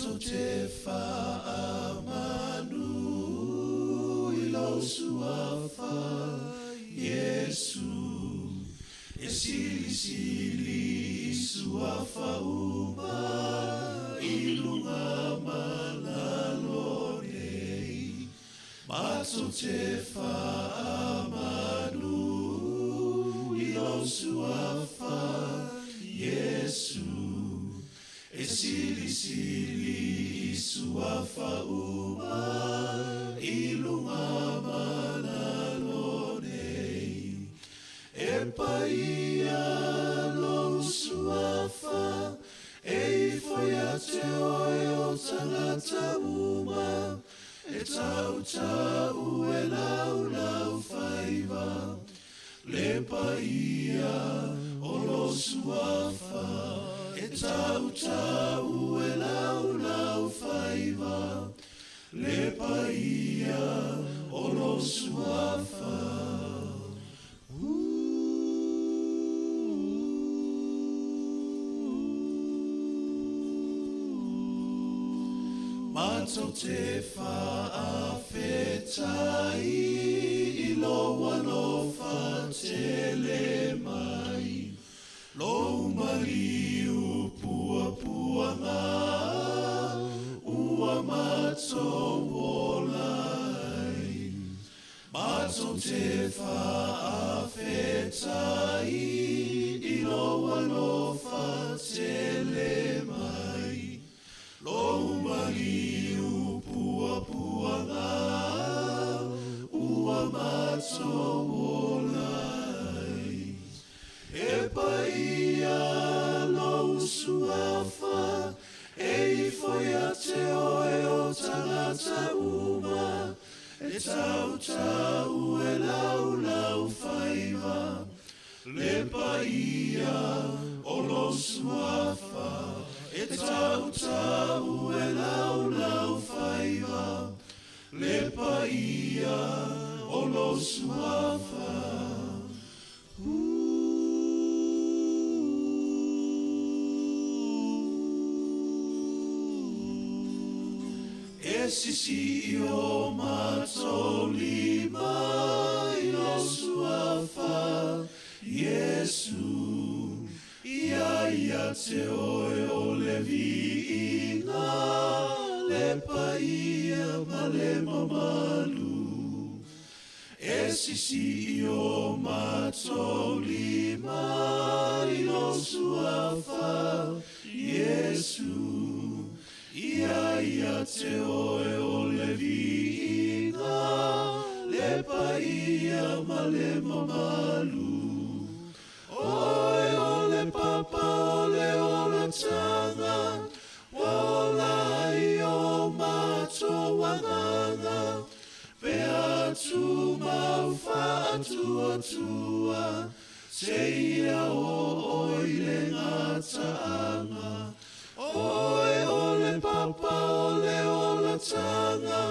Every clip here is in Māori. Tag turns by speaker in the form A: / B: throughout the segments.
A: Mato te whaamanu ilo suafa Yesu e sili sili suafa uma ilunga malalo nei Mato te whaamanu ilo suafa Yesu e sili sili suafa uma ilunga malalo nei e paia lo suafa e foi a te oe o tangata uma e tau tau e lau lau whaiva le paia o lo suafa e tau tau e lau lau whaiva le paia o lo suafa Mato te whaawhetai I loa lofa te le mai Lo mari pua pua ngā Ua mato wolai Mato te whaawhetai I loa lofa te le mai Lo mari pua pua ngā Ua mato wolai E paia lo suafa E foi a te oe o tangata uma E tau tau e lau lau whaiva Le paia o lo suafa E tau tau e lau lau whaiva Le paia o lo suafa E sisi o mato lima I lo suafa Yesu Ia te oe o le viinga Le paia ma le mamalu E sisi o mato lima I lo suafa Yesu Ia te oe o le viinga Le paia ma le mamalu Oe o le papa o le tanga Wa ola I o mato wanganga Pea tu mau whaatua tua Te ia o oile ngataanga Oe o le papa o le tanga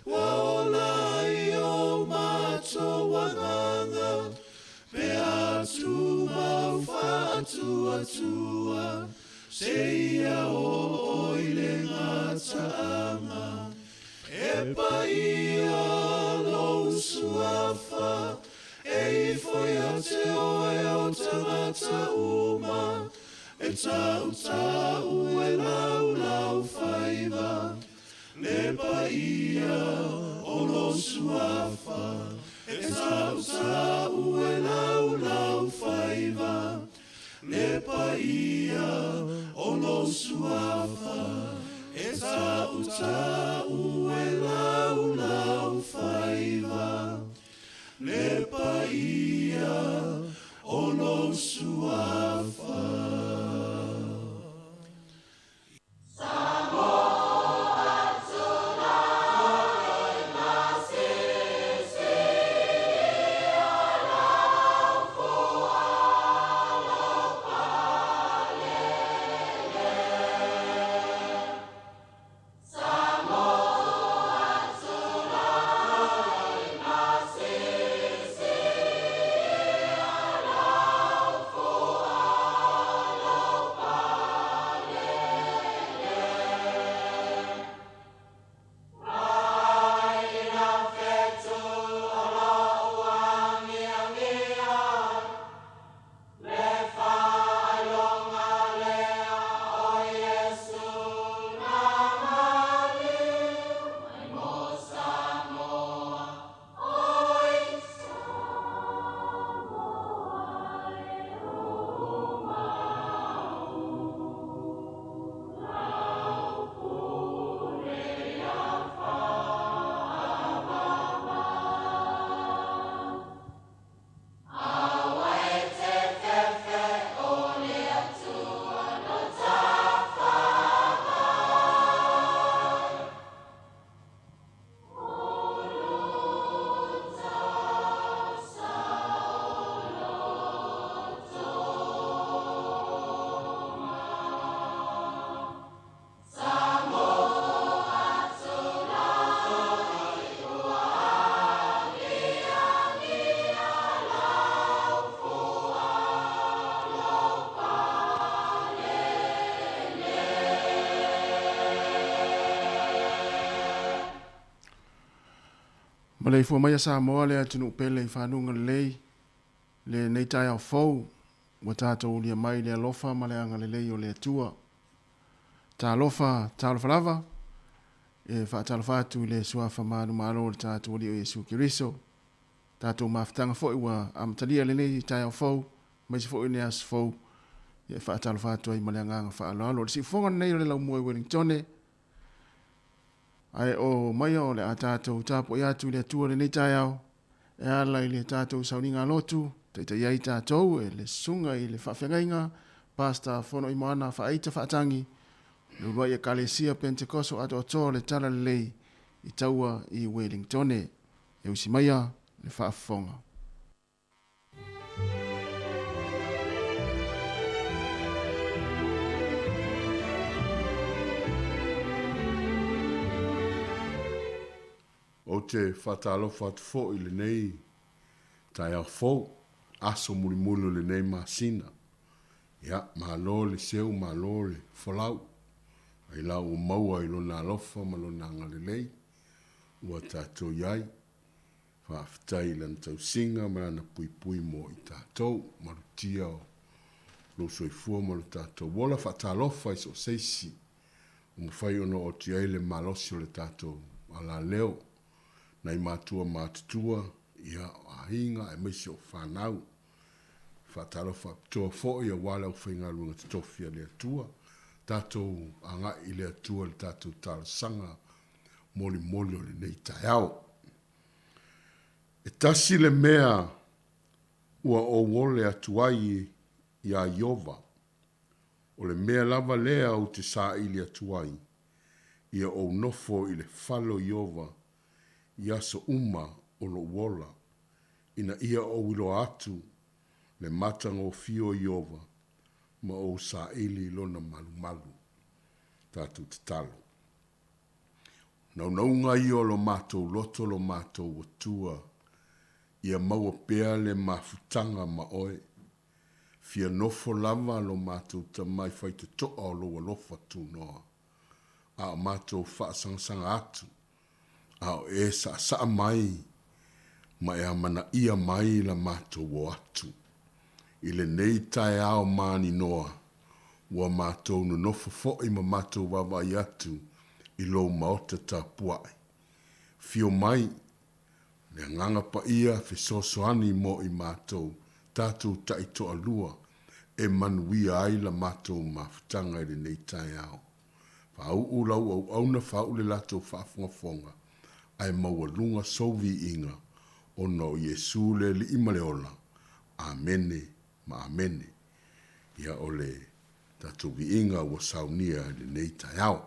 A: Wa ola I o mato wanganga Pea tu mau whaatua tua Se ia o oile ngataanga E paia lo suafa E foi a te oe o tangata uma E tau tau e lau lau whaiva Le paia o lo suafa E tau tau e lau lau whaiva Le paia o lo suafa E tau tau e lau lau whaiva Le paia o lo suafa
B: For Ma le fua mai a Samoa le atunu pele i whanunga lei, le nei tai au fau, wa tātou lia mai le alofa ma le anga le lei o le atua. Tā alofa lava, e whaatalofa atu le suafa manu malo le tātou li o Yesu Kiriso. Tātou mawhitanga fo iwa amatalia le nei tai au fau, mai si fo i ne as fau, e whaatalofa atu ai ma le anganga whaaloalo. Le si fonga nei o le lau mua i Wellingtone, ai o mai o le a tātou tāpo i atu le atua le nei tai au, e ala i le tātou sauninga lotu, te iai tātou e le sunga i le whawhengainga, pasta fono i moana whaeita whaatangi, le roi e Kalesia Pentecoso ato atoa le tala le lei i taua i Wellingtone, e usi maia le whaafonga.
C: O te whatalofa atu fo i le nei, tai au fo, aso mulimulu le nei masina. Ia, malo le seu, malo le folau. Ai lau o maua i lona alofa, ma lona anga le lei. Ua tātou iai, whaafitai lan tau singa, ma lana pui pui mo i tātou, marutia o lo soifua ma lo tātou. Wola whatalofa i so seisi, umwhai ono o ti aile malosi o le tātou, ala leo. Nei mātua mātutua, ia ahinga e meisi o whanau. Whataro whapitoa fo ia wale o whainga runga te tofia le atua. Tātou anga i le atua le tātou tālasanga moli moli o le nei tai au. E tasi le mea ua o wole atuai i a Iova. O le mea lava lea o te saa i le atuai. Ia o nofo i le falo Iova. Ia so uma o lo wola, ina ia o wilo atu, le matanga o fio Iova, ma o sa ili lona malu malu, tātou te talo. Naunga i o lo mātou loto lo mātou watua, ia maua pea le mafutanga ma oe, fia nofo lava lo mātou tamai whaita toa o lo walofa tu noa, a mātou whaasangsanga atu, ao e sa mai, ma e amana ia mai la mātou o atu. I le nei tai ao mani noa, ua mātou no nofo fo'i ma mātou wawai atu, i lo maota tapuai. Fio mai, le nganga pa ia fesosoani mo i mātou, tātou taitoa lua, e manuia ai la mātou mawhitanga i le nei tai ao. Whau ulau au auna whau le latou whaafonga, ai maua lunga sovi inga o no Yesu le li imaleola. Amene, ma amene. Ia ole tatu vi inga wa saunia le nei tai au.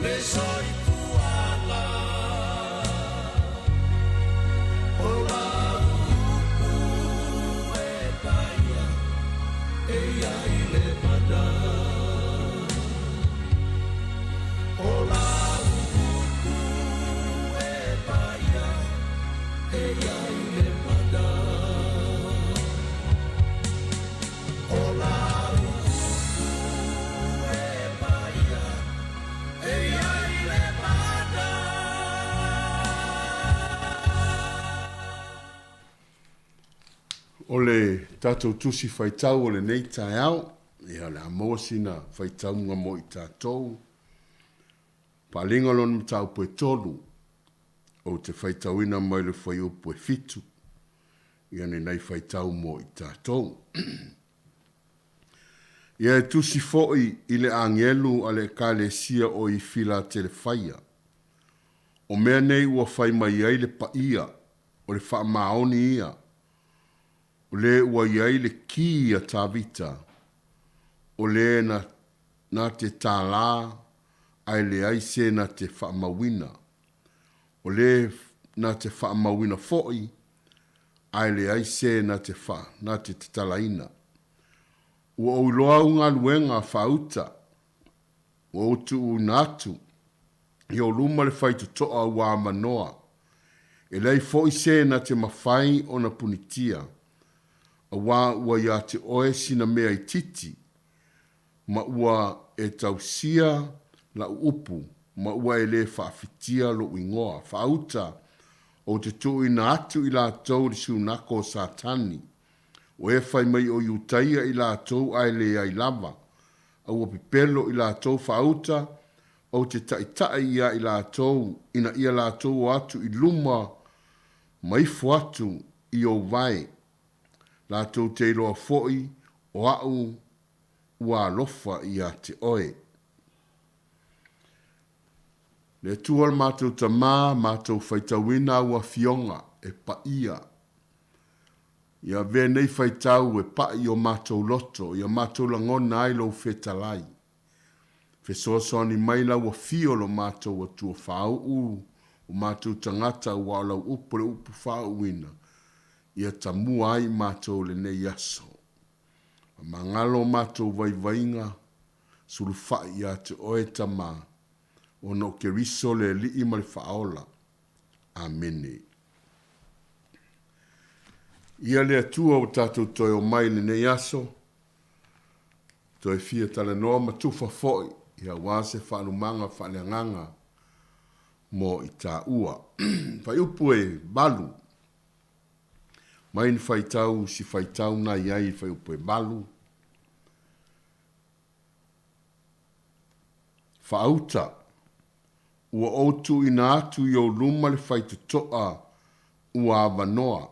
A: le soi kuala o la uku e paia e ai le mana o la uku e paia e ai le mana o la uku e paia e ai le mana.
C: O le tātou tusi whaitau o le nei tai au, ia le amoa sina whaitau ngā mo i tātou. Pālinga lon mtau poe tolu, o te whaitauina mai le whai o poe fitu, ia nei whaitau mo i tātou. Ia e tusi foi i le angelu a le kāle sia o i fila te le whaia. O mea nei ua whai mai ai le paia, o le wha maoni ia, o le ua iai le ki a tāvita, o le na te tālā, ai le ai se na te whaamawina, o le na te whaamawina foi, ai le ai se na te talaina. Ua o loa unga luenga whauta, o utu u natu, i o luma le whaitu toa ua manoa, e lei foi se na te mawhai o na punitia, a ua ia te oe sina mea i titi, ma ua e tausia la upu, ma ua e le whaafitia lo ingoa, whauta o te tui na atu i la tau li sunako satani, o e whai mai o iutaia i la tau ai le ai lava, a ua pipelo i la tau whauta, o te taitai ia i la tau, ina ia la tau atu i luma, maifu atu i o vai, la tau te iloa foi o au ua lofa i a te oe. Le tual mātou ta mā, mātou whaitawina ua fionga e paia. Ia venei whaitau e pai o mātou loto, ia mātou langona ai lo whetalai. Whesoasoni maila ua fio lo mātou atua whau o mātou tangata ua lau upure upu whau wina. Ia tamua ai mātou lenei aso. Mangalo mātou vaivainga, surufai ia te oe tamā, o no ke riso le li ima le whaola. Amene. Ia le atua o tātou toi o mai lenei aso, toi fia tala noa matufa foi, ia wase whanumanga whaneanganga, mo i tā ua. Pai upu e balu, mai ni whaitau si whaitau na iai whai upo e balu. Whaauta, ua outu ina atu i o luma le whaitu toa ua avanoa.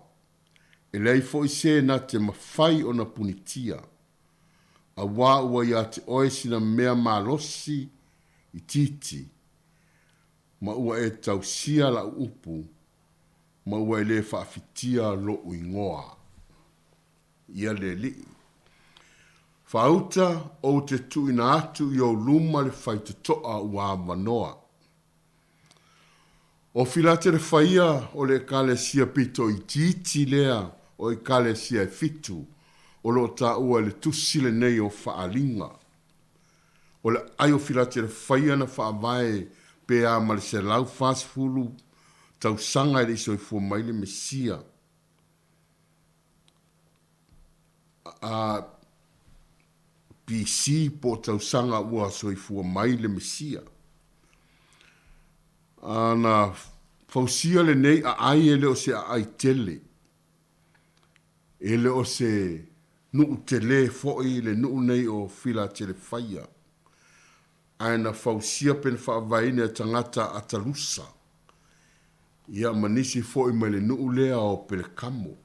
C: E lei fo i se na te mawhai o na punitia. A wā ua ia te oesina mea malosi i titi. Ma ua e tausia la upu. Ma ua e le whaafitia lo uingoa. Ia le li. Whauta o te tuina atu i o luma le whaitutoa ua manoa. O filate le whaia o le kale sia pito i titi lea o i kale sia fitu. O lo ta ua le tusile nei o whaalinga. O le ai o filate le whaia na whaavae pe a mali se lau whasfulu tau sanga i so i fua mai le mesia. A PC po tau sanga ua so i fua mai le mesia. Ana fausia le nei a ai ele o se a ai tele. Ele o se nuu tele foi le nuu nei o fila tele whaia. Aina fausia pen whaavaine tangata atalusa. Ia manisi foi mai le nuu lea o pele kamo.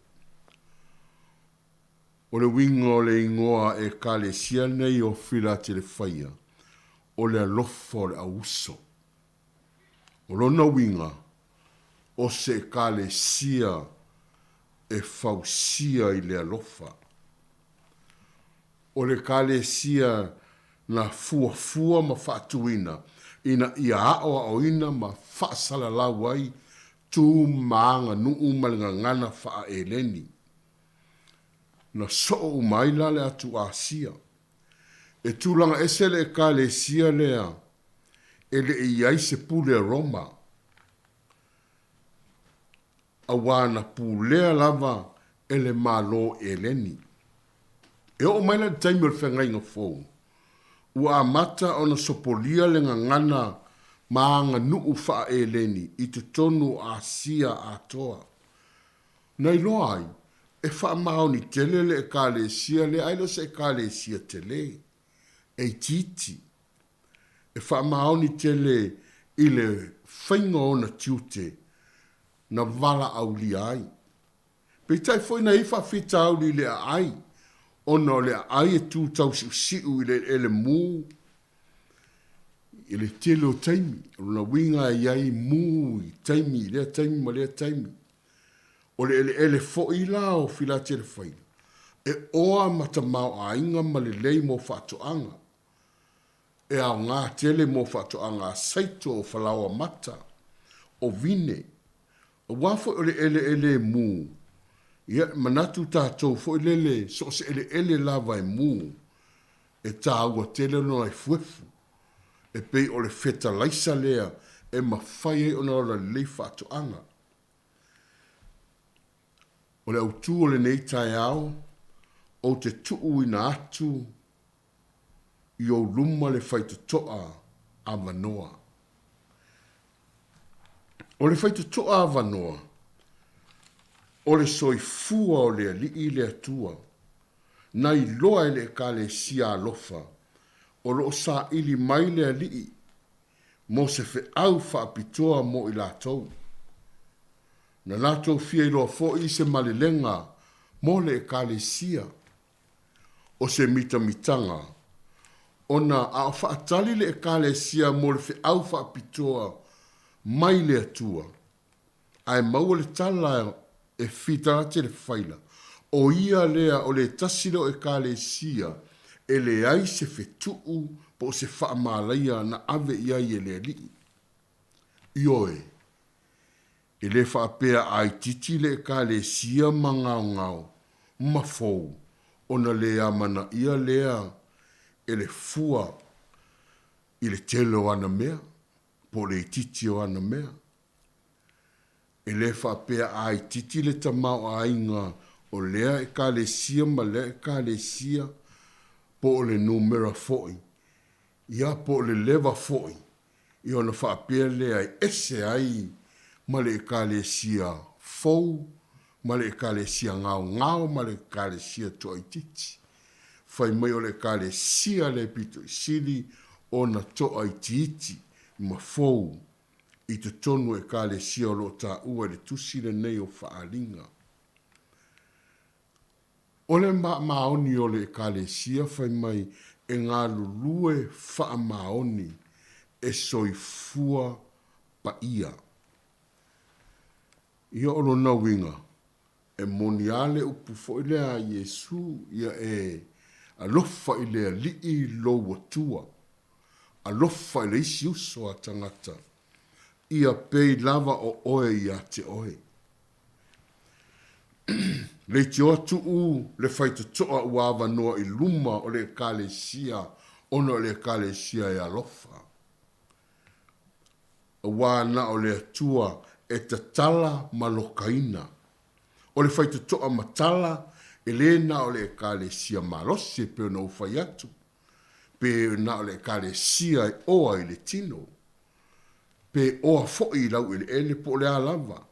C: O le winga o le ingoa e kale sia nei o fila tele whaia. O le alofo le auso. O lona winga o se kale sia e fausia i le alofa. O le kale sia na fua ma fatuina ina ia o ina ma whaasala lau ai tū maanga nuu malinga ngana wha e leni. Na so mai lale atu Asia. E tūlanga esele e ka le sia lea ele e iai se pule Roma. A wana pulea lava ele malo e leni. E o mai la taimi o le whengai ngā fōu. Ua mata o na sopolia le ngana maanga nuu wha e leni i te tonu Asia atoa. Nei loa ai, e wha mao ni tele le e ka le sia le ailo se e ka le sia tele. E titi. E wha mao ni tele i le whainga o na tiute na wala au li ai. Pe tai foi na ifa fita au li le ai. Ono le ai e tū tau siu i le ele mū. I le tele o taimi. Runa winga i ai mū i taimi, lea taimi ma lea taimi. O le ele fo i la o fila tele whaina. E oa mata mau a inga ma le lei mo whatoanga. E au ngā tele mo whatoanga saito o whalawa mata. O vine. O wafo o le ele mū. Ia manatu tātou fo lele so se ele lava e mū. E tā ua tele no ai fuefu. E pei o le feta laisa lea e mawhai e ona o le lei whatoanga. O le autu o le nei tai au, o te tuu ina atu, i o luma le whaitutoa a Manoa. O le whaitutoa a Manoa, o le soifua o le alii le atua, na i loa ele e ka le sia alofa, o lo sa ili mai le alii, mo se fe au whaapitoa mo i lātou. Na lātou fia i loa fo i se malilenga, mo le e ka le sia, o se mitanga, o na a whaatali le e ka le sia mo le fe au whaapitoa mai le atua, ai maua le tala e fitara te le whaila. O ia lea o le tasiro e ka le sia, e le ai se fetuu po se whaamalaia na ave iai e le li. Ioe, e le whaapea ai titi le e ka le sia mangau, mafou, ona lea mana ia lea, e le fua, i le telo ana mea, po le titi o ana mea. E le whapea ai titi le tamau a inga o lea e ka le sia ma lea e ka le sia po le numera foi. Ia po le leva foi. I ona whapea lea e ese ai ma le e ka le sia fou, ma le e ka le sia ngau, ma le e ka le sia toi titi. Whai mai o le ka le sia le pito i sili o na toi titi ma fou. I te tonu e ka le sia o lo ta ua le tusi le nei o whaalinga. O le maoni o le ka le sia whai mai e ngā lulue wha maoni e soifua pa ia. Ia ono na winga e moniale upu fo ile a Yesu ia e alofa ile a lii lo watua. Alofa ile isi uso a tangata. Ia pei lava o oe ia te oe. Le te otu u le whaita toa uawa noa i luma o le kale sia, ono le kale sia e alofa. A wana o le atua e te tala malokaina. O le whaita toa matala e le na o le kale sia malose pe o na ufai atu. Pe na o le kale sia e oa i le tino. Pe oa fo'i lau ili ele po le alava.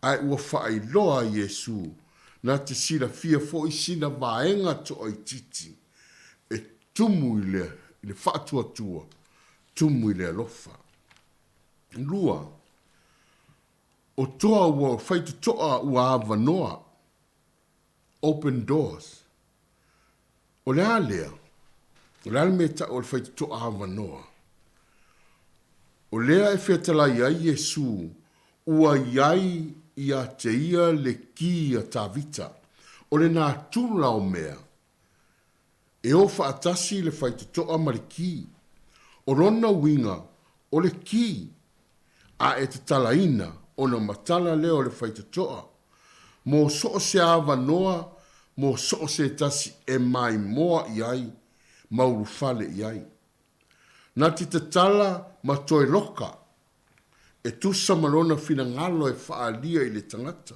C: Ai ua whaai loa Yesu, na te sila fia fo'i sina vaenga to ai titi. E tumu i le whaatua tua, tumu i le alofa. Lua, o toa ua whaitu toa ua awa noa, open doors. O le alea, o le almeta o le whaitu toa awa noa. O lea e whetala iai Yesu, ua iai ia te ia le ki a tavita. O le nā tūla o mea. E o whaatasi le whaitutoa mariki. O rona winga, o le ki a e te talaina o na matala leo le whaitatoa. Mo so se ava noa, mo so se tasi e mai moa iai, mauru fale iai. Na ti te tala ma toi loka, e tusa malona fina ngalo e whaalia i le tangata.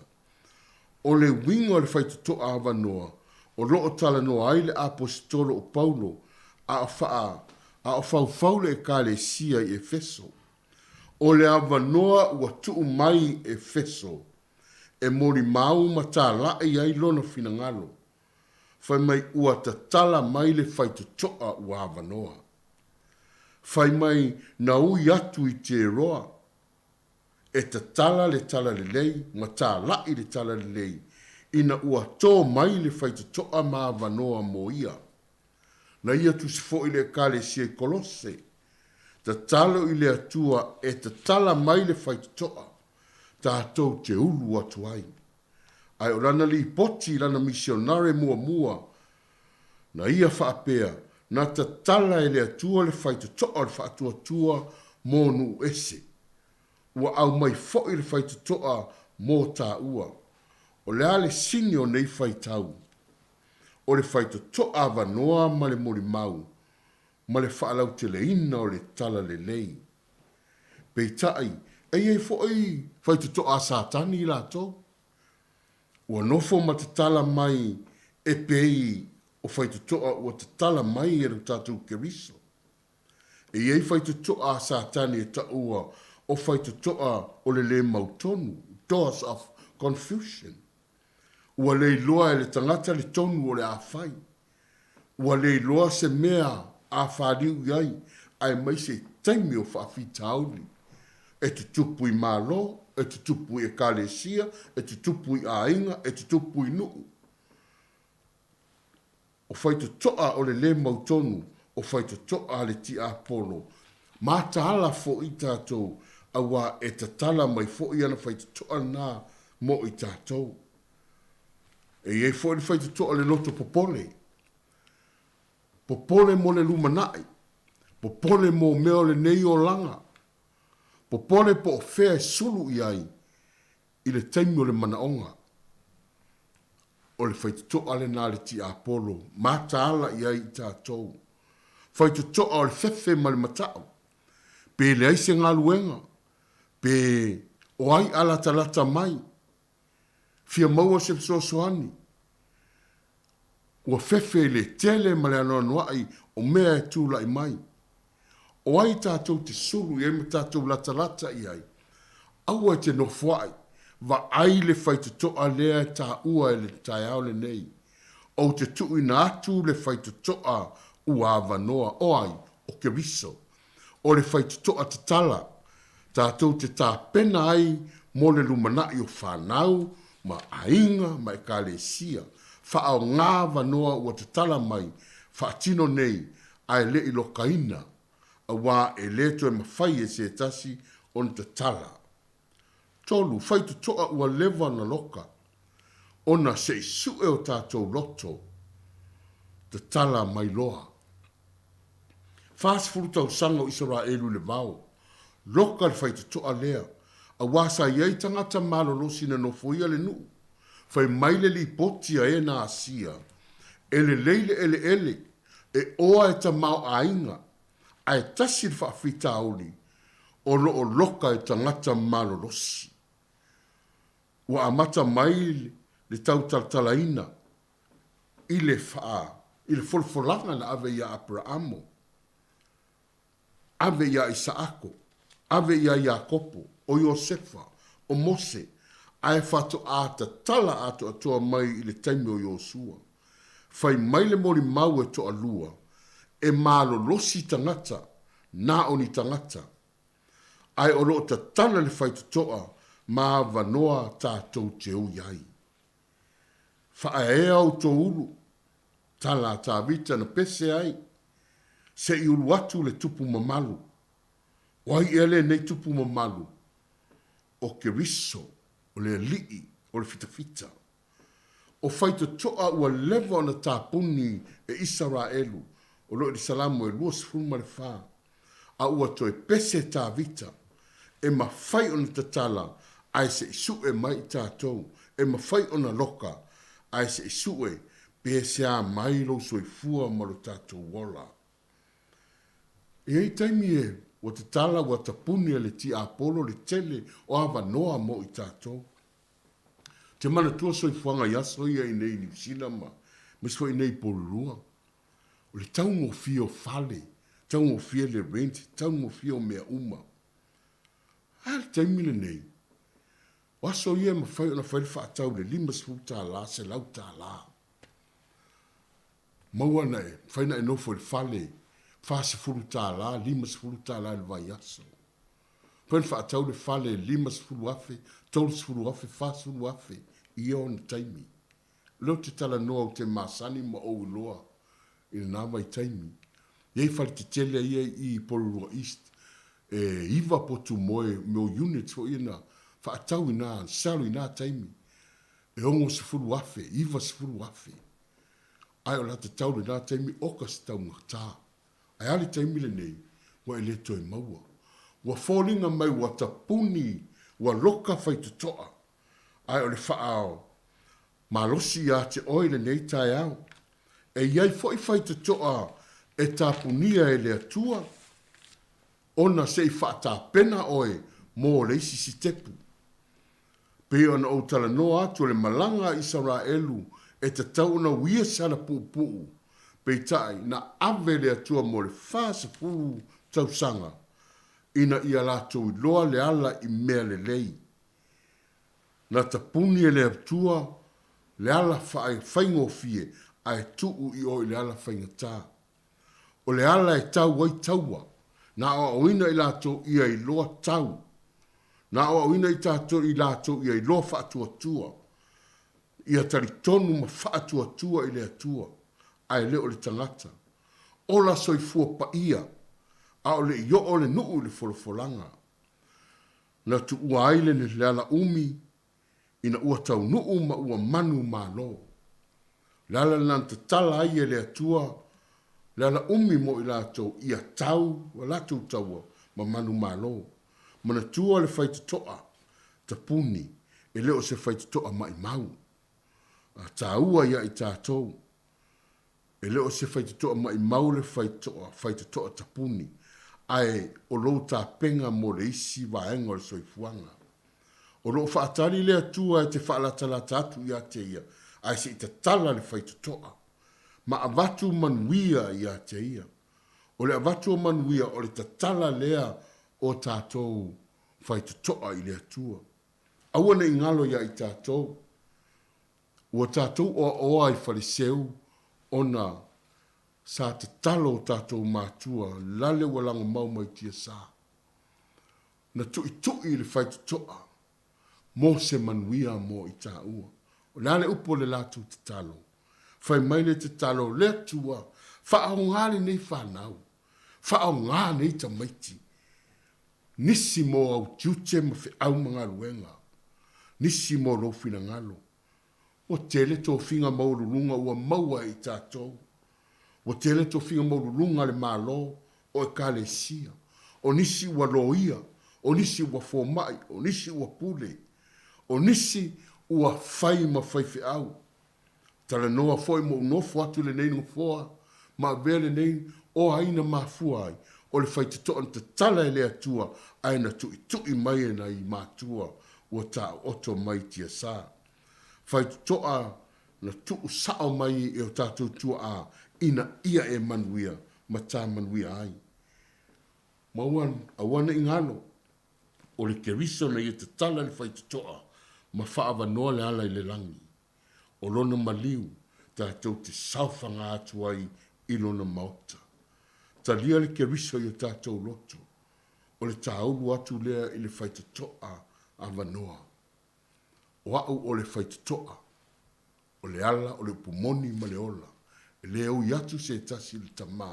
C: O le wingo le whaitatoa ava noa, o loo tala noa ai le apostolo o Paulo, a o whau le e ka le sia i Efeso. O le ava noa ua tuu mai Efeso, e mori mau mata la e ai lona fina ngalo. Fai mai ua ta tala mai le whaitatoa ua ava noa. Fai mai na ui atu i te roa, e ta tala le lei, mata la i le tala le lei, ina ua tō mai le whaitatoa ma ava noa mo ia. Na ia tu se fo i le kale si e kolose, ta talo i le atua e ta tala mai le whaitatoa, ta tau te ulu atu ai. Ai o lana li poti lana misionare mua, na ia whaapea, na ta tala i le atua le whaitatoa le whaatuatua mō nu ese. Ua au mai fo i le whaitatoa mō tā ua. O le ale sini o nei whaitau. O le whaitatoa ava noa ma le mori mau. Ma le whaalau te le ina o le tala le lei. Peitai, ei fo i whaitatoa a satani la tō. Ua nofo ma te tala mai e pei o whaitatoa ua te tala mai e rutatu keriso. Ei whaitatoa a satani e ta ua o whaitatoa o le mautonu. Doors of confusion. Ua le loa e le tangata le tonu o le awhai. Ua le loa se mea a whāriu iai, ai mai se taimi o whaafita auli. E te tupu i malo, e te tupu i kalesia, e te tupu i ainga, e te tupu i nuu. O whaitatoa o le mautonu, o whaitatoa le ti apolo. Mā taala fo i tātou, awa e te tala mai fo i ana whaitatoa nā mo i tātou. E iei fo i whaitatoa le loto popole. Popole mo le lumanai. Popole mo meo le nei o langa. Popole po o whea sulu i ai i le taimi o le manaonga. O le whaitatoa le nā le ti apolo. Mā taala i ai i tātou. Whaitatoa o le whewhe ma le matao. Pe le aise ngā luenga. Pe o ai ala talata mai. Fia maua se soani. Ua whewhe le tele ma le anoanuai o mea e tūla i mai. O ai tātou te suru i me tātou lata i ai. Aua te nofuai. Va ai le whaitatoa lea tā ua e le tai au le nei. O te tui na atu le whaitatoa ua avanoa o ai o ke riso. O le whaitatoa te tala. Tātou te tā pena ai mo le lumanai o whanau, ma ainga, ma e kalesia. Whaao ngā wanoa ua te tala mai, whaatino nei, ai le i lokaina, a wā e leto e mawhai e se tasi on te tala. Tolu, whaitatoa ua lewa na loka, ona se sue o tātou loto, te tala mai loa. Fast food tau sanga o Israelu le vau, loka le whaitatoa lea, a wasa iei tangata malolosi na nofoia le nuu, fai maile li potia e na asia, ele leile, e oa e ta mau ainga, a e tasi le whaafita auli, o loo loka e tangata malolosi. Ua amata maile le tau taltalaina, i le folfolanga na ave ia Abraamo, ave ia Isaako, ave ia Iakopo, o Iosefa, o Mose, ai whato a ta tala ato atoa mai i le taimi o Iosua. Fai mai le mori mau e toa lua, e malo losi tangata, na oni tangata. Ai o loo ta tala le whaitotoa, ma vanoa tātou te iai. Whae au tō ulu, tala tā vita na pese ai, se i ulu atu le tupu mamalu. Wai ele nei tupu mamalu, o ke riso, o le lii, o le fitafita. O whaitotoa ua lewa na tāpuni e Israelu, o loo di salamu e luas fulma le wha. a ua toi pese tā vita, e ma fai ona tatala, ai se isu e mai tātou, e ma fai ona loka, ai se isu e, pe se a mai lo soifua ma lo tātou wola. E ei taimi e, wa tatala wa tapuni e le ti apolo le tele o ava noa mo i tātou. Te mana tua soifuanga yaso ia i nei ni sila ma fo i nei polurua. O le tau mo fio fale, tau mo fio le rent, tau mo fio mea uma. Hale taimi le nei. Waso ia ma fai ona fai fa tau le lima sfuta la se lau ta la. Maua na e, fai na e no fo le fale, fa se fulu ta la, lima sfulu ta la le vai aso. Fai fa tau le fale, lima sfulu afe, tolu sfulu afe, fa sfulu afe, ia ona taimi. Leo te tala noa o te masani ma o loa, i le nama i taimi. Iei fai te tele ia i Polurua East, e iwa potu moe, me o units fo ina, fa atau ina, salu ina taimi. E ongo se fulu afe, iwa se fulu afe. Ai o la te tau le nā taimi, oka se tau ngata. Ai ali taimi le nei, wa e le toi maua. Wa fōlinga mai wa tapuni, wa loka fai te toa. Ai o le whaao, malosi a te oile nei tai au. E iai foi fai te toa, e tapunia e le atua. Ona se i whaata pena oe, mō leisi si tepu. Pe ona o tala no atu le malanga Israelu, e te tau na wia sara puu. Pe tai na ave le atua mo le fasa puu tau sanga. Ina ia lato i loa le ala i mea le lei. Na tapuni e le atua, le ala whaingo fie, ai tuu i o le ala whaingata. O le ala e tau wai taua, na o ina i lato ia i loa tau. Na o ina i tato i lato ia i loa whaatua tua. Ia tari tonu ma whaatua tua i le atua, ai leo le tangata. Ola soifua pa ia, a o le io o le nuu le folofolanga. Na tu ua aile le ala umi, ina ua tau nuu ma ua manu ma lo. Lala nan te tala ai e le atua, lala umi mo i lato ia tau, wa lato taua, ma manu ma lo. Mana tua le fai te toa, ta puni, e leo se fai te toa mai mau. Ta ua ia i tātou. E leo se fai te toa mai mau le fai te toa ta puni. Ai o lo ta penga mo le isi vaenga le soifuanga. O lo whaatari le atua e te whaalatala tatu ia te ia. Ai se i te tala le fai te toa. Ma avatu manuia ia te ia. O le avatu manuia o le tatala lea o tātou fai te toa i le atua. Aua ne ingalo ia i tātou. Ua tātou o oa i whariseu ona sa te talo o tātou mātua lale walanga mau mai tia sā. Na tui le fai te toa. Mo se manuia mo i tā ua. O nane upo le lātou te talo. Fai mai le te talo le atua. Whaau ngāle nei whanau. Whaau ngā nei ta maiti. Nisi mo au tiute ma fe au mga luenga. Nisi mo lo fina ngalo. O tele to finga maurulunga ua maua i tātou. O tele to finga maurulunga le malo o e kalesia. O nisi ua loia. O nisi ua fomai. O nisi ua pule. O nisi ua fai ma fai fe au. Tala noa foi mo nofo atu le nei ngofoa. Ma vele nei o haina mafua ai. O le fai te toa te tala e le atua. Aina tui mai e na i matua. Ua ta oto mai tia saa. Fai toa na tuu sao mai e o tātou tua a ina ia e manuia, ma tā manuia ai. Mauan, awana ingalo, o le keriso na ia te tala le fai toa, ma whaava noa le ala i le langi. O lona maliu, tātou te sauwhanga atu ai i lona maota. Ta lia le keriso i o tātou loto, o le tāulu atu lea i le fai toa a vanoa. O au o le faitotoa, o le ala, o le pumoni ma le ola. E leo yatu se tasi le tama,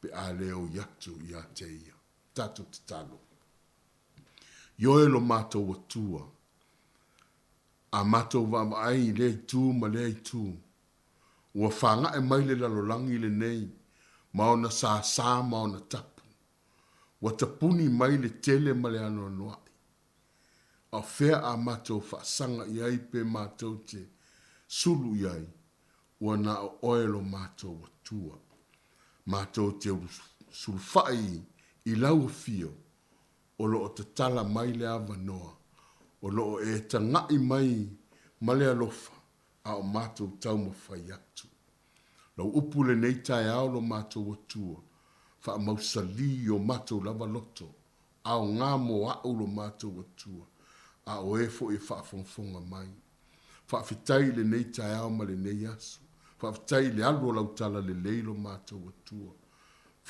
C: pe a leo yatu i a te ia. Tato te talo. Yo e lo mato watua. A mato wa ai le tu ma le tu. Ua whanga e mai le lalolangi le nei. Maona sa ma ona tapu. wa tapuni mai le tele ma le ano noa. A fea a matou whaasanga iai pe matou te sulu iai, ua na o oelo matou watua. Matou te sulfai i lau fio, o lo o te tala mai le ava noa, o lo o e tangai mai ma le alofa, a o matou tau ma whai atu. Lau upule nei tae ao lo matou watua, wha mausali o matou lava loto, a o ngā mo au lo matou watua, a o e fo e wha fonfonga mai. Wha fitai le nei tae ao ma le nei asu, wha fitai le alo lau tala le leilo matou watua,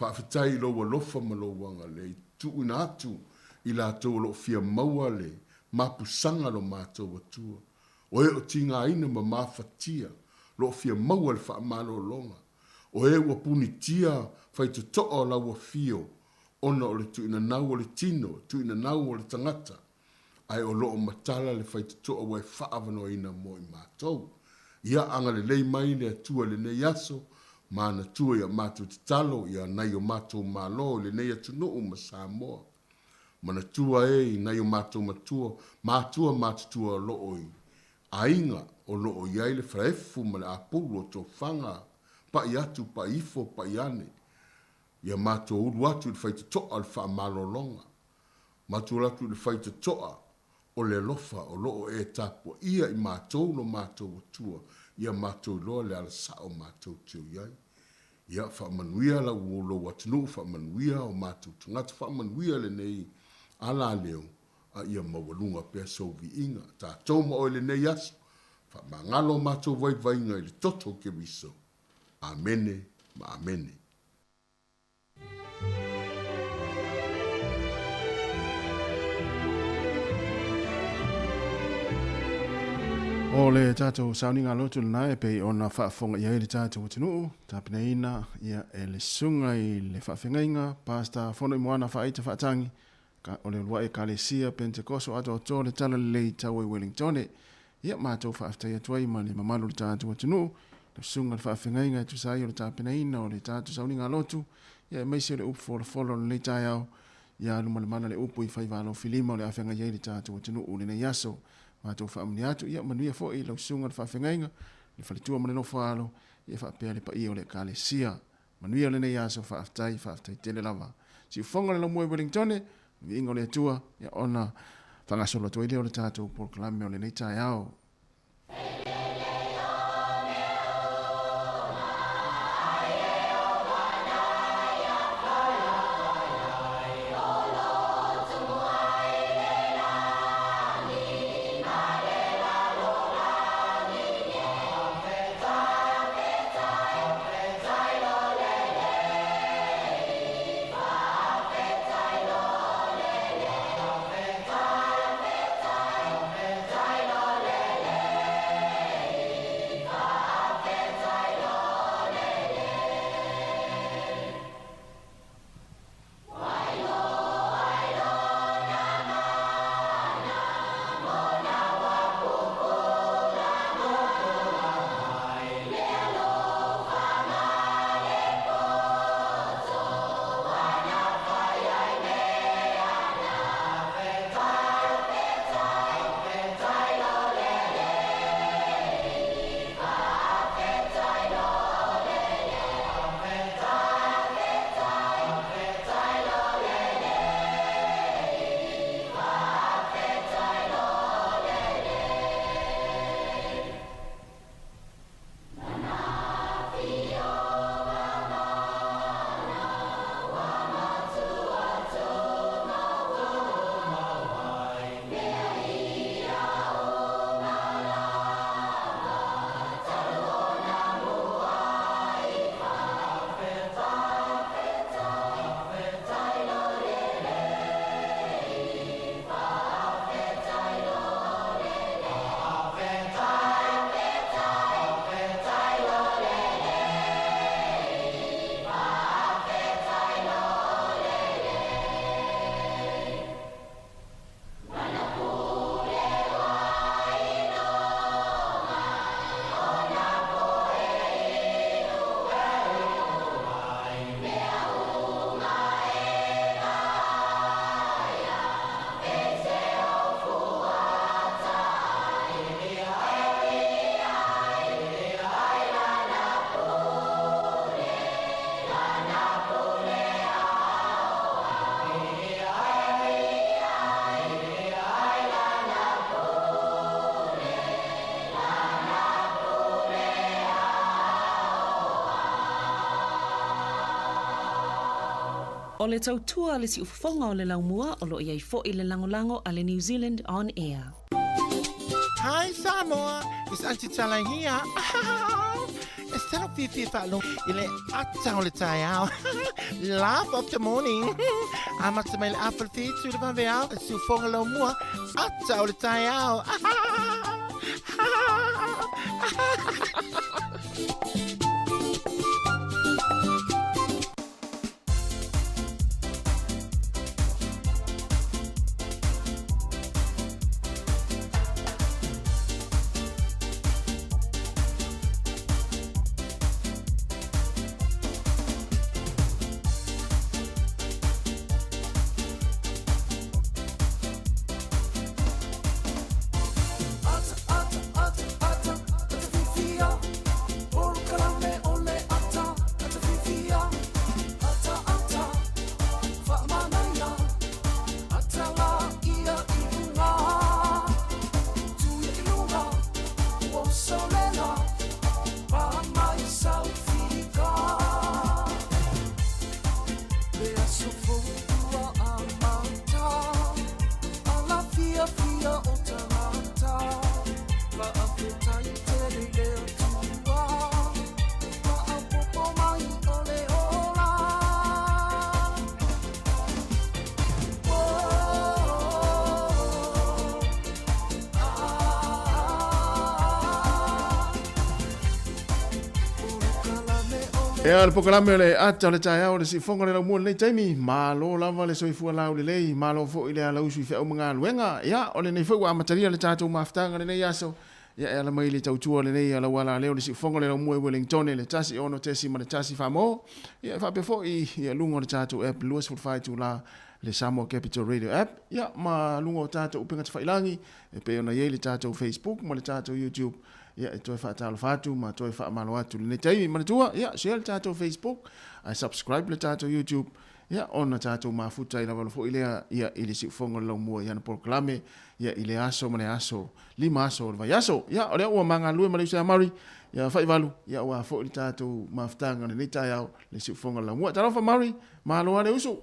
C: wha fitai lo wa lofa ma lo wanga le tu ina atu i la tau lo fia maua le mapusanga lo matou watua. O e o tinga ina ma mafatia, lo fia maua le wha malo longa. O e ua puni tia whai tu toa la ua fio, ona o le tu ina nau o le tino, tu ina nau o le tangata. Ai o loo matala le whai tu toa wai whaavano ina mo i mātou. Ia anga le lei mai le atua le nei aso, ma na tua ia mātou te talo, ia nai o mātou mālo le nei atu nuu ma Samoa. Ma na tua e nai o mātou matua, mātua mātua loo i. Ainga o loo iai le whaefu ma le apuru o tō whanga, pa i atu, pa ifo, pa i ane. Ia mātou uru atu le whai te toa le wha malolonga. Mātou atu le whai te toa o le lofa o loo e tapu ia i mātou no mātou watua. Ia mātou loa le ala sao mātou teo iai. Ia wha manuia la uolo watinu, wha manuia o mātou tungata, wha manuia le nei ala leo. A ia mawalunga pia sovi inga. Tā tau ma o le nei aso. Wha mangalo mātou vai vainga i le toto ke riso. Amene, ma amene.
B: O le tātou sauninga lotu le nae pei o na whaafonga iai le tātou tinu, tāpina ina ia e le sunga i le whaafengainga, pasta whono i moana whaaita whaatangi, o le lua e Kalesia, Pentekoso, ato o tō le tala le lei tau i Wellington, ia mātou whaaftai atuai ma le mamalu le tātou tinu, le sunga le whaafengainga e tu sai o le tāpina ina o le tātou sauninga lotu, ia e maisi o le upu folo le lei tai au, ia luma le mana le upu i whaivalo filima o le awhenga iai le tātou tinu u le nei aso, mātou whaamuni atu, ia manuia fo i lau sunga le whaafengainga, le whalitua mane no whaalo, ia whaapea le pa i o le Kalesia, manuia le nei aso whaaftai tele lava. Si ufonga le lau Wellington, vi ingo le atua, ia ona whangasolo to i leo le tātou proklame o le nei tai au.
D: O le tautua le si ufonga o le laumua o lo iai fo i le langolango a le New Zealand On Air.
E: Hi Samoa, it's Auntie Tala here. Instead of Fifi Falo, ile atau le tai au. Laugh of the morning. I'm at the mail apple feet to the vanveal, and so fong lo mua. Atau le tai au.
B: Ea le pokalame le ata le tai au le si fonga le lau mua le taimi ma lo lava le soifua lau le lei ma lo fo i le alau sui fea mga luenga ia o le nei fau a mataria le tātou maftanga le nei aso ia e la mai le tautua le nei ala wala leo le si fonga le lau mua Wellington le tasi ono tesi ma le tasi famo ia fa pe fo i ia lungo le tātou app luas fai tu la le Samoa Capital Radio app ia ma lungo tātou upenga te whailangi e pe ona ye le tātou Facebook ma le tātou YouTube ia e toi whaatalo whātu, ma toi whaamalo atu. Le taimi manatua, ia, share le tātou Facebook, ai subscribe le tātou YouTube, ia, ona tātou mafuta i la wala fo ilea, ia, ili si ufonga lau mua, ia na proklame, ia, ile aso, mane aso, lima aso, le vai aso, ia, o lea ua manga lue, ma le usia mari, ia, whaivalu, ia, ua fo ili tātou mafutanga, le nitai au, le si ufonga lau mua. Talofa mari, mahalo ale usu.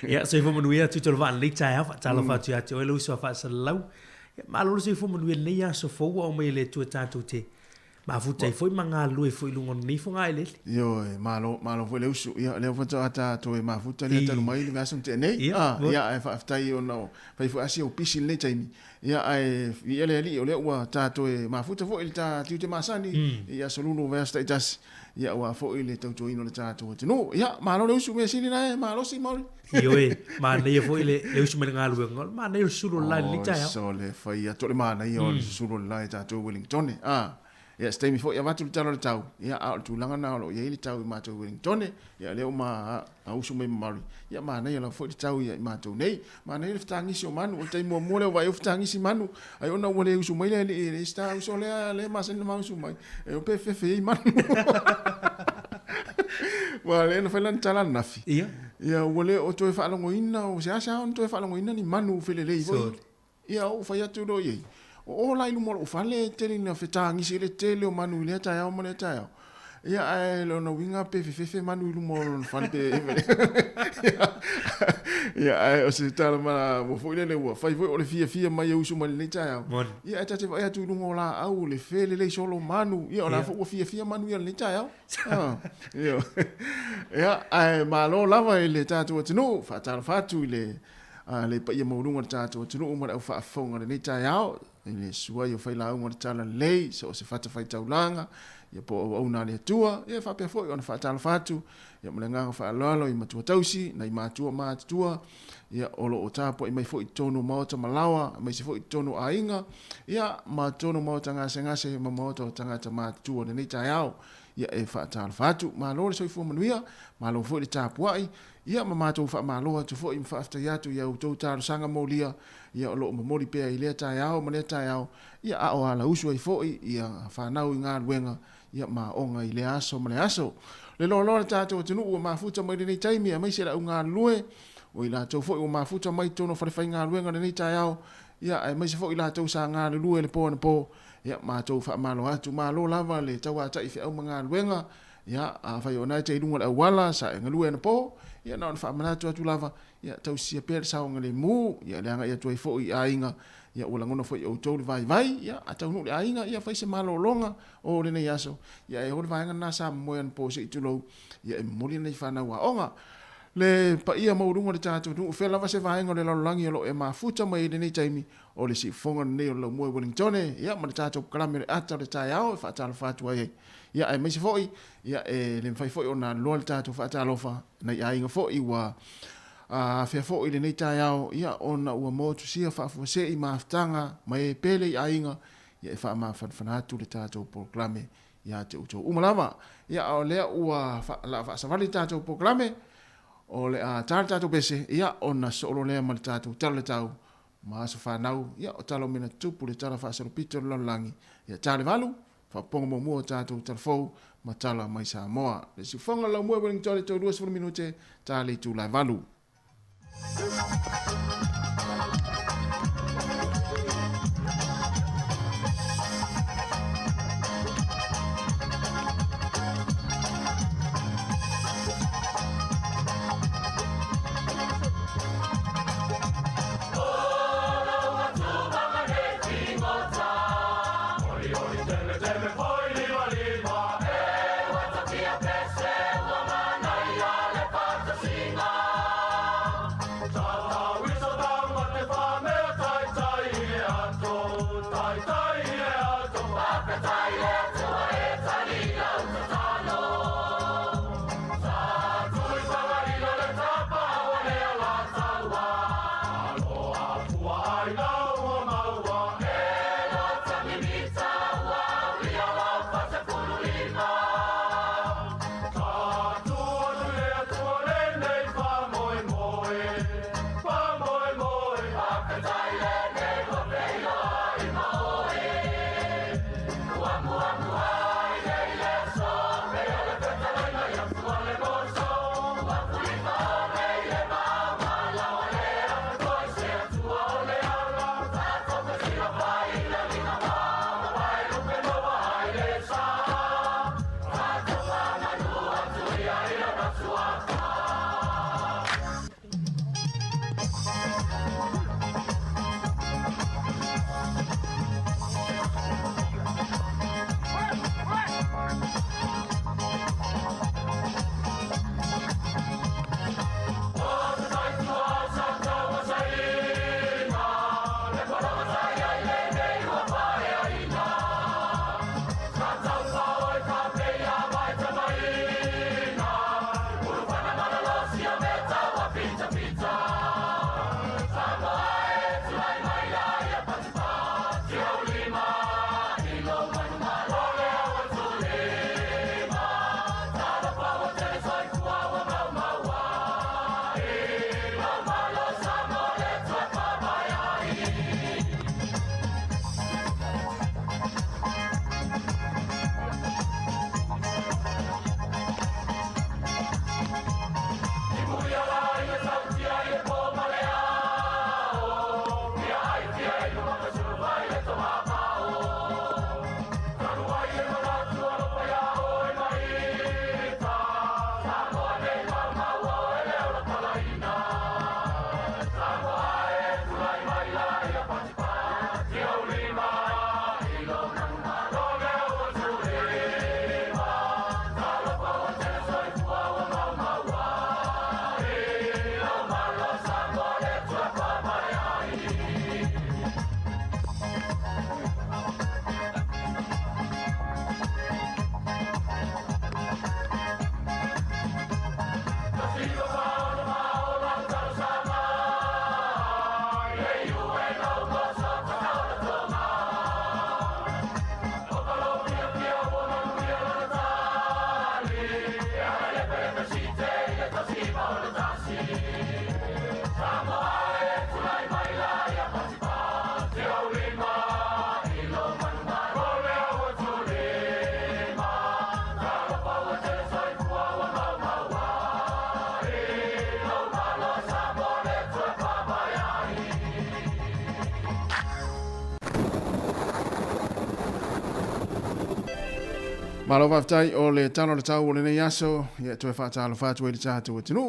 F: Ia, so i fo manuia, tutolo vaan nitai au, talofa tu ati, o ele usu a whaasa lau, ma lo se fo mo le nei aso fo o me le tu tatu te ma futa foi manga lu foi lungo ni fo ngai le
B: yo ma lo fo le usu ia le fo ata to ma futa le talo mai le aso te nei ia e fa ftai o no fa fo asi o pisi le taimi ia ai ia le ali o le wa tato e ma futa fo il ta tu te masani ia soluno vesta itas ia wa fo ile tauto ino le tato te no ia ma lo le usu me sili na ma lo si mori
F: io ma ne fo ile le usu me ngalu ngol ma ne sulu la lita ya
B: so le fa ia to le mana io sulu la tato Wellington ia stay mi fo ia watu tano le tau ia au tu langa na lo ia ile tau ma to Wellington ia le ma au usu me mari ia ma na ia la fo tau ia ma to nei ma na ile ftangi si o manu o tai mo mo le vai ftangi si manu ai ona o le usu mai le sta usu le ma sen ma usu mai e o pe fe manu wa le no felan tala nafi ia wole o to fa longo ina o sia on to fa longo ina ni manu fele le ia o fa ya tu do ye o la ilu mo o fa le tele na fetangi si le tele o manu le ta ya o mo le ta ya ia ai lo no winga pe fe manu ilu mo fa pe ia ai o se tala ma mo fo le wa fa o le fia mai o su mo le ta ya ia ta te va tu lu mo la au le fele le solo manu ia la fo fia manu ia le ta ya ia ai ma lo lava le ta tu no fa tala fa tu le pa ia mo lunga ta tu no mo fa fonga le ta ya le sua yo fai la unga tala lei so se fata fai taulanga ia po o na le tua ia fa pe fo ona fa tala fatu ia mlenga fa lalo i matua tausi na i matua matua ia olo o tapo i mai fo i tono maota malawa mai se fo i tono ainga ia ma tono maota ngase ma maota tangata matua le nita yao ia e fa tala fatu ma lo so i fo manuia ma lo fo i tapuai ia ma matua fa ma lo tu fo i fa afta yatu ia o to taro sanga molia ia o lo mori pe i le ta yao ma le ta yao ia a o ala usu i fo ia fa nau nga luenga ia ma onga i le aso ma le aso le lo tato tunu o mafuta mai nei taimi mai se la unga lue o ila to fo o mafuta mai tono fa fa nga luenga nei ta yao ia ai mai se fo ila to sa nga lue le po ia ma to fa malo atu ma lo lava le tawa ta i fe o nga luenga ia a fai ona te ilunga le wala sa ngalue na po ia na fa mana tu lava ia tau sia per sa ngale mu ia le anga ia tu fo i ainga ia ula ngona fo o tau vai ia atau no le ainga ia fai se malo longa o le nei aso ia e hol vai na sa mo en po se tu lo ia e moli nei fa na wa onga le pa ia mo runga le tatu tu fe lava se vai ngole lo langi lo e ma futa mai le nei taimi o le si fonga nei lo mo Wellington ia ma le tatu klame le ata le tai au fa tala fa tu ai ia e mesi foi ia e le fai foi ona lo le tatu fa tala fa nei ainga foi wa a fe foi le nei tai au ia ona ua mo tu sia fa fo se i maftanga mai pele i ainga ia e fa ma fa fa tu le tatu proclame ia te uto umalama ia o le ua fa la fa sa vali tatu proclame o le a tatu bese ia ona solo le mal tatu tale tau ma so fa nau ia o talo mina tupu le tala fa sa pito lo langi ia tale valu fa pongo mo tatu telefo ma tala mai Samoa le si fonga la mo Wellington to 2 minute tale tu la valu Malo whaftai o le tano le tau o le nei aso, ia toe whaatalo whātua i le tātou e tinu.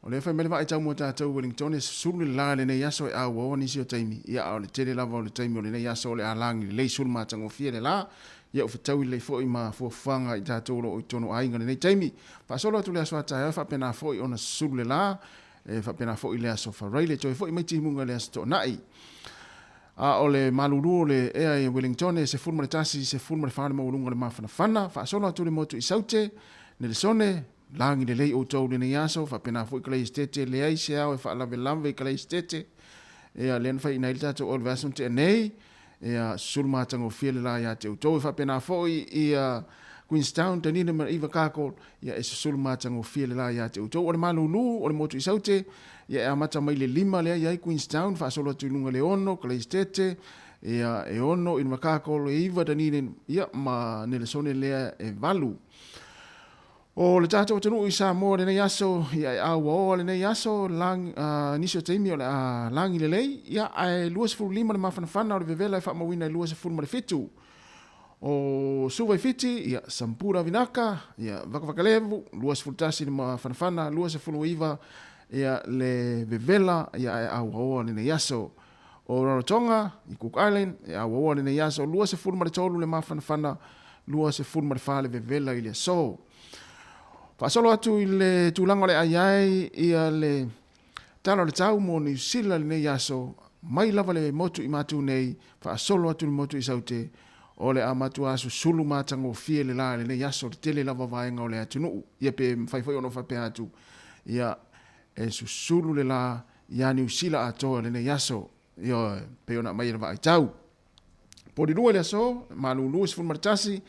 B: O le whai mele wha i tau mo tātou Wellington e sulu le la le nei aso e au o nisi o taimi. Ia o le tere lava o le taimi o le nei aso o le alangi le sulu mātango fia le la. Ia o whatau i le fo i ma fuafanga i tātou lo o i tono ainga le nei taimi. Pasolo atu le aso atai au whapena fo i ona sulu le la. E whapena fo i le aso wharai le toe fo i mai timunga le aso to nai. A o le malulu le ea i Wellington e se fulma le tasi se fulma le whare maurunga le mawhana whana. Whaasolo atu le motu i saute, ne le sone, langi le lei o tau le nei aso, whapena fo i kalei stete le ai se au e whaalave lamve i kalei stete. Ea len whai ina ilitato o le vasun te nei, ea sulma tango fia le la ia te utou e whapena fo i Queenstown, tanina ma iwa kākol, ia e se sulma tango fia le la ia te utou. O le malulu, o le motu i saute, ia e amata mai le lima lea iai Queenstown, whaasolo atu lunga le ono, kalei stete, ia e ono, ina makakolo e iwa tanine, ia ma nele sone lea e valu. O le tātou tanu i Samoa le nei aso, ia e aua o le nei aso, nisio teimi o le langi le lei, ia e luas furu lima le mawhanawhana o le vevela e whaamawina e luas furu ma le fitu. O suwai fiti, ia sampura vinaka, ia vakavakalevu, luas furu tasi le mawhanawhana, luas furu iwa, ia le vevela, ia e aua o le nei aso. O Rarotonga, i Cook Island, ia aua o le nei aso, luas furu ma le tolu le mawhanawhana, luas furu ma le whale vevela i le so. Whaasolo atu i le tūlanga le aiai ia le talo le tau mo New Zealand nei aso, mai lava le motu i matu nei, whaasolo atu le motu i saute, o le amatu asu sulu mātango fie le la le nei aso, le tele lava vaenga o le atunuu, ia pe mwhaifai ono whape atu, ia e susulu le la, ia New Zealand atoa le nei aso, ia pe ona mai lava ai tau. Pori lua le aso, malulu se fulmaritasi,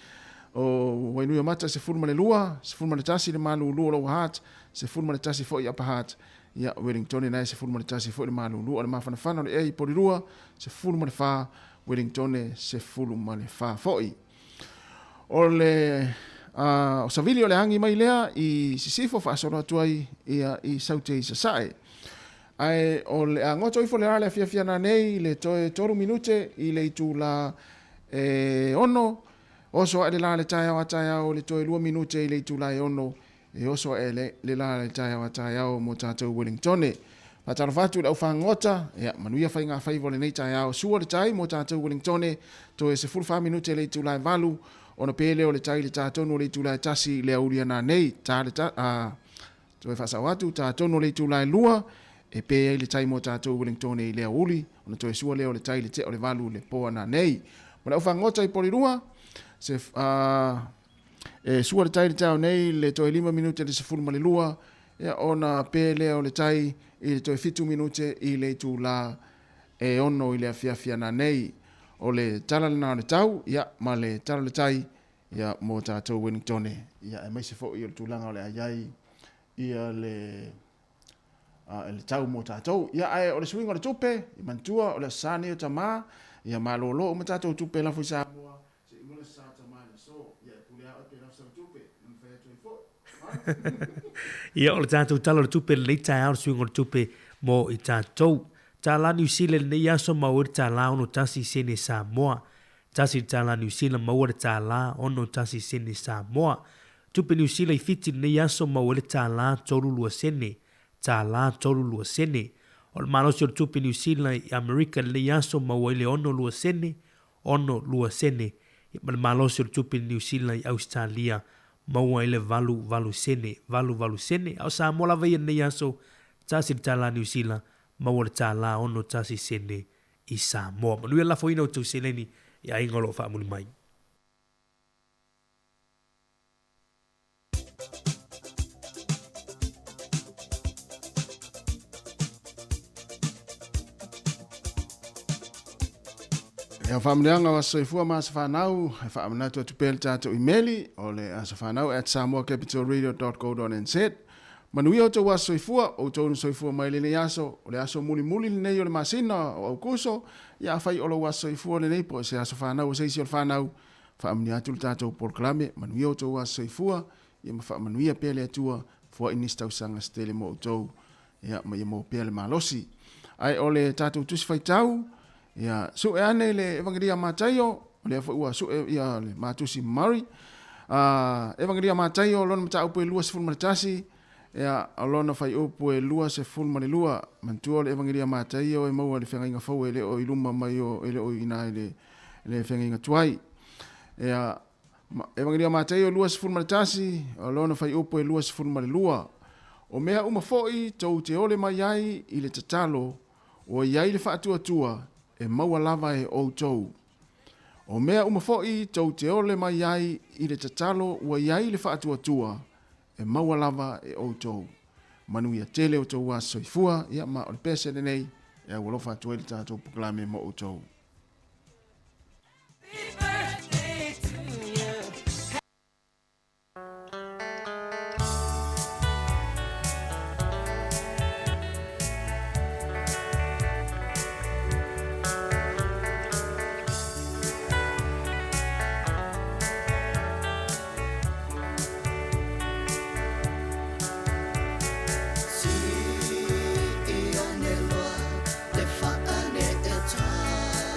B: o wainui mata se fulma le lua, se fulma le tasi le malu lua lo hat, se fulma le tasi fo i apa hat, ia Wellington nei se fulma le tasi fo i malu lua le mafana fana le ei pori lua, se fulma le fa, Wellington se fulma le fa fo i. O le o savili o le hangi mai lea i sisifo fa solo atuai i saute i sasae. Ai o le angoto i fo le ale fia na nei le toe toru minute i le itu la ono, oso e la le taia o le toe 2 minute i le itulai ono e oso e le la le taia o mo tātou Wellington. Pataro fatu le au whangota, Manuia whai ngā whaivo le nei taia o sua le tai mo tātou Wellington, toe se 4 minute le itulai valu, ona pele o le tai le tātou no le itulai tasi le auria nā nei, toe whasau atu, tātou no le itulai lua, e pe le tai mo tātou Wellington i le auli, ona toe sua leo le tai le te o le valu le poa nā nei. Mo le au whangota i pori rua, se sua le tai le tau nei le toe 5 minute le se fulma le lua ia ona pele o le tai i le toe 7 minute i le tu la e ono i le afiafia na nei o le tala le nao le tau ia ma le tala le tai ia mo tātou Wellington ia e maise fo i o le tūlanga o le aiai ia le tau mo tātou ia ai o le swing o le tupe i mantua o le sani o tama ia malolo o ma tātou tupe la fo i Samoa
F: ia o le tātou talo le tupe le tai au suinga le tupe mo i tātou. Tā la New Zealand nei aso maua tā la ono tasi sene Samoa. Tasi tā la New Zealand maua tā la ono tasi sene Samoa. Tupe New Zealand i fiti nei aso maua tā la tolu lua sene. Tā la tolu lua sene. O le malosi o le tupe New Zealand i Amerika nei aso maua le ono lua sene. Ono lua sene. Ma le malosi o le tupe New Zealand i Australia maua ile valu sene au sa mola vai nei aso tasi tala New Zealand maua tala ono tasi sene i Samoa Manuia la foina o tu seleni ia ingolo fa muli mai
B: Ia whamleanga wa soifua maa sa whanau, e whaamanatua tupele tātou imeli, o le asa whanau at samoacapitalradio.co.nz. Manuia o tau wa soifua, o tau nu soifua mai le aso, o le aso muli nei o le masina o au kuso, ia whai o le wa soifua le nei po, se asa whanau o seisi o le whanau, whaamania atu le tātou polklame, manuia o tau wa soifua, ia ma whaamanuia pele atua, fua inis tau sanga stele mo o tau, ia ma ia mo pele malosi. Ai o le tātou tusi whai tau, ia so e ane le evangelia mataio le fa ua so ia le matusi Murray Evangelia matai o lona mata upo e lua se fulma le tasi, ea o lona fai upo e lua se fulma le lua, mantua le evangelia matai o e maua le whenga inga fau e le o iluma mai o e le o ina e le whenga inga tuai. Ea evangelia matai o lua se fulma le tasi, o lona fai upo e lua se fulma le lua, o mea uma foi tau te ole mai ai i le tatalo, o iai le whaatua tua e maua lava e o tau. O mea uma foi tau te ole mai ai i le tatalo ua iai le whaatua tua e maua lava e o tau. Manuia tele o tau a soifua ia ma o le pese lenei e a walofa atua i le tātou puklame ma o tau.
A: Si ia ne loa, te whaane e tā.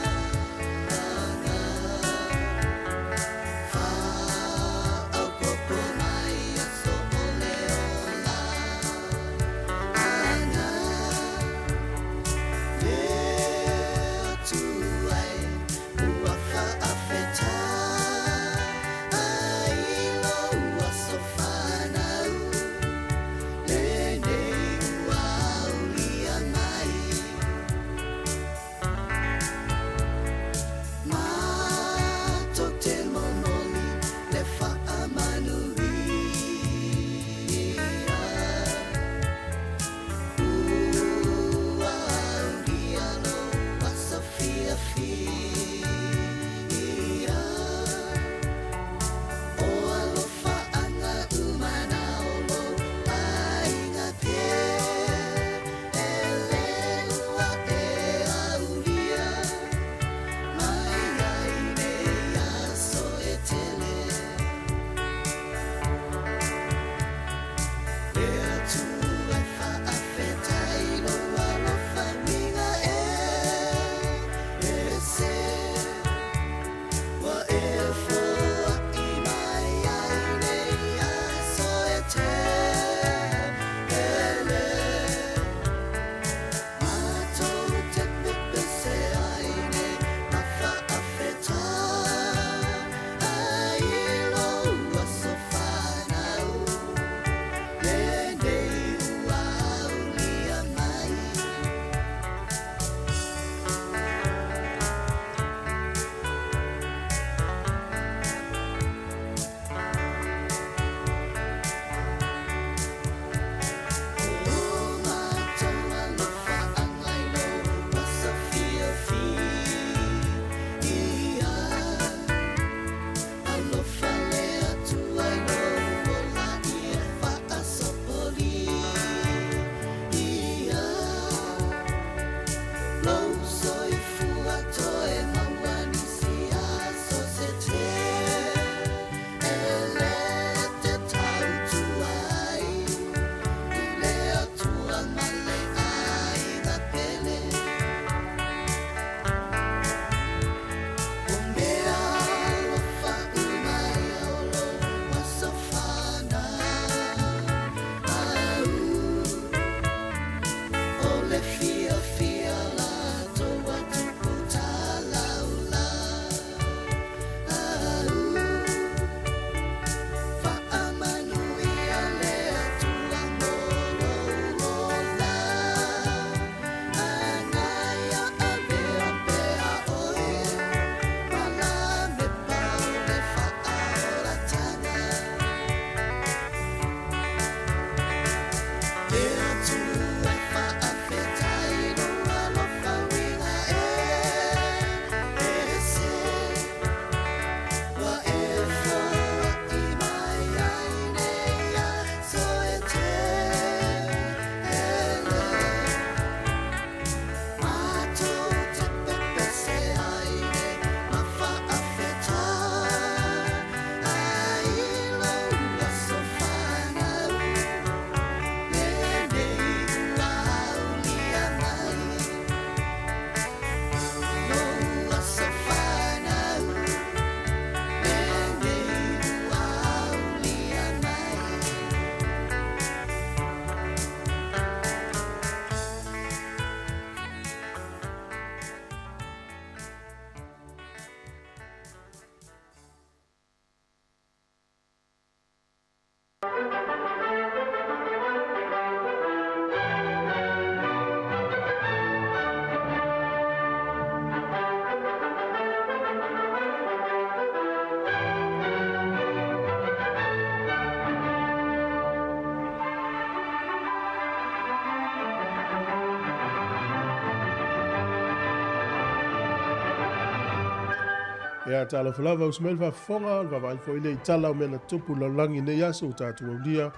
G: Ia tala falava o smel va fonga va vai foi le tala o mena tupu la langi ne yaso tatu o dia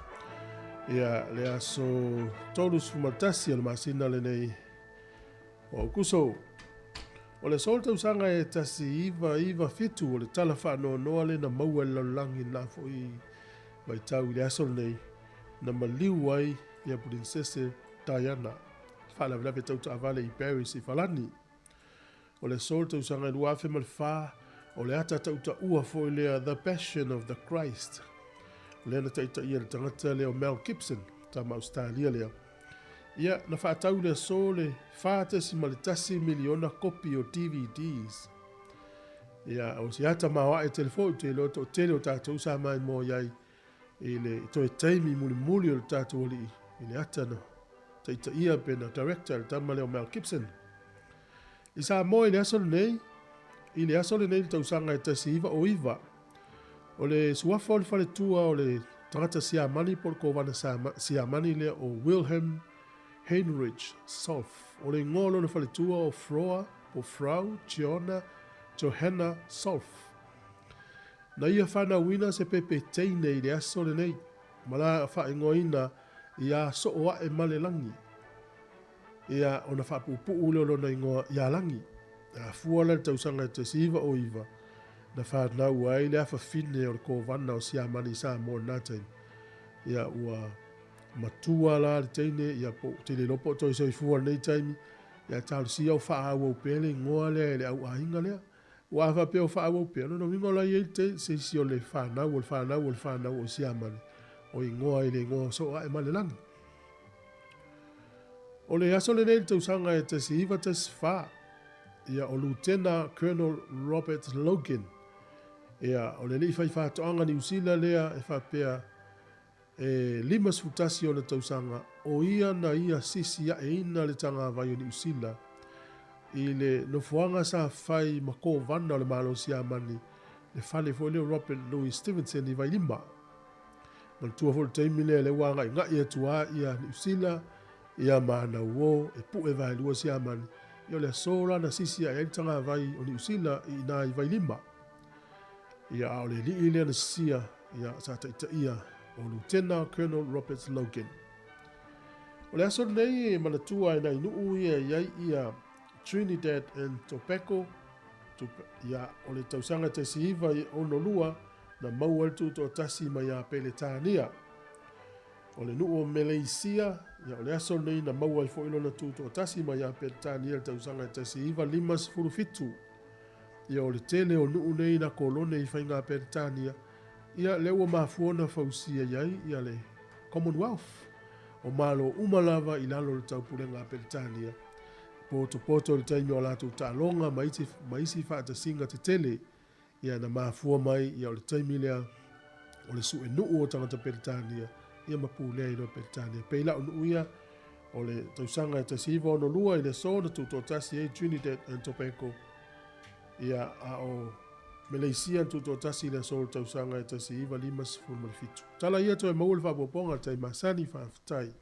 G: ia le aso tolus fumatasi al masina le nei o kuso o le solta usanga e tasi iva fitu o le tala fa no no le na maua la langi na foi vai tau le aso nei na maliu ai ia princesse Diana fa la vela tau ta vale i Paris i falani o le solta usanga e luafe mal fa o le ata tauta ua foi lea The Passion of the Christ. Le na taita ia le tangata leo Mel Gibson, ta Australia lea. Ia na whaatau lea so le whaatasi malitasi miliona kopi o DVDs. Ia o si ata mawa e telefoni te loto o tele o tātou sa mai mo iai i le toi taimi muli muli o le tātou li i le ata no. Taita ia pena director le tama leo Mel Gibson. I sa mo i le aso nei, i le aso le nei tausanga e tasi iwa o iwa. O le suafa o le whale tua o le tangata siamani por ko wana siamani le o Wilhelm Heinrich Solf. O le ngolo le whale tua o Froa, o Frau, Johanna Solf. Na ia whana wina se pepe teine i le aso le nei. Mala wha ingoina i a so o e male langi. Ia o na wha pupu ule o lona ingoa i a langi. A fuala le tausanga te siva o iwa. Na whanau ai le afa fine o le kovana o siamani sa mo natain. Ia ua matua la le teine, ia po te le lopo toi soi fuala nei taimi. Ia tau si au wha au pele ngoa le le au ainga lea. Ua afa pe o wha au pele. No wingo la iei te se si o le whanau o siamani. O i ngoa i le ngoa so a e male langi. O le aso le nei tausanga e te siva te sfa. Ia o Lieutenant Colonel Robert Logan. Ia o le li fai whātoanga ni usila lea e whapea e limas futasi o le tausanga o ia na ia sisi a e ina le tanga vai o ni usila. I le nofuanga sa fai mako vana o le malo siamani le fale fo le Robert Louis Stevenson i vai lima. Mal tua fo le teimi le wanga i ngai atua ia ni usila ia maana uo e pu e vai lua siamani. Ia le sola na sisi a tanga vai o ni usila i na i vai lima. Ia o le li ile na sia ia sa taita ia o Lieutenant Colonel Robert Logan. O le aso nei manatua e na inuu ia Trinidad and Tobago. Ia o le tausanga te siiva i onolua na maua tu to tasi mai a Peletania. O le nuu o Malaysia, ia o le aso nei na maua i fo ilo na tu to tasi mai a Peletania le tausanga te siiva limas furufitu. Ia o le tele o nuu nei na kolone i whainga Peletania. Ia le ua mafuona fausia iai ia le Commonwealth. O malo umalava i lalo le taupurenga Peletania. Poto le taimi o latu talonga maisi whaata singa te tele. Ia na mafua mai ia o le taimi lea o le su e nuu o tangata Peletania. Ia mapu lea i no Peletania. Peila o nuu ia o le tausanga e tasiva o no lua i le so na tuto tasi e Trinidad and Tobago. Ia a o Malaysia tuto tasi le so tausanga e tasiva limas fulmalifitu. Tala ia to e maua le whapoponga tai masani whaafitai.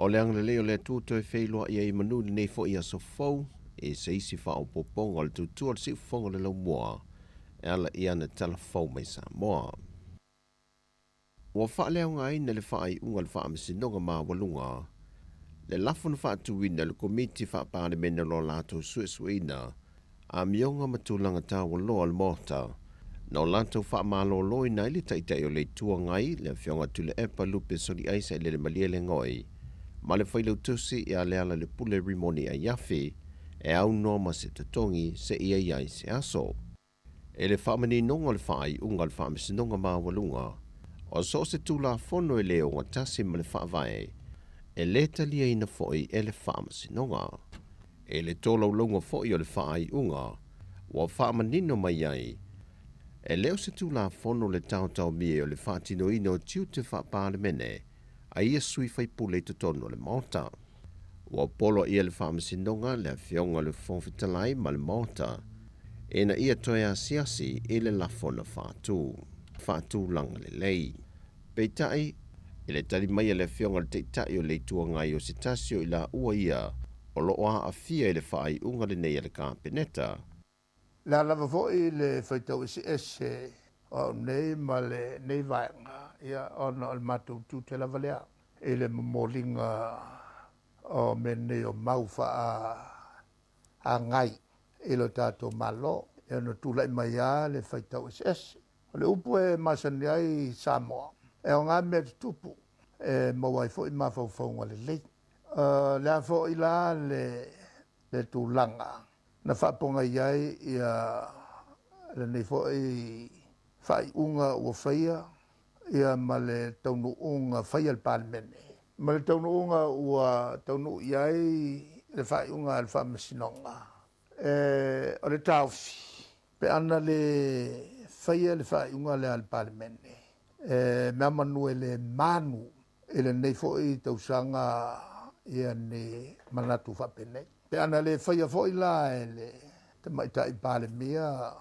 H: le ang le o le tu to fe lo ia manu nei fo ia so fo e se isi fa o poponga le tu si fonga le lo moa e ala ia na telefon mai Samoa. Wa fa le ngai na le fa ai unga le fa amsinonga ma walunga le lafun fa tu wina le komiti fa pa le mena lo lato suina a mionga matulanga ta walo al mota no lato fa malo lo ina le tai o le tua ngai le fionga tu le epa lupe so di aisa le malia le ngoi ma le failo tusi e ale ala le pule rimoni a yafi e au noma se tatongi se ia iai se aso e le fa mani nonga le fa ai unga le fa amsinonga ma walunga o so se tu la fono e leo ngatasi ma le fa vai e le talia ina foi e le whaamasinonga. E le tōlau longa foi o le whaai unga, wa whaamanino mai ai. E leo se tū la whono le tautau mie o le whaatino ino tiu te whaapāle mene, a ia sui whai pule te tono le maota. Wa polo ia le whaamasinonga le whionga le whonfitalai ma le maota, e na ia toia siasi e le lafona whaatū langa le lei. Peitai, e le tali mai le whionga le teitai o le tua ngai o se tasio i la ua ia o loa a fia i le whaai unga le nei le kāpeneta.
I: La lava foi le whaitau isi ese o nei ma le nei vaenga ia ona o le matou tu te lava lea. E le momolinga o mene o maufa a ngai e lo tato malo e ono tula i mai a le whaitau isi ese. O le upu e masani ai Samoa. E o ngā mea tupu, e mawai fo i mawhauwhaunga le lei. Lea fo i la le tūlanga. Na whaponga iai le nei fo i whai unga ua whaia, ia ma le taunu unga whaia le pālemene. Ma le taunu unga ua taunu iai le whai unga le whaamasinonga. O le tauwhi, pe ana le whaia le whai unga le pālemene. Mea manu e le manu e le nei foi tausanga ia ne manatu whapene. Pe ana le whaia foi la e le te maita i pāle mea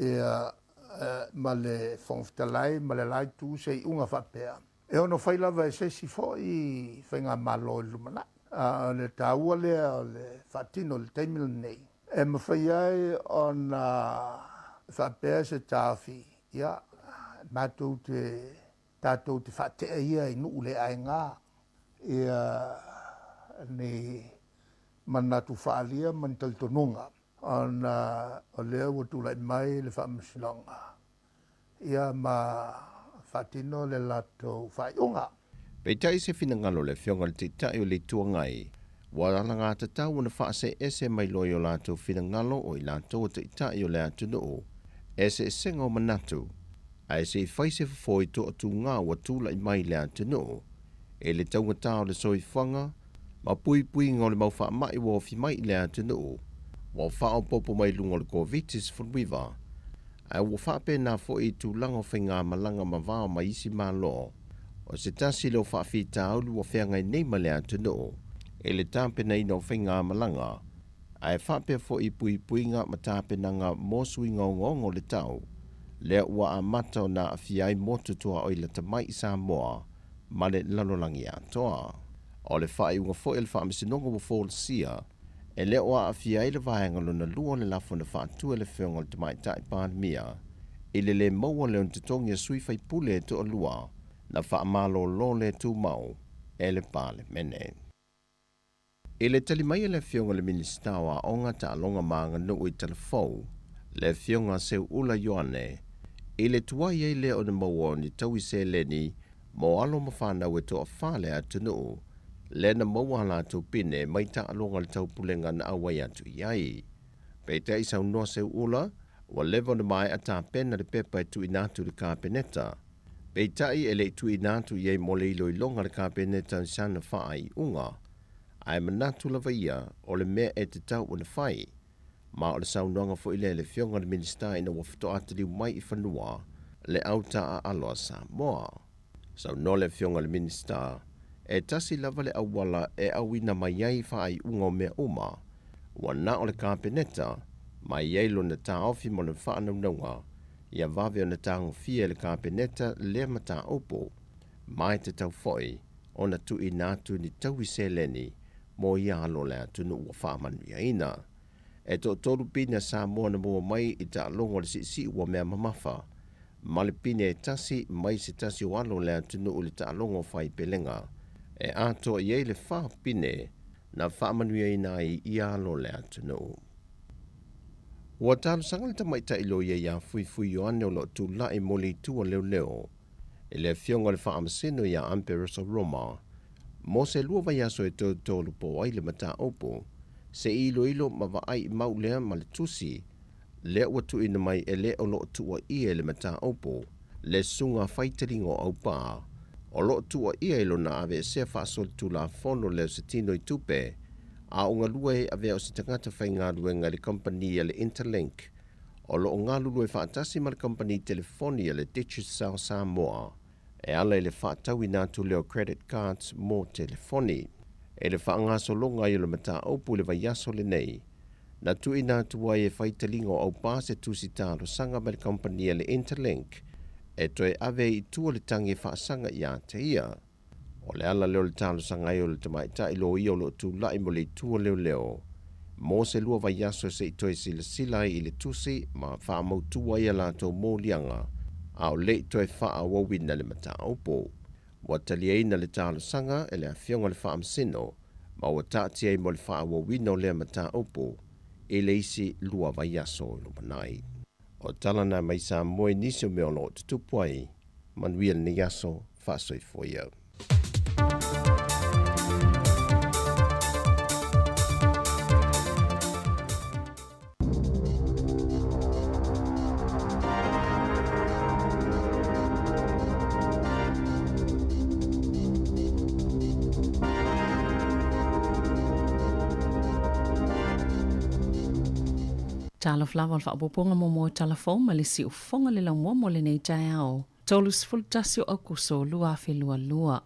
I: ia ma le whongfitalai ma le laitu se i unga whapea. E ono whailawa e sesi foi whainga malo i lumana. Le tāua lea o le whatino le teimila nei. E ma whaiai o na whapea se tāwhi ia tātou te whatea ia i nuu le ainga ia ni manatu whaalia man taltonunga o lea watula i mai le whaamasinonga ia ma whatino le lato whaiunga.
H: Peitai se finangalo le whionga le teitai o le tuangai Wala ngā tatau na whaase ese mai loi o lato finangalo o i lato o teitai o le atunuu ese senga o manatu a se whaise fwoi to atu ngā wa tūla i mai le atunuu e le taunga tau le soi whanga ma pui ngā le mau wha mai wa fi mai le atunuu wa whao popo mai lunga le COVID-19 funwiva a wa whape nā fwoi tūlanga whainga malanga ma vāo ma isi mā lo o se tasi leo whaafi tāulu wa whiangai nei ma le atunuu e le tāpena ina o whainga malanga a e whape fwoi pui ngā ma tāpena ngā mōsui ngongo le tau lea ua a mata o nā awhiai motu toa o i la tamai i Samoa ma le lalolangi atoa. O le whai unga fwoi le whaamisinonga wa fōle sia e lea ua a awhiai le vahangalo na lua le lafo na whaatua le whionga le tamai tai pandemia i le maua leo te tongi a sui whai pule to a lua na whaamalo lo le tū mau e le pāle mene. I le talimai le whionga le ministawa o ngā ta alonga maanga nuu i telefou le whionga seu ula yoane i le tuai ei lea o na maua ni tau i se leni mo alo mawhanau e toa whale atu nuu le na maua la tu pine mai ta alonga le tau pulenga na awai atu iai. Peita i sau noa seu ula wa levo na mai ata pena le pepa e tu inatu le kāpeneta. Peita i ele tu inatu iei mo le ilo ilonga le kāpeneta ni sana whaai unga ai manatu la vaia o le mea e te tau na whai. Ma o le saunonga fo ile le whionga le minista ina wafto ataliu mai i whanua le auta a aloa Samoa. Sauno le whionga le minista e tasi lava le awala e awina mai ai whaai unga o mea uma wana o le kāpeneta mai ai lo na tā ofi mo le whaanaunga ia vave o na tā ngofia le kāpeneta le mata opo mai te tau foi o na tu I nātu ni tau I se leni mo ia alo le atunu ua wha Manuia ina. E to toru pina Samoa na mua mai I ta longo le si ua mea mamafa. Male pina e tasi mai se tasi o alo le atunu ule ta longo whai pelenga. E ato I le wha pine na wha Manuia ina I ia alo le atunu. Ua tālu sanga le tamaita ilo ia fui o ane o lo tu lai mo le tua leo. E le fionga le wha amasino ia Amperosa Roma. Mo se lua vai aso e tolu po ai le mata opo. Se ilo ma va ai mau lea ma le tusi. Le ua tu ina mai e le o lo tua ia le mata opo. Le sunga faitaringo au pā. O lo tua ia ilo na ave se wha asol tu la fono leo se tino I tupe. A o ngalua e ave o se tangata whai ngā ruenga le company le Interlink. O lo o ngā lulu e whaatasi ma le company telefonia le Digital Samoa. E ala e le whaatau I nātu leo credit cards mo telefoni. E le whaangaso longa I le mata opu le vaiaso lenei. Na tu I nātu wai e whaitalingo au pāse tusi tālo sanga ma le company le Interlink. E toi ave I tua le tangi whaasanga I a te ia. O le ala leo le tālo sanga I o le tamaita ilo I o lo tu lai mo le tua leo. Mo se lua vaiaso se I toi sila I le tusi ma whaamau tua I a lato mō lianga. A o le toi wha wawina le mata opo. Wa taliaina le tālo sanga e le a fionga le wha amsino, ma wa tātia I mo le wha wawina o le mata opo, e le isi lua vaiaso lo manai. O talana mai sa moe nisi o meo lo tutupuai, Manuia ni yaso wha soifoia.
D: Tala flava al whaapoponga mo telefon ma le si ufonga le laumua mo le nei tai au. Tolus fultasio au kuso lua fe lua.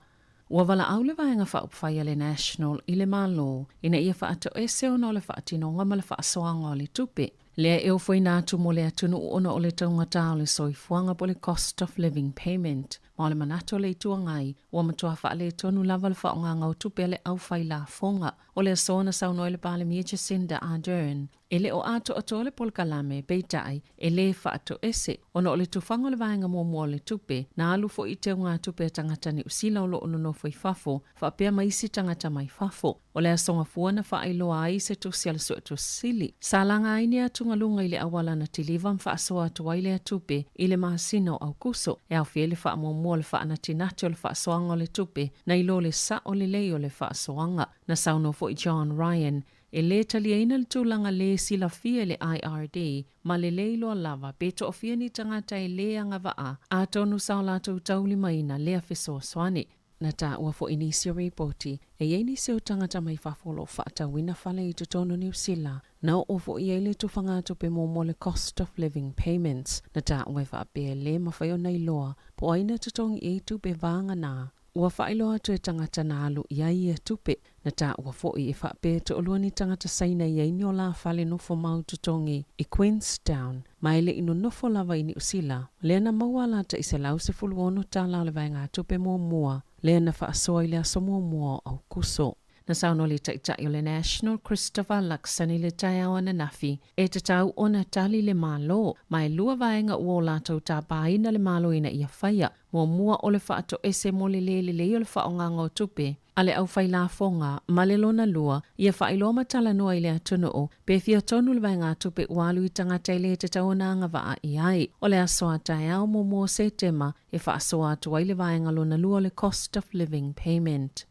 D: Ua wala au le vaenga whaupwhaia le National I le malo, ina ia whaato ese o no le whaatinonga ma le whaasoanga o le tupe. Lea eo fwoi nātu mo le atunu ona o le taungata o le soifuanga po le cost of living payment. Ma le manato le itua ngai, ua matua wha le tonu lava le whaonga ngau tupe le au whai la fonga, o le asona sauno le pale mia Jacinda Ardern. Ele o ato ato le polkalame peitai, ele whaato ese, ona o le tufanga le vaenga mua le tupe, na alu fo I te ngā tupe tangata ni usila o lo ono no fwoi fafo, whaapea maisi tangata mai fafo. O le asonga fuana whaailoa ai se tusi ala suetu sili. Salanga aini atungalunga I le awala na tiliva mwhaasoa atu le tupe, I le maasino au kuso, e au fiele whaamua le whaanatinati o le whaasoanga o le tupe, na ilo le sa o le lei o le whaasoanga, na sauno fo I John Ryan, e le taliaina le tūlanga le sila fia le IRD, ma le leilo lava, beto o fia ni tangata e le anga waa, a tonu sao lato tauli maina lea fesoa swane. Na ta ua fo inisio reporti, e yeini seo tangata mai whafolo whaata wina whale I tutono New Zealand, na o fo I ele tu whangato pe mo le cost of living payments, na ta ua whaapea le mawhaio nei loa, po aina tutongi e tu pe vanga na. Ua whailoa tu e tangata na alu iai e tupe, na ta ua fo I e whaape tu olua ni tangata saina iai ni o la whale nofo mau tutongi I Queenstown, ma ele ino nofo lava I New Zealand, lea na maua lata I se lau se fuluono ta lau le vaenga tupe mua, lea na whaasoa I le aso mua au kuso. Na sauno le taitai o le National Christopher Luxon I le taiawa na nafi, e te tau ona tali le malo, mai lua vaenga ua o lātou tā pāina le malo ina ia whaia, mua o le whaato ese mo le le o le whaonga o tupe, ale au whai la fonga, ma le lona lua, ia whailoa matala noa I le atunu o, pe fia tonu le vaenga tupe walu I tangata I le te tau na anga waa I ai, o le asoa taiao mo se tema, e whaasoa atu ai le vaenga lona lua le cost of living payment.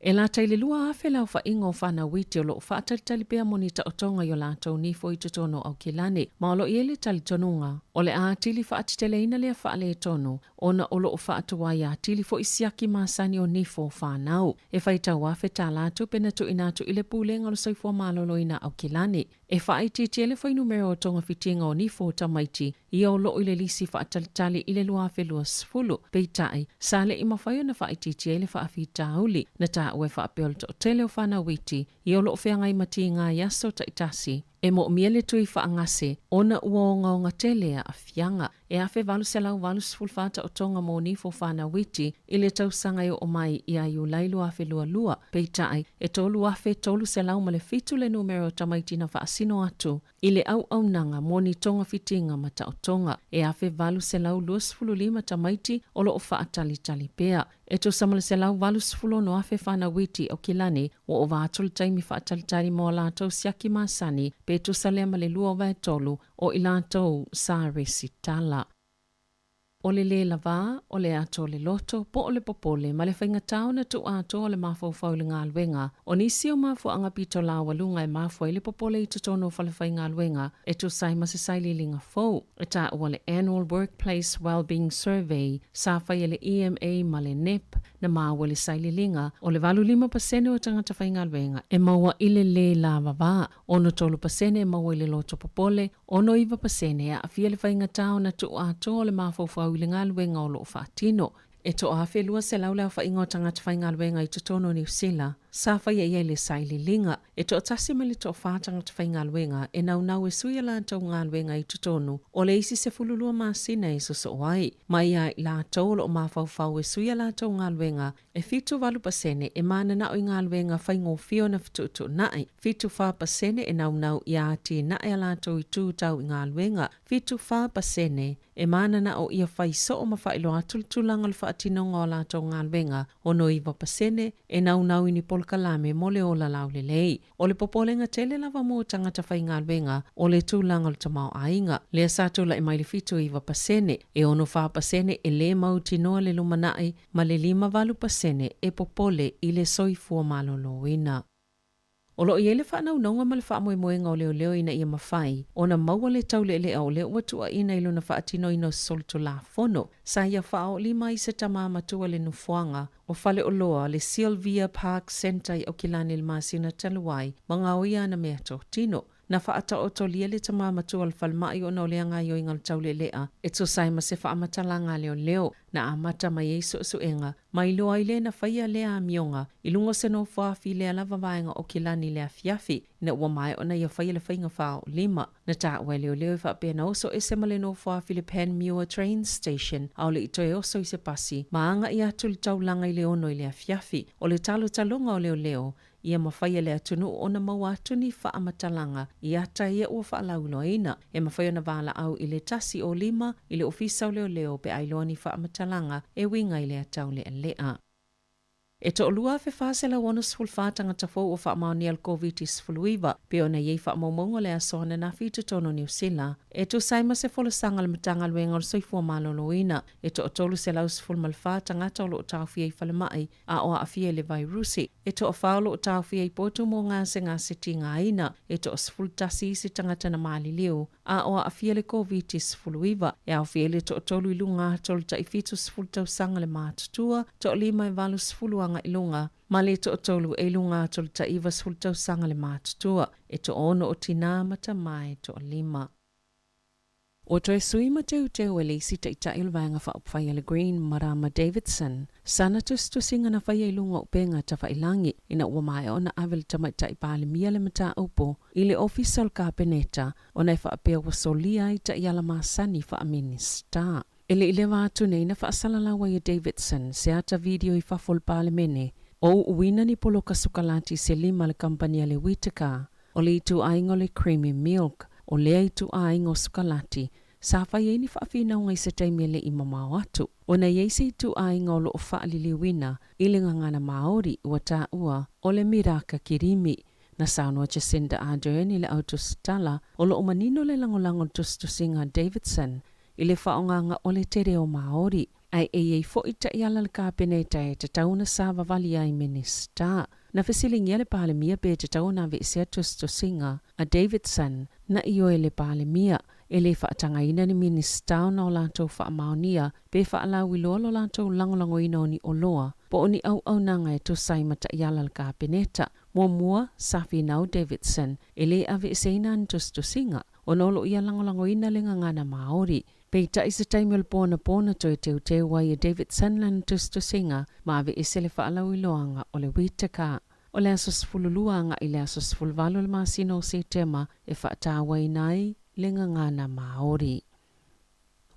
D: E la taile lua afe lau wha ingo whana witi o lo whaatalitali pia monita o tonga yo lātou ni fo I tutono au kilane, ma o lo I ele tali tonunga. O le ātili whaatitele ina lea whaale e tono, ona o lo o whaatuwa I ātili fo isiaki māsani o nifo whanau. E whaitau afe tā lātou pena tu inatu ile pūlenga lo soifua mālolo ina au kilane. E whaititi ele fo numero o tonga fitinga o nifo tamaiti, I o lo ile lisi whaatalitali ile lua afe lua sfulu, peitai, sale I mawhaio na whaititi ele whaafitauli, na tā ue whaapel to tele o whana witi, I o lo o whiangai mati ngā yaso taitasi, E mo miele tui whaangase, ona ua o ngau ngatele a fianga. E afe valu se lau valu sifulfata o tonga mo nifo whana witi, ile tau sanga o mai i a iu lailu afe lua lua. Peitai, e tolu afe tolu se lau male fitu le numero tamaiti na whaasino atu, ile au nanga moni tonga fitinga mata o tonga. E afe valu se lau lua sifululima tamaiti o lo o whaatali tali pea. E to samale se lau valu sifulo no afe whana witi o kilane, o vātul taimi whaatali tali mo la tau siaki masani, pe to sale male lua vai tolu o ila tau sa resitala. O le le lava, o le ato le loto, po o le popole, ma le whainga tau na tu ato o le mafau le ngā luenga. O nisi o mafu anga pito la walunga e mafu le popole i tutono whale whainga luenga, e tu sai masisai li linga fau. E ta ua le Annual Workplace Wellbeing Survey, sa whai le EMA ma le NEP, na maua le sai li linga, o le valu 5% o tangata whainga luenga, e maua ile le la vava, ono tolu pasene e maua le loto popole, ono iwa pasene a fia le whainga tau na tu ato o le mafau le ngā luenga o loo whaatino. E to a whelua se laulau whainga o tangata whainga luenga i tutono New Zealand, sa whai e le saili linga. E to atasi mele to whaatangata whainga luenga, e nau e suia la tau ngā luenga i tutono, o le isi se fululua maasina e so wai. Mai ai la tau o mawhau e suia la tau ngā luenga, e fitu valu pasene e mana na o ngā luenga whaingo fio na fitutu nai. Fitu wha pasene e nau i ati nai a la tau i tū tau i ngā luenga. Fitu wha pasene e mana na o ia whai so o mawhailo atultulanga le whaatinonga o la tau ngā luenga, o no iwa pasene e nau ini polkalame mo le ola lau le lei. O le popolenga tele lava mo tangata whai ngā luenga, o le tūlanga le tamau ainga. Le asatula e mai le fitu iwa pasene, e ono wha pasene e le mautinoa le lumanai, ma le 5 valu pasene e popole i le soifua maloloina. O lo i ele whanau nonga ma le wha moenga o leo ina ia mawhai, o na maua le tau le au leo watua ina ilo na whaatino ino solto la fono, sa ia whao 5 i se tama matua le nufuanga, o whale o loa le Sylvia Park Center i o kilani le masina taluai, mga oia na mea tō tino. Na whaata o tolia le tama matua le whalmai o na leanga i o ingal tau le lea, e to saima se whaamatala leo, na amata mai eiso suenga, mai loa ile na whaia lea mionga, ilungo se no whaafi lea lava vaenga o kilani lea fiafi, na ua mai o na ia whaia le whainga whao 5. Na ta ua leo i whaapena oso e se male no whaafi le Panmure Train Station, au le itoe oso i se pasi, maanga i atu le taulanga i le ono i lea fiafi, o le talo talonga o leo, ia mawhaia le atunu o na mawatuni whaamatalanga i ata ia ua whaalauno eina. E mawhaia na wala au i le tasi o 5 i le ofisa o leo pe ailoani whaamatalanga e winga i le atau le lea. E to olua fe whaasela wana sfulwhātanga tafo o whaamaoni al COVID-19 pe ona iei whaamaumongo le asoana na fitu tono New Zealand. E to saima se folasanga le matanga luenga o soifua maloloina. E to otolu se lau sfulmalwhātanga tolo o tauwhia i whalemai a oa awhia le vairusi. E to o whaolo o tauwhia i potu mo ngā seti ngā ina. E to o sfultasi i se tangata na maali leo a oa awhia le COVID-19. E au whia le to otolu i lunga tolu ta i fitu sfultau sanga le mātutua to o 5 valu sfuluanga ilunga, ma le to tolu e lunga tolu ta iwa sultau sanga le mātutua, e to ono o tina mata mai to 5. O to e sui ma teu e le isi ta ita ilvanga wha upwhai le Green Marama Davidson, sana tu singa na whai ilunga upenga ta wha ilangi, ina ua mai o na avel tamai ta ipale mia le mata upo, i le official kapeneta, o na wha apea wa solia i ta iala masani wha a minister. Ele ile wātu nei na whaasalalawa i Davidson se ata video i whafol pāle mene o uwina ni polo kasukalati se 5 le kampania le Whitaker o le itu aingo le creamy milk o lea itu aingo sukalati sa whai ni whaafina unga i se taimia le imamau atu. O na iei se itu aingo lo o whaalili wina i le ngangana Māori ua tā ua o le Miraka Kirimi na saunua Jacinda Ardern i le autostala o lo o manino le langolango tustusinga Davidson i le whaonganga o le tere o Māori, ai e fo ita i ala le kāpeneta e te tauna sa vavali ai minista. Na whesilingia le pālemia pe te tauna ve se tustusinga a Davidson na io e le pālemia e le whaatanga ina ni minista o na o lantou whaamaonia pe whaalau i loa lo lantou langolango ina o ni o loa, po o ni au nanga e to saimata i ala le kāpeneta. Mua safi nau Davidson e le ave se ina tustusinga o nolo ia langolango ina le ngangana Māori. Peita isa taimel pona to e teu wai e David Sunland tustusinga ma ave ese le whaalau i loanga o le Whitaker. o le aso sefululua nga i le aso sefuluvalo le masino o Septema e whaatawai nai le ngangana Māori.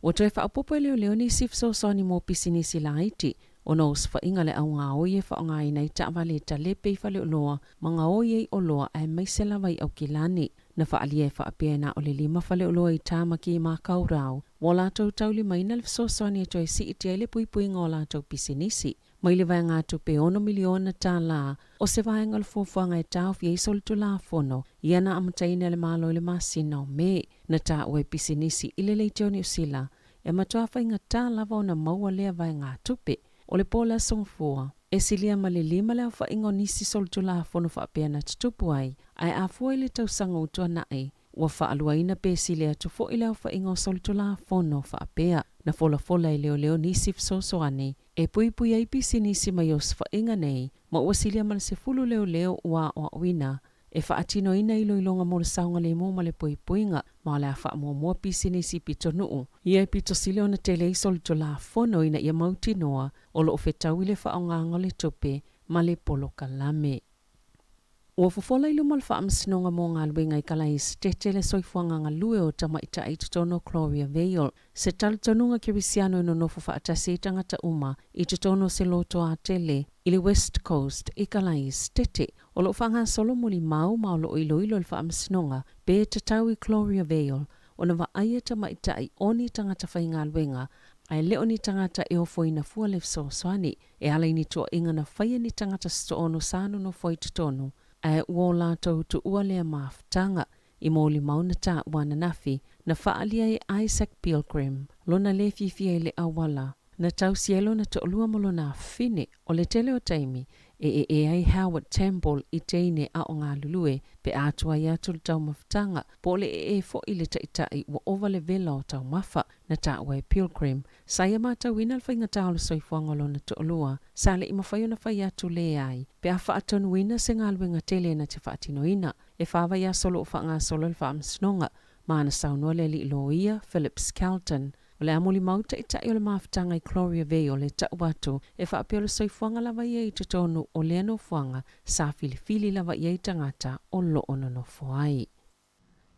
D: O toi whaapopo e leo leo ni sifso soni mō pisinisi la Haiti, o no usfa inga le au ngā oie wha o ngā ina i ta'wale ta lepe i whale o loa, ma ngā oie o loa ai maisela wai au kilani, na wha alie wha apena o le 5 whale o loa i tāmaki i mā kaurau, wā lātou tauli maina le fso soni e toi si iti ai le pui pui ngā lātou pisinisi, mai le vai ngā tupe 1 miliona tā la, o se vai ngal fuafuanga e tau fi eisol tu la fono, iana amataina le malo le masina o me, na tā ue pisinisi ile leitioni usila, e matoa whainga tā lava o na maua lea vai ngā tupe, o le pola songfua, e silia ma le 5 lea whaingo nisi sol tu la fono wha apea na tutupu ai afua ile tau sanga utua nae, ua wha aluaina pe silia tu fo ile whaingo sol tu la fono wha apea, na fola i leo nisi fsoso ane, e pui pui ai pisi nisi mai os whainga nei, ma ua silia ma le se fulu leo ua wina, e whaatino ina ilo ilonga mo le saunga le mo ma le pui puinga, ma le a wha mua pisi nisi pito nuu. Ia pito sile ona tele isol to la fono ina ia mauti noa, o lo ofetau ile wha o nganga le tope, ma le polo kalame. Ua fofola ilo mal wha amsinonga mo ngā luenga i kalai stete le soifuanga ngā lue o tama ita i tutono Gloria Veil, se talitonunga kirisiano ino nofo wha atase i tangata uma i tutono se loto a tele, i le West Coast i kalai stete, o lo whanga solo muli mau ma o lo ilo le wha amsinonga, be te tau i Gloria Veil, o na wa aia tama ita i oni tangata whai ngā luenga, ai leo ni tangata e ofo ina fua le fso soani, e ala ini toa inga na whaia ni tangata sto ono sanu no fwoi tutono, ai ua lātou tu ua lea maafutanga i mōli mauna tā wana nafi na whaalia e Isaac Pilgrim, lona le fifia le awala, na tau sielo na to olua molo na fine o le tele o taimi e ai Howard Temple i teine a o ngā lulue pe atua i atu le tau mafutanga po le fo i le taitai ua ova le vela o tau mafa na tā ua e Pilgrim, saia mātau ina alfa inga tau le soifuanga lona to olua, sa le ima whaiona whai atu le ai, pe a whaatonu ina se ngā luenga tele na te whaatino ina, e whawa ia solo o wha ngā solo le whaamsnonga, maana saunua le li loia Phillips Calton, o le amuli mauta i tai o le mafutanga i Gloria Veil o le tau atu, e whaapea le soifuanga lava ia i tutonu o le anofuanga sa filifili lava ia i tangata o lo ono no fuai.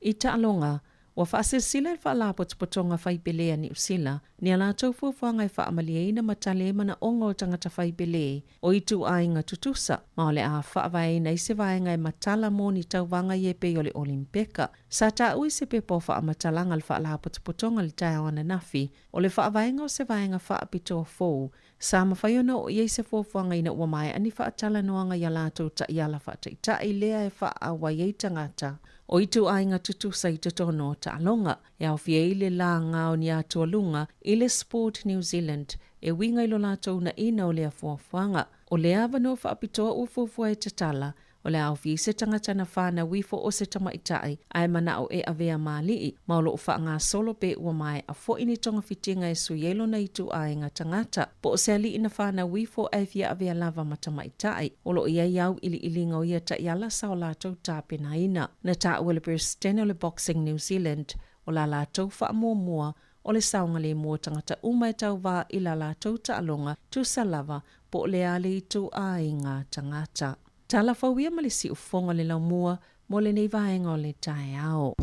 D: I taalonga, wa whaasesila i whaalapotopotonga whaipelea ni usila, ni ala tau fuafuanga i whaamalieina matale mana onga o tangata whaipele o itu ainga tutusa, ma ole a whaavaina i se vaenga i matala mo ni tau vanga i epe o le Olimpeka. Sa ta ui se pepo whaamatalanga le whaalapotopotonga le taiwana nafi, o le whaavaenga o se vaenga whaapito fōu, sa mawhaiona o iei se fuafuanga ina ua mai ani whaatala noanga i ala tau ta i ala whaataita i lea e whaawa iei tangata, o itu ainga tutusa i tutono ta alonga, e au fieile la ngao ni atua lunga, i le Sport New Zealand, e winga ilo lātou na ina o lea fuafuanga, o lea vano whaapitoa ufuafua e tatala, o lea au fi se tangata na whana wifo o se tamaitai, ai mana o e avea maalii, maulo o wha solo pe ua mai a fo ini tonga fitinga e suyelo na itu ainga tangata, po o se ali ina whana wifo ai fia avea lava matamaitai, o lo ia iau ili ilinga o ia ta iala sa o lātou tāpena ina, na ta ua le Presidente o le Boxing New Zealand, o la lātou wha mua o le saunga le mua tangata umai tau wā i la lātou ta alonga tu salava po le ale i tu ainga tangata. Tala whauia ma le si ufonga le lau mua mo le nei vaenga o le tae ao.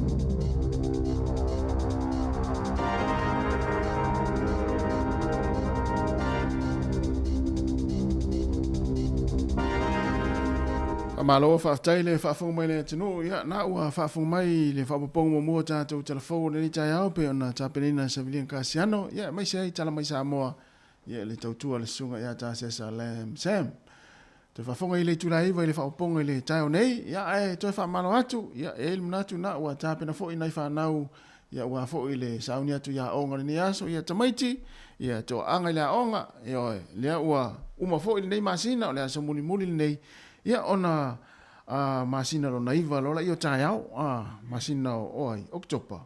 B: Malo whaatai le whaafong mai le tino, ia na ua whaafong mai le whaapapong mo mua tātou telefon le ni tai au pe ona tāpenina sa William Kasiano, ia mai sei tala mai Samoa, ia le tautua le sunga ia tā sesa le Sam. Te whaafonga i le tulaiwa i le whaapapong i le tai o nei, ia e toi whaamalo atu, ia e ilmu natu na ua tāpena fo i nai whanau, ia ua fo i le sauni atu ia onga ni aso, ia tamaiti, ia to anga i le onga, ia lea ua uma fo i le nei masina, o lea sa muli muli le nei, ia ona masina lo naiva lo la io tai au masina o ai Oktoba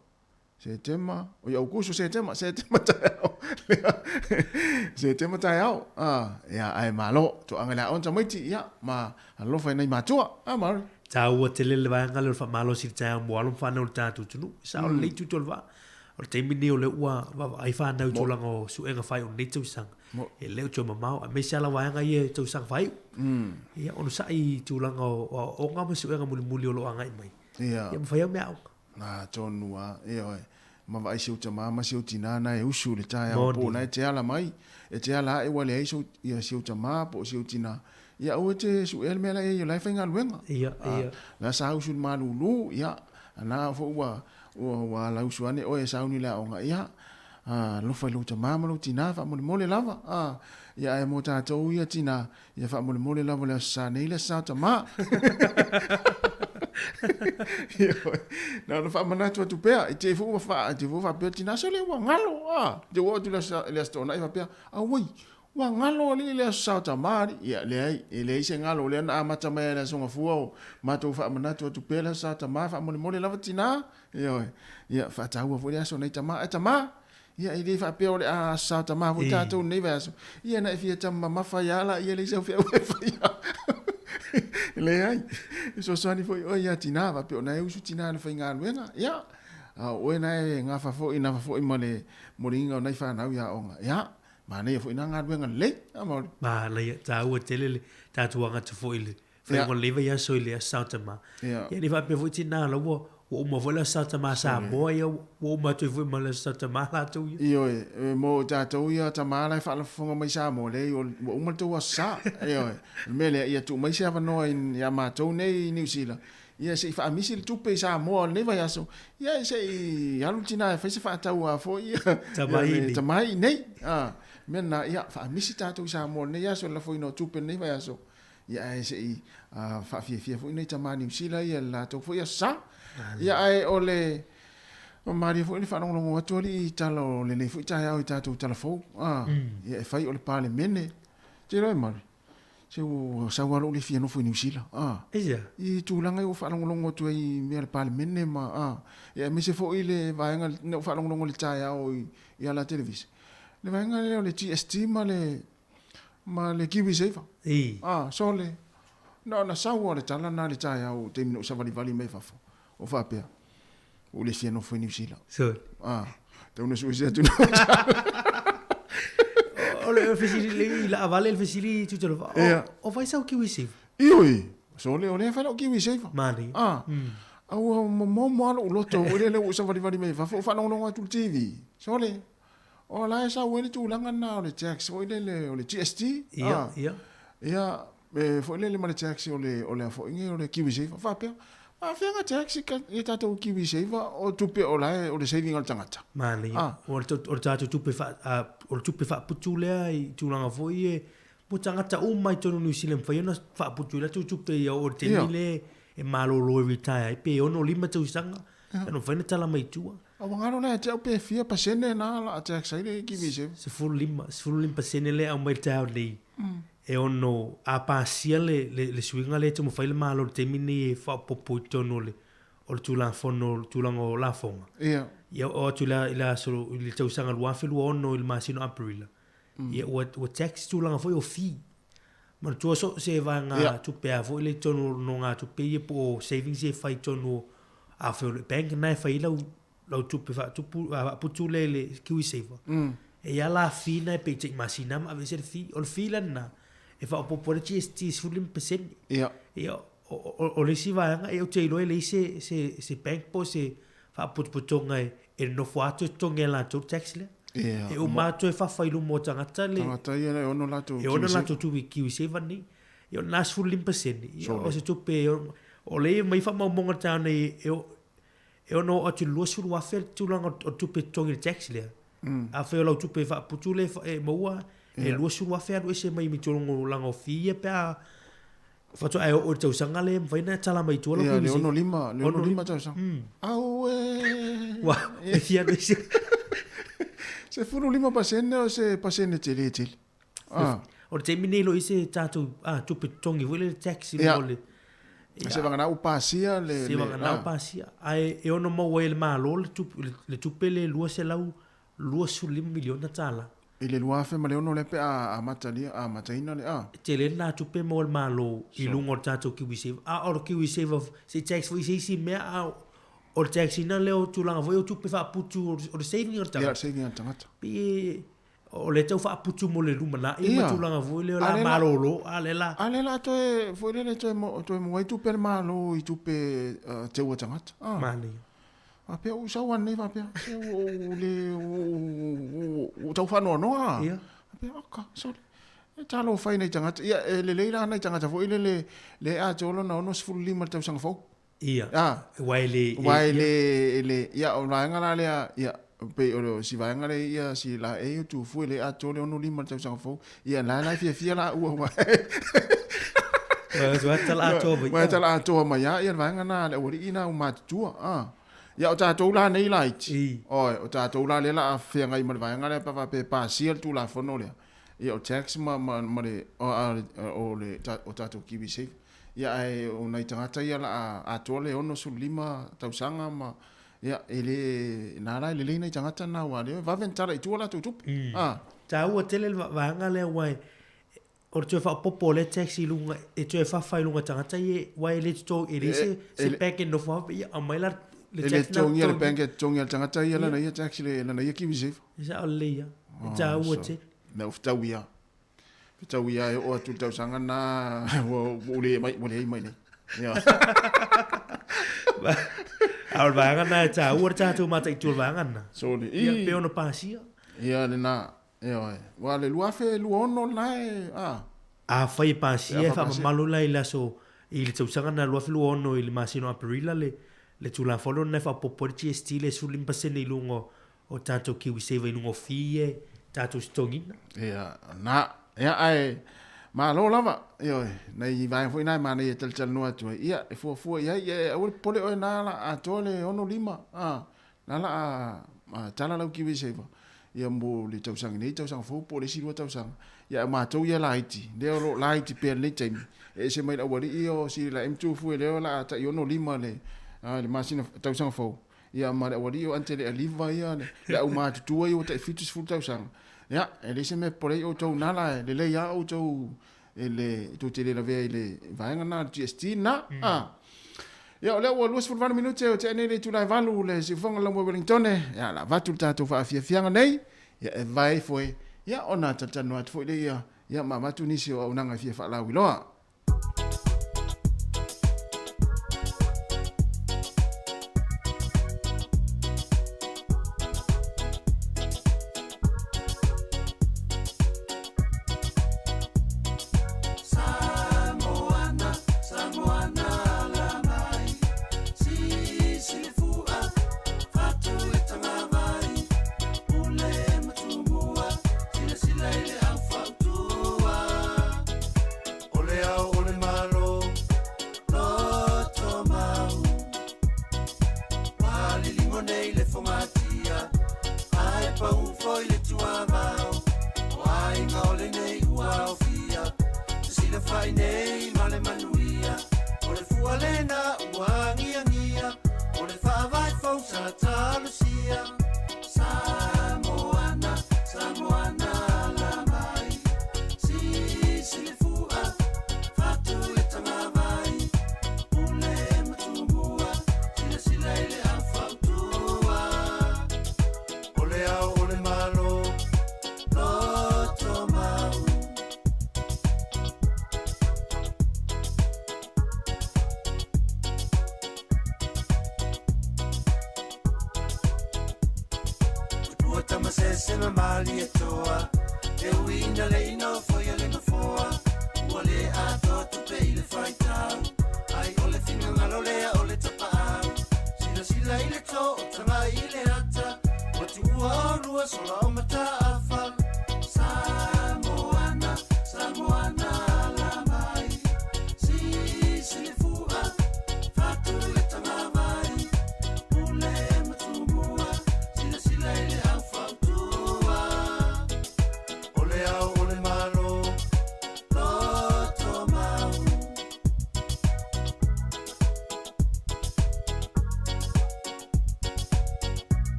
B: September o ia Augusto September tai au September tai au ia ai malo to angela on tamaiti ia ma lo fa nei matua ma
F: tau o te lele vai ngalo fa malo si tai mo alum fa no tatu tunu sa o le tu tolva O te mini o le ua ai whanau tūlanga o suenga whai o nei tausanga. E leo tō mamau, a me se ala waanga i e tausanga whai. Ia onu sai tūlanga o ngama suenga muli o lo angai mai. Ia mwhai au mea au.
B: Nā tōnua, oi. Ma vai siu te mama siu tina na e usu le tai au po na te ala mai. E te ala e wale ai siu te mama po siu tina. Ia o te su el mela e lai whainga luenga.
F: Ia.
B: Na sa usu malulu, ia. Ana fo ua la usu ane o e sauni la onga. Ia. Lo fai lo te mama lo tina fa mole lava. Ia e mo tātou ia tina. Ia fa mole lava le sa nei le sa te ma. Na fa manatu tu pea e te fu fa pe tina so le wa ngalo te wo tu le stona fa pe wai wa ngalo le sa ta mari ia le se ngalo le na mata mai le songa fu ma tu fa manatu tu pe le sa ta ma fa mo le lava tina ia fa ta wo le so nei ta ma ia i fa pe o le sa ta ma fu ta tu nei va so ia na fi ta ma fa ya la ia le se fa ya le ai so sani foi o ia tina va pe ona e usu tina na fainga luenga ia o na e nga fa foi na fa foi mole moringa na fa na ia onga ia ma ne foi na nga luenga le amor
F: ma le ta o tele ta tuanga tu foi le foi mo leva ia so ile Santa Ma ia ni va pe foi tina lo o mo vola Santa Ma sa boia o ma tu foi mo le Santa Ma la tu
B: io mo ta tu ia ta ma la fa la fonga mai sa mo le o mo tu sa io mele ia tu mai sa no in ya ma tu nei New Zealand ia se fa misi tu pe sa mo ne va so ia se ya lutina fa se fa ta wa fo ia ta mai nei mena ia fa misi ta tu sa mo ne ya so la fo no tu pe ne va so ia se fa fie fo nei ta ma New Zealand ia la tu fo ia sa ia ai ole o mari fo ni fa no ngo tori talo le nei fo ta ya o ta tu telefon ia fai ole pale mene te roi mari se o sa wa le fie no fo New Zealand
F: ia
B: i tu langa o fa no tu ai me pale mene ma ia me se fo ile va nga no fa no le ta ya o ia la televis le va nga le GST ma le kiwi seva so le no na sa wa le tala na le ta ya o te no sa vali me fa fo o fa pe o le fie no fo New Zealand
F: so
B: te uno su se tu
F: ole facili la vale il facili tu te lo fa o vai sa o kiwi seva
B: io so le fa o kiwi seva
F: mani
B: au mo lo to le sa vali me fa no tu TV so le o la sa o le tu langa na o le tax o le GST ia fo le ma le tax o le fo o le kiwi seva fa pe fenga taxi ka e tata o kiwi seva o tupe o le saving al tangata
F: mani o tata tupe fa putulea i tulanga foi e mo tangata o mai tonu New Zealand fa na fa putulea tupe ia o te mile e malo lo retire pe ono lima tu sanga no fa na tala mai tua
B: o ngaro na te pe fia pasene na la tax ai kiwi seva
F: se full lim pasene le au mai tau le e ono a pasia le swinga le te mo faile malo te mini fa popo tono le o tula fono tulango la fonga ia o tula ila so le tau sanga lua filu ono il masino aprila ia o tax tulanga foi o fi ma tu so se va nga tu pe a foi le tono no nga tu pe po savings e fai tono a fe le bank na fai la tu pe fa tu pu le kiwi saver e ia la fina e pe te masina ma ve ser fi o fi na e fa po por GST sulim percent ia o le si va e o te lo le se bank po se fa putonga e no fuato tonga la to tax le e o mato e fa failu mo tangata le
B: ia ono la to
F: tu ki se va ni io nas sulim percent o se tu pe o le mai fa mo mo ta ne e ono o tu lo su wa fer tu langa o tu pe tonga tax le a fe lo tu pe fa putule e mo e lua suru afea e se mai mitolongo lango fia pea fatu ai o tau sanga le vaina tala mai tualo
B: le ono lima tau sanga au
F: wa e fia no
B: se furu lima pasene o se pasene tele
F: o te minelo ise tatu tu petongi vole taxi vole
B: se vanga na upasia le
F: se vanga na upasia ai e ono mo wel malo le tu pele lua se lau lua su miliona tala
B: ile lua fe male ono le pe a mataina le
F: te le na tu pe mol malo i lungo tato kiwi save o kiwi save se tax foi se me o le taxina leo tulanga foi o tupe whaaputu o le saving o le
B: Ia
F: tangata.
B: saving ang tangata.
F: Pi o le tau whaaputu mo le lumana i matulanga foi leo la malolo a le la.
B: A le la toe, foi le toe mo i tupe le malo i tupe te ua tangata.
F: Mani.
B: A pia u sau ane va pia. O tau whanua noa.
F: Ia.
B: A pia aka, sorry. E talo whai nei tangata. Ia e le leila nei tangata foi le a te olo na ono sifuru lima tau sanga fau.
F: Ia.
B: Ah.
F: Waile.
B: Ia o la ngala lea ia pe o si vai ngale ia si la e tu fu le a tole ono lima tau sanga fo ia la fia la ua wa wa tala ato ma ia vai ngana le ori ina u mat tua ia o ta to la nei light o ta to la le la fia ngai ma vai ngale pa pe pa sil tu la fono le ia o tax ma le o le o ta to kiwi safe ia ai o nei tangata ia la a tole ono su lima tau sanga ma ia ele nara ele nei tangata na wa le va ventara i tu la tu
F: ta ua tele vanga le wai o te fa popo le taxi lunga e te fa fa lunga tangata ye wai le to ele se back in of ia a mai la le taxi
B: na le bank tonga tangata ia la ia taxi le na ia kiwi safe
F: isa ole ia ta ua te
B: na ufta wia o tu tau sanga na o le mai ia
F: Al vangan na ta ur ta tu mata itul vangan na.
B: So le
F: ia pe ono pasia.
B: Ia le na. Ia wa le luafe luono lai
F: a fai pasia fa malu lai la so il tu sanga na luafe luono il masino aprila le tu la folo na fa poporti stile sulim pasene lungo o tanto ki we save lungo fie tanto stongina.
B: Ia na ia ai ma lo lava io nei vai foi nai ma nei tel no tu ia e fu ia o pole o na la a tole ono lima na la a tala la ki viseva ia mo le tau sang nei tau sang fu pole si lo tau sang ia ma to ia laiti le lo laiti per le time e se mai la wali io si la m2 fu le la ta ono lima le le masina tau sang fu ia ma la wali io ante le liva ia le o ma tu io ta fitus fu tau sang ia e le se me pole o tau na la le ia o tau ele tu te le ve le vai ngana GST na ia le o luas fulvan minute o te nei tu lai valu le si fonga lo Wellington ia la vatu tatu fa fia nei ia e vai foi ia ona tata no at foi le ia ma matu nisi o nanga fia fa la wiloa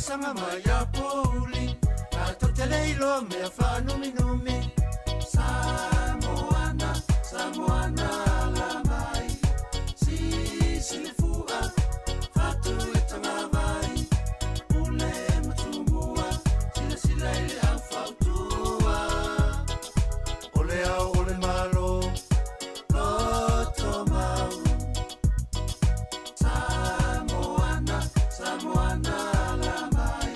A: sanga mai a poli a to te leilo me fa numi numi Samoana Samoana la mai si silifua fatu itanga mai ule mtumua sila sila ile afautua ole au ole malo loto mau Samoana Samoana la mai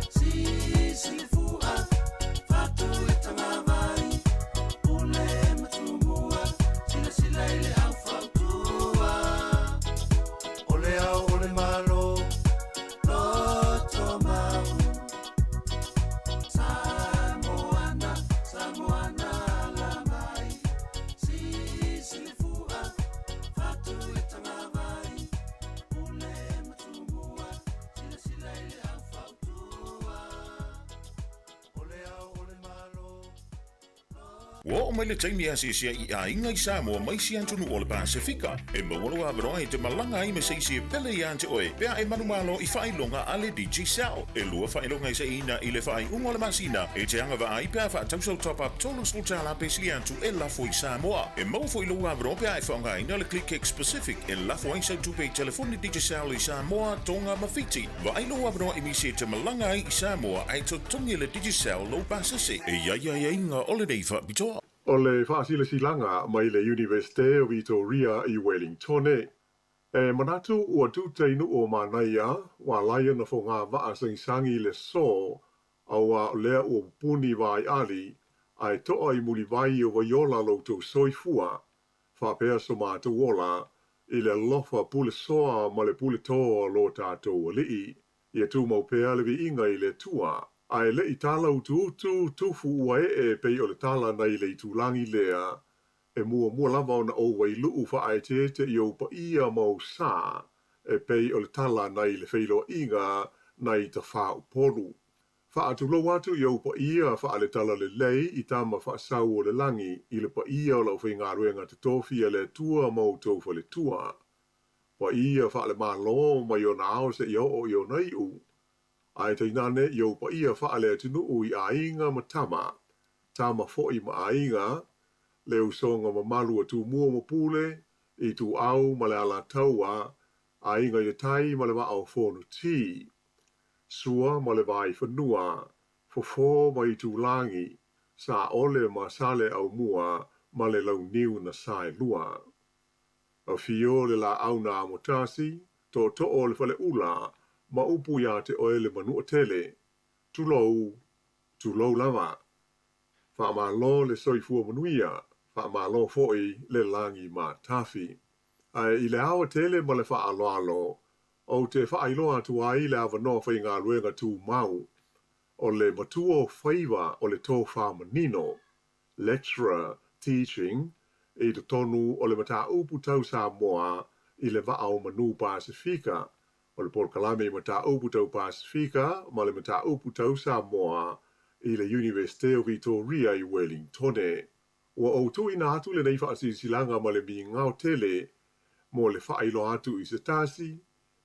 A: si silifua fatu itanga mai ule mtumua sila sila ile afautua ole au ole malo loto mau Samoana Samoana la mai si silifua fatu itanga mai ule mtumua sila sila ile afautua ole au ole malo
J: Wa o mai le taimi a se sia I a inga I Samoa mai si antunu o le Pasifika. E mawalo a veroa te malanga I me se sia pele I ante oe. Pea e manumalo I whailonga a le DJ Sal. E lua whailonga I se ina I le whai ungo le masina. E te anga wa ai pea wha tausau top up tolu sultala pe si antu e lafo I Samoa. E mau fo I lua a veroa pea e whaonga ina le click specific. E lafo ai sa tupe telefoni DJ Sal I Samoa tonga mawhiti. Wa ai lua a veroa I mi se te malanga I Samoa ai to tongi le DJ Sal lo pasase. E ia inga ole dei wha bitoa.
K: O le whaasila silanga mai le Universite o Vitoria I Wellington. E manatu ua tūteinu o Manuia, wa laia na fo ngā waa sangisangi le so, a wa lea o puni vai ali, ai toa I muli vai o vaiola loutou soifua, whapea so mātu wola, I le lofa pule soa ma le pule toa lo tātou alii, ia tū mau pea le vi inga I le tua, ai le I tala utu tufu ua pei o le tala nei le tulangi lea, e mua lava ona o wai luu wha ai te I o pa ia mau sā, e pei o le tala nei le whailo inga nei ta whao poru. Wha atu lo atu I o pa ia wha le tala le lei I tama wha sau o le langi I le pa ia o lau whi ngā ruenga te tofia le tua mau tofa le tua. Pa ia wha le malo mai o nao se I o nei u. Ai te nane I o pa ia wha le tunu I ainga ma tama foi ma ainga, le usonga ma malu atu mua ma pule, I tu au ma le ala taua, ainga I tai ma le wa au whonu ti, sua ma le vai whanua, fofo ma I tu langi, sa ole ma sale au mua, ma le lau niu na sai lua. A fio le la au na amotasi, to o le fale ula, ma upu ya te oele manua tele, tulou lava. Wha ma lo le soifua manuia, wha ma lo foi le langi ma tafi. Ai I le awa tele ma le wha alo, o te wha ailoa tu ai le awa no whai ngā luenga tu mau, o le matuo whaiva o le tō wha manino, lecturer, teaching, I te tonu o le mata upu tau Samoa I le wa au manu Pasifika, o le porkalame mata upu tau Pasifika, ma le mata upu tau Samoa, I le Universite o Vitoria I Wellington. Ua o tu ina atu le nei whaasilanga ma le mi ngau tele, mo le whailo atu I se tasi,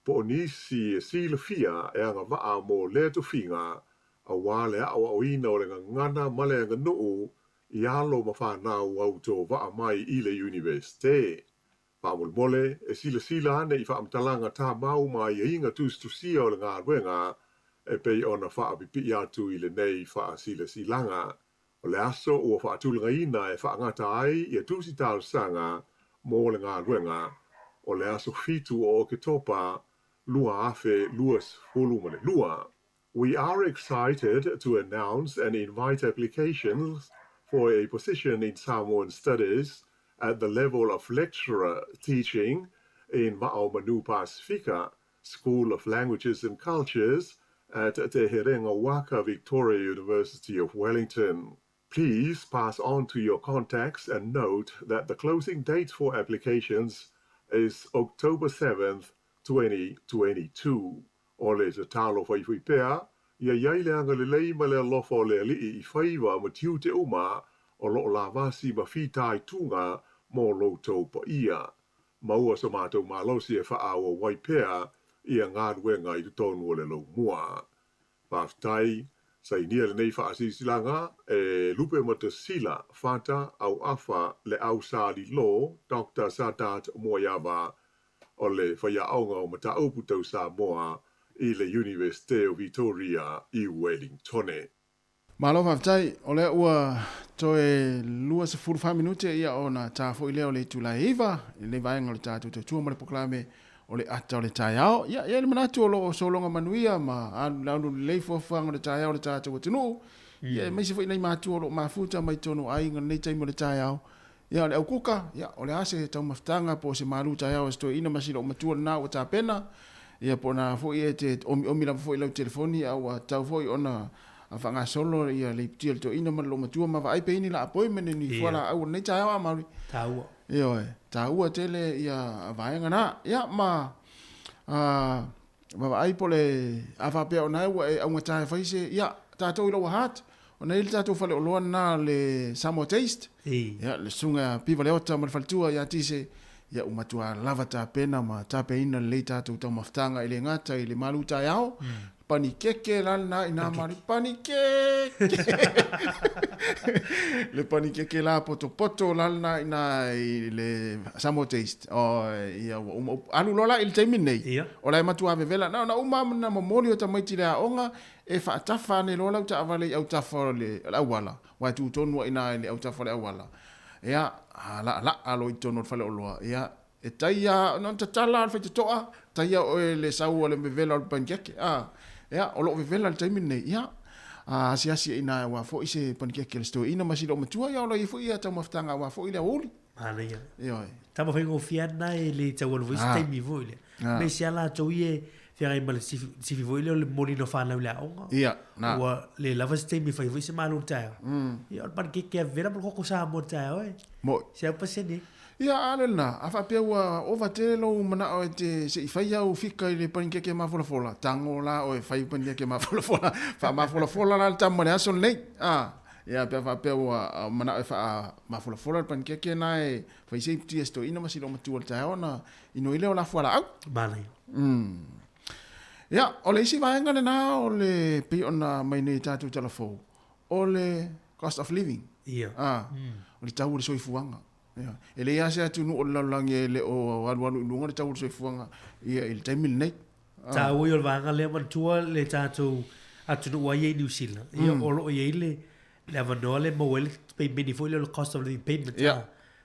K: po o nisi e sila fia e anga waa mo le to finga, a wale a o ina o le ngana ma le anga nuu, I alo ma whanau au tō waa mai I le Universite. Mole, e sila ane I whaamtalanga tā mau mai e inga tusia o le ngā ruenga, e pei ona whaapipi atu I le nei silanga. O le aso ua whaatulanga ina e whaangata ai I a tusi tāu sanga mo le ngā ruenga, o le aso fitu o ke topa, lua afe luas fulumane lua. We are excited to announce and invite applications for a position in Samoan Studies at the level of lecturer teaching in Ma'o Manu Pasifika, School of Languages and Cultures at Te Herenga Waka Victoria University of Wellington. Please pass on to your contacts and note that the closing date for applications is October 7th, 2022. O le te talo whaiwhipea, ia iai leanga le lei ma le alofa o le alii I whaiva ma tiu te uma o lo la vasi ma whitai tunga mo lo tau pa ia. Maua sa mātou mālosi e wha awa waipea ia ngā ruenga I tonu o le lo mua. Whaftai, sai nia le nei whaasisilanga, lupe mata sila, whata au awha le au sāli lo, Dr. Sadat Moyava, o le whaiaonga o mata upu tau Samoa, i le Universite o Victoria i Wellingtone.
B: Malo whaftai, o le ua toe lua se 45 minute ia o na tāfo i leo le tulai iwa, i le vaenga le tātou te tua mare poklame o le ata o le tai ao. Ia le manatu o lo solonga manuia, ma anu le leifo whanga le tai ao le tātou atinu. Ia mai se whai nei mātu o lo mafuta mai tono ai ngana nei taimo le tai ao. Ia le au kuka, ia o le ase tau maftanga po se malu tai ao sto ina masila o matua le nao o tā pena. Ia po na fo i te omi la fo i lau telefoni au tau fo i ona a whanga solo ia le tia to ina malo matua ma vai pe ini la appointment ni fora au nei tai ao mauri.
F: Taua.
B: Ia taua tele ia vaenga na. Ia ma vai po le ava pe ona au ngatai faise ia tatou i lo hat. Ona il tatou fale o loa na le Samoa taste. Ia le sunga piva le ota ma le faltua ia tise ia umatua lava ta pena ma ta peina le tatou tau maftanga i le ngata i le malu tai ao. Pani keke lana ina mari pani keke. Le pani keke la poto lana ina i le Samoa taste. O ia alu lola il taimi nei. O la matua vevela na uma na momoli o tamaiti le aonga e fa tafa ne lola uta avale au tafa le awala. Wa tu tonu ina le au tafa le awala. Ia la alo i tonu fale oloa. Ia e taia non tatala al fete toa taia o le sau le vevela o pani keke. Ia, o loo vevela le taimi nei, ia, asiasi ina wa fo ise panikeke le sto ina masilo matua ia ola i fo ia tau maftanga wa fo ile uli.
F: Ana ia.
B: Ia.
F: Tama whaingo fiana e le tau alo voisi taimi vo ile. Me se ala tau ie whiarai ma le sifi vo ile o le molino whanau le aonga.
B: Ia, na.
F: Ua le lava se taimi whai voisi malu tau. Ia, o panikeke a vera mo koko sa mo tau e.
B: Mo.
F: Se au pasene.
B: Ia alena, afa pia ua ova te lo mana o te se i whai au fika i le panikeke mawholafola. Tango la o e whai panikeke mawholafola. Wha mawholafola la le tamane aso nei. Ia pia wha pia ua mana o e wha mawholafola le panikeke na e whai se ipti esto ina masilo matua le tae ona ino ile o la fuala au.
F: Mana
B: ia, o le isi vaenga le na o le pi ona mai nei tātou telefou. O le cost of living.
F: Ia.
B: O le tau le soifuanga. Yeah. Ele ia se atu no lalange le o alu lunga le tau soifuanga ia il taimi nei.
F: Tau i o vanga le mantua le tatu atu no wa ye New Zealand. Ia o lo ye le avanoa le mo le pe mini foi le cost of living payment.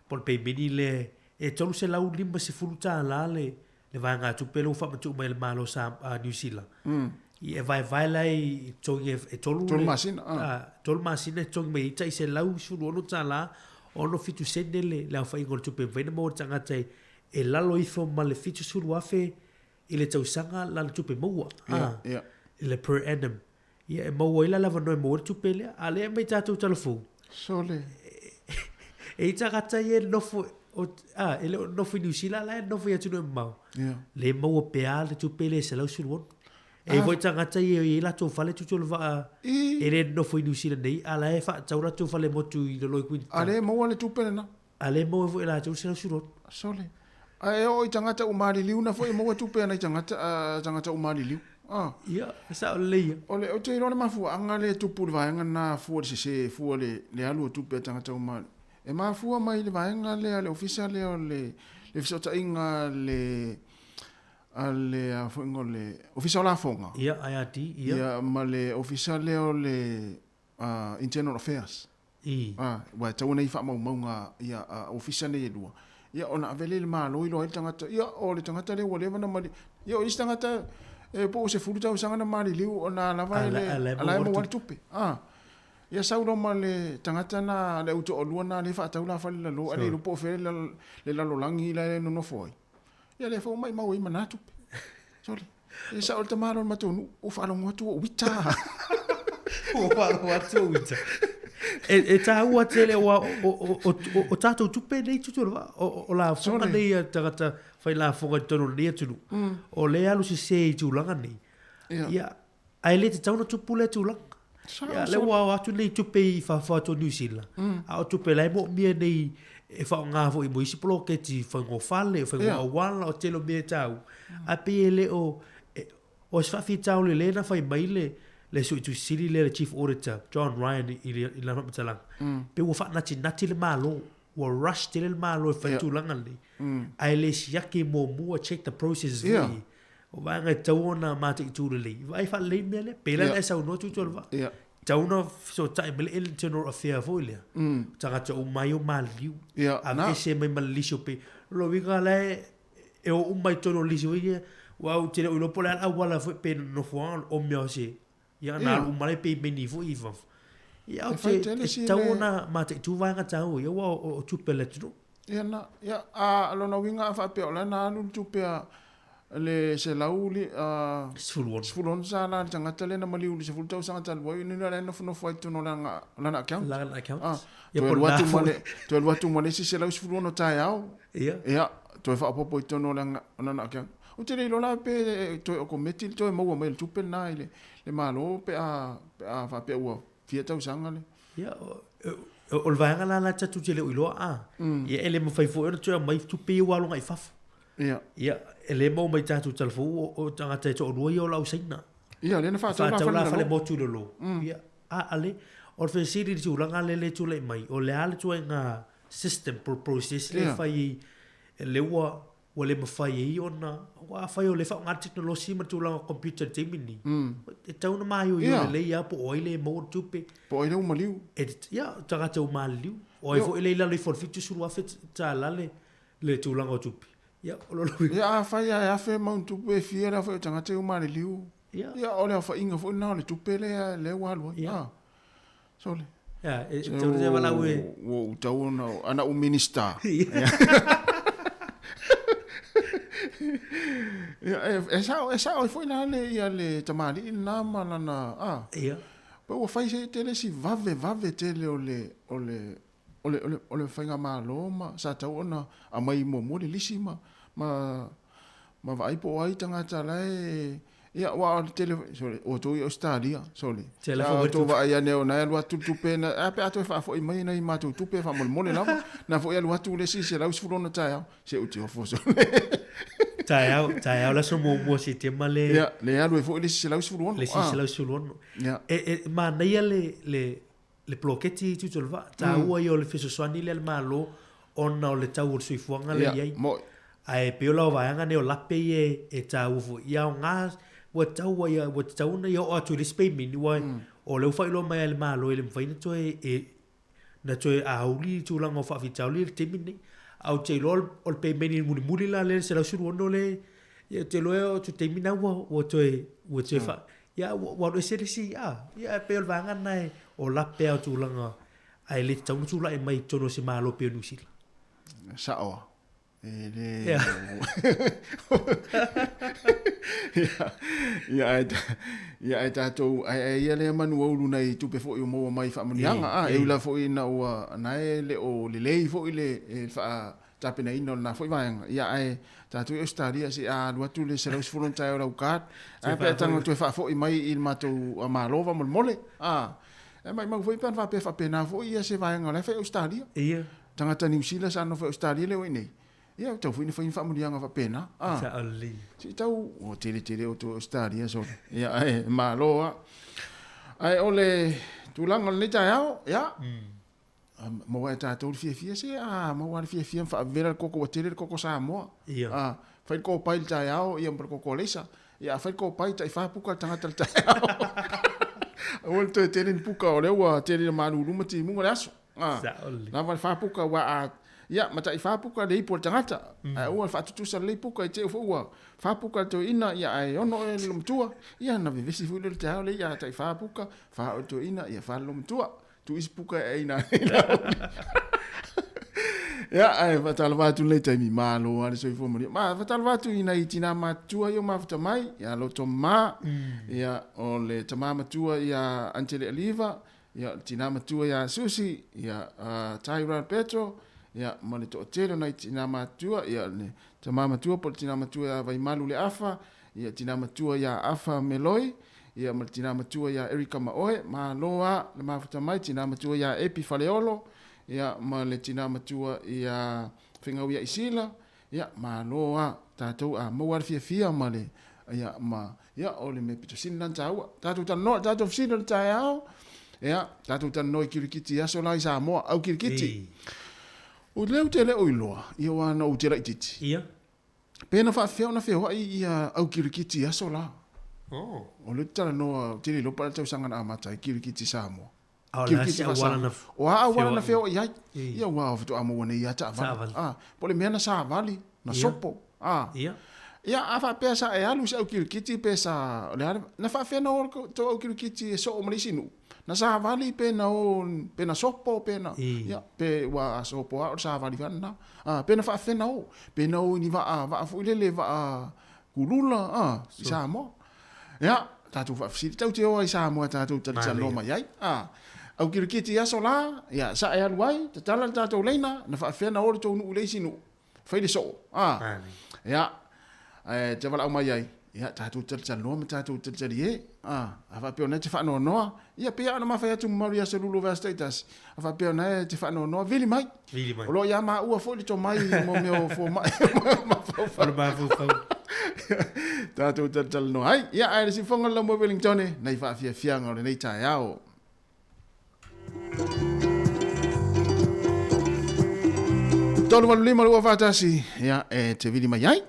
F: Por pe mini le e tolu se lau limba se fuluta la le vanga tu pelo fa tu mai le malo sa New Zealand. I vai lai tongi e tolu
B: masina.
F: Tolu masina tongi mai tai se lau su no tala ono fitu sendele la fa ingol tupe vena mo tangata e lalo ifo ma le fitu suru afe ile tausanga la tupe mo ile per annum ia mo ila la no mo tupe le ale me tatu telefon
B: sole
F: e tangata ye no fo ele no fo New Zealand la no fo ya tu no mau le mo pe ale tupe le se la suru e voi tangata ye la to fale tu va ele no foi New Zealand nei ala e fa taura tu fale mo tu i lo kuin
B: ale mo wale tu pena
F: ale mo voi la tu se suro
B: sole ai o tangata umari liu na foi mo tu pena tangata umari liu
F: ia sa le
B: ole o te lo mafu anga le tu pu va na fu se fu le alu tu pe tangata umari e ma fu mai le va le official le fisota inga le ale a fongo le official la fonga
F: ia IRD
B: ia ma le official le le internal affairs wa tau nei fa mau nga ia official le dua ia ona avele le malo i lo tangata ia o le tangata le wole na mali ia o tangata e po se fulu tau sanga na mali liu ona lava le ala mo wal tupe ia saulo ma le tangata na le uto olua na le fa tau la fa le lo ale lo po fe le la lo langi la no foi ia le fo mai mau i manatu sorry e sa olta maro matonu o fa lo moto wita
F: o fa wita e ta ua tele o tato tupe nei tutu o la fonga nei tangata fai la fonga tono nei tunu o le alu se tu langa nei ia ai le te tauna tupu le tu langa ia le wa atu nei tupe i fa to New Zealand a o tupe lai mo mia nei e fa nga fo i mo isi polo ke ti fa ngo fale fa ngo wala o telo mia tau a pe le o sfa fi tau le na fa i mai le su tu siri le chief auditor John Ryan i la matalang pe wo fa nati le malo wo rush te le malo fa tu langa le ai le siaki mo mo check the processes vi o va nga tawona mate tu le vai fa le mele pe la sa no tu va tawona so tai mele el tenor affair folia tanga to mai o maliu a ese mai malisho pe lo viga le e o mai tono lisho ia wow te lo pola a wala fo pe no fo o me se ia na o mai pe meni fo iva ia o te tawona mate tu va nga tau ia o tu pele tu
B: ia na ia a lo na winga fa pe ola na nu tu pe le se lauli sfulon sa na tanga tele na mali uli se fultau sa tal boy ni na no no foi tu no la na account ia por watu male se lau sfulon no tai au ia to fa popo tu no la na account o te lo la pe to o committee to mo mo tu pe na le malo pe a fa pe o fia tau sanga le
F: ia o le vaenga la tatu te le uiloa ia ele mo fai fo to mai tu pe wa lo ngai faf ia ele mo mai tatu talfo o tanga te to no yo la usaina
B: ia le na fa
F: fa le mo tu lo ia ale o fe siri tu langa le tu le mai o le ale tu nga system process le fai le wa le mafai i ona wa fai o le fa nga technology ma tu langa computer timini e tau na mai o le ia po oile mo tu pe
B: po oile o maliu
F: ia tanga te o maliu o e fo ele la le for fitu su wa fit ta la le tu langa tu pe ia o lo
B: ia fa ia fe mo tu pe fia la fa tanga te o maliu ia o le fa inga fo na le tu pe le wa lo ia so le
F: ia e tu te va la we
B: o tau na ana o minister esa o foi na le ia le tamali na malana
F: ia
B: pa o fai se tele si vave tele o le fainga malo ma sa tau ona a mai mo le lisima ma vai po ai tanga tala ia wa tele sorry o to Australia sorry to va ia ne ona lo tu pena a pe ato fa fo mai na ma tu pe fa mo le lava na fo ia lo tu le si se la us fulona ta se o ti o fo so
F: tai la so mo si te male
B: ia le alu fo le si la us fulona
F: le si la us fulona ma na ia le bloqueti tu tolva ta ua io le fiso swani le malo ona o le tau o sui fuanga le ia ai pe la va nga ne o lape e ta u fu ia nga wa tau na yo o tu le spe min wa o le fa lo mai le malo le fa ina to na to a uli tu la ngo fa fi tau le te min au te lo o pe men muri la le se la su no le ya te lo tu te min wa to fa ya wa do se si ya pe va nga nai o lape au tu la nga ai le tau tu la e mai tono se malo pe nu sil
B: sa o ia ai tātou ai le manu au nei tupe fo i mo mai fa manianga e ula fo i na ua na le o le lei fo i le fa tapena ino na fo i vanga ia ai tātou e Australia si a lua tu le se lau sifulon tai o lau kat ai pe tanga tu e fa fo i mai i matou a malova mole e mai mau fo i pan fa pe fa pena fo i se vanga le fa Australia
F: ia
B: tangata New Zealand sa no fa Australia le o nei ia tau fui fa mulianga fa pena
F: sa ali
B: si tau o tele o to Australia so ia ai maloa ai ole tulanga le tai ao ia mo wa ta to fie se mo wa fie fa vera koko tele koko Samoa fa ko pai tai ao ia por koko lesa ia fa ko pai tai fa puka tanga tai ao o to tele puka o le wa tele malu lumati mo la so na va fa puka wa ia mata I fapuka le ipo tangata ai o fa tutu sa le puka I te fo wa fapuka to ina ia ai ono e lumtua ia na vivesi fu le tau le ia tai fapuka fa to ina ia fa lumtua tu ispuka e ina ia ai fa talva tu le tai mi malo ale so fo mo ma fa talva tu ina I tina matua yo ma fa mai ia lo to ma ia o le tama matua ia antele aliva ia tina matua ia susi ia Tyra Petro ia mane to tele na tina matua ia ne tama matua por tina matua vai malu le afa ia tina matua ia afa meloi ia mal tina matua ia Erika Maoe ma loa le mafuta mai tina matua ia Epi Faleolo ia male tina matua ia Fingau ia Isila ia ma loa tatou a mawar fia male ia ma ia o le me pito sinan taua tatu tano tatu sinan taiao ia tatu tano kirikiti aso lai Samoa au kirikiti o leu te le oiloa ia wana o te raititi
F: ia
B: pena fa feo na feo ia au kirikiti aso la o le tala no te le lopa tau sanga na amata kirikiti Samoa kirikiti fa wala na feo ia wa o to amo ne ia ta vali po le mena sa vali na sopo ia afa pesa e alu au kirikiti pesa na fa feo no to au kirikiti so o malisinu na sa vali pena sopo pena ia pe wa sopo a sa vali vana pena fa feo pena o ni va fu le va kulula Samoa ia tatu fa fisi tau te o Samoa tatu talo mai au kirikiti aso la ia sa e alu ai tala tatu leina na fa feo na o to nu le sinu fa le so ia te vala mai ai ia tatu talo ma tatu tali afa pe ona te fa no ia pe ana ma fa tu Maria se lulu va status afa pe ona te fa no vili mai o lo ia ma ua fo le to mai mo me o fo mai ma fo tatu talo no ai ia ai si fonga lo mo Wellington nei fa fia ngore nei tai ao tolu malu lima lua fatasi ia te vili mai ai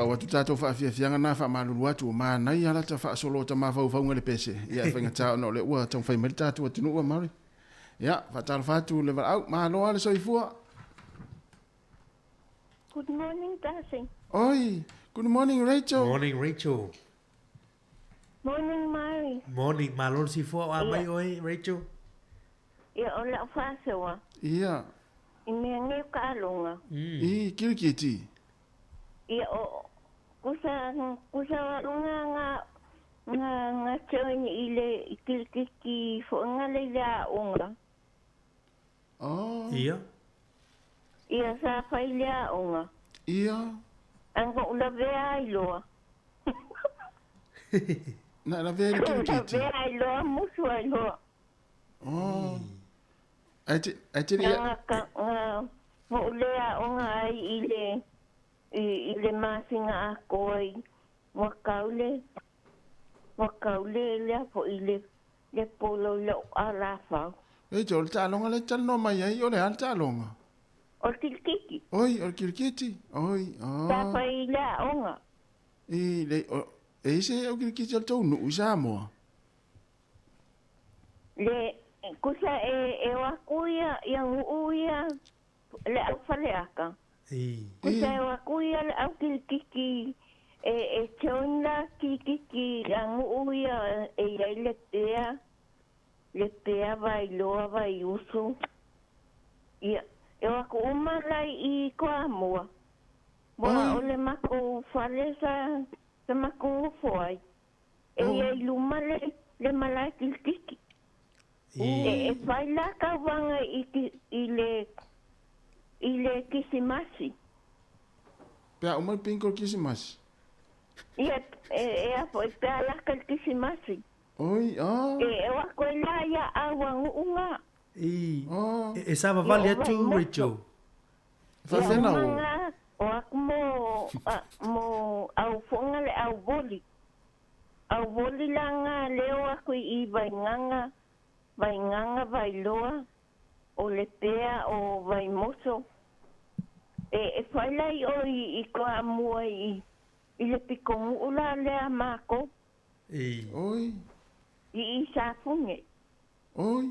B: watu tato fa fianga na fa malulu watu ma na ia la ta fa solo ta ma fa le pese ia fa ta no le ua ta fa melta tu tu no mari ia fa ta fa tu le au ma lo ale soifua.
L: Good morning, Darcy.
B: Oi, good morning, Rachel.
F: Morning, Rachel.
L: Morning, Mary.
F: Morning, malon soifua wa mai oi, Rachel.
L: Ia ola fa sewa.
B: Ia.
L: Inge ka longa.
B: Kirikiti.
L: Ia o kusa nga choni ile kirikiki fo nga leila onga.
F: Ia.
L: Ia sa faila onga.
B: Ia.
L: Anga ula vea iloa.
B: Na vea kirikiti.
L: Ula vea iloa musu iloa.
B: Ate ia.
L: Mo ulea onga ai ile masinga a koi wakaule le po ile le polo lo alafa
B: jol ta longa le tano mai ai ole alta longa
L: o kirikiti
B: o kirikiti
L: ta pa ile onga
B: se o kirikiti to no Samoa
L: le kusa wakuya yang uya le alfaleaka kusa wakuya le au kirikiki chonla kirikiki yang uya le pea vai usu ia waku umalai I kwa mua ole maku falesa se maku foi luma le malai kirikiki fai la kawanga ile kisimasi.
B: Pea umar pinko kisimasi?
L: Ia, foi pea la kisimasi.
B: Oi,
L: wako la ya awang unga.
F: Sava vale atu, Rachel.
B: Fafena o?
L: Wako mo au fonga le au voli. Au voli langa leo wako I vainganga vailoa o le pea o vaimoso failai o I koa mua I le pikongu ula lea mako
B: oi
L: I safunge
B: oi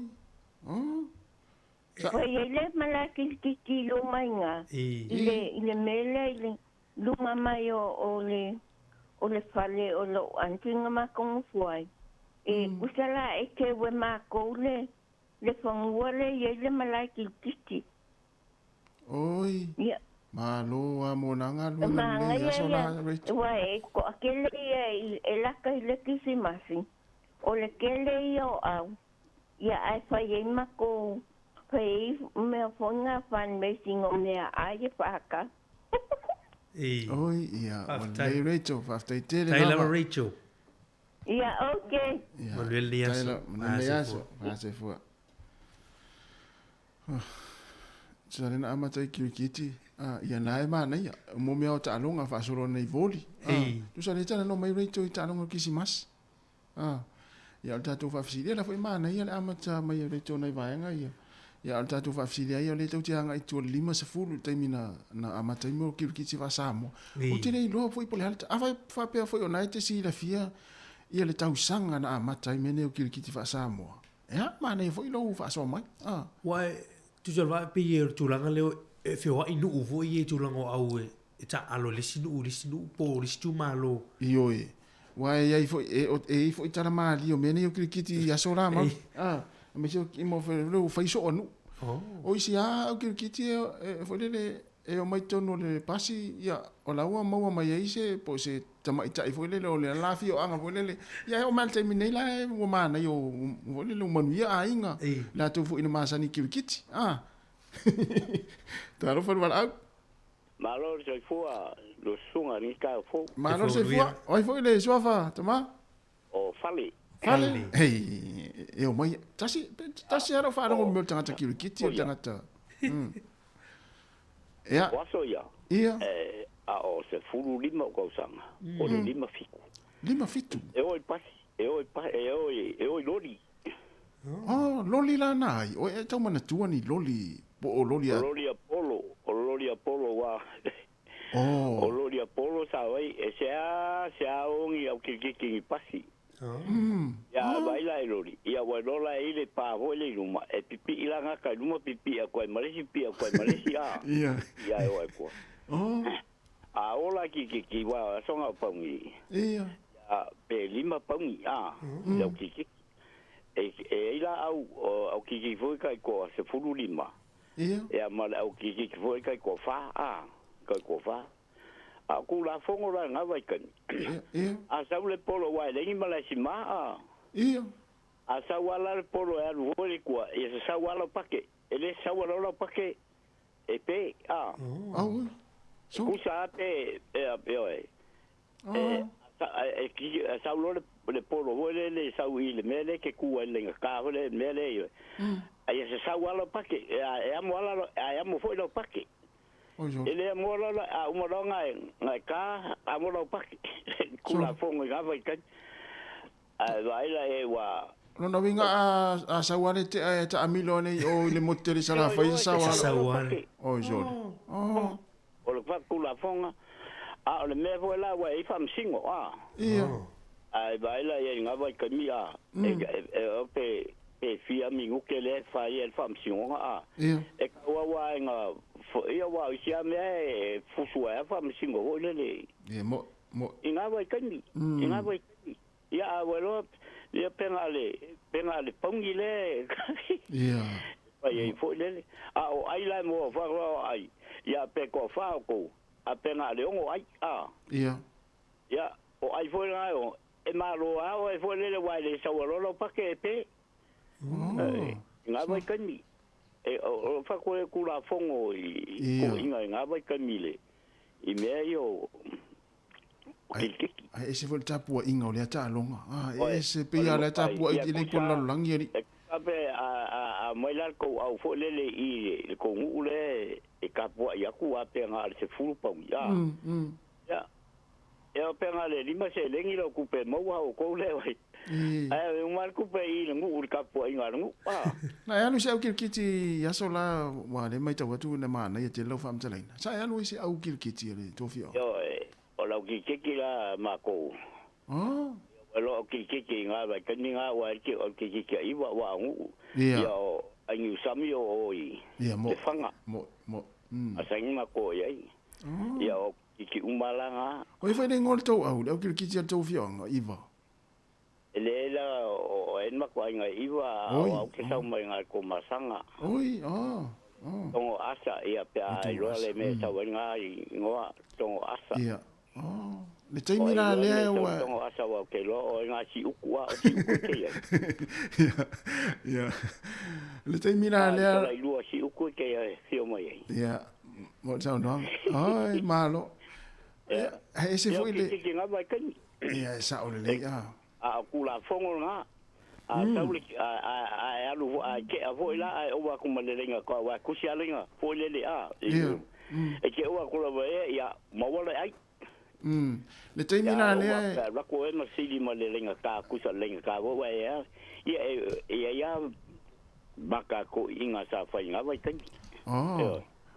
L: Wai ele malaki ki lo mai nga. Ile mele luma mai o le fale o lo antinga ma kong fuai. Kusala ke we ma ko le fangwale ele malaki kiti.
B: Oi. Ya. Malo a monanga lu le ya sola rich.
L: Wai ko akele e la ka le kisi masi. O le kele yo au. Ya ai fa ye ma ko Pei me fonga fan messing on there ai paka.
B: Oi, ia. Malay Rachel, faftai tere
F: lava. Taylor Rachel.
L: Yeah, okay.
F: Manuel Liaso.
B: Manuel Liaso. Pase fua. Sare na amata i kirikiti. Ia nae mana ia. Mo mea o ta'alonga whaasoro nei voli. Tu sare tana no mai Rachel i ta'alonga kisimas. Ia o tātou whafisiria la fwoi mana ia le amata mai Rachel nei vaenga ia. Ya alta tu fafsilia ia le tau tianga i tu 5 taimina na amata mo kirikiti va samo. O tele i lo foi pole alta. Ava fa pe foi ona te si la fia ia le tau sanga na amata i mene o kirikiti va samo. Ya ma ne foi lo fa so mai.
F: Wai tu jo va pe ia tu langa le e fio i nu vo i tu langa au e ta alo le sinu po le stu malo.
B: Io e. Wai ai foi e foi tara mali o mene o kirikiti ya so la ma. Me se ki mo fe lo fa iso onu. O isi a o kirikiti e foi le e o mai tono le pasi ia o la ua mau mai ise po se tama ita foi le o le la fi o anga foi le ia o mal terminei la o mana yo foi le Manuia a inga la tu foi na masani kirikiti taro foi wala
M: malo se fua lo sunga ni ka fo
B: malo se fua oi foi le sofa tama
M: o fali
B: Fale. Hey, eu mai tasi ara fa no meu tangata kirikiti o tangata. Ya.
M: Waso ya.
B: Ia.
M: A o se fulu lima ko sanga. O le lima fiku.
B: Lima fitu.
M: E oi loli.
B: Oh, loli la nai. O e tau mana tua ni loli. O loli a.
M: O loli Apollo wa. O loli Apollo sa wai e sea ongi au kirikiti pasi. Ya baila lori ia wa lola ile pa vole luma e pipi ilanga ka luma pipi a ko Malaysia
B: ia
M: wa ko a ola ki wa songa pangi
B: ia
M: ya pe lima pangi ya ki e ila au ki foi kai ko se fulu lima ia mal au ki foi kai ko fa ko fa a kula fongo la nga vai kan a saule polo wa le ni mala si ma a sawala polo ya vole kwa e se sawala pake ele sawala pake e pe so sa pe ki sawlo le polo vole le sawi le mele ke ku le ka vole mele e se sawala pake e amo foi lo pake ele mola a umoronga ngai ka a mola paki kula fongo ga vai kan a vaila e wa
B: no vinga a sawale te ta amilo nei o le moteri sala fai sawale o jol
M: o le fa kula fonga a le me vola wa e fam singo
B: ia
M: a vaila e nga vai kan mi e pe fia mingu ke le fa e fam singo e wa nga ia wa sia me fusua fa me singo ho le
B: mo
M: inga vai kan ia welo ia pengale pongile
B: ia
M: ai fo le o ai la mo fa ai ia pe ko fa ko a pengale o ai
B: ia
M: o ai fo la o e malo o fo le wa le sa lo pa ke pe inga vai kan o fa ko kula fongo ko inga vai kamile I mea yo
B: ai se vol tapua inga o le ta longa e se pe ya le tapua I le ko la langi ni
M: ape a moilar ko au fo lele I ko ngule e kapua ya ku ape nga se fulu pa ya e ape nga le lima se lengi lo ku pe mo wa ko le wai ai un mal ku pe I ngu ur kapua inga ngu
B: na ya no se au kirkiti ya so la wa le mai tawatu na mana ya te lo fam telaina sa ya no se au kirkiti le tofio
M: yo o la ki la ma ko lo ki nga ba kan nga wa ki o ki I wa ngu yo ai usami o i.
B: Ia mo.
M: Te whanga.
B: Mo.
M: A saingi mako ai. Ia o ki umalanga.
B: O i whai nei ngol tau au, leo ki tia tau whianga, iwa.
M: Elela o en mako ai ngai iwa au ke tau mai ngai ko masanga.
B: Oi,
M: Tongo asa ia pia ai roa le me tau ngai ngoa tongo asa.
B: Ia. Le taimira lea ua.
M: Tongo asa wa ke lo o ngai si ukua o si ukua ke ia.
B: Ia. Le taimira lea.
M: Ai lua si ukua ke ia fio mai ai.
B: Ia. Mo tau noang. Ai, malo. Hei se fwoi le.
M: Ki ngā mai kani.
B: Ia, sa o le le ia.
M: A kula fongo ngā. A taule a alu a ke a foi la o wa kuma le lenga ko wa kusi alenga foi le a. E ke o kula wa ia ma wala ai.
B: Le taimira le.
M: Ra ko e ma sili ma le lenga ka kusa lenga ka wa ia. Ia baka ko inga sa fa inga vai tangi.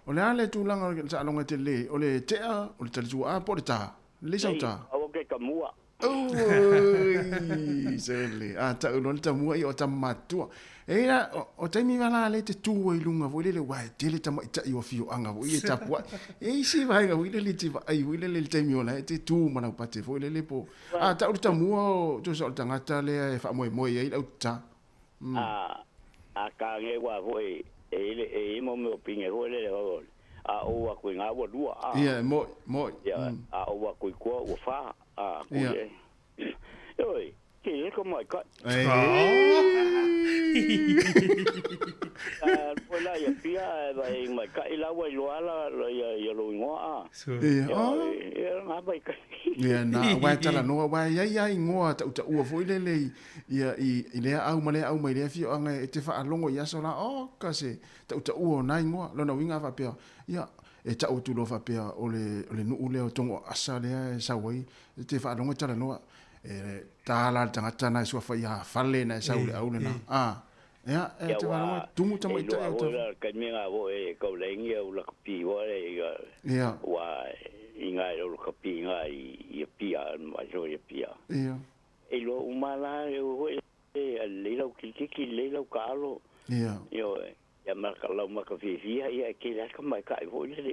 B: O le ale tūlanga sa alonga te le, o le tea, o le talitu a po le tā, le sau tā.
M: O ke ka mua.
B: Oi, sele, a ta ulon ta mua i o ta matua. E la, o taimi wala le te tū i lunga, vo le wai, te le tama ita i o fio anga, vo i e tapua. E si vai ga, vo le te vai, vo le taimi o la, te tū mana upate, vo le po. A ta ulu ta mua o, tu sa o tangata le, e wha moe moe, e lau ta.
M: A ka nge wa vo e mo me opinge ho le ho a o wa ku nga wa dua a
B: mo
M: a o wa ku ko wa fa a ku ye oi ke ko mai ka la ya pia va mai ka ila wa lo ala ya lo ngo a nga bai ka
B: na wa tala no wa ya ngo ta u vo le ia i le au mai le fio anga e te fa longo ia so la o ka se ta u na ngo lo na winga fa pia ia e ta u tu lo fa pia o le nu le o tongo asa le sa wai te fa longo tala no e ta la tanga tana so fa ia fale na sa u le na ya e te va tumu tamo ita
M: o ka minga vo e ko le ngi o la pi vo e
B: ya
M: wa inga o ka pi nga i pia ma jo i pia
B: ya
M: e lo umala o e le lo ki le lo kalo
B: ya
M: yo ya ma ka lo ma ka fi ya ke la ka mai ka vo le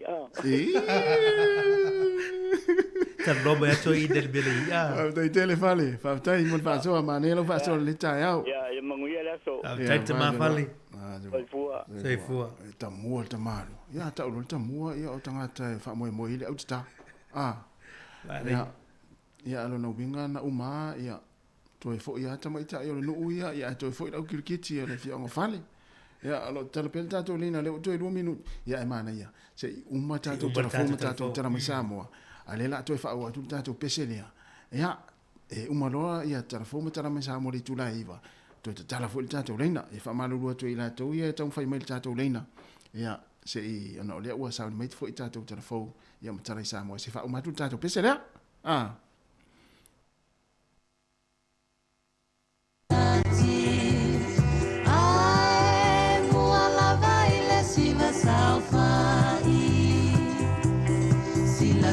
F: Ka loba ato i del bele ia.
B: Dai tele fale, fa tai mo fa so ma ne lo fa so le tai au.
M: Ya Manuia la so.
F: Tai te ma fale.
M: Sai
F: fua.
B: Ta mua ta malu. Ya ta ulo ta mua ia o tanga tai fa mo mo ile au ta. Ya lo no winga na uma ia. To e fo ia ta mai ta yo no ia to e fo au kirkiti le fi ngo fale. Ya lo tele pel ta to lina le to e 2 minuto. Ya e mana ia. Se uma ta to telefon ta to tera ma Samoa. Ale la to fa wa tu ta to peselia ya e uma loa ia telefon tara me sa mo le tula iva to te telefon ta to leina e fa malu to ila to ia tong fa email ta to leina ya se i ona le wa sa me fo ta to telefon ia mo tara sa mo se fa uma tu ta to peselia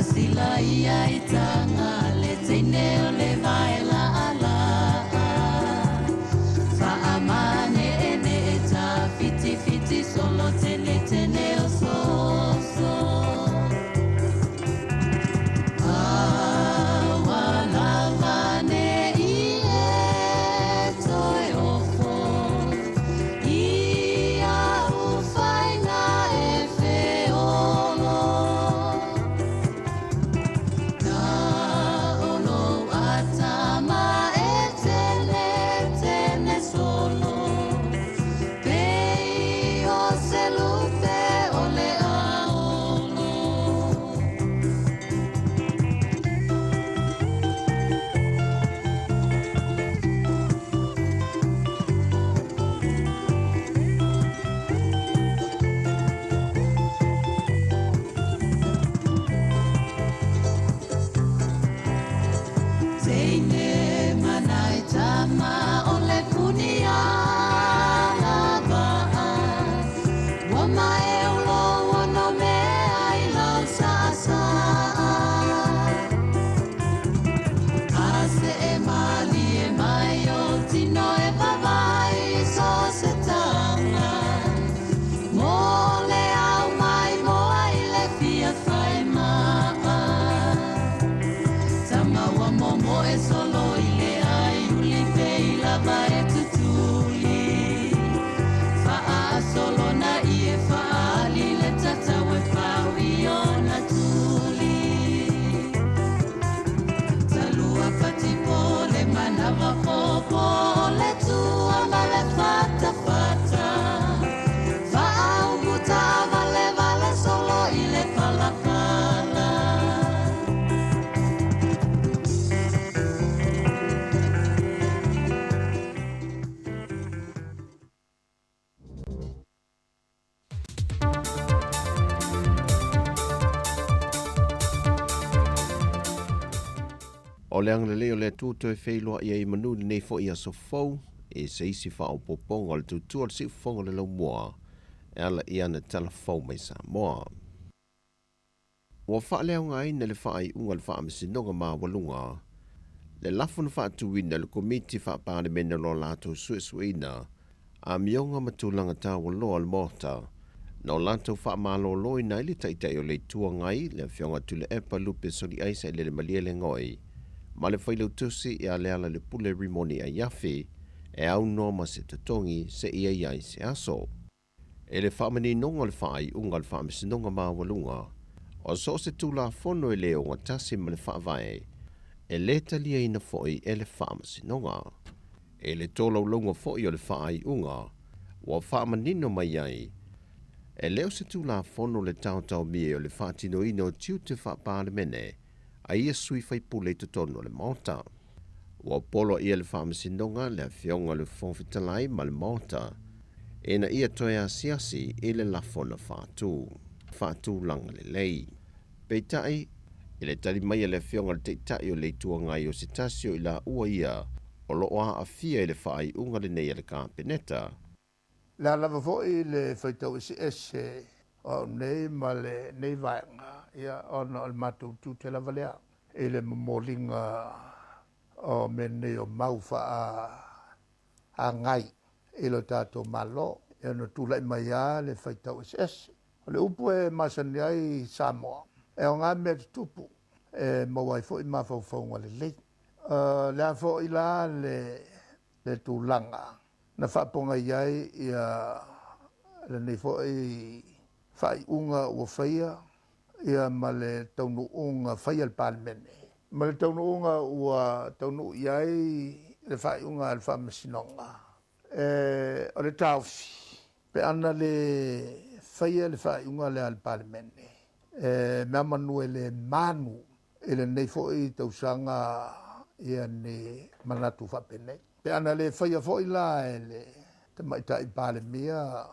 N: Sila ia itanga le tene le vai la ala fa amane ene ta fiti solo tene o so wala vane ie toi ofo ia ufaina e feolo
H: O le ang leo le tūtu e whailoa ia I manu nei fo ia so fau, e se isi wha o poponga le tūtua le si ufonga le lau mua, e ala ia na tala fau mai Samoa. Wa wha leo ngai na le wha ai unga le wha misinonga maa walunga, le lafuna wha atuina le komiti wha pāre mena lo lato suesuina, a mionga matulanga tā waloa le mota, no lato wha malo loi nai le taitai o le tua ngai, le whionga tule epa lupe soli aisa le malia le ngoi, ma le whailau tusi e a leala le pule rimoni a yafi, e au noma se tatongi se ia iai se aso. E le whamani nonga le whaai unga le whaamisinonga maa walunga, o so se tula fono e leo ngā tasi ma le whaavae, e le talia ina foi e le whaamisinonga. E le tōlau longa foi o le whaai unga, wa whaamanino mai ai, e leo se tula fono le tautau mie o le whaatino ino tiu te whaapāle mene, a ia sui fai pule te tono le mauta. Wa polo ia le whaamisinonga le whionga le whonfitalai ma le mauta, e na ia toia siasi i le lafona whaatū langa le lei. Peitai, i le tali mai le whionga le teitai o le tua ngai o se tasio I la ua ia, o loa a fia I le whaai unga le nei le kāpeneta.
I: La lava foi le whaitau ese o nei ma le nei vaenga ia ona o matu tu te lava lea. E le molinga o mene o maufa a ngai e lo tato malo. E ono tula I mai a le whaitau ese. O le upu e masani ai Samoa. E o ngā mea tupu. E mawai foi ma faufaunga le lei. Le a foi la le tūlanga. Na whaponga iai ia le nei foi whai unga ua whaia ia ma le taunu unga whaia le pālemene. Ma le taunu unga ua taunu iai le whai unga le whamasinonga. O le tauwhi. Pe ana le whaia le whai unga le al pālemene. Mea manu e le manu e le nei foi tausanga ia ne manatu whapene. Pe ana le whaia foi la e le te maitai pāle mea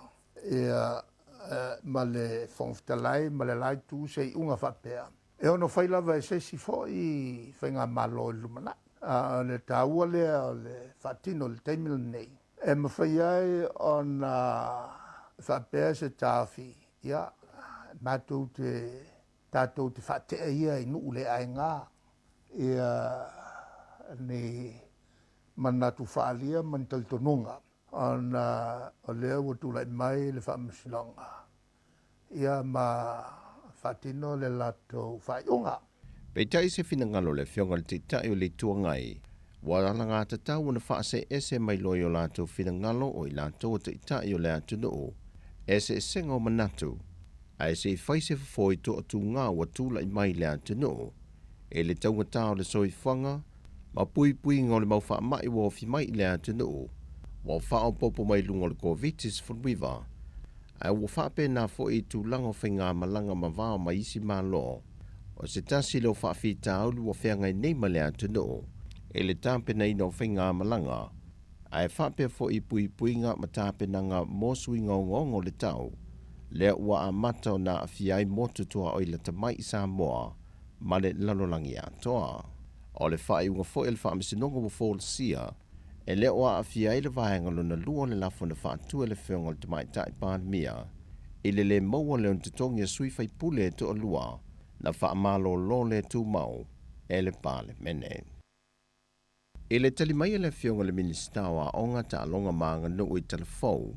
I: ma le whongfitalai, ma le laitu sei unga whapea. E ono whailawa e sesi foi whainga malo I lumana. Le tāua lea o le whatino le teimila nei. E ma whaiai o na whapea se tāwhi. Ia, tātou te whatea ia I nuu le ainga. Ia ni manatu whaalia man taltonunga. O lea ua tūlai mai le whaamisinonga. Ia ma whatino le lato whaiunga.
H: Peitai se finangalo le whionga le teitai o le tuangai. Warana ngā tatau na whaase ese mai loi o lato finangalo o I lato o teitai o le atunoo. Ese senga o manatu. A ese I whaise fafoi to o tū ngā wa tūlai mai le atunoo. E le taungatao le soi whanga. Ma pui ngau le mau wha mai wa fi mai le atunoo. Wa wha o popo mai lunga le COVID-19 funwiva. Ai wa wha pe na fo I tūlanga whainga malanga ma vāo ma isi ma lo. O se tasi leo wha whita aulu wa whiangai nei ma le atunoo. E le tāpe na ino whainga malanga. Ai wha pe fo I pui ngā ma tāpe na ngā mōsui ngongo le tau. Lea ua a mata o na a fiai motu toa o I la tamai I Samoa. Ma le lalolangi atoa. O le whai unga fo I le whaamisinonga wa fōle sia. E lea oa a fia I le vahenga luna lua le lafo na whaatua le whionga le tamai tai pānemia. I le maua le on te tongi a sui whai pule e to lua. Na whaamalo lo le tū mau. E le pāle mene. I le talimai le whionga le ministawa onga ta alonga maanga no I telefou.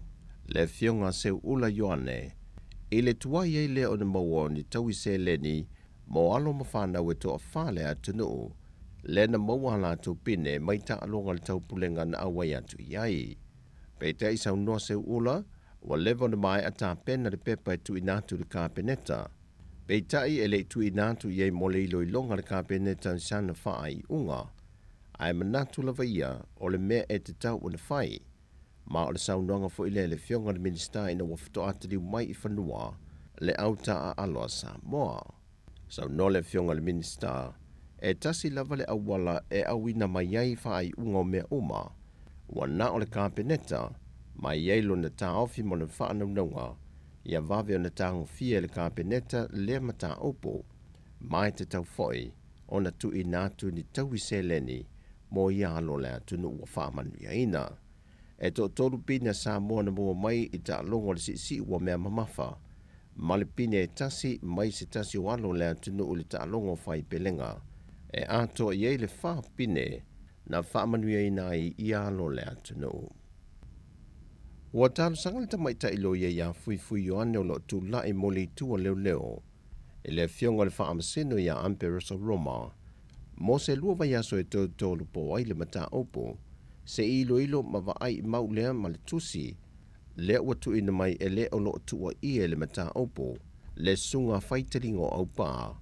H: Le whionga seu ula yoane. I le tuai e le o na maua ni taui se leni. Mo alo mawhanau e to a whale atu nuu. Lena maua la tu pine mai ta alonga le tau pulenga na awai atu iai. Pei te isau noa seu ula, wa levo na mai ata pena le pepa e tu inatu le kāpeneta. Pei tai e le tu inatu iai mole ilo ilonga le kāpeneta sana whaai unga. Ai manatu la vaia o le mea e te tau una whai. Ma o le saunonga fo ile le whionga le minista ina wafto ataliu mai I whanua le auta a aloa Samoa. Sauno le whionga le minista e tasi lava le awala e awina mai ai whaai unga o mea uma. Wana o le kāpeneta, mai ai lo na tā ofi mo na whaanaunga, ia vave o na tā ngofia le kāpeneta le mata opo, mai te tau foi, o na tu inatu ni tau seleni mo ia alo le atunu ua whaamanuia ina. E to tolu pina Samoa na mua mai i ta longo le si ua mea mamafa. Male pina e tasi mai se tasi o alo le atunu uli ta longo whai pelenga. E ato i eile wha pine na whaamanuia ina i ia alo le atunu. Ua talo sangale ta mai ta ilo ia fui o ane o lo tu lai moli tua leo. E le fionga le whaamasino ia Amperosa Roma. Mo se lua vai aso e tolu po ai le mata opo. Se ilo ma vaai maulea ma le tusi. Le ua tu ina mai e le o lo tua ia le mata opo. Le sunga faitaringo au paa.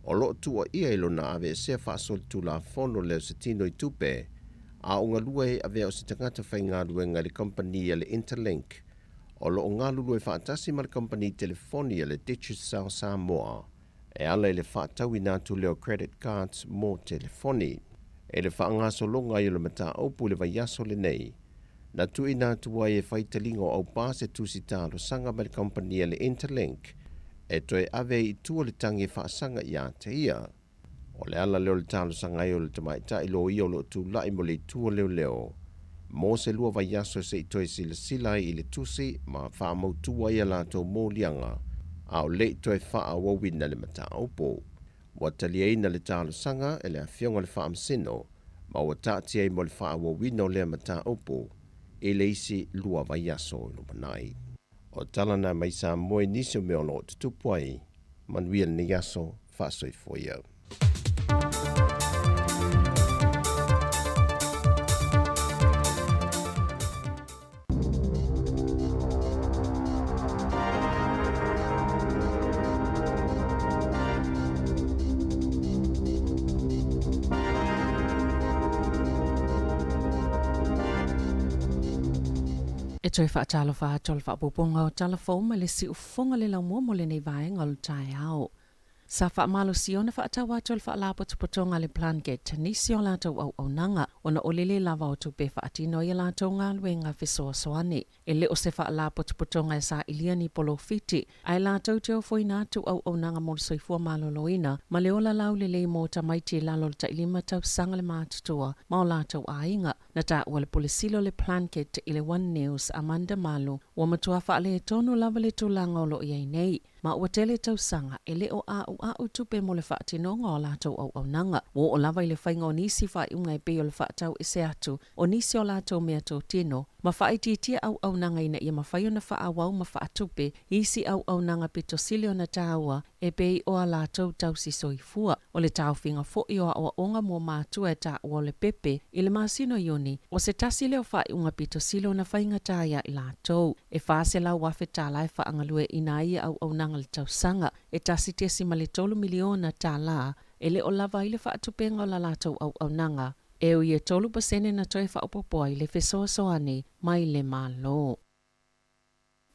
H: O lo tua ia ilo na ave se whaasol tu la fono leo se tino i tupe. A unga lua e ave o se tangata whai ngā luenga le kompania le Interlink. O lo ngā lulu e whaatasi ma le kompani telefonia le Digital Samoa. E ala e le whaatau i nātu leo credit cards mo telefoni. E le whaangaso longa i le mata aupu le vaiaso lenei. Na tu i nātu wai e whaitalingo au pāse tusi tālo sanga ma le kompania le Interlink. E toi ave i tua le tangi whaasanga i a te ia. O le ala leo le tālo sanga i o le tamaita i lo i o lo tu lai mo le tua leo. Mo se lua vaiaso se i toi sila i le tusi ma whaamau tua i a lato mō lianga. Au le toi wha wawina le mata aupo. Wa talia ina le tālo sanga e le awhionga le wha amsino, ma wa tātia i mo le wha wawina o le mata aupo, e le isi lua vaiaso i lupanai. O talana mai sa moe nisi o meo lo tutupuai, Manuia ni aso wha soifoia.
D: E toi whaatalo whaatolo whaapuponga o telefon ma le si ufonga le lau mua mo le nei vaenga o tai ao. Sa whaamalo siona whaatawa atol whaalapo tupotonga le plan get nisi o lātou au nanga o na olele lava o tupe whaatino i lātou ngā luenga whisoa soane. E le o se whaalapo tupotonga e sa iliani polo fiti, ai lātou te o foi nātou au nanga mo le soifua maloloina, ma le ola lau le lei mo tamaiti lalo le tailima tau sanga le mātutua, ma o lātou ainga, na ta ua le polisilo le plan get i le One News Amanda Malu, wa matua whaale e tonu lava le tūlanga o lo iei nei, ma ua tele tau sanga e le o au tupe mo le whaatinonga o lātou au nanga. Wo o lava i le whainga o nisi whai unga e pe o le whaatau e se atu, o nisi o lātou mea tō tino, ma whaititia au nanga ina ia ma whai o na whaawau ma whaatupe, isi au nanga pito sili o na tāua, e pe o a lātou tau si soifua, o le tau whinga fo i o a onga mo mātua e tā o le pepe, i le māsino ioni, o se tasi leo whai unga pito sili o na whainga tāia i lātou, e whaase lau wafe tālai whaangalue ina ia au nanga le tau sanga, e tasi tesi ma le 3 miliona tā la, e le o lava i le whaatupenga o la lātou au nanga, e o i e 3% na toi whaopopoa i le whesoa soane mai le malo.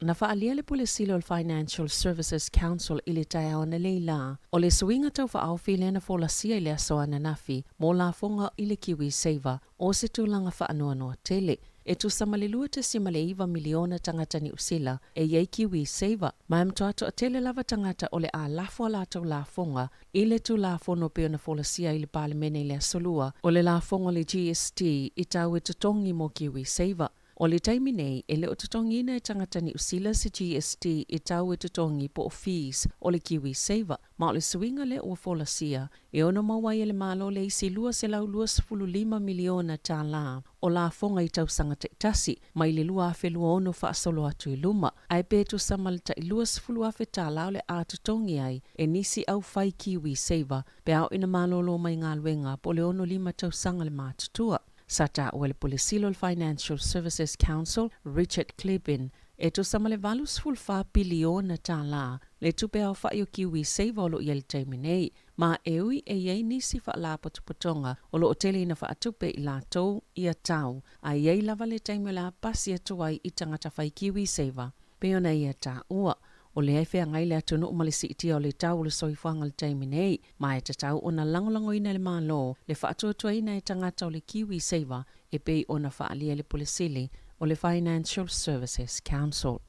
D: Na whaalia le pulisilo o Financial Services Council i le tai au na leila, o le suinga tau whaawhi le na wholasia i le asoa na nafi, mō la fonga i le Kiwi Saver, o se tūlanga whaanoa noa tele, e tu samalilua te simale miliona tangata ni usila, e yei Kiwi Saver, mai mtoato a tele lava tangata o le a lafua lātou la fonga, i le tu la fono peo na wholasia i le palemene i le asolua, o le la fonga le GST i tau e tutongi mo Kiwi Saver. O le taimi nei, e le o tutongi na e tangata ni usila se GST i tau e tutongi po o fees o le Kiwi Saver, ma o le suinga le o wholasia, e ono mawai e le malo le isi lua se lau 25 miliona tā la, o la fonga i tau sanga te tasi, mai le lua afe lua ono whaasolo atu i luma, ai pētu samalta i 20 afe tā la o le a tutongi ai, e nisi au whai Kiwi Saver, pe au ina malo lo mai ngā luenga po le ono 5 tau sanga le mātutua. Sata o le polisilo Financial Services Council, Richard Klebin, e to samale valus fulfa biliona tā la, le tupe au whai o Kiwi Saver o lo i le teiminei, ma eui e iei nisi wha la potupotonga o lo o tele ina wha atupe i la tau i a tau, a iei lava le teimi la pasi atuai i tangata whai Kiwi Saver, peona i a tā ua. O le haiwhea ngai le atunu umalisi itia o le tau le soifuanga le teiminei, ma e tatau o na langolango ina le malo, le whaatuatua ina e tangata o le Kiwi Saver, e pei o na whaalia le polisili o le Financial Services Council.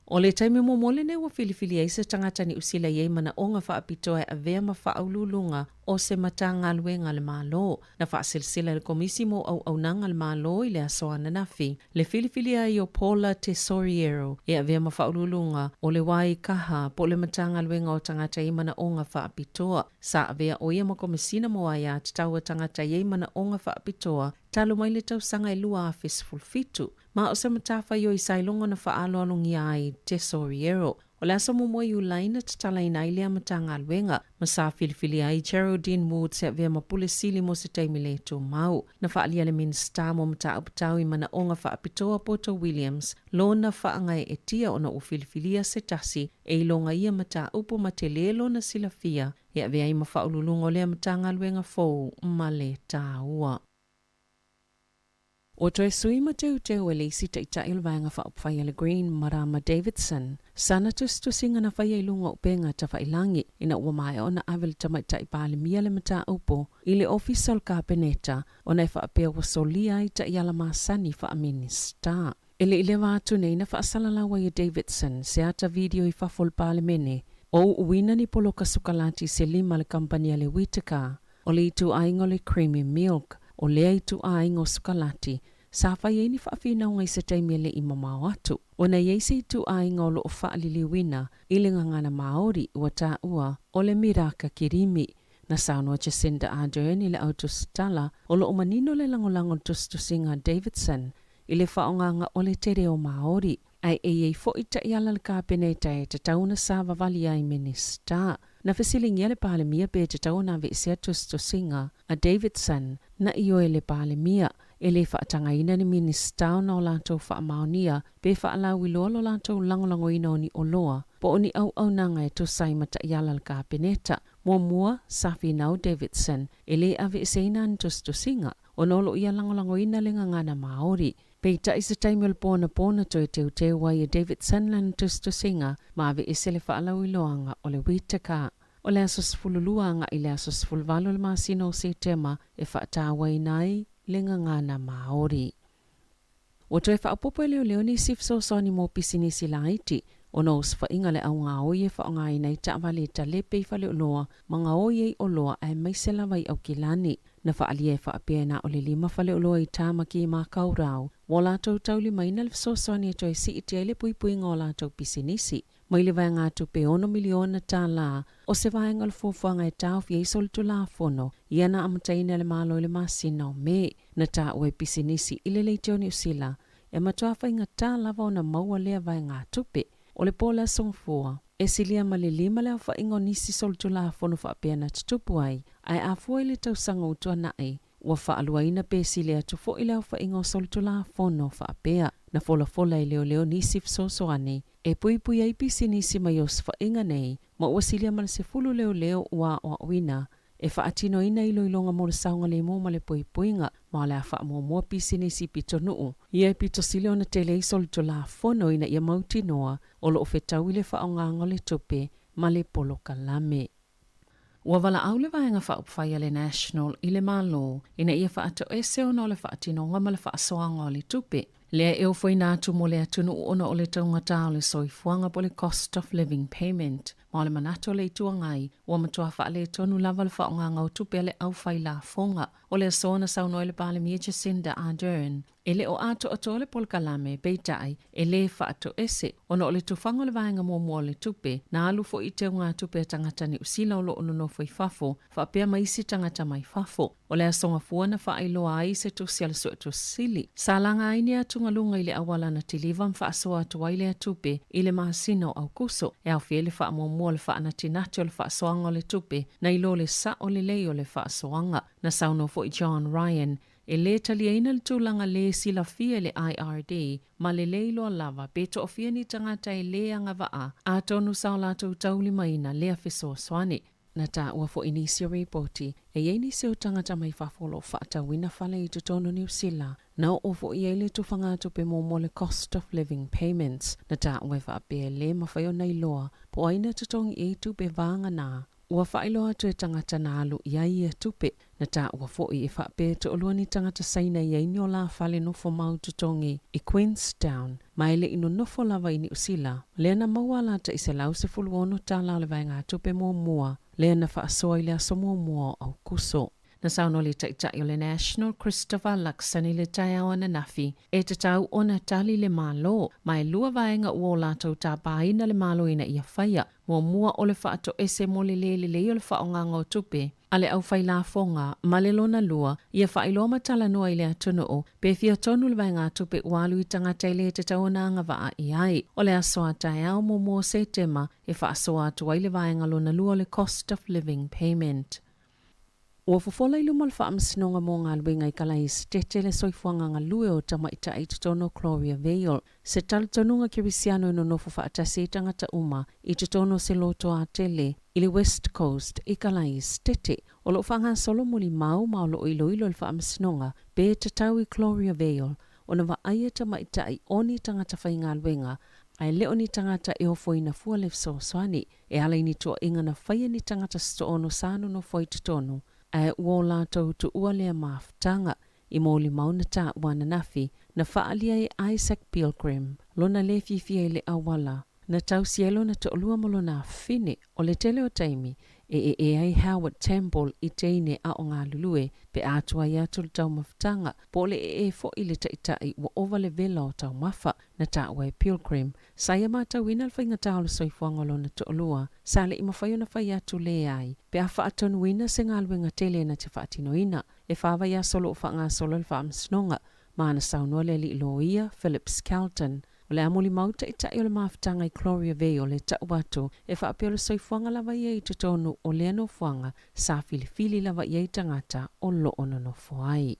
D: O le taimi mo mole ne wa filifili ai se tangata ni usila yei mana o nga whaapitoa e avea ma whaaululunga o se matanga luenga le malo. Na whaasilsila le komisi mo au nanga le malo i le asoana nafi. Le filifili ai o Paula Tesoriero e avea ma whaaululunga o le wai kaha po le matanga luenga o tangata i mana o nga whaapitoa. Sa avea o ia ma komisina mo aia tataua tangata i mana o nga whaapitoa talo mai le tausanga i lua a fisful fitu. Ma o se matafa yo i sailonga na whaaloalongi ai Tesoriero. O le asa mo i ulaina tatala ina ilea matanga alwenga. Ma sa filifili ai Geraldine Wood se avea mapule sili mo se taimi le tō mau. Na whaalia le minsta mo mata upatau i mana onga whaapitoa Porto Williams. Lo na whaangai e tia ona o filifilia se tasi e ilonga ia mata upo matelelo na silafia. E avea i mawhaululungo lea matanga alwenga fōu ma le tāua. O toi sui ma teu e leisi ta ita ilvanga whaupwhai le Green Marama Davidson. Sana tusinga na whai ilunga o penga ta whailangi ina ua mai o na avel tamai ta ipale mia le mata upo i le official kapeneta o na whaapea wasolia i ta iala masani wha minista. Ile wātu nei na whaasalalawa i Davidson se ata video i whafol pale mene o uwina ni poloka sukalati se lima le kampania le Whitaker o le itu aingo le creamy milk o lea itu aingo sukalati. Sa whai ni whaafina o ngai se taimi le ima mawatu. O na yeise itu aingo lo o whaaliliwina ili ngangana Māori ua tā ua o le miraka kirimi. Na saunoa Jacinda Ardern ile autostala o lo o manino le langolango tustusinga Davidson ile whaonganga o le tere o Māori. Ai e fo ita iala le kapeneta e te tauna sa vavali ai minista. Na fesilingia le pale mia pe te tauna ve se tustusinga a Davidson na iyo le pale mia. Ele whaatanga ina ni minista o na o lantou Manuia pe whaalau i loa lo lantou langolango ina o ni oloa po o ni au nanga e to sai mata iala le kapeneta. Mua Safi nau Davidson ele ave se ina antustusinga o nolo ia langolango ina le ngangana Māori. Peita isa taimel pona to e teu wai e Davidson lan tustusinga ma ave ese le whaalau i loanga o le Whitaker. O le asos fululuanga i le asos fulvalo le masino o se tema e whaatawa inai le ngangana Māori. O toi whaapopo e leo ni sifso soni mo pisinisi laiti, o no usfa inga le au ngā oie whaonga inai taawale ta lepe i whale oloa, ma ngā oie o loa ai maisela vai au kilani, na whaalia e whaapea na o le lima whale oloa i tāmaki i mā kaurau, wala tau tauli maina le fso soni e toi si iti ai le pui ngā la tau pisinisi, mai le vai ngā tupe 1 miliona tā la, o se vai ngā le fuafuanga e tau fia isol tu la fono, iana amataina le malo le masina o me, na tā ue pisinisi ile le tioni usila, e matua whai ngā tā lava o na maua lea vai ngā tupe, o le pola songfua, e silia ma le lima le awha ingo nisi sol tu la fono whaapea na tutupu ai a fua le tau sanga utua nai, ua whaalua ina pe silia tu fo ile awha ingo sol tu la fono whaapea, na fola i leo nisi fsoso ane, e pui ai pisi nisi mai os wha inga nei, ma ua silia ma le se fulu leo ua o wina, e whaatino ina ilo ilonga mo le saunga le mo ma le puipuinga, ma le a wha mua pisi nisi pito nuu. Ia e pito sile o na tele isol to la fono ina ia mauti noa, o lo ofetau ile whaonga le tupe, ma le polo kalame. Ua wala au le vaenga whaupwhai le national i le malo, ina ia whaato ese o no le whaatino ma le whaasoanga le tupe. Lea eo foi nātu mo le atunu ona o le taungata o le soifuanga po le cost of living payment. Ma le manato le ituangai, ua matua wha le tonu lava le whaonganga o tupe le au whai la fonga. O le asona sauno le pale mia Jacinda Ardern. Ele o ato ato le polkalame peitai, ele whaato ese, ona o le tufanga le vaenga mua le tupe, na alu fo i teo ngā tupe tangata ni usila o lo ono foi fafo, whaapea maisi tangata mai fafo. O le asonga fuana whaailoa ai se tusia le suetu sili. Salanga aini atu ngalunga ile awala na tilivam whaasoa atu waile atupe, ile mahasino au kuso, e au fiele wha mua le wha anatinati o le whaasoanga o le tupe, na ilo le sa o le lei o le whaasoanga, na sauno fo i John Ryan, e le taliaina le tūlanga le sila fia le IRD, ma le leilo lava peto o fia ni tangata e le anga waa, a tonu sao lato tauli maina le a fiso swane. Na ta ua fo inisi reporti, e yeini se o tangata mai fafolo fata wina fale i tutono ni usila, na o fo i ele tu fangatu pe mo le cost of living payments, na ta ua fa pe le mawhaio na iloa, po aina tutongi e tu pe vanga na, ua whailo atu e tangata na alu iai e tupe, na tā ua fo'i e whape te oluani tangata saina iai ni o la whale nofo mau tutongi i Queenstown, maile ino nofo lava ini usila, lea na maua la ta ise lau se fuluono tā lau le vai ngā tupe mua, lea na whaasoa i lea so mua au kuso. Na sauno le taitai o le National Christopher Luxon le tai awa na nafi, e te tau o na tali le malo, mai lua vaenga ua o lātou tā pāina le malo ina ia whaia, mua o le whaato ese mo le o le whaonga o tupe, ale au whai la fonga, ma le lona lua, ia whailo matala noa i le atunu o, pe fia tonu le vai ngā tupe ualu i tangata i le te tau na anga waa i ai, o le asoa tai au mo se tema, e whaasoa atu ai le vaenga lona lua le cost of living payment. Ua fofola i lumal wha amsinonga mō ngā luenga i kalai stete le soifuanga ngā lue o tamaita i tutono Gloria Vale. Se talitonunga kirisiano ino nofo wha atase tangata uma i tutono se loto a tele i le West Coast i kalai stete. O lo whanga solo muli mau lo ilo le wha amsinonga be te tau i Gloria Vale o na wa aia tamaita i oni tangata whai ngā luenga ai leo ni tangata e ofo ina fua le so swani e ala ini toa inga na whaia ni tangata sto ono sano no foi tutono. Ai ua lātou tu ua lea maafutanga i mōli mauna tā wana nafi na whaalia e Isaac Pilgrim, lona le fifia i le awala, na tau sielo na te olua malo na fine o le tele o taimi e ai Howard Temple i teine a o ngā lulue pe atua i atu le tau mafutanga po le fo i le taitai ua ova le vela o tau mafa na tā ua e Pilgrim, saia mātau ina le whainga tālo soifuanga lo na te olua, sa le ima whaiona whai atu le ai, pe a whaatonu ina se ngā luenga tele na te whaatino ina, e whawa ia solo o wha ngā solo le whaamsnonga, maana saunua le li loia Phillips Carlton, o le amuli mauta i tai o le mafutanga i Gloria Vale le tau watu e whaapea le soifuanga lava ia i tutonu o le anofuanga sa filifili lava ia i tangata o lo ono no fuai.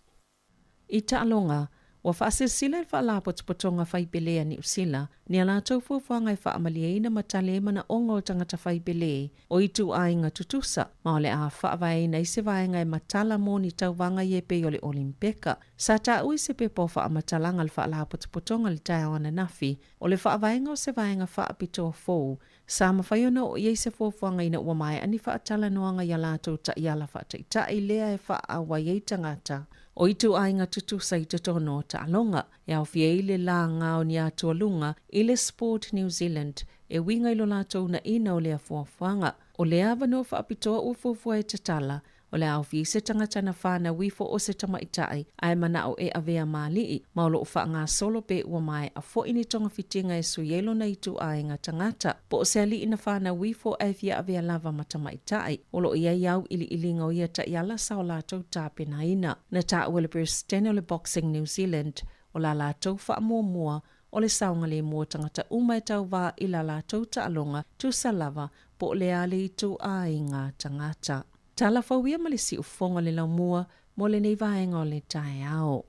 D: I taalonga, wa whaasesila i whaalapotopotonga whaipelea ni usila, ni ala tau fuafuanga i whaamalia ina matale mana ongo tangata whaipelea o itu ainga tutusa, ma ole a whaavaina i se vaenga i matala mo ni tau vanga i epe o le Olimpeka. Sa ta ui se pepo whaamatalanga le whaalapotopotonga le tai awana nafi, o le whaavaenga o se vaenga whaapitoa fōu, sa mawhaiona o iei se fuafuanga ina ua mai ani whaatala noanga i ala tau ta iala whaataita i lea e whaawa iei tangata. O itu ainga tutusa i tutono ta alonga, e au fia ile la ngao ni atua lunga, ile Sport New Zealand, e winga ilo lato na ina o lea fuafuanga. O lea vano whaapitoa ufufua e tatala, o lea au fia se tangata na whana wifo o se tamaitai, ai mana o e avea maalii, maulo o wha ngā solo pe ua mai a fo ini tonga fitinga e suyelo na itu ainga tangata. Po o se ali ina whana wifo ai fia avea lava matamaitai, o lo ia iau ili ilinga o ia ta iala sao lato tāpena ina. Na ta uele Bristene o le Boxing New Zealand, o la lato wha mua, o le saunga le mua tangata umai tau wā i la lato ta alonga tu salava po o le ale itu ainga tangata. Tala whauia malisi ufonga le lau mua mo le nei vaenga o le tai ao.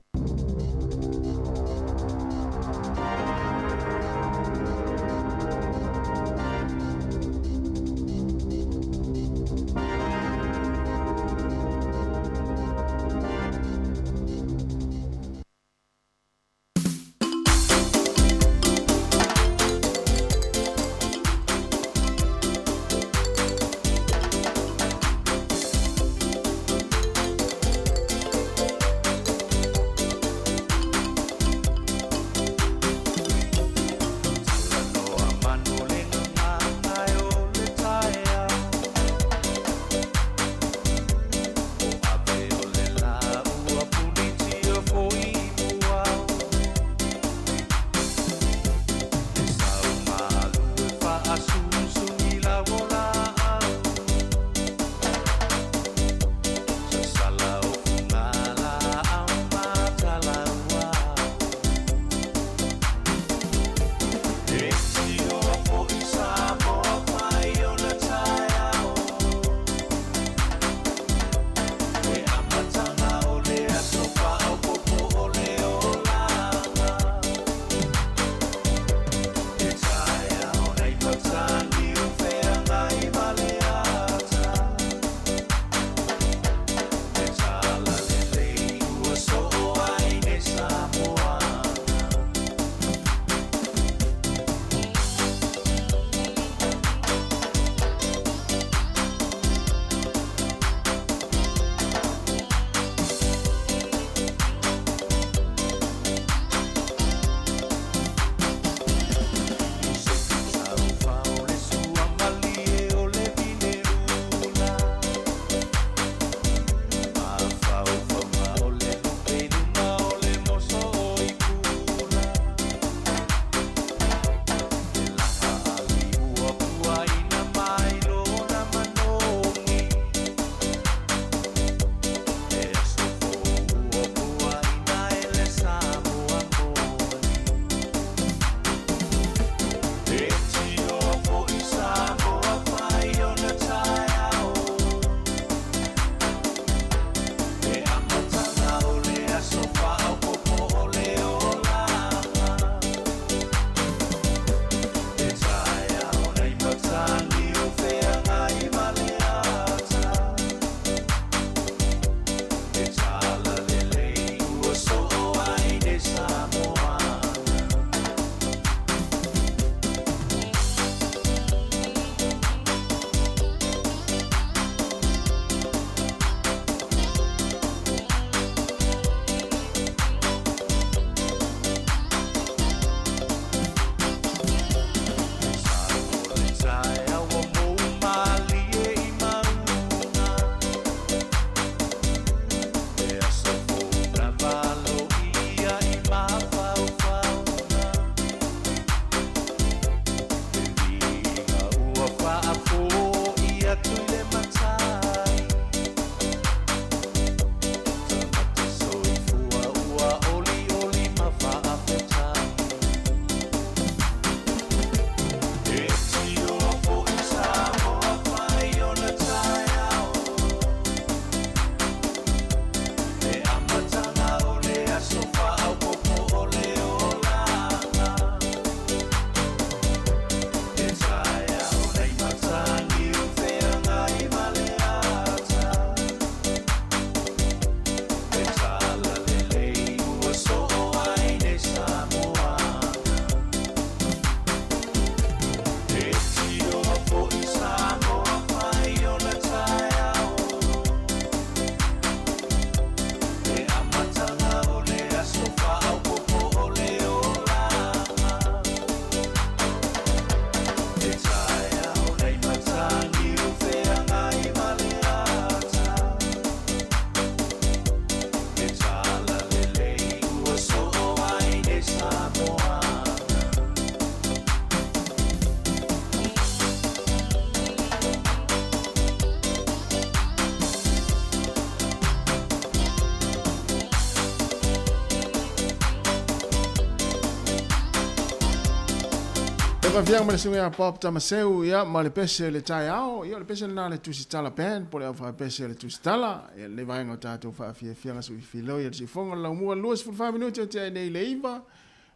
B: va viang ma sunga pop ta maseu ia ma le pese le tai ao ia le pese na le tusitala pen po le fa pese le tusitala ia le vai ngota to fa fia su filo ia si fonga la mua luas fu 5 minutos te nei leiva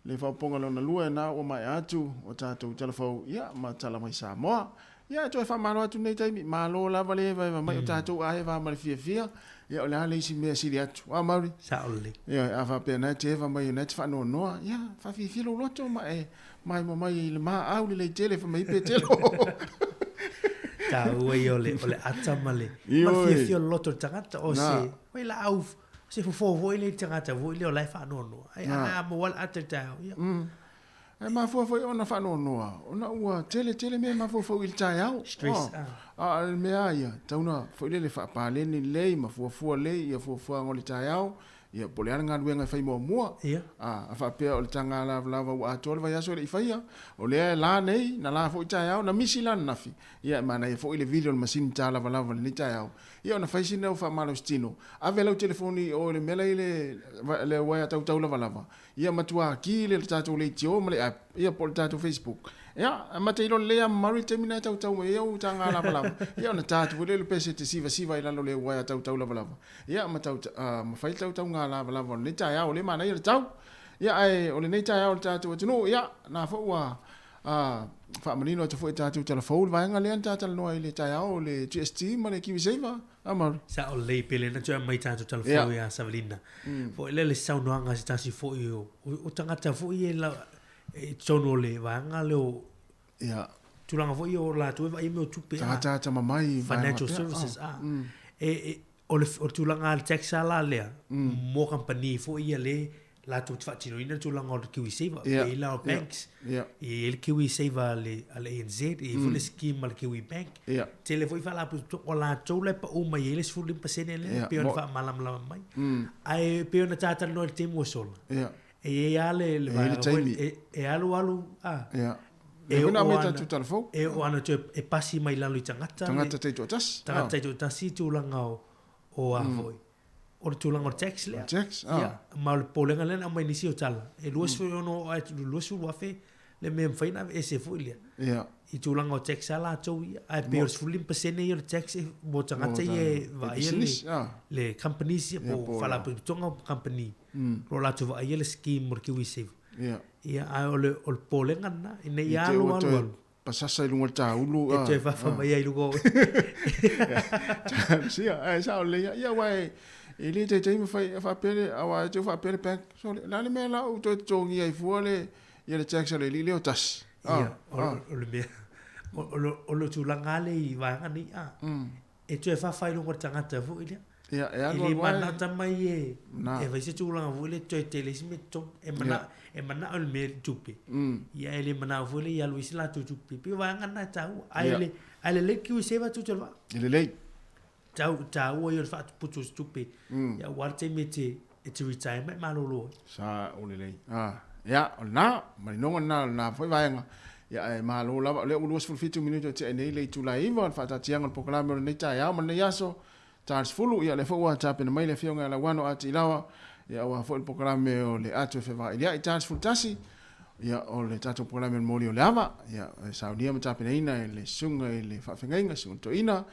B: le fa ponga lona lua na o mai atu o tato telefon ia ma tala mai Samoa ia to fa malo atu nei tai malo la vale vai mai o tato ai va ma fia ia o le ale si me si atu wa mauri
F: sa ole
B: ia ava pena te va mai net fa no no ia fa fi lo loto ma mai le ma au le tele fa mai pe tele
F: ta ue ole ata male ma fia loto tangata o se mai la au se fo vo ile tangata vo ile o lai fa no no ai a mo wal ata ta ia ai
B: ma fo ona fa no no ona ua tele me ma fo il tai au
F: stress
B: al me ai tauna fo ile le fa pa le ni le ma fo le ia fo ngoli tai au ia pole anga luenga fai mo
F: ia
B: fa pe o tanga la wa tole va yaso le faia o le la nei na la fo tai au na misi la nafi ia mana ia fo ile video le machine ta la ni tai au ia na fai sino fa malo stino ave lo telefoni o le mele le wa tau la ia matua ki le tato le tio male ia pole tato Facebook ia ma te ilo le mari termina tau ia o tanga la ia na tato le pese te siva ila lo le wa tau la ia ma tau ma fai tau la ni tai au le mana ia tau ia ai o le nei tai au tato tunu ia na fo wa fa manino te fo tato telefon va nga le tato no ile tai au le GST ma le ki save amar
F: sa o le pele na tu mai tato telefon ia Savelina fo le sau no anga sta si fo io o tangata fo ia la tono le va nga le
B: ia
F: tulanga fo io la tu va email tu pe
B: tata mamai
F: financial services o tulanga al tax ala le mo company fo ia le la tu fa tino ina tulanga o kiwi save e la banks e el kiwi save le ANZ e fo le scheme al kiwi bank tele foi fa la o la tu le pa o mai ele fu limpa sene le pe on fa malam mai ai pe on tata no te mo sol e ale e alu
B: e ona meta tu telefon
F: e o ana e pasi mai lalu tangata
B: te to tas
F: tangata te to tas si tulanga o a foi o tulanga o tax le ya ma le polenga le na mai nisi o tala e luas foi ono ai luas foi fe le mem faina e se foi le i tulanga o tax ala to ai pe os fulim pasene o tax mo tangata e vai le companies po fala po tonga company lo la to vai le scheme mo ki we save ia ai o le polenga na ine ia alu
B: pasasa i lunga taulu
F: e te fa mai ai lugo
B: sia ai sa le ia wai ele te me fa pele awa te fa pele bank so la le me la o to tongi ai fuole ia le tax le le o tas
F: ia o le me o lo tulanga le i va ani e te fa fa lunga tangata fu ia
B: ia e
F: alu mana tamai e vai se tulanga fu le te telesmeto e mana o me tupi ia ele mana fu le ia luis la tupi pe va ngana tau ai le ki se va tu tolva
B: ele le
F: tau ia fa putu tupi ia warte me te retirement malolo
B: sa o le ia na ma na foi vai nga ia ma lo la le ulus for 2 minutos te nei le tu lai va fa ta tianga po kala me nei ta ia ma nei aso tars fulu ia le fo wa ta pe mai le fionga la wano ati lawa ia wa fo po kala me o le atu fe va ia tars ful tasi ia o le tato po kala me mo le lava ia saudia ma ta pe nei na le sunga le fa fenga sun to ina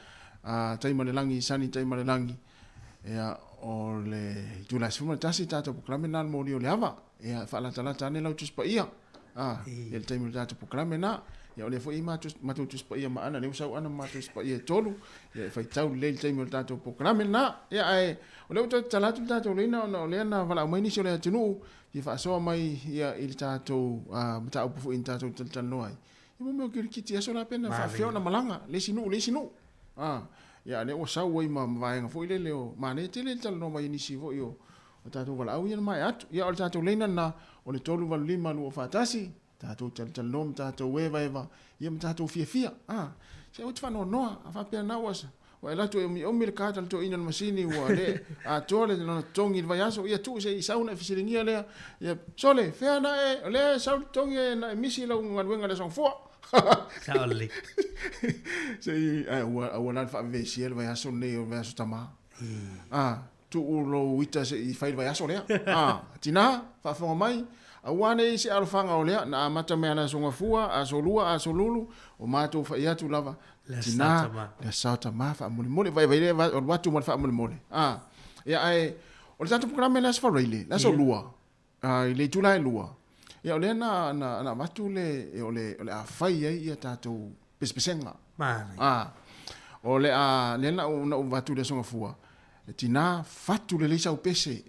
B: tai ma le langi sani tai ma le langi ia o le tu la suma tasi tato po kala me na mo le lava ia fa la tala ne la tu spa ia el time tato po kala me na ia o le fo ima tu spa ia ma ana le usau ana ma tu spa ia tolu ia fa tau le time tato po kala me na ia ai o le to tala tu tato le na o le na vala mai ni so le tunu ia fa so mai ia il tato mata o fu in tato tal noi ia mo ke kiti so la pena fa fio na malanga le sinu ia le o sau wai ma vai nga fo ile le o ma ne tele tal no mai ni si fo io o tato vala au ia mai atu ia o tato le na o le tolu val lima lu o fatasi tato tal nom tato weva ia tato fia se o tfa no fa pe na was o ela to o mercado to ina masini o le a tole no tongi vai aso ia tu se sauna fisiringia le ia sole fe na le sau tongi na misi la un wenga le son fo
F: Sauli.
B: Sei o na fa vesiel vai aso ne o vai aso tama tu lo wita se i fai vai aso le tina fa fo mai Awane isi alfanga olea na amata mea na songa fua, asolua, asolulu, o mato fa iatu lava. Tina, le sauta ma fa mole mole, vai watu mo fa mole mole. Ya ai, o le tatu programa le asfa reile, la so lua. Le tula lua. Ya ole na watu le ole a fai ai ia tatu pespesenga. Ole a nena una watu le songa fua. Tina fatu le lisa upese.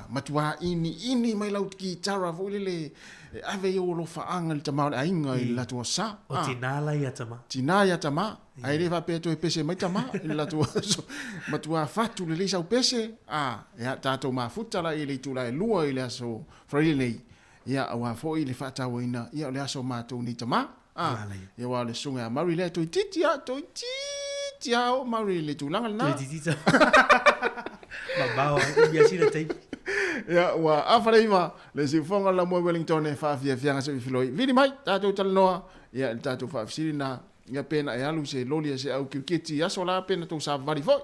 B: Matua ini mai lau ki tara le ave yo lo faanga le tama ainga i la tua sa.
F: O tina la ia tama.
B: Tina ia tama. Ai le va peto e pese mai tama i la tua matua fatu le lisa upese. Ya tato mafuta la ile tu la lua ile aso fraile. Ya wa fo ile fata wina ya le aso mato ni tama. Ya wa le sunga mari le to titia o mari le tu langa na.
F: Titia. Babao biasi le tai.
B: Ya wa afareiva le si fonga la mo Wellington e fa fianga se filoi. Vini mai tato talnoa ya tato fa fisina ya pena e alu se loli se au kirkiti ya sola pena to sa vari foi.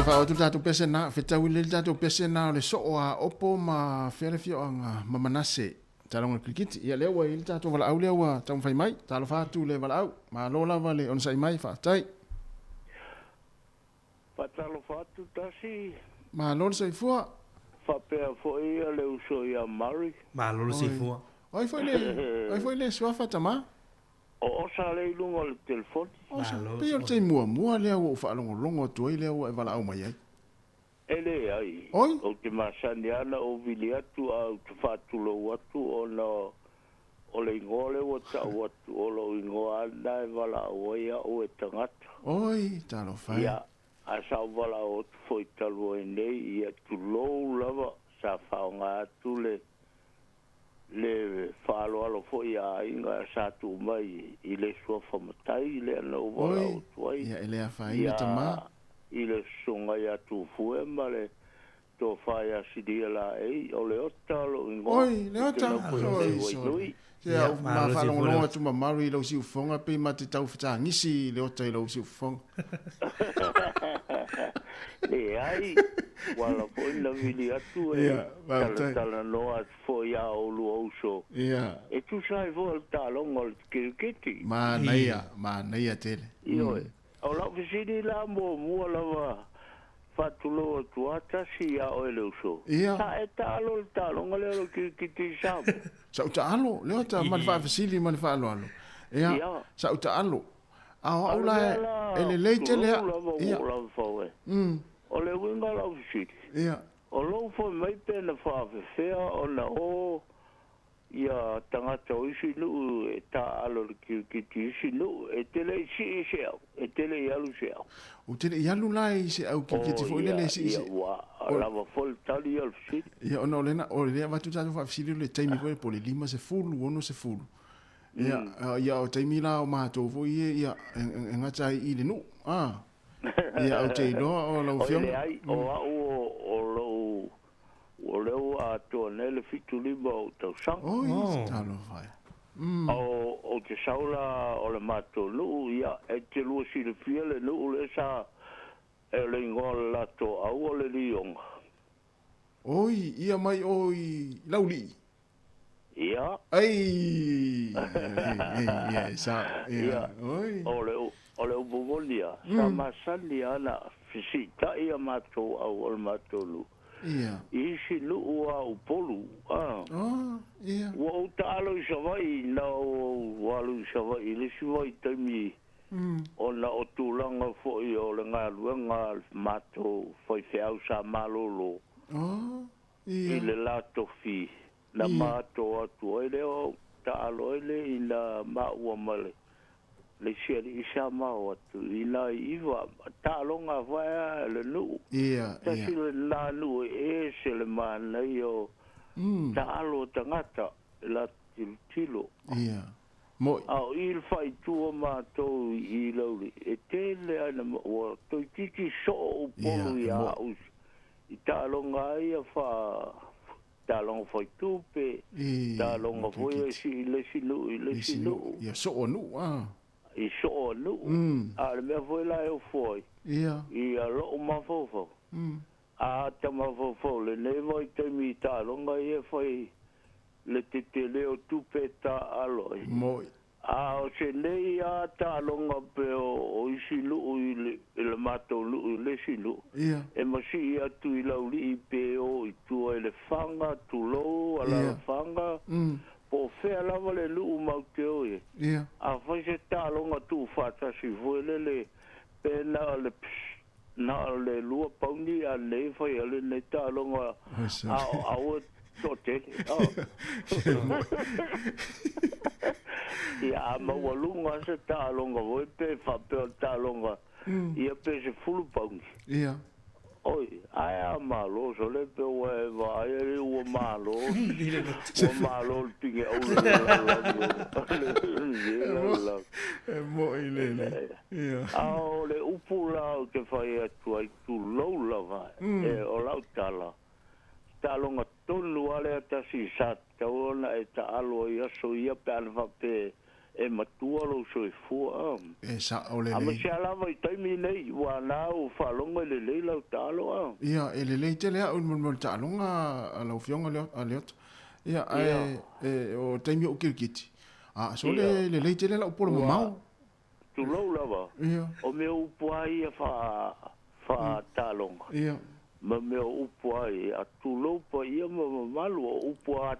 B: Fa tu tatu pese na feta wile tatu pese na le so a opo ma fere fio anga mamanase talonga krikiti ia lewa il tatu wala au lewa tam fai mai talo fa tu le wala au ma lola vale on sai mai fa tai
M: patalo fa tu tasi
B: ma lol sai fua
M: fa pe fo ia le uso ia mari
F: ma lol sai fua
B: ai foi le swafa tama
M: o sa le lungo le telefon
B: pe o te mua le o fa longo to ile o e vala au mai ai
M: ele ai o te masaniana o viliatu au te fatulo watu o no o le ngole o ta watu o lo ingoa na e vala o ia o e tangata
B: oi talo fai
M: ia a sa vala o foi talo e nei ia tu lo lava sa faunga tu le falo alo foi a inga sa tu mai i le sua famatai le no vala o tuai
B: ia ele a fai tama
M: i le sunga ia tu fue male to fai a sidia la e o le otalo ingo
B: oi le otalo ia ma falo no tu mari lo si fonga pe ma te tau fata ngisi le otalo si fonga
M: e ai wala po na vili atu e tala no at fo ya o lu oso e tu sai vo talo ngol kirkiti
B: ma naia tele
M: io o la visini la mo la va fatulo tu ata si ya o le oso ta e talo ngol lo kirkiti
B: sa talo le ta man fa visili man fa lo sa talo a ola ele leite le
M: ia o le winga la visiti o lo fo mai pena fa fea o na o ia tangata o isi nu e ta alo ki isi nu e tele isi e tele ialu se au
B: o tele ialu lai se au ki fo ile si
M: ia wa lava fol tali al fisiti
B: ia ono lena o le va tu ta fa fisiti le taimi ko po le lima se fulu ono se fulu ia o taimi la o mato fo ia ngata i le nu ia o te no o lo fion
M: o leo a tonele fitulima o tau sang.
B: Talo vai.
M: O te saula o le mato nu, ia e te lua si le fiele nu le sa e le ingoa lato au o le lionga.
B: Oi, ia mai oi lauli.
M: Ia.
B: Ai. Ia, sa. Ia. Oi.
M: Ole ubumolia. Sama sani ana fisita ia mato au al matolu.
B: Ia.
M: Isi lu wa upolu.
B: Oh, ia.
M: Wa utalo savai na walu savai le sivai tami. Ona o tulanga fo I o le ngā mato foi feau sa malolo.
B: Oh, ia.
M: I le lato fi. Na mato atu ele o talo ele I la maua male. Le seri isa mau atu. I la iwa talonga vai le nu.
B: Ia, ia.
M: Tasi le la nu se le mana I o talo tangata. La tilo.
B: Ia. Moi.
M: Au il fai tua mātou I lauri. E tele ana o toi tiki so o polu I a us. I talonga ia fa talonga fai tupe. Talonga fai si le sinu I le sinu.
B: Ia so o nu
M: I so o nu. A le mea fai la o fai.
B: Ia.
M: I a lo mafofo. A ta mafofo le ne vai te mi talonga ia fai le te leo tupe ta aloi.
B: Moi.
M: A o se nei a ta longa pe o isi lu I le mato lu le si lu.
B: Ia.
M: E masi ia tu I lauri I pe o I tua le fanga tu lo ala fanga. Po fea lava le lu mau te oe.
B: Ia.
M: A fai se ta longa tu fata si voele le pe na le na le lua pauni a le fai ale ne ta longa a o tote. Ia mawalunga se talonga voi pe fa pe talonga. Ia pe se fulu pauni.
B: Ia.
M: Oi, ai malo so le pe wa ai o malo. O malo pinge o
B: le. Mo ile. Ia.
M: Au le upula ke fai atu ai tu lo lava. E o lau tala. Talonga tonu ale ata si sat taona e ta alo ia so ia pe alfa pe e matua lo so fu
B: e sa ole le
M: ama se ala vai tai mi nei wa na o fa longa le le lo talo
B: ia e le te le un mon ta longa ala fionga le aliot ia e o tai mi o kirkiti so le te le la por mau
M: tu lo lava
B: ia
M: o meu puai fa talonga
B: ia
M: ma me upua a tu lopa ia ma malu upua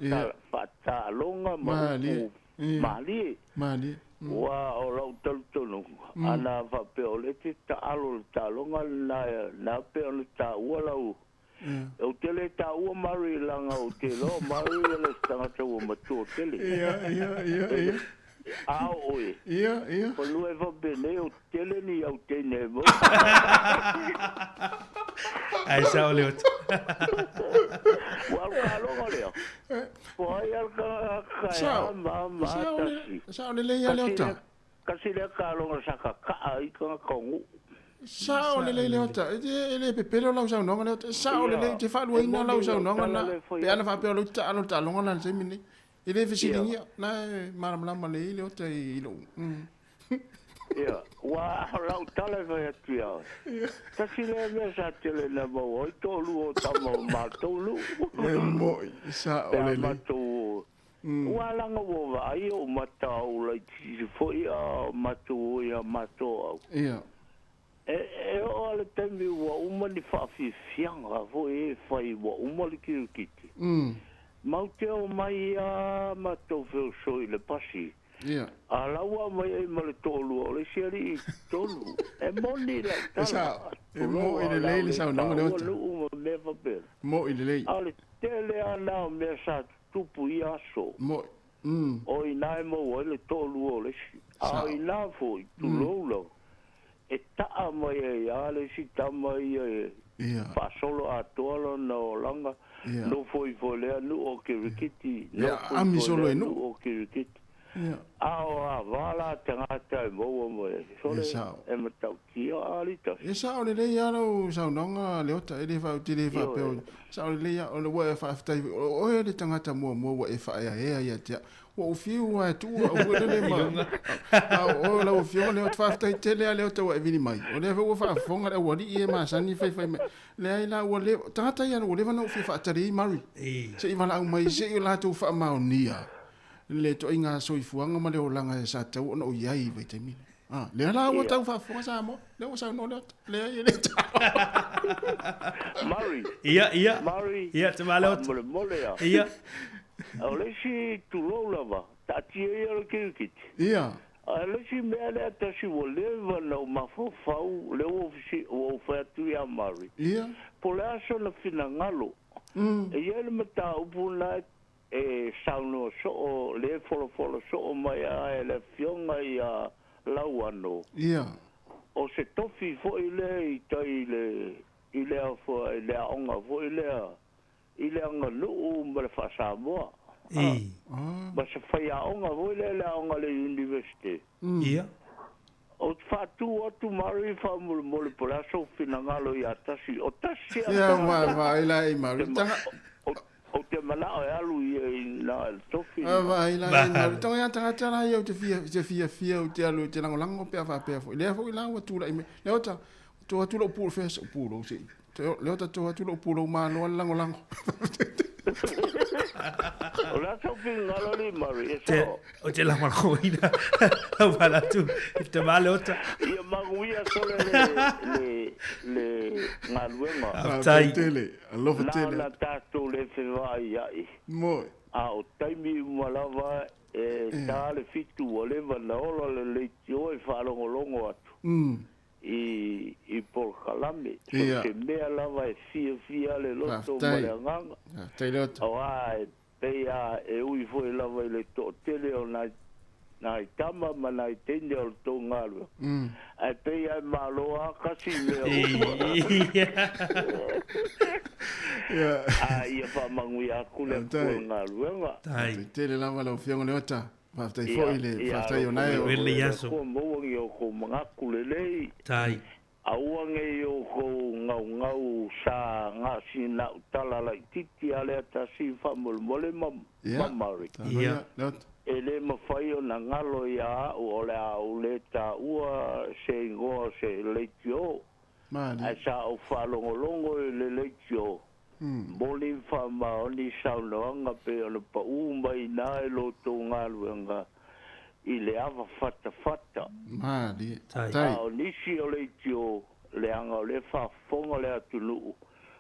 M: ta longa ma mali wa o lau tonu ana va pe o le ta alo ta longa na pe o ta ua lau o tele ta ua mari langa o te lo mari le stanga tu ma tu tele
B: ia
M: Au oi.
B: Ia.
M: Ko lu e va bene o tele ni au te nevo.
F: Ai sa ole ot.
M: Wa ka lo ole. Po ai al ka ma
B: sa ole le ia le ota.
M: Ka si le ka lo sa ka ai ka kongu.
B: Sa ole le ota. E le pe pelo lau sa no le ota. Sa ole le te fa lu ina lau sa no na. Pe ana fa pe lo ta lo ta lo na se mini. Ele visilinha na maramlama le o te ilo.
M: Ia, wa lau tale vai atia. Ta sile me sa tele na mo o to lu o ta mo ma to lu.
B: Mo sa ole le.
M: Wa langa wo va ai o mata o la ti fo ia mato ia mato.
B: Ia.
M: E o le tembi wa uma ni fa fi fianga fo e fai wa uma le kirikiti. Mau te o mai a matou feo soi le pasi.
B: Ia.
M: A laua mai e ma le tolu o le siari I tolu. E moni la tala.
B: E mo I le leile sa unanga le ota. Mo I le leile.
M: A le tele ana o mea sa tupu I aso.
B: Mo.
M: O I nai mo o le tolu o le si. A I na fo I tu lolo. E taa mai e a le si tamai e.
B: Ia.
M: Fasolo a toalo na o langa. No foi volea no o kirikiti.
B: No ami solo e no
M: o kirikiti. A vala tangata mo mo sole e matau kia alita.
B: E sa o le ia no sa nonga le ota e le fa ti le fa pe sa o le ia o le wa fa ta o le tangata mo wa e fa ia ia o fiu a tu o le ma o la o fiu le o tfaftai tele le o tau e vini mai o le o fa fonga le o li e ma sani fai le ai la o le tata ia o le vana o fi fa tari mari se i vala mai se i la tu fa maonia le to inga soifuanga ma le o langa e sa tau o iai vai te mini le la o tau fa fonga sa mo le o sa no le ai le
O: Mari
F: ia
O: Mari
F: ia te male o
O: mole
F: ia
O: o le si tu lo lava ta ti e o kit
B: ia
O: a le si me ale ta si o le va no ma fo fau le o si o fa tu ya Mari
B: ia
O: po le aso na fina ngalo e ia le mata upuna e sauno so le folo so mai a le fionga ia lauano
B: ia
O: o se tofi fo ile ile fo ile onga fo ile anga lu ma fa Samoa ma se fa ya onga fo ile onga le university
F: ia
O: o fa tu Mari fa mo le polaso finangalo ya tasi o tasi
B: ia va ila i Mari
O: o te mana o alu i na tofi
B: va ila i Mari to ya tara ia te fia o te alu te lango pe fa le fo ila o tu la le ota tu lo pu fes pu lo si le ota tu lo pu lo ma no lango
O: o la tofi ngalo ni Mari
F: o te lango ina o vala tu te male ota
O: ia Manuia sole le ngaluenga
F: tai
B: tele alofa tele
O: na tato le fe vai ai
B: mo
O: o taimi malava e tale fitu o le vanaola le tio e whalongolongo atu i por kalame so se mea lava e fia le loto maleanganga o ai peia e ui foi lava i le to tele o na i tama ma na i tende o tō ngalu ai peia e maloa kasi mea ia fa Manuia kule ngaluenga
B: tele lava lo fiongo le ota Faftai foi le faftai onai o
F: le yaso
O: ko mo ngi ko mangaku le lei
F: tai
O: au nge yo ko ngau sa ngasi na tala la titi ale ta si fa mol mole mamari
F: ia
O: ele ma fai na ngalo ya o le au le ta ua se ngo se le tio ai sa o fa longo le le tio boli fa ma oni sa no nga pe o pa mai na lo to ngaluenga i le ava fata
B: mali
O: tai o nisi o le tio le anga le fa fonga le atulu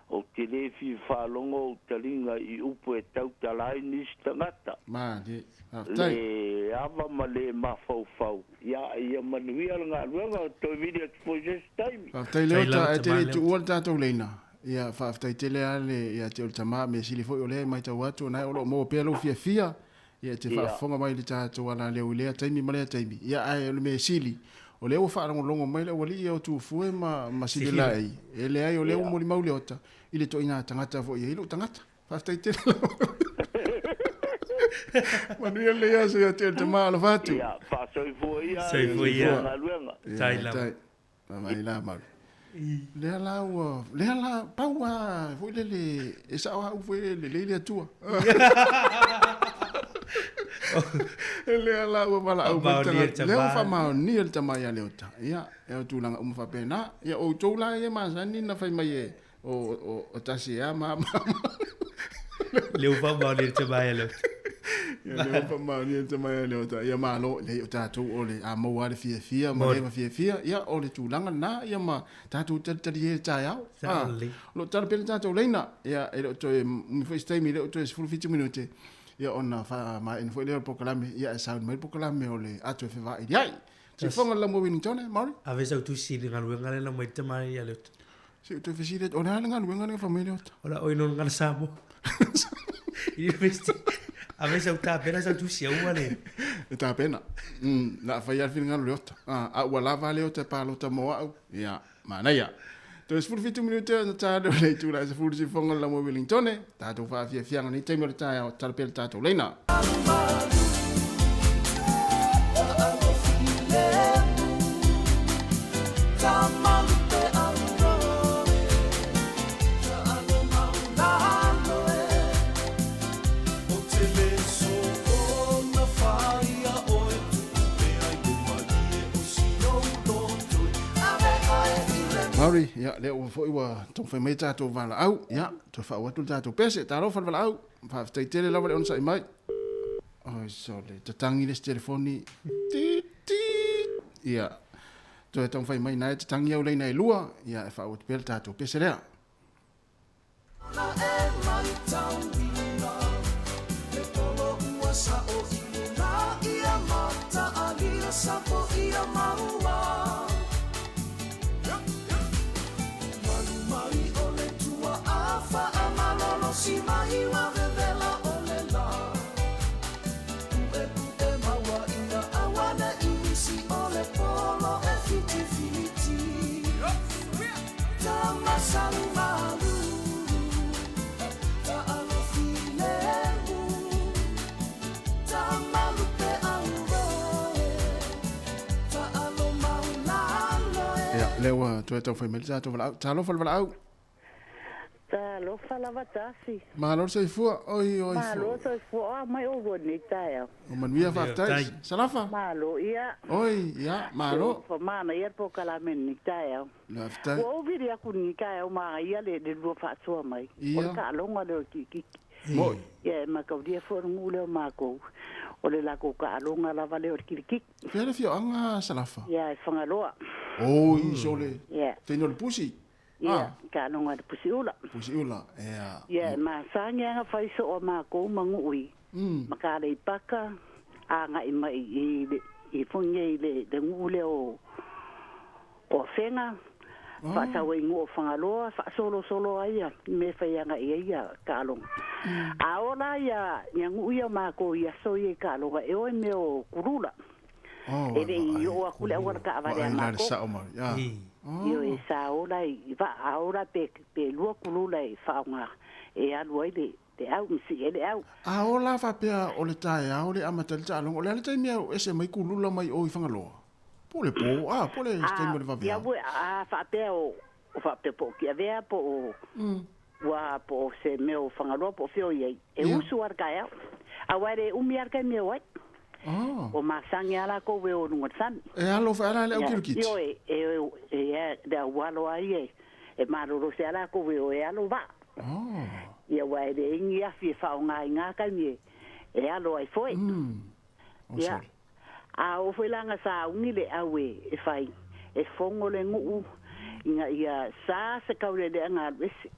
O: o te le fi fa longo talinga i upu e tau talai nisi tangata
B: mali
O: le ava ma le ma fau ia Manuia ngaluenga to video for just time
B: tai le ota e te tu o tato leina ia faftai tele ale ia te ultama me sili foi ole mai tau atu na o mo pelo fia ia te fa fonga mai le tato ala le ule taimi male taimi ia ai le me sili o le o fa longo mai le wali o tu fue ma sili lai ele ai o le mo li maule ota ile to ina tangata fo ia ile tangata faftai tele Manuia le ia se te ultama lo fatu
O: ia fa soi
F: foi tai la
B: mai la mal le la paua foi le esa o foi le tua le la o bala o le o fa ma ni el tama ya le ota ia e tu langa fa pena ia o to la ia ma sani na fa mai o tasi ya ma
F: le o fa ma ni el tama ya le
B: le o fa ma ni el tama ya le ota ia ma lo le ota tu o le a mo wa le fia ma le fia ia o le tu langa na ia ma ta tu te ye ta ya lo tar pe ta tu leina ia e to mi foi stai mi le to es full 50 minute ia ona fa ma en foi le pokalame ia sound mai pokalame o le atu fe va ia si fonga la mo Wellington Mari
F: ave sa tu si nga lu nga la mo te mai ya le
B: si tu fe si le ona nga lu nga família
F: ola oi non nga samo i festi ave sa ta pena sa tu si o le
B: ta pena la fa ia fin nga lu a wala vale o te palo ta mo ia Manuia to es full 50 minute na ta do le tu la se full si fonga la mo Wellington ta tu fa fia ni te mo ta pe ta to leina Maori, ya, le o foi wa tong fai mai tātou wala au, ya, to wha watu tātou pese, tā rofa wala au, wha tai tere lawa le onsa i mai. Oi, so le, tatangi le telefoni, ya, to e tong fai mai nai, tatangi au leina i lua, ya, e wha watu pele tātou pese lea.
N: Na e mai tau ina, le tolo ua sa o ina, ia mata alia sa po ia maua. Si mai wa vela olela e maua ina awana inisi ole polo e fiti fiti tama salmalu ta alo filemu tama lupe auroe ta alo maulalo
B: Ya, lewa, to e tong fai mai tātou wala au, tā lofa wala au.
P: Lo falava tasi.
B: Malo sei fua, oi.
P: Malo sei fua, mai o voni taia.
B: O manuia whaftai, salafa.
P: Malo ia.
B: Oi, ia, malo.
P: Fa mana ia po kalamen ni taia.
B: Whaftai.
P: O viri aku ni taia o maa ia le lua whaatua mai.
B: Ia.
P: O ka alonga leo kiki.
B: Moi.
P: Ia, ma kaudia whorungu leo maa kou. O le lako ka alonga lava leo kiki.
B: Whiara fio anga salafa.
P: Ia, e whangaloa.
B: Oi, sole.
P: Ia.
B: Tēnō le pusi.
P: Ia, ka anonga de pusiula.
B: Pusiula, ea.
P: Ia, ma sāngi anga whaiso o mā kou mangu ui. Ma ka rei paka, a ngai mai i funge i le ngule o whenga. Whaatawa i ngō whangaloa, whaasolo aia, me whaianga i aia ka alonga. A ola ia, nyangu ui o mā kou i aso i ka alonga, e oi me o kurula. E re i o akule awara ka aware a mā kou. Io e sa ora i va ora pe lua kulula i faunga e alu ai te au msi ele au.
B: A ola fa pe o le tae a o le amatal ta long o le tai mea ese mai kulula mai o i fangaloa. Pole pole ste mo le va
P: ia we a fa pe o fa pe po ki avea po o wa po se meu fangaloa po fio i e usu arka ia. A ware umi arka me wai. O masangi ala ko we o nunga san.
B: E alo fa ala le ukirkit.
P: Yo e da walo ai e maroro se ala ko we o e alo va. Ia wa de ingi afi fa nga nga ka mi e alo ai foi. Ia. A o foi langa sa ungi le awe e fai e fongo le ngu inga ia sa se ka le nga wese.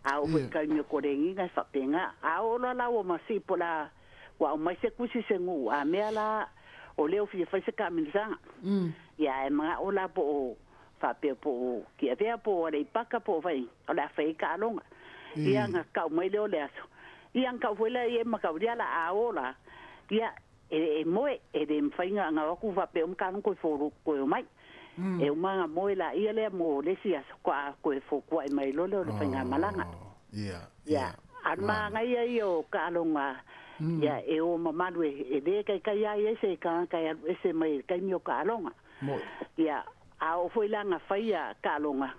P: A o foi ka mi ko rengi nga fa penga. A o la o masi pola wa mai se kusi se ngu a mea la o leo fi fa se ka minzanga ya e mga ola po fa pe po ki avea po le paka po vai o la fa ka longa ia nga ka mai leo le aso ia nga fuela e ma ka la a ola ia e moe e de mfainga nga ku fa pe ka no ko fo ko mai e uma moe la ia le mo le si aso ko fo ko mai lo le fainga malanga ia arma nga ia io ka longa ya e o mamalu e de kai ai ese ka kai ese mai kai mio ka longa ya a o foi langa faia ka longa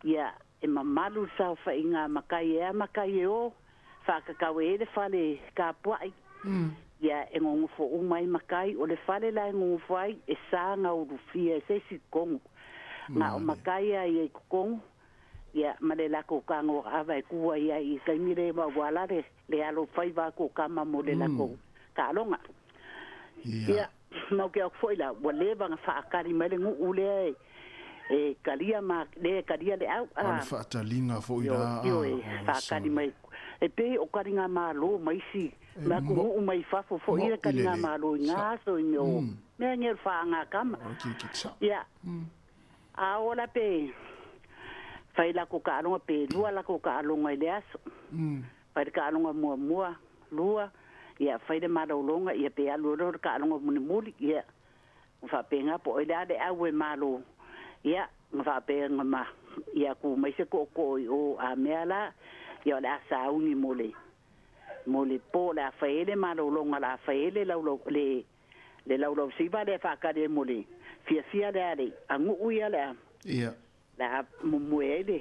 P: ya e mamalu sa fainga makai o fa ka we de fale ka puai ya e ngongu fo o mai makai o le fale la ngongu fai e sa nga o fia se si kong na o makai ai kong ya malela ko kango ava ku ia i kai mire ba wala le alo fai va ko kama modela ko ka longa ya no ke foi la wale va fa kari mele ngu ule e kalia ma le kalia le au
B: fa talinga foi la
P: yo fa kari mai e pe o kari nga ma lo mai si ma ko ngu mai fa fo ia kari nga ma lo nga so no me ngel fa nga kama ya a ola pe fai la ko ka longa pe lua la ko ka longa ile aso fai ka longa mua lua ia fai de malo longa ia pe alu ro ka longa muni ia fa pe nga po ile ade awe malo ia fa pe nga ia ku mai se ko o a mela ia la sa uni mole po la fai de malo longa la fai le lo si va de fa ka de mole fia de ale angu uia la
B: ia
P: la muele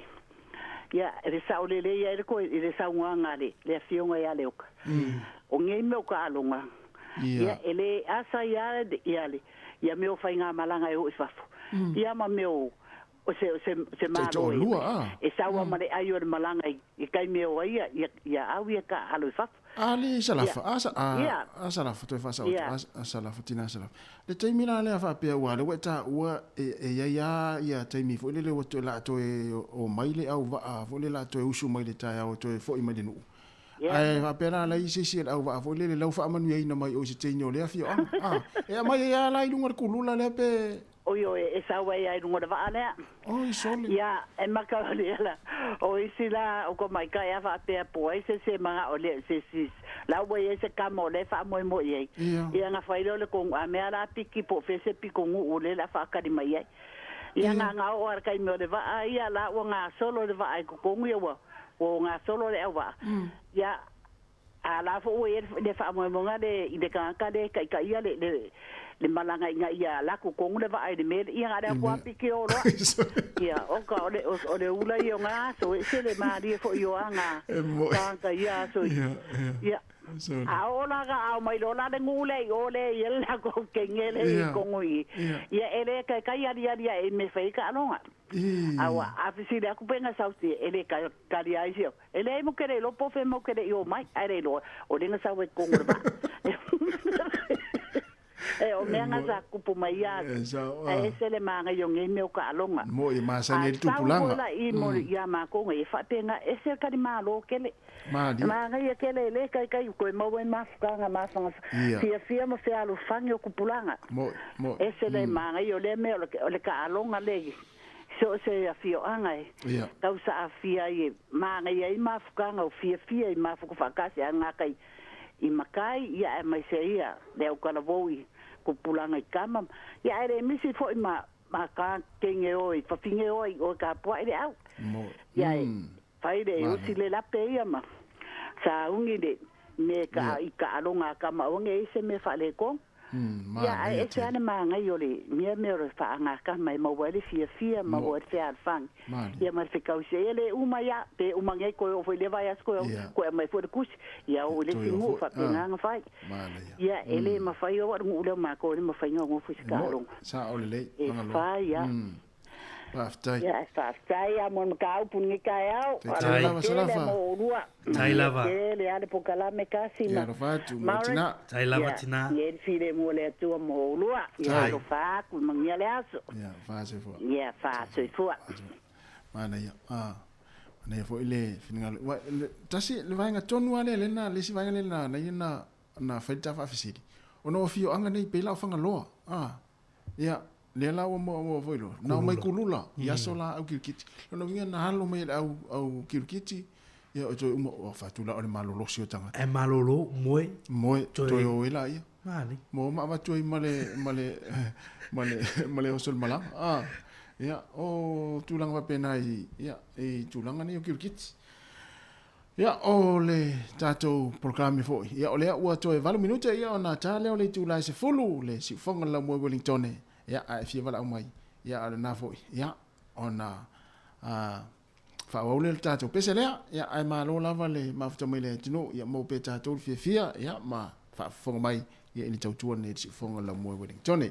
P: ya le saulele ya ko le saunga le fionga ya le o ngei me ka alonga ya ele asa ya le ya me o fainga malanga e o fafu ya ma me o o se malo e sawa mare ai o malanga I kai me o ia au ia ka halu fa
B: ali salafa salafa to fa sa salafa tina salafa le taimi la le fa pe wa le weta wa ia taimi fo le o to la to o maile au va fo le la to usu maile ta o to fo I mai nu ai va pera la isi au va fo le lau fa Manuia ina mai o se taino le afio e mai ia la ilunga kulula le pe
P: Oyo e sawa ia rungo va ale.
B: Oh, sole.
P: Ya, e makale la. O isila o ko mai kai fa pe po se manga o le se la we se kamo le fa mo ye. Ia nga fa ile ko a me ala piki po fe se piko ngu le la fa ka di mai. Ia nga o ar kai me le va ia la o nga solo le va ai ko ngu yo. O nga solo le va. Ya ala fo we le fa mo nga de de ka de kai ia le malanga inga ia la ku kongu le va ai de me ia ngada kwa piki o ro ia o ka o le ula ia nga so se le mari fo yo anga ka ia so ia a ola ga a mai lo la de ngule o le ia la ko kengele kongu ia ele ka ia e me fei ka no awa a fisi le ku penga sauti ele ka ia io ele mo kere lo po fe mo kere yo mai ai lo o le nga sa we kongu ba o menga sa kupu mai ya se le manga yo nge me o ka longa
B: mo I ma sa ni tupulanga
P: la I mo ya ma ko nge fa penga se ka di malo kele ma nge kele le kai ko mo we ma fanga ma fanga fia mo se alu fango kupulanga
B: mo
P: se le manga yo le me o le ka longa le so se afio anga tau sa afia I ma nge ma fanga o fia I ma fu fa ka se anga kai I makai ia mai se ia le o kana voi ko pulanga I kama ia ere misi fo ma ka kenge oi fa finge oi o ka po ere au ia fai de o si le la pe ia ma sa ungi de me ka I ka longa kama o nge se me fa le ko ia e se ana manga yo le me ro fa nga ka mai mo wele fia ma o te alfang ia ma se ka o se ele uma ya pe uma nge ko o le vai as ko mai fo de kus ia o le singu fa pe nga fai ia ele ma fai o ngu le ma ko le ma fai ngo fu ska ro
B: sa o le
P: fai ia
B: Paftai.
P: Ya, paftai a mon kau pun ni kau.
B: Tai lava salafa.
F: Tai lava.
P: Ele ale po kala me kasi
B: ma. Ya rofatu matina.
F: Tai lava tina.
P: Ye file mo le tu mo lua. Ya rofa ku mangia le aso.
B: Ya fa se fo.
P: Ya fa se fo.
B: Mana ya. Mana fo ile fingal. Tasi le vai nga tonu ale le na le si vai le na na feta fa fisili. Ono fio anga nei pela fanga loa. Ya le la o mo voilo na mai kulula ya sola au kirkiti no vinga na halo mai au kirkiti ya o mo fatula o le malolo sio tanga
F: e malolo moi
B: to yo ila ia
F: mali
B: mo ma tu male o sol mala ya o tulang va pena ya e tulang ni o kirkiti ya o le tato programa fo ya o le o to e 20 minuta ya ona tale o le tula se fulu le si fonga la mo Wellington ya a fia wala mai ya ala na foi ya ona fa wole tato peselea ya ai ma lo lava le ma futa mai le tino ya mo pe tato fia ya ma fa fonga mai ya ni tau tuan ne si fonga la mo Wellington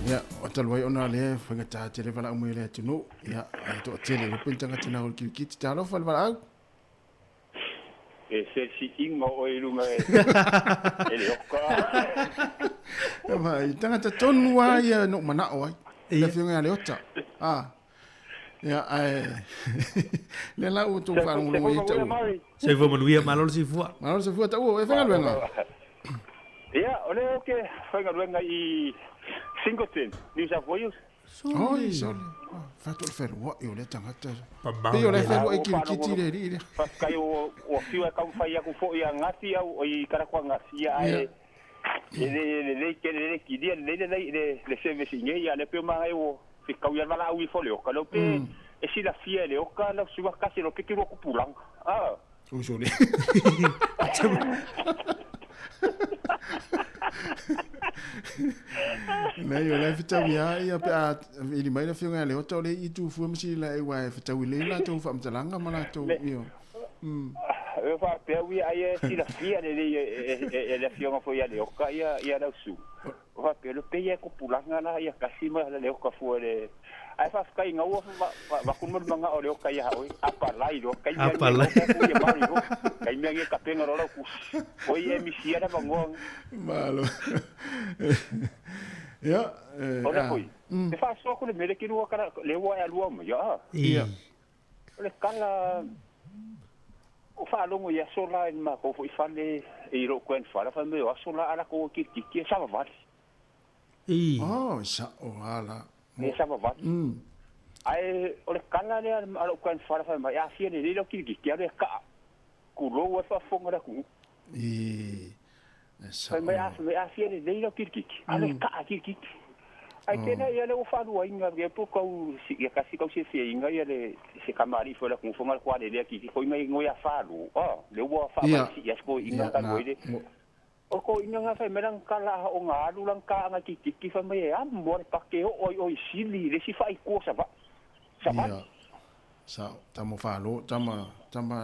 B: ya o talwai ona le fanga ta tele vala mo le tunu ya to tele le pintanga tina o kirkiti ta lo fal vala
M: e se si ingo o ilunga ele oka
B: ma tanga ta tonu wa ya no mana o le fianga le ota ya le la o to fa mo le ta
F: se fo Manuia malol si fua
B: ta o e fanga luenga
M: Ia, ole oke, whaingaruenga i Singleton, New South Wales.
B: Oi, sole. Fatul fer wa yo le tangata. Pe yo le fer wa kirikiti le ri.
M: Kai o fiu ka fai aku fo ia ngati au i karakoa ngati ai. Le ke ki dia le service ngai ale pe mai o fi ka ia mala u fo le o ka lo pe e si la fie le o ka la suba kasi lo pe ki ro ku pulang. Ah.
B: O sole. Na yo le fita mia ia pe a ili mai la fiunga le hoto le i tu fu msi la e wa fita wile la to fa mtalanga mala to io.
M: E fa pe wi ai si la fia le fiunga fo ia le o ka ia la su. Fa pe lo pe ia ku pulanga la ia kasi ma le o ka fu le ai fa kai ngau va kun mo manga o le o ka ia oi apa lai do kai ia kai mia ka penga ro ku oi e mi sia da bango
B: malo ya
M: ora koi e fa so ko le mele ki ru ka le wa ya lu mo ya le kala o fa longo ya so la in ma ko fo fa le e ro ko en fa fa me o so la ala ko ki sa va
B: oh sa o ala
M: ne sama vat ai ole kana le alo kan fara fa ma ya fie ne lo ki ale ka ku lo fa fonga ku
B: sa
M: ma ya fie ne lo ki ale ka ki ai tena ia le o fa lu inga ge po ko si ya kasi ko si fie inga ia le se kamari fo la ku fonga ko ale ki ko mai ngo ya fa lu le wo fa ma si ya ko inga ka mo ile o ko inga nga fai merang kala o nga alu lang ka nga kiki fa mai am mo pa ke o sili le si fai ko sa ba
B: sa tamo fa lo tama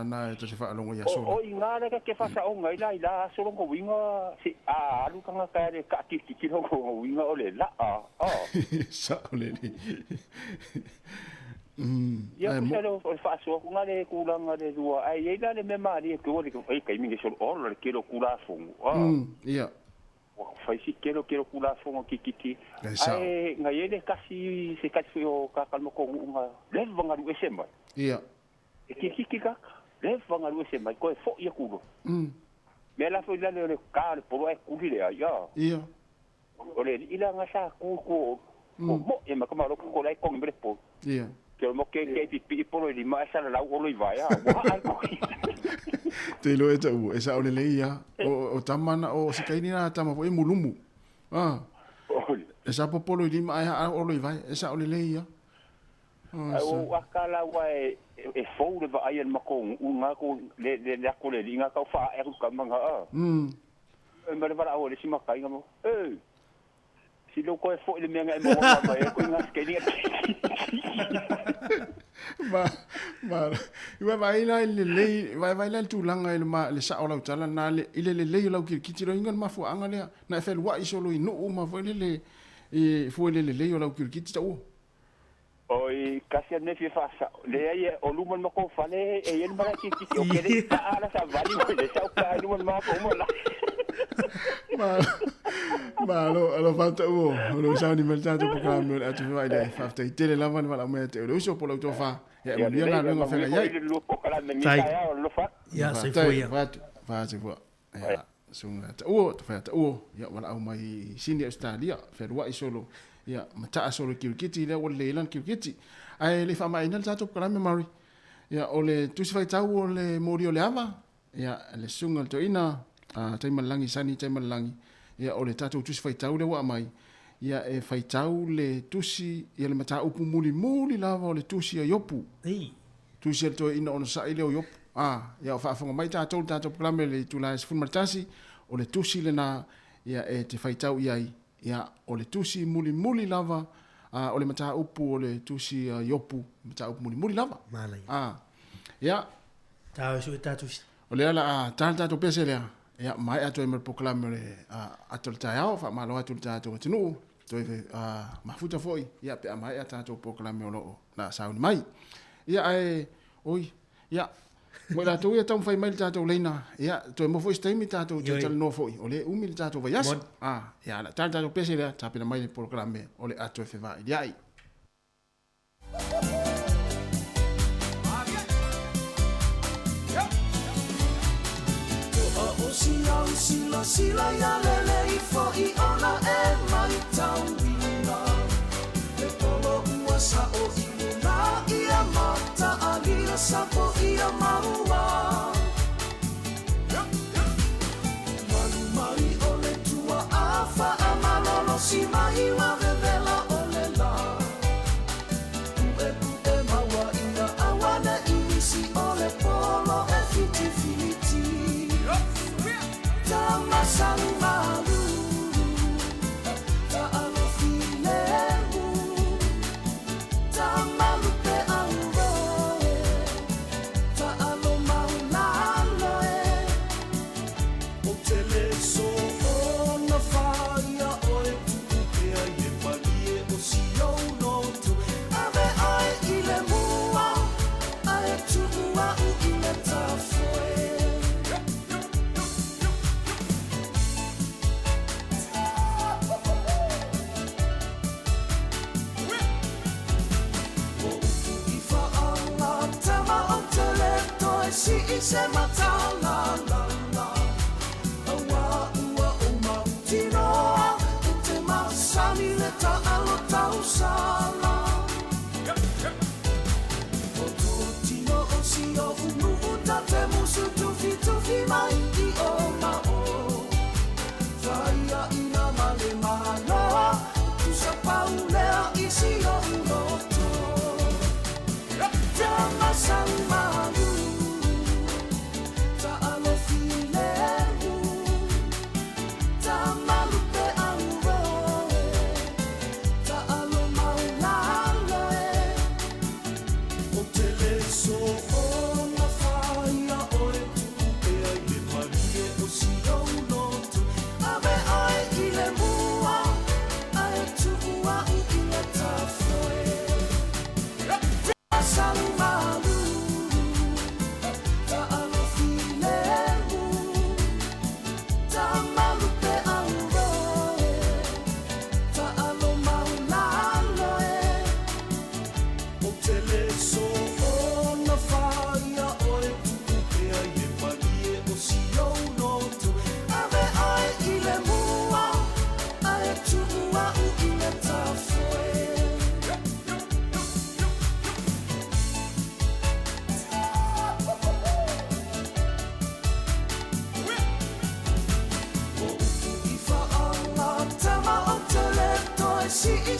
B: na to se fa lo ya so
M: o inga le ke fa sa o nga ila so lo ko winga si alu ka nga ka le ka kiki lo ko winga o le la
B: sa o le
M: ya pero o fa so ko nga le ku lang le dua ai ila le me mari ko le ko ai kai mi so o le ke lo ku la fo
B: ia
M: o fa si ke lo ku la fo kiki ai nga ye le kasi se kasi o ka kalmo ko nga le vanga lu ese mai
B: ia
M: e kiki ka le vanga lu ese mai ko fo ia ku lo me la fo le ka le po ai ku le ia o le ila nga sa ku mo e ma ka lo ko lai ko mbre po
B: ia
M: ke mo ke pi po le ma sa la o lo vai
B: te lo eta u esa ole le ia o tamana o sikaini na tama po e mulumu esa popolo di ma ai o lo vai esa ole le ia
M: o akala wa e fo le vai en mako nga ko le ko le nga ka fa e ku manga e me va o le si makai ngamo si lo ko e fo le menga e mo ma e ko nga skeni
B: ma vai la le vai la tu langa le ma le sa ola tala na le le la ki tiro inga ma fu anga le na fe wa iso lo inu ma fu le e fu le ola ki ta o
M: oi kasi ne fi fa sa le ai o lu mo ko fa le e el mara ki o ke le ala sa vali le sa ka lu mo ko mo la
B: ma lo falta lo sa ni melta to ka mo atu vai dai fa te tele la van vala me te lo so po lo to fa ya mo ya na lo fa ya
F: ya se foi ya
B: va se foi ya sunga ta to fa ta ya wala au mai sini australia fa wa isolo ya mata solo kirkiti le wala lan kirkiti ai le fa mai na ta to ka me mari ya ole tu se fa ta ole morio le ava ya le sunga to ina taimalangi sani taimalangi ia o le tatou tusi faitau le wa mai ia e faitau le tusi ia le mata upu muli lava o le tusi a yopu tusi to ina ona sai le o yopu ia fa fonga mai tatou plame le tula se fumartasi o le tusi le na ia e te faitau ia o le tusi muli lava o le mata upu o le tusi a yopu mata upu muli lava
F: malai
B: ia
F: tau su tatusi
B: o le ala tatou pese le ya mai ato e mer proclame ato taiao fa malo ato tato tinu to e mafuta foi ya pe mai ato proclame lo na sauni mai ya ai oi ya mo la to ya tom fai mai tato leina ya to mo foi stemi tato tal no foi ole umil tato va yas ya la tato pese le tape na mai proclame ole ato fe vai ya ai
N: Ocean sila sila ya lele fo I ona e mai tauina e polo ua sa o ina ia mata alia sapo ia maua malu mai o le tua afa a malolo si mai wa vevela o le la ue maua ina awana inisi o le polo e fiti fiti Tamasang malu Taalo filemu Tamalu pe auroe Taalo maulaloe O tele so ona faia oe Tukupea ye palie o siyo noto Ave ai ile mua Ae tuua u ile tafoe Si se mata la la la Awa ua o mautinoa E te masani le ta alo tau sala O tō tino o si o unu uta te musu tufi tufi mai I o mao Whaia ina male manoa Tu sa paulea I si o unoto Te masang malu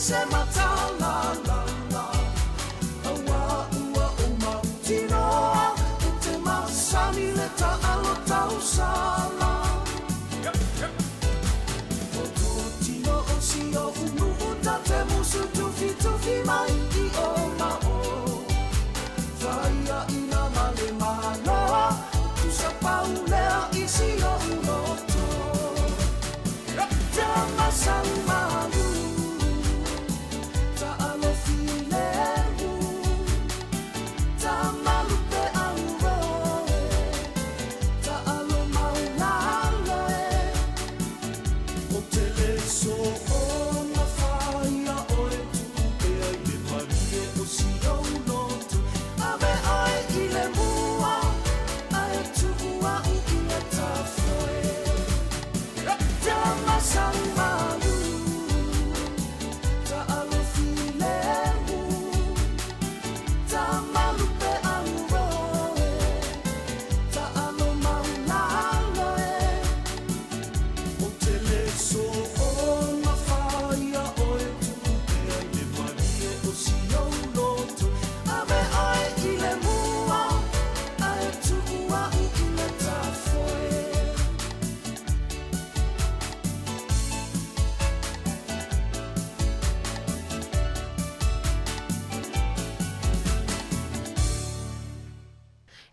N: Se mata la la la Awa ua o mautinoa E te masani le ta alo tau sala O tō tino o si o unu uta te musu tufi tufi mai I o mao Whaia ina male manoa Tu sa paulea I si o unoto Te masang malu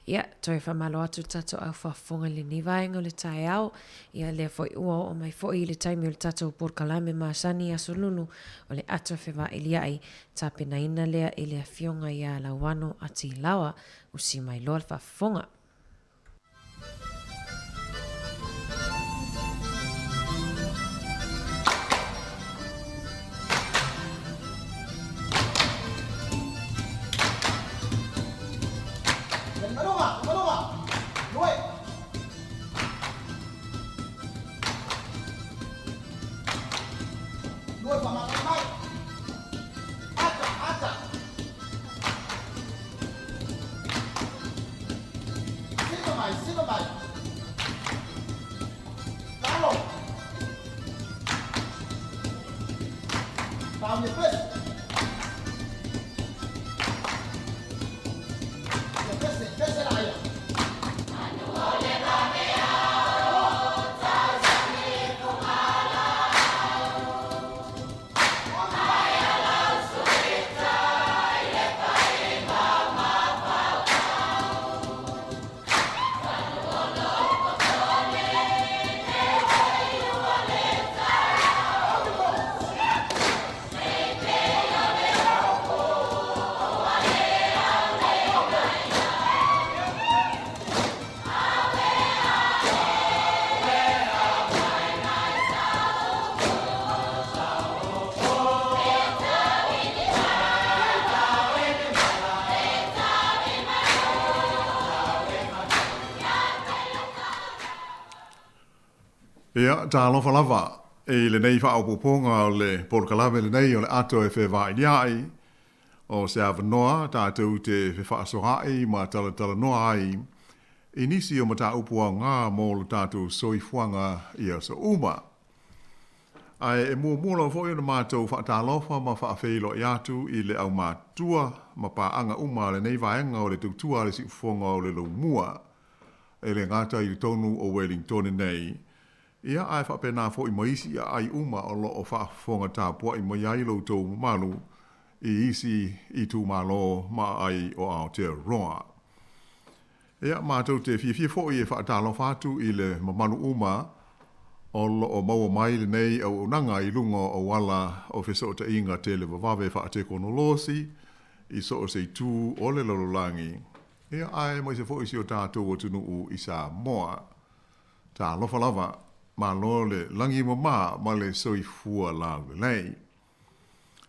Q: Ia, toi whamalo atu tato au whafonga le nivaenga le tai au. Ia lea foi ua o mai foi le taimi o le tato por kalame maasani a solulu o le ato whewa ili ai. Tāpena ina lea i lea fionga ia la wano ati lawa usi mai loa whafonga.
C: Ia, tā alofa lava, e le nei wha aupoponga o le polkalawe le nei o le ato e whewai liai, o se awanoa, tātou te whewha sohai, ma tala noa ai, e nisi o mata upua ngā mō le tātou soifuanga ia so uma. Ai e mua lau fo na mātou wha tā lofa ma wha whilo i atu i le au mātua, ma pā anga uma le nei vaenga o le tautua le si ufonga o le lau mua, e le ngata i tonu o Wellington nei. Ia ai whapena fo i maisi ia ai uma o lo o whaafonga tāpua i mai ai lau tau malu i isi i tū malo ma ai o Aotearoa. Ia mātou te whiwhia fo i e whaatalo whātu i le mamanu uma o lo o maua mai le nei au unanga i lunga o wala o wheso o te inga te le wawawe whaate konolosi i so o se tū o le lalolangi. Ia ai mai se fo i si o tātou o tunu u i Samoa. Tā lofa lava. Ma lo le langi ma le soifua la lenei.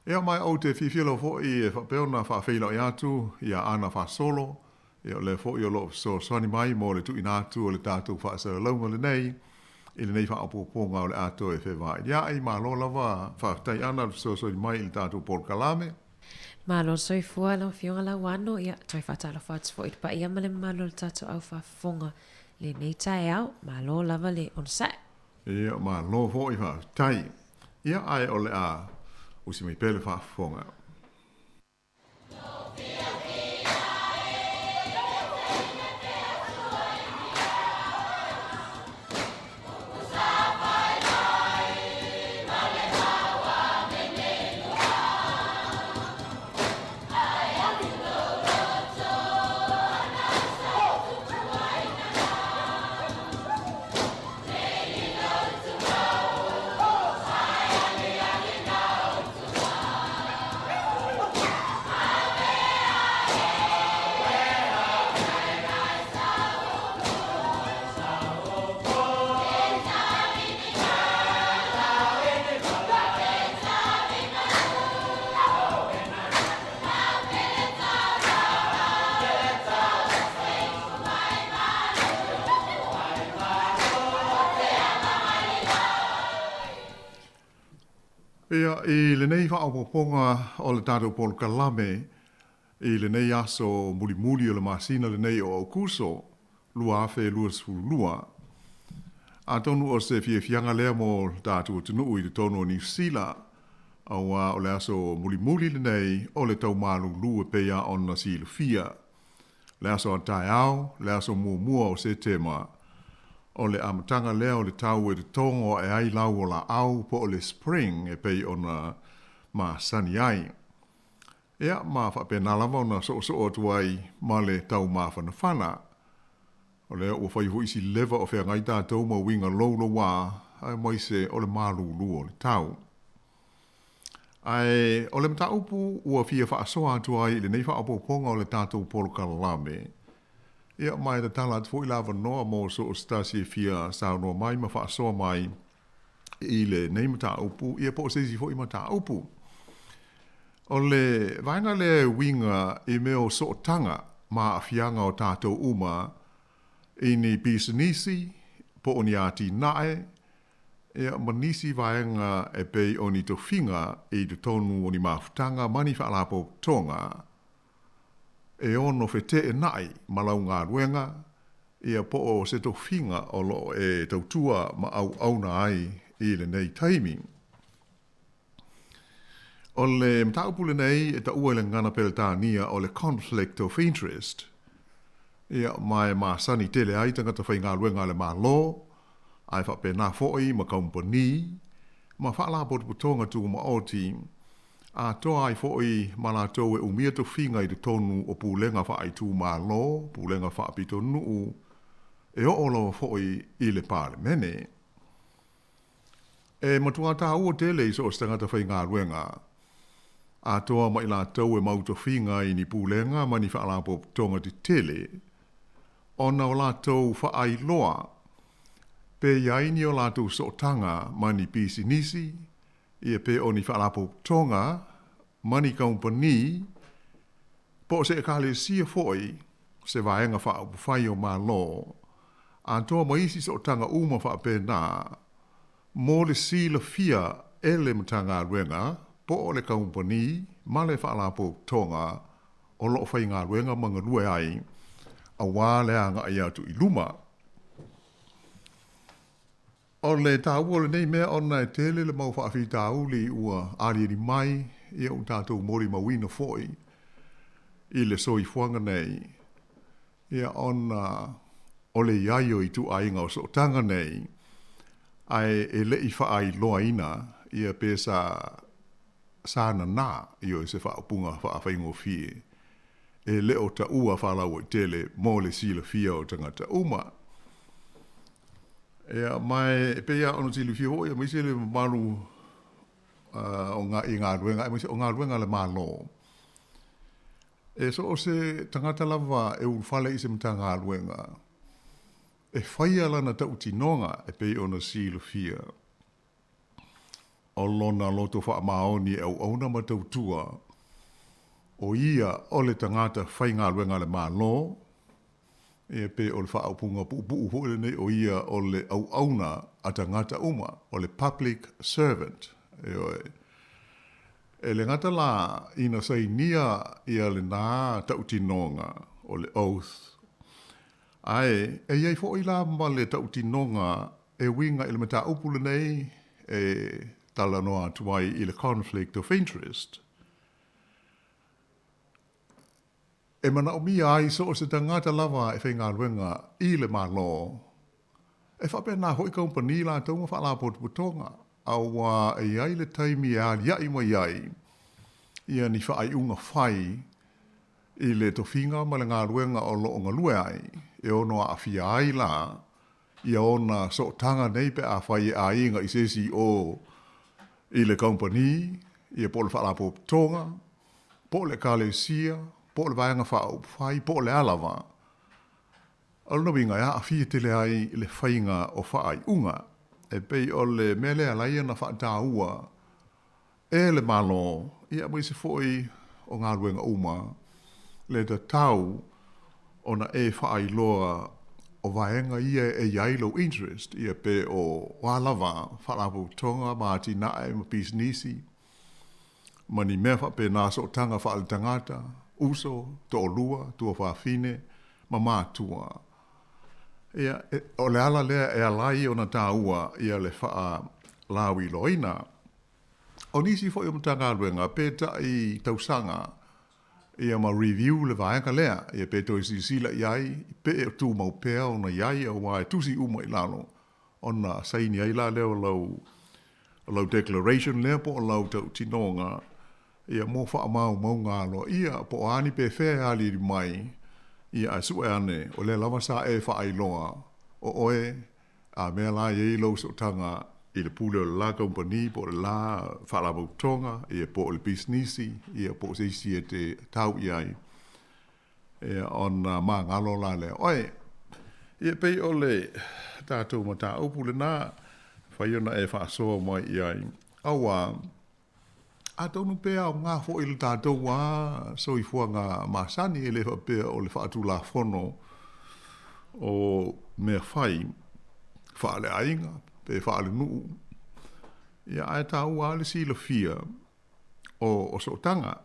C: Ea mai au te whiwhilo fo i e whapeona whaafeila i atu, i a ana whaasolo, e o le fo i o lo so swani mai mo le tu inatu o le tātou whaasara launga lenei, i le nei whaapoponga o le ato e whewai. Ia i ma lo lava whaatai ana so swani mai i le tātou polkalame.
Q: Ma lo soifua la fionga la wano, ia toi whatala whats fo i pa ia male ma lo le tātou au whaafonga le nei tai au, ma lo lava le on sai.
C: Ia ma lo fo i whaatai. Ia ai o le a usi mai pele whaafonga. Ia, i le nei whaapoponga o le tātou polkalame, i le nei aso muli o le masina le nei o Aukuso, lua awhe lua sfulua. A tonu o se fianga lea mo tātou tunu i le tonu o New Zealand, o le aso muli le nei o le tau malu lua peia o na si fia. Le aso antai au, le aso mua o se tema, o le amatanga lea o le tau e te tongo e ai lau o la au po o le spring e pei o na ma sani ai. Ea ma whapena lava o na so o tuai ma le tau ma whanawhana. O le o whai huisi lewa o whea ngai tātou ma winga lolo wā ai mai se o le mālulu o le tau. Ai o le mta upu ua fia whaasoa tuai le nei whaapoponga o le tātou polkalame. Ia mai da tala atu fo i lava noa mo so o stasi fia sao noa mai ma whaasoa mai i le nei mata upu, ia po sesi fo i mata upu. O le vainga le winga i meo so tanga ma a fianga o tātou uma i ni pisanisi, po o ni ati nae,
K: Ia manisi vaenga e pei o ni to finga e to tonu o ni mafutanga mani whaalapo tonga. E ono fete e nai malau ngā ruenga, ia po o se to finga o lo e tautua ma au na ai i le nei taimi. O le mtaupule nei e ta ua le ngana peletania o le conflict of interest. Ia mai sani tele ai tangata whai ngā ruenga le mā lo, ai wha pēnā fōi ma company, ma whaala potuputonga tu ma oti, a toa ai fōi ma la tau e umia to whinga i te tonu o pūlenga wha ai tū ma lo, pūlenga wha apito nuu, e o olo fōi i le pāre mene. E matua tā ua tele i so o stangata whai ngā ruenga, a toa mai la tau e mauto whinga i ni pūlenga ma ni whaala potutonga te tele, ona o la tau wha ai loa, pe yaini o lātou sotanga mani pisi nisi, ia pe o ni whaalapo tonga, mani company, po se e kāle sia foi, se vaenga whai o mā lo, a toa maisi sotanga uma wha pēnā, mō le sila fia e le matanga ruenga, po o le company, ma le whaalapo tonga, o lo whai ngā ruenga mga rue ai, a wā le anga ai atu i luma. O le tāua le nei mea ona e tele le mau whaafi tāuli ua arieri mai i au tātou mori mawina foi i le soi fuanga nei. Ia ona o le iaio i tu ainga o so tanga nei ai e le i whaai loa ina ia pesa sāna nā i o se whaapunga whaafeingo fie. E le o ta ua whaalaua i tele mō le sila fia o tangata uma. Ea mai e pea ono tili fi hoi, mai se le malu o ngā ruenga, mai se o ngā ruenga le malo. E so o se tangata lava e ulfale i se mta ngā ruenga. E whaia lana ta utinonga e pea ono si lufia. O lona loto wha maoni e au auna ma tautua. O ia o le tangata whai ngā ruenga le malo. E pe o le whaapunga pupu hoi nei o ia o le au auna a tangata uma, o le public servant. E le ngata la ina sai nia ia le nā tautinonga o le oath. Ai, e iei fo i la ma le tautinonga e winga i le mata upule nei e tala noa tuai i le conflict of interest. E mana o mia ai so o se tangata lava e whai ngā ruenga i le malo. E whape nā hoi company la taunga whala potuputonga. Awa e iai le taimi a iai mai iai. Ia ni whaai unga whai i le towhinga ma le ngā ruenga o lo ngā lue ai. E ono a whia ai la. Ia ona so tanga nei pe a whai a inga i sesi o i le company. Ia po le whala potuputonga. Po le kalesia. Po le vaenga whai, po le alawa. Aluna winga ia a fia tele ai le whainga o whaai unga. E pei o le mele alaia na whaataua. E le malo, ia mai se foi o ngā ruenga uma. Le ta tau o na e whaai loa o vaenga ia e yailo interest. Ia pe o walawa, whalapu tonga, maati nae, ma pisnisi. Mani mea whape naso tanga whaal tangata. Uso, to lua, tua whawhine, ma mātua. Ia, o le ala lea e alai o na tāua ia le wha lawi loina. O nisi fo i mtanga ruenga, pēta i tausanga, ia ma review le vaenga lea, ia pēto i sisila iai, pē e tū mau pēa o na iai au wae tusi uma i lalo. O na saini ai la leo lau declaration lea po o lau tau tinonga, ia mo wha mau ngalo ia po ani pe whea ali mai ia a sue ane o le lama sa e wha ailoa o oe a mea la ye lo so tanga i le pule o la company po le la whalabo tonga ia po le businessi ia po se isi e te tau iai ia on ma ngalo la le oe ia pei o le tātou ma tā upule nā whaiona e wha soa mai iai awa a tonu pea o ngā fo il tātou wā so i fua ngā māsani e le pea o le whaatu la fono o mea whai whaale ainga
C: pe whaale nuu. Ia ai tā ua le sila fia o so tanga,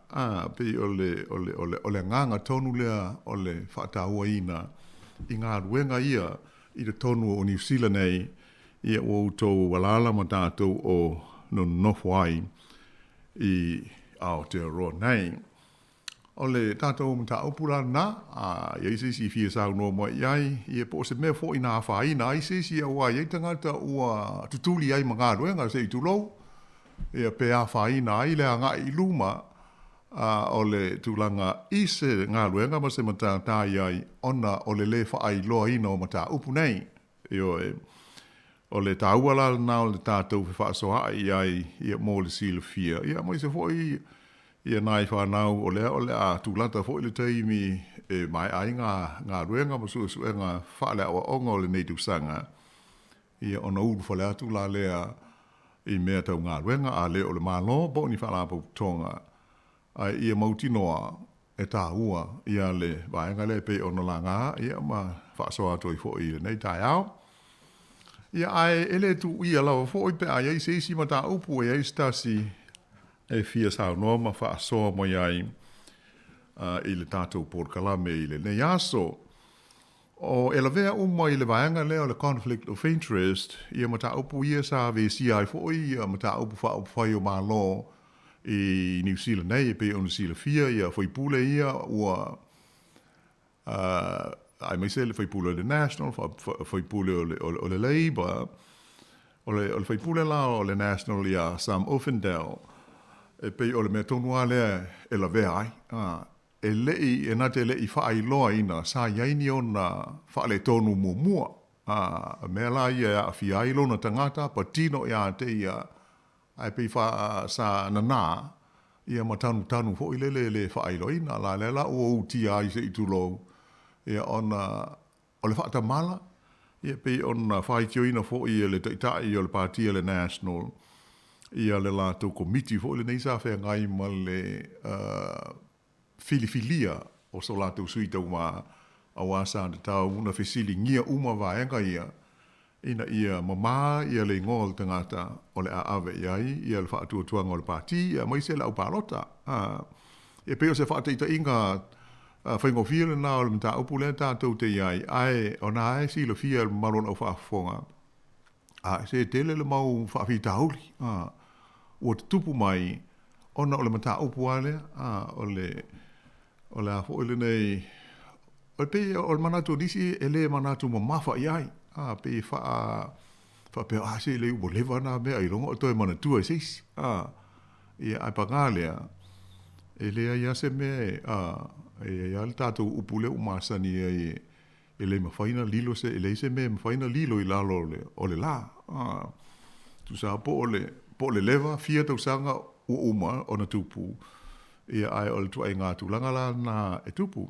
C: pe ole nganga tonu lea ole whaata ua ina i ngā ruenga ia i le tonu o New Zealand nei, ia o tau walala ma tātou o no nofwai i Aotearoa nei. Ole tātou mta upula na, ia isi fia sau no mo iai, ia po se mea fo ina whaina, isi ua iai tangata ua tutuli ai mga ruenga se i tulou, ia pe a whaina ai lea ngā i luma, ole tūlanga ise ngā ruenga ma se mata tā iai, ona ole le whaai loa ina o mata upu nei, ole tā uala na ole tātou whaasoa iai, ia mō le sila fia, ia mo i se fo ia nai whanau o lea a tūlata fo ile teimi mai ai ngā ruenga ma su e ngā whaale awa onga o le nei tūsanga. Ia ona uru whalea tūla lea i mea tau ngā ruenga a lea o le mālo bo ni whala pau tonga. Ai ia mautinoa e tā ua ia le vaenga le pe ona la ngā ia ma whaasoa toi fo i le nei tai au. Ia ai ele tu ia lawa fo i pe a iei se isi ma tā upu e ei stasi e fia sao noa ma whaasoa mo iai i le tātou porkalame i le nei aso. O e la vea uma i le vaenga leo le conflict of interest, ia ma tā upu ia sa ve si ai fo ia ma tā upu wha upu whai o mā lo i New Zealand nei, pe o New Zealand fia, ia whai pule ia ua ai mai se le whai pule o le National, whai pule o le Labour, o le whai pule la o le National ia Sam Offendale, e pei o le mea tonua lea e la vea ai. E lei, e nate lei whaai loa ina, sa iaini o na whaale tonu mua. Mea la ia a whiai lo na tangata, patino ia te ia, ai pei wha sa nana, ia ma tanu fo i le whaai lo ina, la lela o uti ai se i tulo, ia ona, o le whaata mala, ia pei ona whaai kio ina fo i le taitai o le partia le National, ia le lātou komiti fo le nei sa whea ngai ma le filifilia o so lātou suita uma a wasa te tau una fesili ngia uma vaenga ina ia mama ia le ngol tangata o le aave iai ia le whaatua tuanga o le pāti ia mai se lau pālota e peo se whaataita inga whaingofia le nā o le mta upu le tātou te iai ai o nā ai si le fia malon au whaafonga se tele le mau whaafitauli o te tupu mai ona o le mata upu ale o le afo ile nei o pe o le manatu disi ele manatu ma mafa iai pe fa pe se le u leva na me ai longo to e manatu ai sis ia ai pagalea ele ia se me ia le tatu upu le umasani ele ma faina lilo se ele se me faina lilo i lalo o le la tu sa po le leva fia tau sanga u uma o na tupu ia ai o le tu ai ngā tūlanga la na e tupu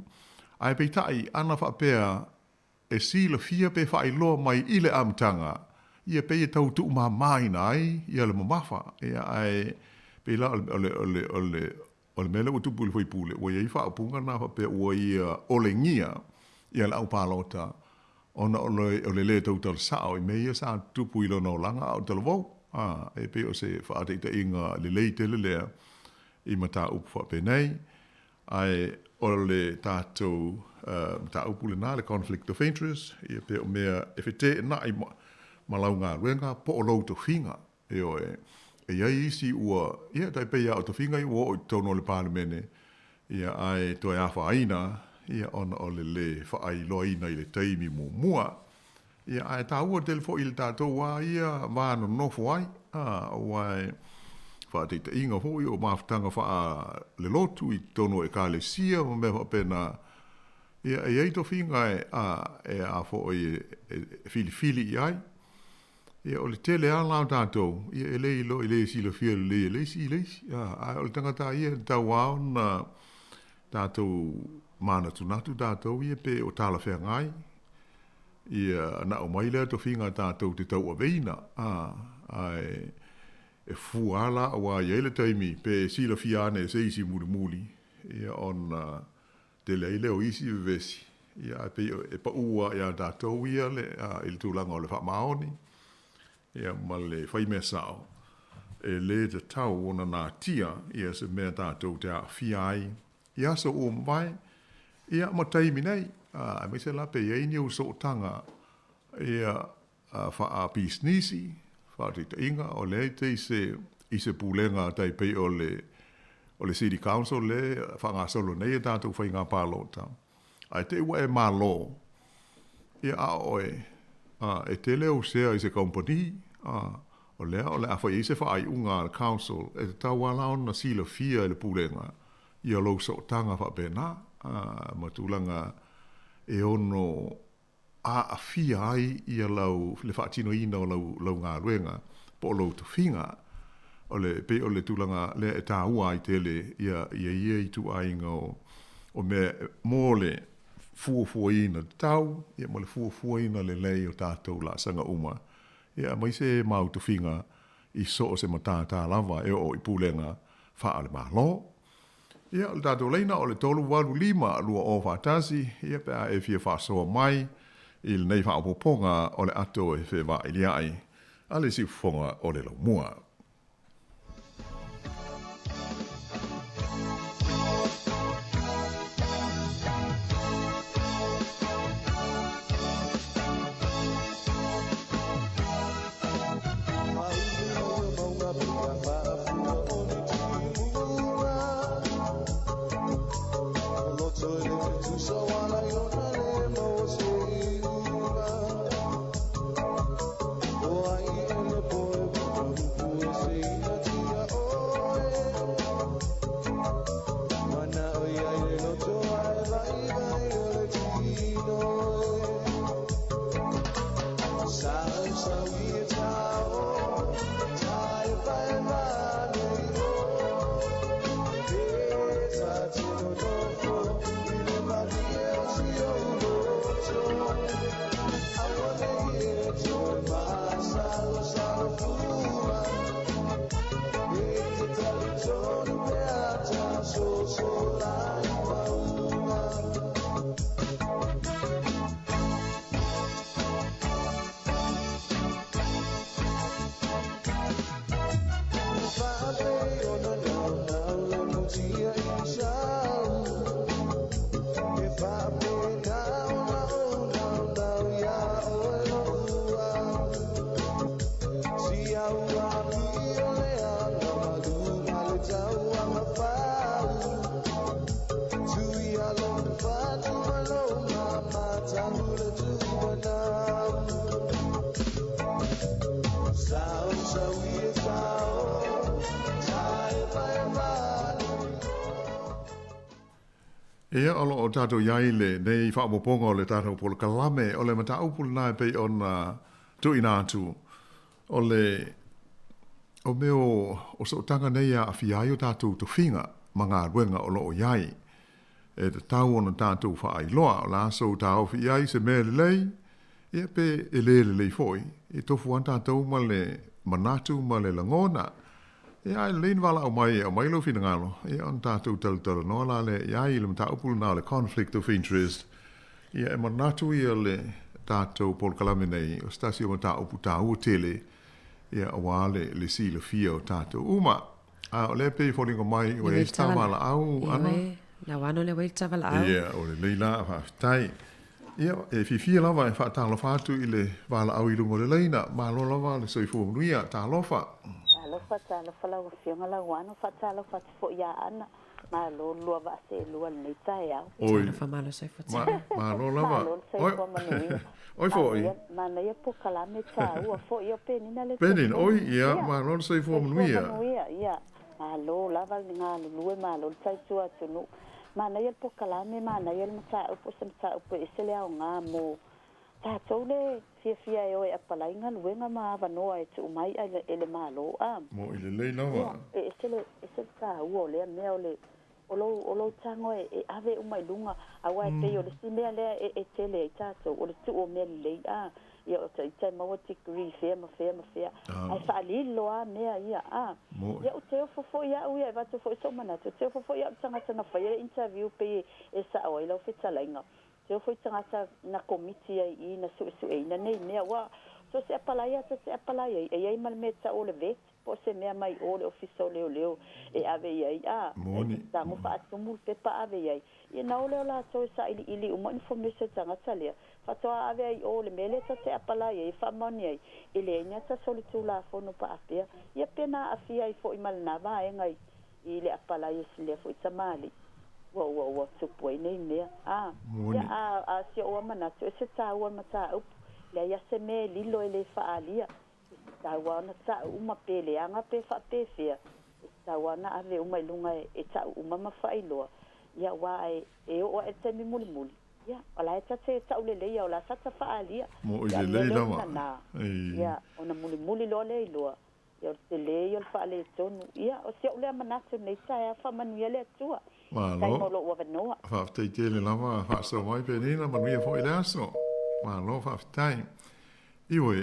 C: ai pe tai ana wha pea e si le fia pe wha loa mai i le amtanga ia pe e tau tu ma mai nai ia le mamafa ia ai pe la o le mele o tupu le fai pule o ia i wha apunga na wha pea ua ia o le ngia ia le au pālota ona o le le tau tal sao i meia sa tupu i lono langa o tala vau e pe o se whaateita inga le leitele lea i mata upu whape nei ai o le tātou mata upu le nā le conflict of interest i pe o mea e whete na i malau ngā ruenga po o lau to whinga e o e iai isi ua ia tai peia o to whinga i ua o i tono le pālemene ia ai toi a whaina ia ona o le whaai loina i le teimi mua ia ai tā ua tele fo i le tātou wā ia wāno nofo ai wai whaatita inga fo i o mawhtanga wha le lotu i tono e ka le sia ma me whapena ia e eito whinga e a fo i fili i ai ia o le tele a lau tātou ia e lei lo i le si le fia le leisi ai o le tangata ia tā wāo na tātou mana tunatu tātou ia pe o tāla whea ngai ia na o mai lea to whinga tātou te tau aveina ai e fuala o a iele taimi pe sila fiane se isi muli ia on te leile o isi vesi ia pe e pa ua ia tātou ia le il tūlanga o le wha maoni
K: Ia male whai mea sao. E le te tau ona nā tia, ia se mea tātou te a whiai. Ia so o mwai, ia ma taimi nei, a me se lape ia ini o so tanga, ia wha a pisnisi, wha te te inga, o le te i se pūlenga tai pei o le City Council le, wha ngā solo nei e tātou whai ngā pālota. Ai te ua e mā lō, ia a oe, e te leo sea i se company, o le a whai i se wha ai unga le council, e te tau ala ona sila fia i le pūlenga, ia lo so tanga wha pēnā, matulanga e ono a fia ai ia lau le whaatino ina o lau ngā ruenga, po lau tu whinga, o le tulanga le e tā ua ai tele, ia i tu ainga o me mōle fuafuaina tau, ia mo le fuafuaina le lei o tātou la sanga uma, ia mai se mau tu whinga i so o se matata lava e o i pūlenga wha ale malo. Ia, le tātou leina o le tolu walu lima lua o whātasi, ia pēa e fia whāsoa mai, i le nei whāpoponga o le ato e whewha i liai, a le si whonga o le lau mua. Ea alo o tātou iaile, nei whaamoponga o le tātou polo kalame, o le mata upul nai pei on tu inatu, o meo o so tanga nei a whiai o tātou to whinga, ma ngā ruenga o lo o iai, e te tau ona tātou whaai loa, o la so tāu whiai se mea lei, ea pe e lei foi, e tofu an tātou ma le manatu ma le langona, ia le wala o mai lo fina ngalo ia on tātou tau no la le ia i le mta upul na le conflict of interest ia e manatu ia le tātou pol kalame nei o stasio mta upu tau tele ia wale le si le fio tātou uma a le pe folingo mai o e stavala au ana
Q: na wano le wei tavala au
K: ia o le leila fa tai ia e fi lava e fa talo fatu i le wala au i lungo le leina ma lo lava le soifu nuia ta lofa
P: Fatalo fala o fiona la wano fatalo fat fo ya ana ma lo lua va se lua nei tai au
K: oi
Q: fa malo sai fatalo
K: ma lo lava oi foi
P: ma nei po kala me ta u fo io penina le
K: penin oi ia ma lo sai fo muia
P: ia ma lo lava nga lua ma lo sai tua tunu ma nei po kala me ma nei el mata o po sem ta o po se le au nga mo ta tole fia e o e apalainga luenga ma vanoa e tu mai ele malo a
K: mo ile le lawa
P: e se ta o le me o lo tango e ave mai lunga a wa te o le simea le e tele ta o le tu o me le a ia o te mau tikri fea ai fa li lo a me ia a ia o te fo ia o ia va te fo so mana te fo ia tanga tanga fa interview pe e sa o ilo fitalainga Yo fui tangata na komiti ai na su e na nei mea wa so se apalaia e ai mal me tsa ole vet po se mea mai ole ofiso leo e ave ai ta mo fa atumu pe pa ave ai e na ole la so sa ili uma information tanga tsalia fa to ave ai ole mele tsa se apalaia e fa moni ai ile nya tsa solitula fo no pa apia ia pena afia ai fo imal na va e ngai ile apalaia sile fo itsamali wo supoi nei mea a se o mana so se tsa o mata le ia se me lilo ele faalia tawana tsa uma pele anga pe fa pe fia tawana ave uma lunga e tsa uma mafailo ia wai e o e temi muli ia ala tsa tsa ulele ia ola tsa faalia
K: mo ile lava
P: ia ona muli lo le lo ia te le ia faale tonu ia o se ule manatu nei tsa fa Manuia le tua
K: malo
P: lo wavanoa
K: fa te tele lava fa so mai penina Manuia foi laso malo fa tai iwe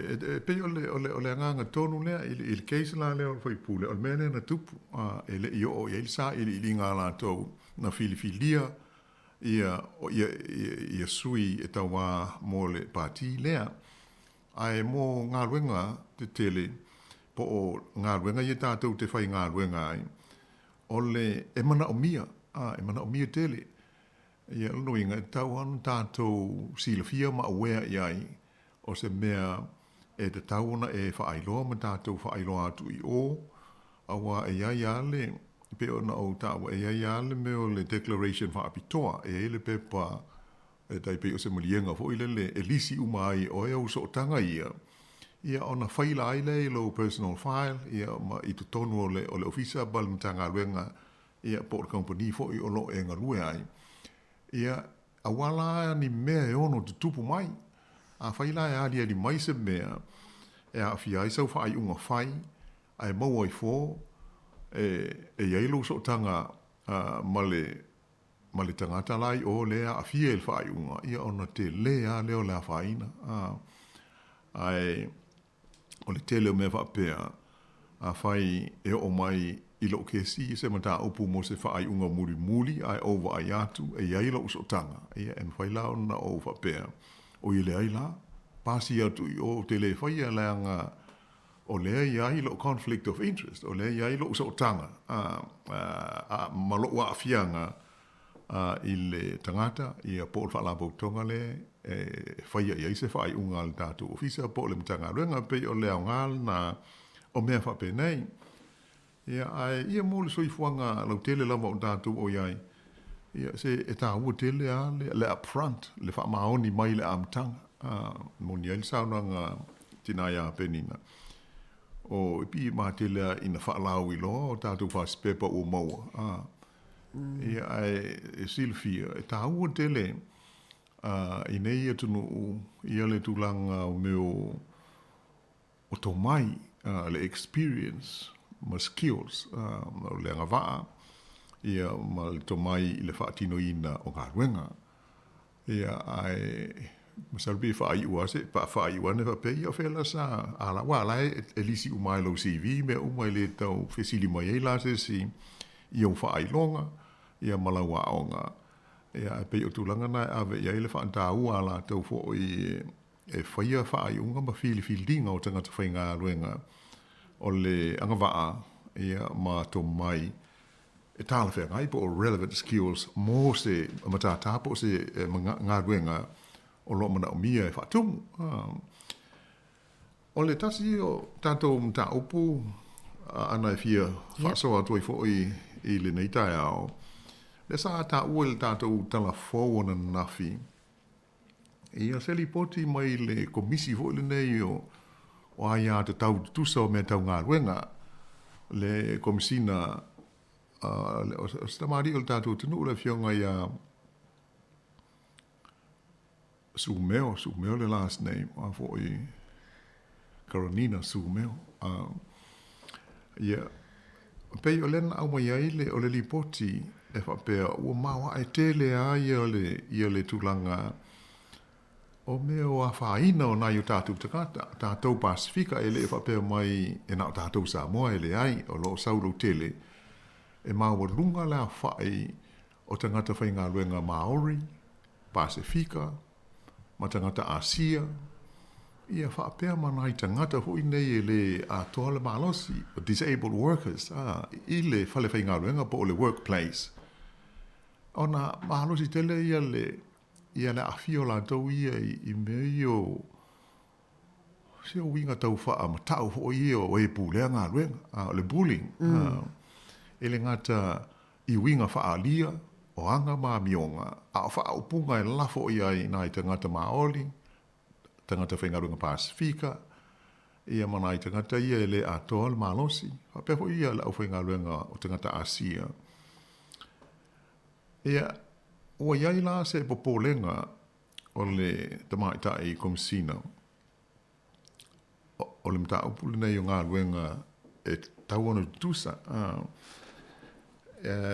K: pe ole nganga tonu le il case la le foi pule o mene na tupu ele io il sa il ngala to na filifilia ia sui e tawa mole parti lea ai mo ngaluenga te tele po o ngaluenga ia tātou te whai ngaluenga ai ole e mana o mia tele ia loinga tau anu tātou silafia ma awea iai o se mea e te tauna e whaailoa ma tātou whaailoa atu i o awa e iai ale pe ona o tawa e iai ale me o le declaration whaapitoa e ele pepa e tai pe o se malienga fo ilele e lisi umai o e au so tanga ia ona whaila aile lo personal file ia ma i tu tonu o le ofisa bal mtanga luenga ia po company fo i o lo e ngalue ai ia awala ni mea e ono te tupu mai a whaila e alia ni mai se mea e a whiai sau whai unga whai ai mau ai fō e iailu so tanga male tangata lai o lea a whia il whai unga ia ona te lea leo lea whaina ai o le tele me whapea a whai e o mai i lo kesi se mata upu mo se whai unga muri ai over ai atu e iailu so tanga ia en whaila ona o whapea o i le aila pasi atu i o te le whaia leanga o le iai lo conflict of interest o le iai lo so tanga malo wa afianga i le tangata i a pōl whalabo tonga le whaia iai se whai unga le tātu ofisa po le mtanga ruenga pe o leo ngal na o mea whape nei ia mo le soifuanga lau tele lama o tātu o iai ia se e tā ua tele a le up front le wha maoni mai le amtanga mo ni el saunanga tinaya penina o pi ma tele ina wha lau i lo o tātu wha spepa o maua ia e silfia e tā ua tele i nei e tunu ia le tūlanga o meo o tō mai le experience ma skills o le anga waa ia ma le tō mai i le whaatino ina o ngā ruenga ia ai masalbi whaai ua se pa whaai ua ne whapei o whela sa ala wala e lisi umai lau CV me umai le tau whesili mai e la se si i au whaai longa ia malawa aonga ia e pei o tūlanga nai ave ia ele whaanta ua la tau fo i e whaia whaai unga ma fili dinga o tangata whainga ruenga o le anga waa ia ma tō mai e tāla whea ngai po o relevant skills mō se matata po se ngā ruenga o lo mana o mia e whātumu. O le tasi o tātou mta upu ana e fia whāsoa toi fo i le nei tai ao. Le sa tā ua le tātou tala fōu na nafi. Ia seli poti mai le komisi fo le nei o aia te tau tusa o mea tau ngā ruenga. Le komisina o stamari o le tātou tinu le fionga ia Sumeo le last name for Karonina Sumeo. Yeah. Pei o lena au mai ai le o le lipoti e whapea ua maua e tele a ia le tūlanga o meo a whaina o nai o tātou takata. Tātou Pasifika e le e whapea mai e nao tātou Samoa e le ai o lo sauro tele e maua lunga la whai o tangata whainga luenga Maori, Pasifika, ma tangata Asia, ia whaapea mana i tangata hui nei le a toa le malosi, disabled workers, i le whale whainga ruenga po le workplace. Ona malosi tele ia le awhio la tau ia i mei o se o winga tau wha ma tau ho ia o e pūlea ngā ruenga, le bullying. E le ngata i winga wha alia o anga mā mionga, a wha upunga e lafo ia i nai tangata maoli, tangata whaingarunga Pasifika, ia mana i tangata ia e le atoa le malosi, hapeho ia le au whaingarunga o tangata Asia. Ia, ua iai la se popolenga o le tamaita i komisina, o le mta upule nei o ngā luenga e tauana tusa,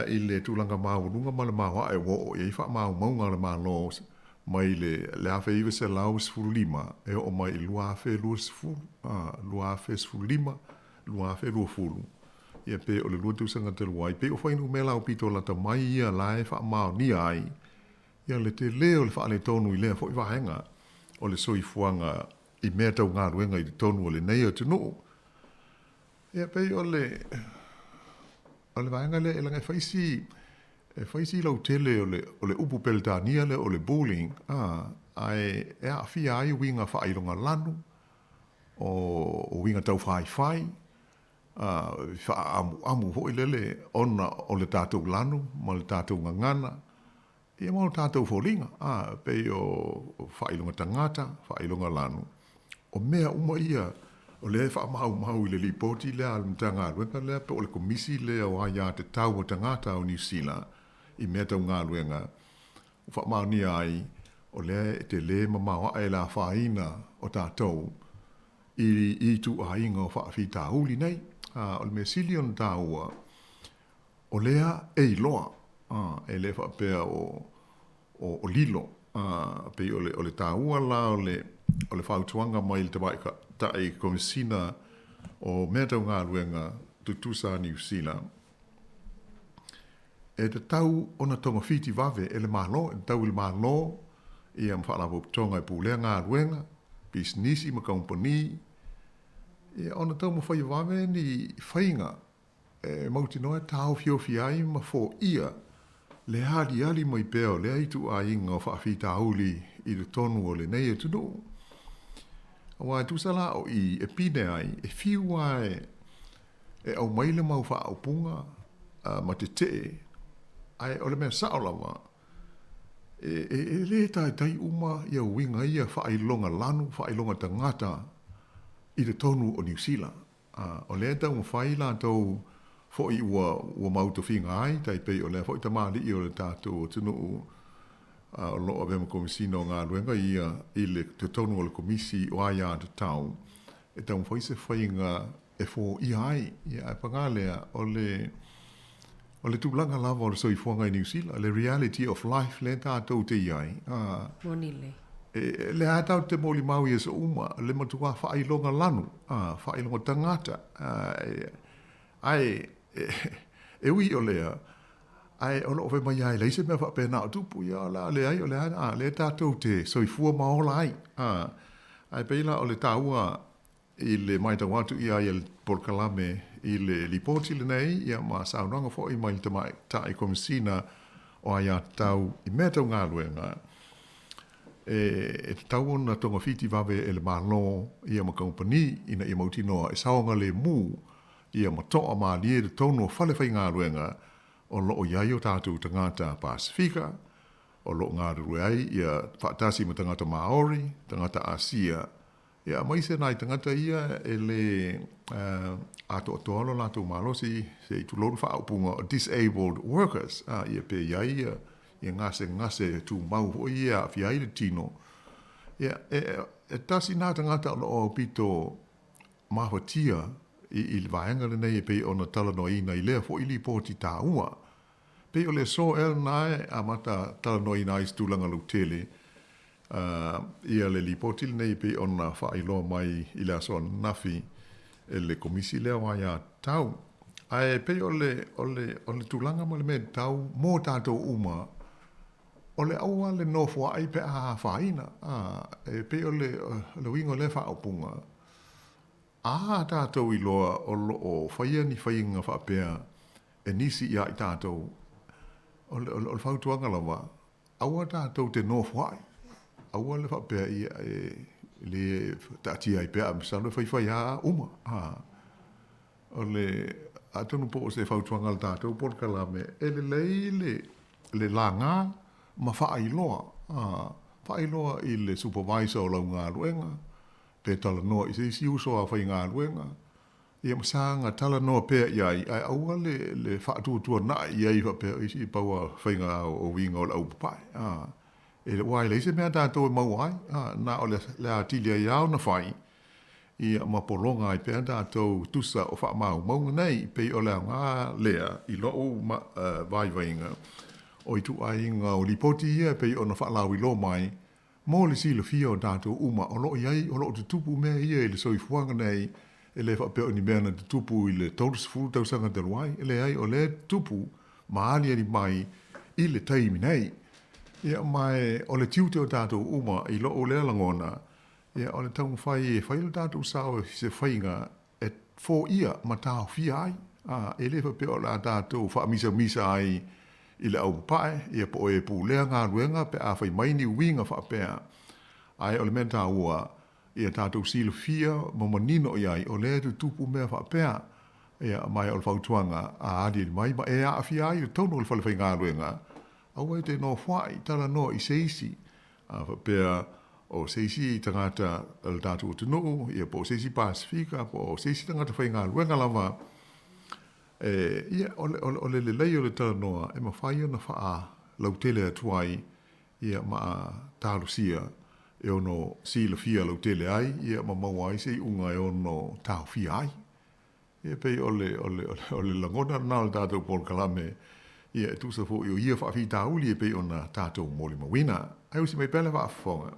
K: i le tūlanga maurunga ma le maua e wo e wha maunga le malo mai le awhe iwa se lau sifuru lima e o mai lua awhe lua sifuru lua awhe sifuru lima lua awhe lua furu ia pe o le lua tūsanga te luai pe o whainu me lau pito la ta mai ia lai wha mau ni ai ia le te leo le wha ale tonu i lea fo i wahenga o le soifuanga i mea tau ngā ruenga i tonu o le nei o tunu ia pe o le vaenga le elanga faisi lau tele o le upu peltania le o le bullying ai e a fia ai winga whailonga lanu o winga tau whai amu hoi lele ona o le tātou lanu ma le tātou ngangana ia mo tātou wholinga pe o whailonga tangata whailonga lanu o mea uma ia o le wha mau i le lipoti lea al mtanga ruenga lea pe o le komisi lea o aia te tau o tangata o New Zealand i mea tau ngā ruenga o wha mau ni ai o lea te le mamau e la whaina o tātou i tu a inga o wha whita uli nei o le mesili on tāua o lea e loa e le wha pea o lilo pe o le tāua la o le whautuanga mai le te waika ta e komisina o mea tau ngā ruenga tutusa New Zealand. E te tau ona tonga whiti wawe e le malo, e tau le malo i am whaalapo tonga e pūlea ngā ruenga, business i ma company, e ona tau ma whai wawe ni whainga, e mauti noe tau whiofi ai ma fo ia, le hali ali mai peo, le aitu a inga o whaafita auli i le tonu o le nei e tunu. Wa tu sala o i e pine ai e fiua e au maile mau wha au punga ma te ai o le mea saolawa e le tai uma ia winga ia wha ai longa lanu wha ai longa tangata i le tonu o New Zealand o le tau ma whai la tau fo i ua mauto finga ai tai pei o le fo i tamali i o le tātou o tunu o loa vema komisina o ngā ruenga i le te tonu o le komisi o aia te tau e tau mwhaise whainga e fo i ai i a pangalea o le tūlanga lava o le soifuanga i New Zealand le reality of life le tātou te i ai
Q: Monile
K: le a tau te moli mau i esa uma le matua whailonga lanu whailonga tangata e ui o lea ai o lo ve mai ai leise me fa pena tu pu ya la le ai o le tātou te soifua maola ai ai peila o le taua i le mai tau atu i ai el porkalame i le lipoti le nei ia ma saunanga fo i mai te mai ta i komisina o ai tau i mea tau ngā luenga e tau ona tonga fiti wawe e le malo ia ma company ina i mautinoa e saonga le mu ia ma toa ma lie de tono fale fai ngā luenga o loo iai o tātou tangata Pasifika, o loo ngā rue ai, ia whaatasi ma tangata Maori, tangata Asia, ia maise nai tangata ia e le ato atoalo lātou malosi, se i tuloru whaaupunga o disabled workers, ia pe iai ia ngase tu mau ho ia fiai le tino. Ia e tasi nā tangata o loo pito mahatia, i le vaenga le nei e pei ona tala no ina i lea fo ili poti tā ua. Pei o le so el nae a mata tala no ina i stulanga lu tele. Ia le li poti le nei pei ona whaailoa mai i lea so nafi e le komisi lea waia tau. Ai pei o le tulanga ma le me tau mō tātou uma o le aua le no fua ai pe a faina e pe o le wingo le fa opunga tātou i loa o whaia ni whainga wha pēr e nisi ia i tātou o le whautuanga lawa aua tātou te no fua ai aua le wha pēr i le tātia i pēr misa le whaiwhaia uma o le atonu po o se whautuanga le tātou porkala me e le leile le langa ma whaailoa i le supervisor o lau ngā ruenga, pe tala noa i se isi uso a whai ngā ruenga. Ia masanga tala noa pēr iai, ai aua le whaatua na iai whapea isi paua whai ngā o winga o lau papai. E le wai leise mea tātou e mau ai, na o le atilia iau na whai, ia mapolonga i pēr tātou tusa o wha mau maunga nei, pe o le ngā lea i loo vai vainga. O i tu ainga o lipoti ia pe ona whaalau i lo mai, mō le sila fia o tātou uma, o lo iai, o lo te tupu mea ia i le soifuanga nei, e le whapeo ni mea na te tupu i le tautas furu tausanga te ruai, e le ai o le tupu, maali ani mai i le taimi nei. Ia mai, o le tiute o tātou uma, i lo o le langona, ia o le taunga whai le tātou sao se whainga, e fō ia ma tāo fia ai, e le whapeo la tātou whaamisa ai, i le au pae, ia po e pūlea ngā ruenga pe a whai maini winga whaapea. Ai o le menta ua, ia tātou sila fia, mamanino iai, o le tu tupu mea whaapea. Ia mai o le whautuanga, a adi mai, ma e a fia ai, tono le whalewhai ngā ruenga. Au e te no whai, tala no i seisi. Whaapea o seisi i tangata le tātou tunu, ia po seisi Pasifika, po seisi tangata whai ngā ruenga lama, ia o le lei o le tala noa e mawhai ona wha lautele atuai ia ma tārusia e ono sila fia lautele ai ia ma maua ai se unga e ono tāu fia ai ia pei o le langona nā le tātou pol kalame ia e tusa fo i o ia wha fi tāuli e pei ona tātou mōli mawina ai usi mai pele wha afonga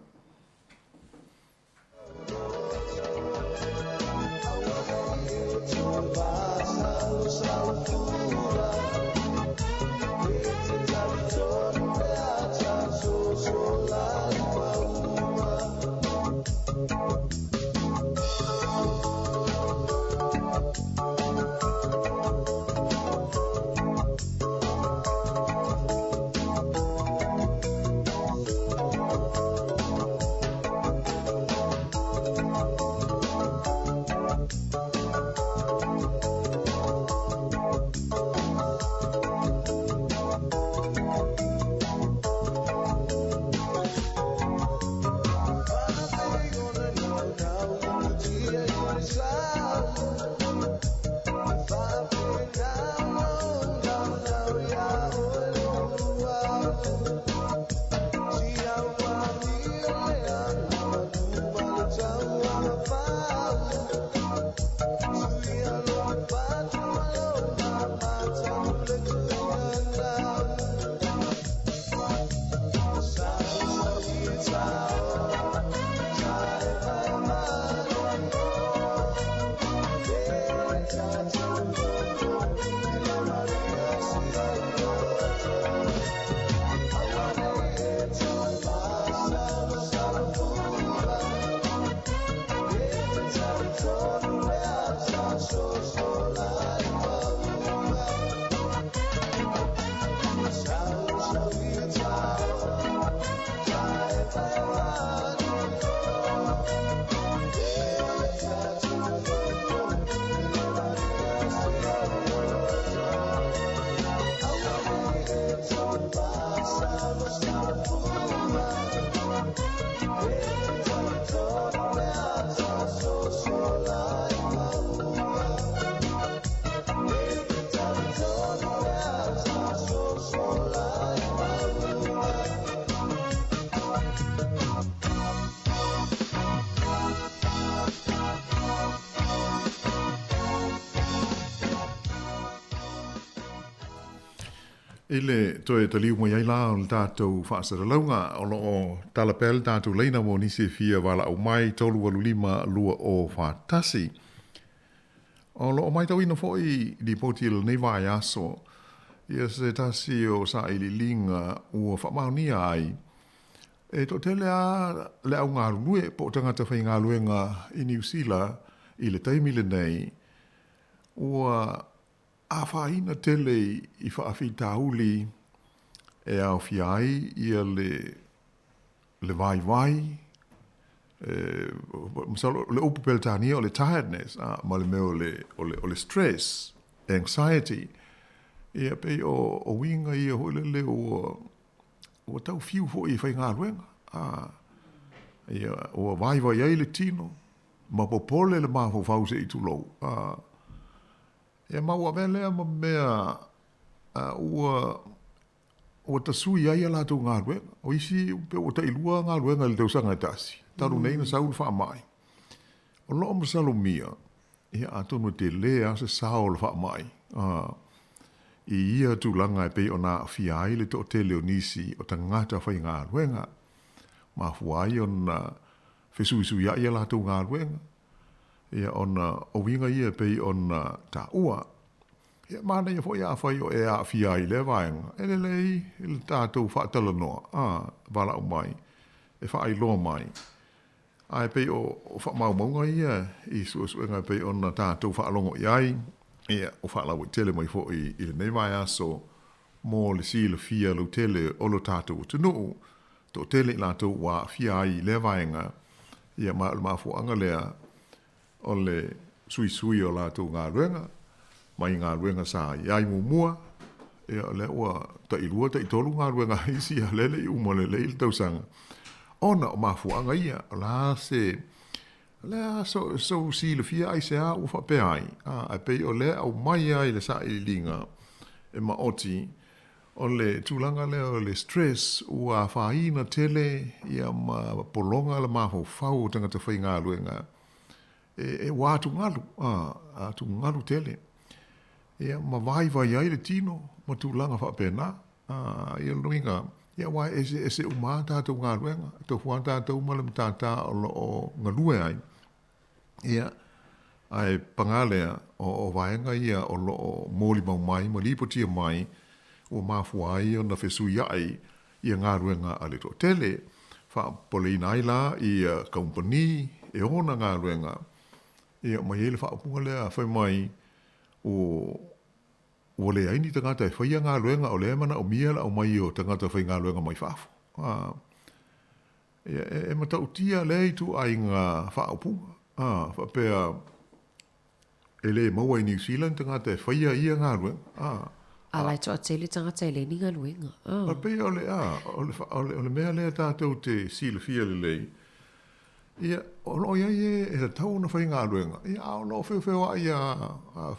K: Ele toe taliu mo yai la o tātou whaasara launga o loo talapel tātou leina mo nisi fia wala au mai tolu walu lima lua o whaatasi. O loo mai tau ina fo i li poti il nei vai aso ia se tasi o sa ili linga ua whamaunia ai. E to tele a le au ngā lue, po tangata whai ngā luenga i New Zealand, i le taimi lenei, ua a whaina tele i whaafi tauli e au fiai ia le vai, le upu peltania o le tiredness, ma le meo o le stress, anxiety, ia pei o winga ia hoi le o tau fiu fo i whai ngā ruenga. Ia o vai ai le tino, ma popole le maho fause i tulou. Ia maua velea ma mea ua tasui ai ala tau ngā ruenga. O isi pe o ta ilua ngā ruenga le tausanga tasi. Taru nei na saulu wha mai. O loo masalomia, ia atonu te lea se sao le wha mai. I ia tūlanga e pei o nā whiai le tō te leo nisi o ta ngata whai ngā ruenga. Ma huai o nā whesuisu ia ia lātou ngā ruenga. Ia o nā o winga ia pei o nā tā ua. Ia mana ia fwoi a whai o e a whiai le vaenga. E le lei, le tātou whaatala noa. Wala o mai. E whaai loa mai. Ai pei o whaamau maunga ia. I suasuenga pei o nā tātou whaalongo iai. Ia, o whaalawa tele mai fo i le nei mai aso mō le si le fia lo tele o lo tātou tunu tō tele i lātou wā fia ai le vaenga ia ma fuanga lea o le sui o lātou ngā ruenga mai ngā ruenga sa iai mua ia le ua ta ilua ta itolu ngā ruenga isi a lele i umole le il tausanga ona o ma fuanga ia la se lea so si le fia ai se a ufa pe ai. A pei o lea au mai ai le sa i linga e ma oti o le tūlanga lea o le stress ua whaina tele ia ma polonga le maho fau tangata whai ngā luenga. E wātu ngalu, tu ngalu tele. Ia ma vai ai le tino ma tūlanga wha pena. Ia luinga. Ia wai e se umā tātou ngā luenga. Tō huan tātou ma le mtātā o ngalue ai. Ia, ai pangalea o vaenga ia o lo mōli mau mai, ma lipotia mai, o mafuai o na whesui ai ia ngā ruenga a le tō tele, wha poleina ai la i company e ona ngā ruenga. Ia mai ele wha apunga lea whai mai o le aini tangata e whaia ngā ruenga o le mana o mia la o mai o tangata whai ngā ruenga mai whafo. Ia e matautia le tu ai ngā wha apunga. Whapea ele maua i New Zealand tangata e whaia ia ngā ruenga.
Q: Alai toa tele tangata e le ni ngā ruenga.
K: Whapea o le mea lea tātou te sila fia le lei. Ia, o lo ia e tau na whai ngā ruenga. Ia, o lo whewheo ai a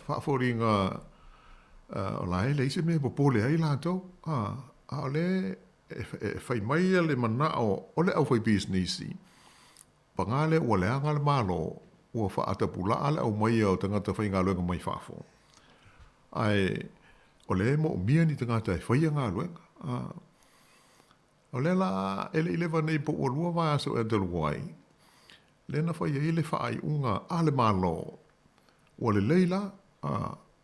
K: whaafori ngā o lai le ise me popole ai lātou. O le e whai mai le mana o le au whai businessi. Pangale ua leanga le malo ua whaatapula ale au mai au tangata whai ngā luenga mai whafo. Ai, o le mo mia ni tangata e whaia ngā luenga. O le la ele ilewa nei po ua lua vai aso e deluai. Le na whaia ile whaai unga ale malo. Ua le leila,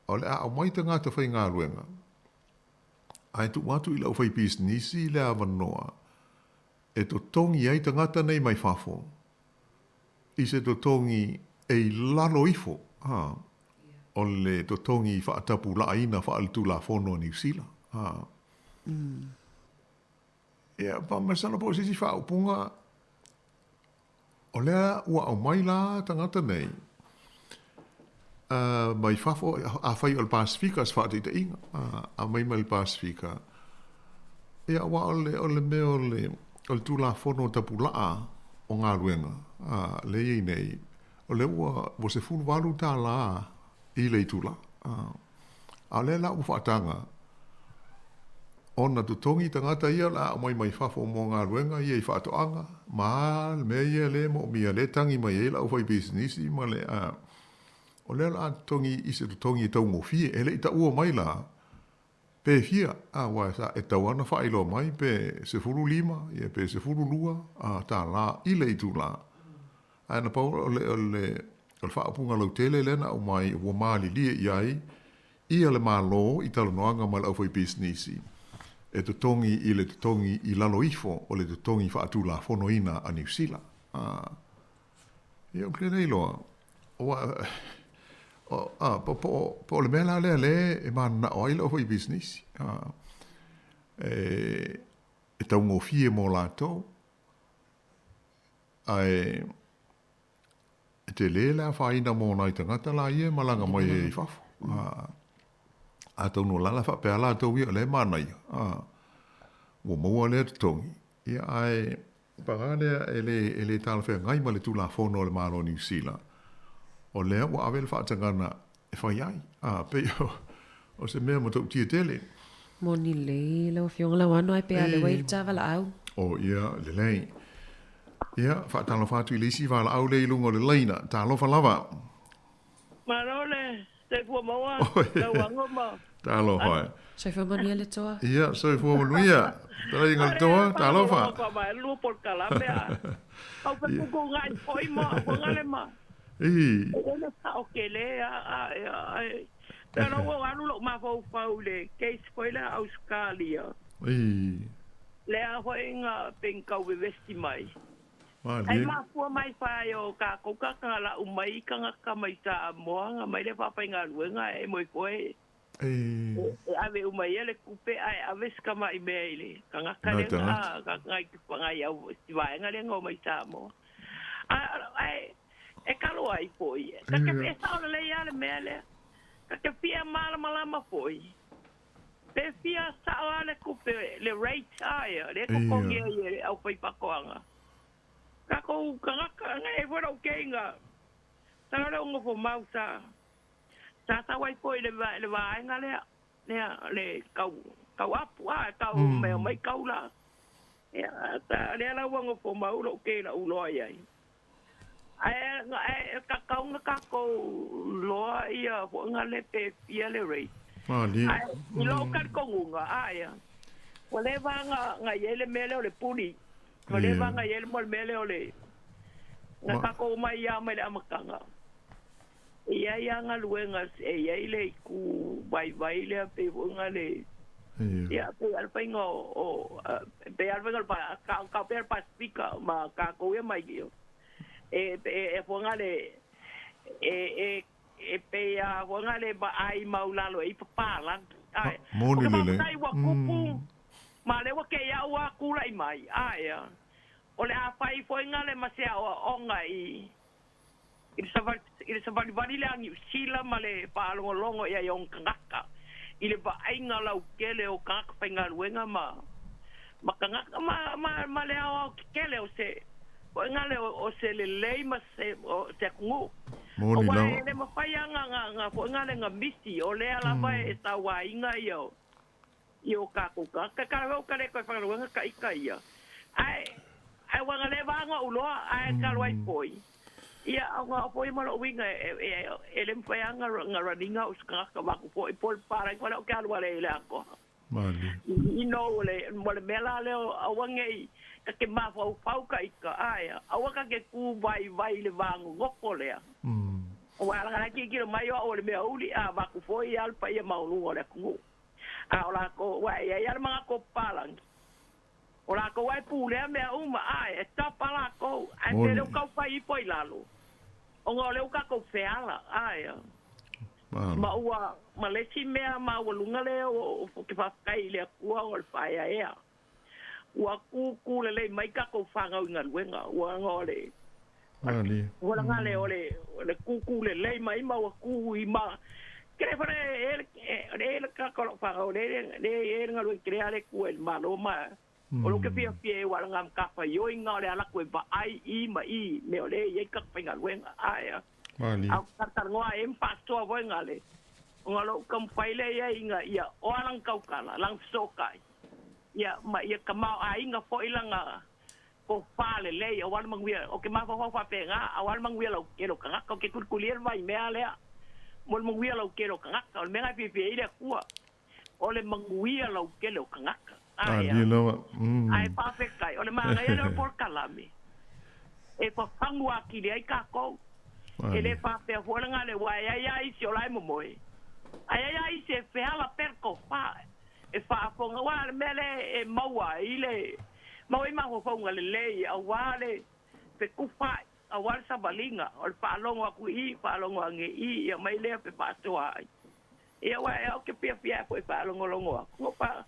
K: o le au mai tangata whai ngā luenga. Ai tu watu ila au whai businessi le awanoa. E to tongi ai tangata nei mai whafo. I se to tongi e lalo ifo. O le to tongi whaatapu la aina whaaltu la fono New Zealand. Ia, pa masana po sisi whaupunga o lea ua au mai la tangata nei. Mai whafo a whai o le Pasifika as whaatita inga. A mai mai le Pasifika. Ia, wa o le mea o le tu la fono tapu laa o ngā ruenga. Le iei nei. O le ua se fulu walu tā la i le itula. A le la uwhaatanga. Ona tu tongi tangata ia la o mai whafo mo ngā ruenga ia i whaatoanga. Ma le mea ia le mo mia le tangi mai e la uwhai businessi ma le o le la tongi i se tu tongi e tau mo fie. E le ita ua mai la. Pe fia, wa sa e tawana whailo mai pe se furu lima, ia pe se furu lua, tā la i le itu la. Aina pau o le whaapunga lau tele lena o mai ua maali lia iai, ia le malo I talanoanga ma le au foi business e te tongi I le te tongi I lalo ifo o le te tongi whaatu la fonoina a New Zealand. Ia o kre nei loa. Po le mea le e mana o aila o foi business. E tau ngofie mo lato. E te le la whaina mo nai tangata la ia malanga mai e whafo. A tau no lala wha pēr la tau ia le mana ia. Ua maua le te tongi. Ia ai pagane e le tala whea ngai ma le tula whono le maro New Zealand. O lea ua awe le whaatangana e whai ai. Peo o se mea mo tau tia tele.
Q: Moni le lau fionga lau anu ai pēr le wei tawa la au.
K: O ia le lei. Ia whaatalo whatu I lisi wala au le ilungo le leina. Tā lofa lava.
O: Marole, te fua maua, lau ango ma.
K: Tā lo hoi.
Q: Soifua Manuia le toa.
K: Ia, soifua Manuia. Tala inga le toa, tā lo fa.
O: Ka mai lu por kalamea. Au pe kuku ngai poi ma, ngale ma. Ona ta okele a Tano wo anu lo ma fo faule, case spoiler Australia. Le a hoinga penka we vesti mai. Ai ma fu mai fa yo ka ko ka la umai ka mai ta moanga mai le papa inga luenga e moi koe. Ave umai le kupe ai ave ska mai meile. Ka kale ka ngai ka ngai au vai nga le ngomai ta mo. Ai e kalo ai foi. Ka ke pesa le ya le mele. Ka ke pia malama foi. Pe pia sa le kupe le rate ai le ko kongi ai au pai pakoanga. Kako kanga e fora ukenga. Tara ungo fo mausa. Tata wai foi le vai nga le kau apu kau me mai kau la. Ya ta le la ungo fo mau lo ke la ulo ai. Ai ka nga kako lo ia fo nga le pe ia le rei. Ai lo ka konga ai. Wale nga yele mele le puni. Wale nga yele mol mele ole. Nga kako mai ya mai amakanga. Ia nga luenga ia ile ku vai le pe nga le. Ya pe alpa ngo o pe alpa pa ka pe pa speaker ma ka ko e mai yo. E nga le pe ya nga le ba ai maulalo e pa lang. Ai.
K: Moni le.
O: Ai wa kupu. Ma le wa ke ya wa kulai mai. Ai. Ole a fai foi nga le masea o nga I sa vali langi sila male pa longo ia yong kangaka. Ile ba ai nga lau kele o kangaka pa nga luenga ma kangaka ma le au kele o se o nga le o se le lei ma se o se kungu.
K: Moni
O: lau.
K: O
O: le ma fai nga po nga le nga misi o le ala ba e sa wa inga yo. Yo ka ko ka o ka le ko fa luenga ka ika ia. Ai wanga le vanga uloa ai kalwai poi. Ia nga poi malo winga ele mfayanga nga raninga uska ka baku poi pol para ko le kalwa le ako.
K: Mali.
O: Ino le mole mela le awange ka ke ma fau ka ika ai awaka ke ku vai le vangu ngoko le. Wala nga ki mai o le me uli a baku poi al pa ia maulu ole ku. Ola ko wa ia mga ko palang. Ola ko wai pule me uma ai tapa la ko ai te le ka fai poi lalo. O ngole ka ko feala ai. Ma ua ma le si me ma walunga le o ke fa kai le kua o fai ai. Ua ku le mai ka ko fanga nga luenga ua ngole.
K: Ali.
O: Ua ngale ole ku le mai ma ua ku I ma kre fare ele ka ko fanga le nga lu creare ku el malo ma. O lo que fie wala ngam ka fa yo inga le ala ko ba ai I ma I me ole ye ka pa ngal wen ai
K: Mali.
O: Au ka ngoa em pasto vo ngale. Ngalo kam faile ye inga ia o lang kau kala lang sokai. Ya ma ia ka ma ai nga fo ilanga ko fale le o wal mangwia o ke ma fa pe nga awal mangwia lo ke lo ka ko ke kulkulier vai me ale. Mol mangwia lo ke lo ka o me nga fie ile ku. Ole mangwia lo ke lo ka
K: Ai, no.
O: Ai perfect kai. Ole ma ngai le por kalami. E pa fangua ki le ai ka ko. Ele pa pe hola nga le wai ai si olai mo moi. ai se feala perko fa e fa fonga wa mele e maua ile mau i maho fonga le lei a wale pe kufa a wale sabalinga o fa longo aku I fa longo nge I ya mai le pe pa toa e wa e o ke pia po fa longo ko pa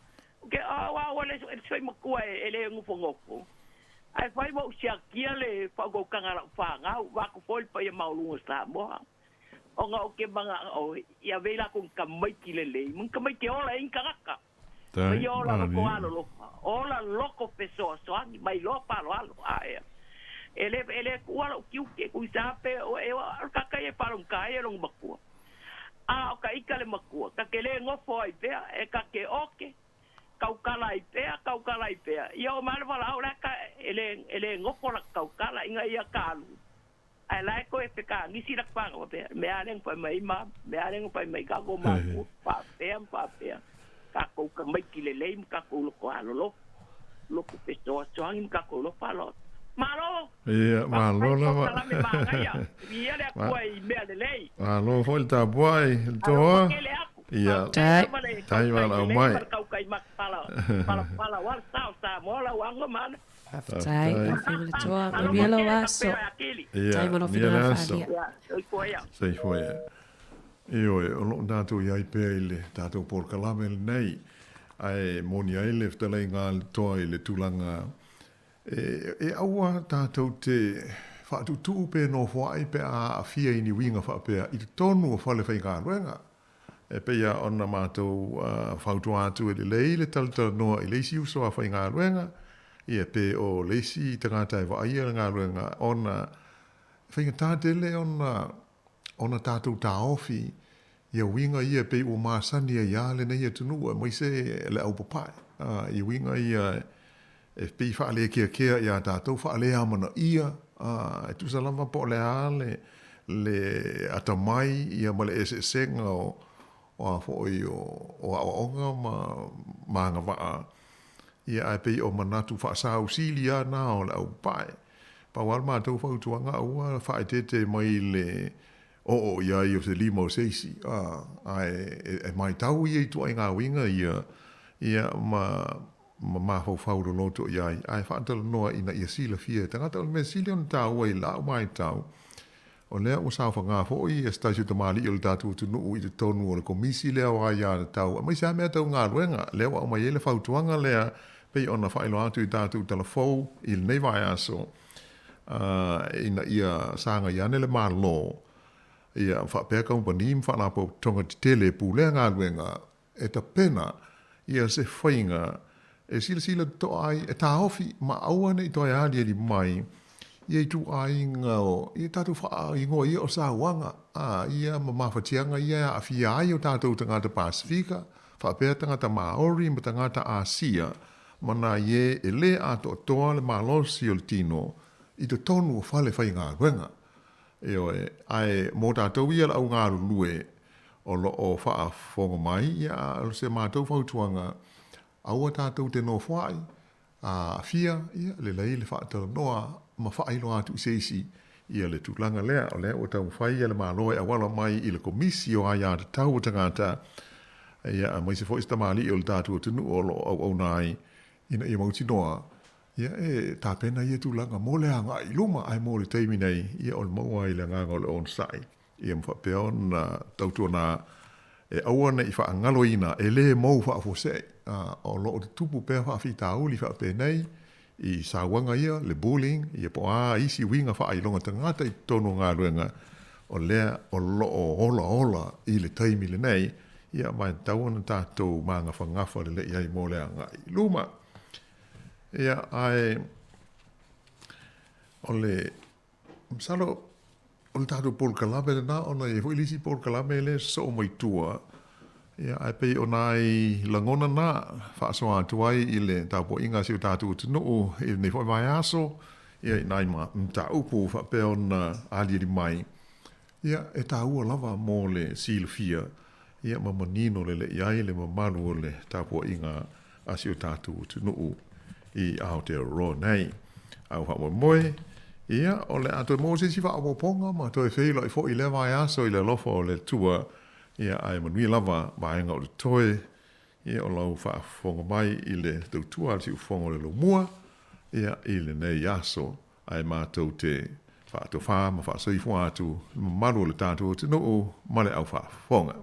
O: ke a wa wale so makua e le ngu fongo ai fai mo sia kia le fa go kanga fa nga wa ko foi pa ya mau lungo sta mo o nga o ke banga o ya vela con kamai ki le mun kamai ke ola in karaka mai ola ko alo ola loko peso so ani mai lo pa lo alo ele ku alo ki ke ku sape o e ka ka e pa un kai lo makua a o ka ikale makua ka ke le ngo foi pe e ka ke oke kaukala ipea ia o mara wala ora ka ele ngopo la kaukala inga ia kalu ai lai ko e peka ngisi la pa o pe me aren pa mai ka go ma pa pe ka ko ka mai kilele ka ko lo ko alo lo ko pe so ang ka ko lo pa lo malo
R: ia malo la
O: ia le ko I me lei
R: malo foi ta boy to ia tai wala mai
O: pala wal sa mola wango man
Q: tai fili toa mielo aso tai mono fina fadia
R: sei foi io o lo dato ia pele dato por calame nei ai monia ele ftele ngal to ile tulanga e aua dato te fa tu pe no foi pe a fia ini winga fa pe I tonu fa le fa ngal e pe ia ona mātou whautu atu e le talata noa I leisi uso a whai ngā ruenga ia pe o leisi tangata e wa aia ngā ruenga ona whainga tātele ona tātou tā ofi ia winga ia pe o māsani a ia le nei atunua mai se le au papai ia winga ia e pe whaale kia ia tātou whaale amana ia e tu salama po le le atamai ia ma le esenga o foi o onga ma nga va ia ai pe o manatu fa sa auxilia na o la pai pa wal ma to fa tu nga o fa te mai le o ia I se limo seisi ai mai tau I tu nga winga ia ma fa do loto ia ai fa tal no ina ia sila fie tanga tal me silion tau ai la mai tau o lea o sa fa nga fo I stasio te mali o tatu tu no I te tonu o le komisi lea o ia tau mai sa me tau nga ruenga lea o mai ele fautuanga lea pe ona fa ilo atu I tatu telefo I nei vai aso ina ia sanga ia le malo ia fa pe company fa na po tonga tele pu le nga ruenga e ta pena ia se fainga e sila to ai e ta ofi ma awane to ia di mai ia tu ai ngao ia tatu fa ingo ia o sa wanga ia ma fatianga ia afia ai o tatu tanga te Pasifika fa pe tanga ta Maori ma tanga ta Asia mana ye ele ato to le malosi o tino I te tonu o fale fai ngā ruenga ai mo tatu ia la ngā lue o lo o fa fonga mai ia se mātou fautuanga aua tatu te no fai afia ia le le fa te noa ma fa ilo atu seisi ia le tulanga lea o lea o tau fai ia le malo e awala mai I le komisi o aia te tau tangata ia mai se fo ista mali o le tatu o tunu o lo au nai ina ia mauti noa ia ta pena ia tulanga mo le anga I luma ai mo le teimi nei ia o le maua I le nganga o le on sai ia mfa peon tau tuana e awana I fa angalo ina e le mou fa fose o lo o te tupu pea fa fita uli fa pe nei I sawanga ia le bullying ia po isi winga fa ai longa tangata I tono ngā ruenga o lea o lo o ola I le taimi le nei ia mai tawana tātou manga whangafa le iai mo lea ngai luma ia ai o le msalo o le tātou pol kalame le na ona e huilisi pol kalame le so mai tua ia ai pe onai langona na fa so atuai I le tapo inga si tatu tunu I ne foi mai aso ia nai ma mta upu fa pe ona ali di mai ia e ta ua lava mo le silfia ia ma manino le ia le mamalu le tapo inga asio tatu tunu I out ro nei au fa mo ia o le ato mo se si fa o ponga ma to e feilo I fo I le vai aso I le lofo le tua ia ai Manuia lava vaenga o le toe, ia o lau whaafonga mai i le tautua al si ufonga o le lomua, ia i le nei aso, ai mātou te whaato wha, ma whaasoi fua atu, maru o le tātou te noo, ma le au whaafonga.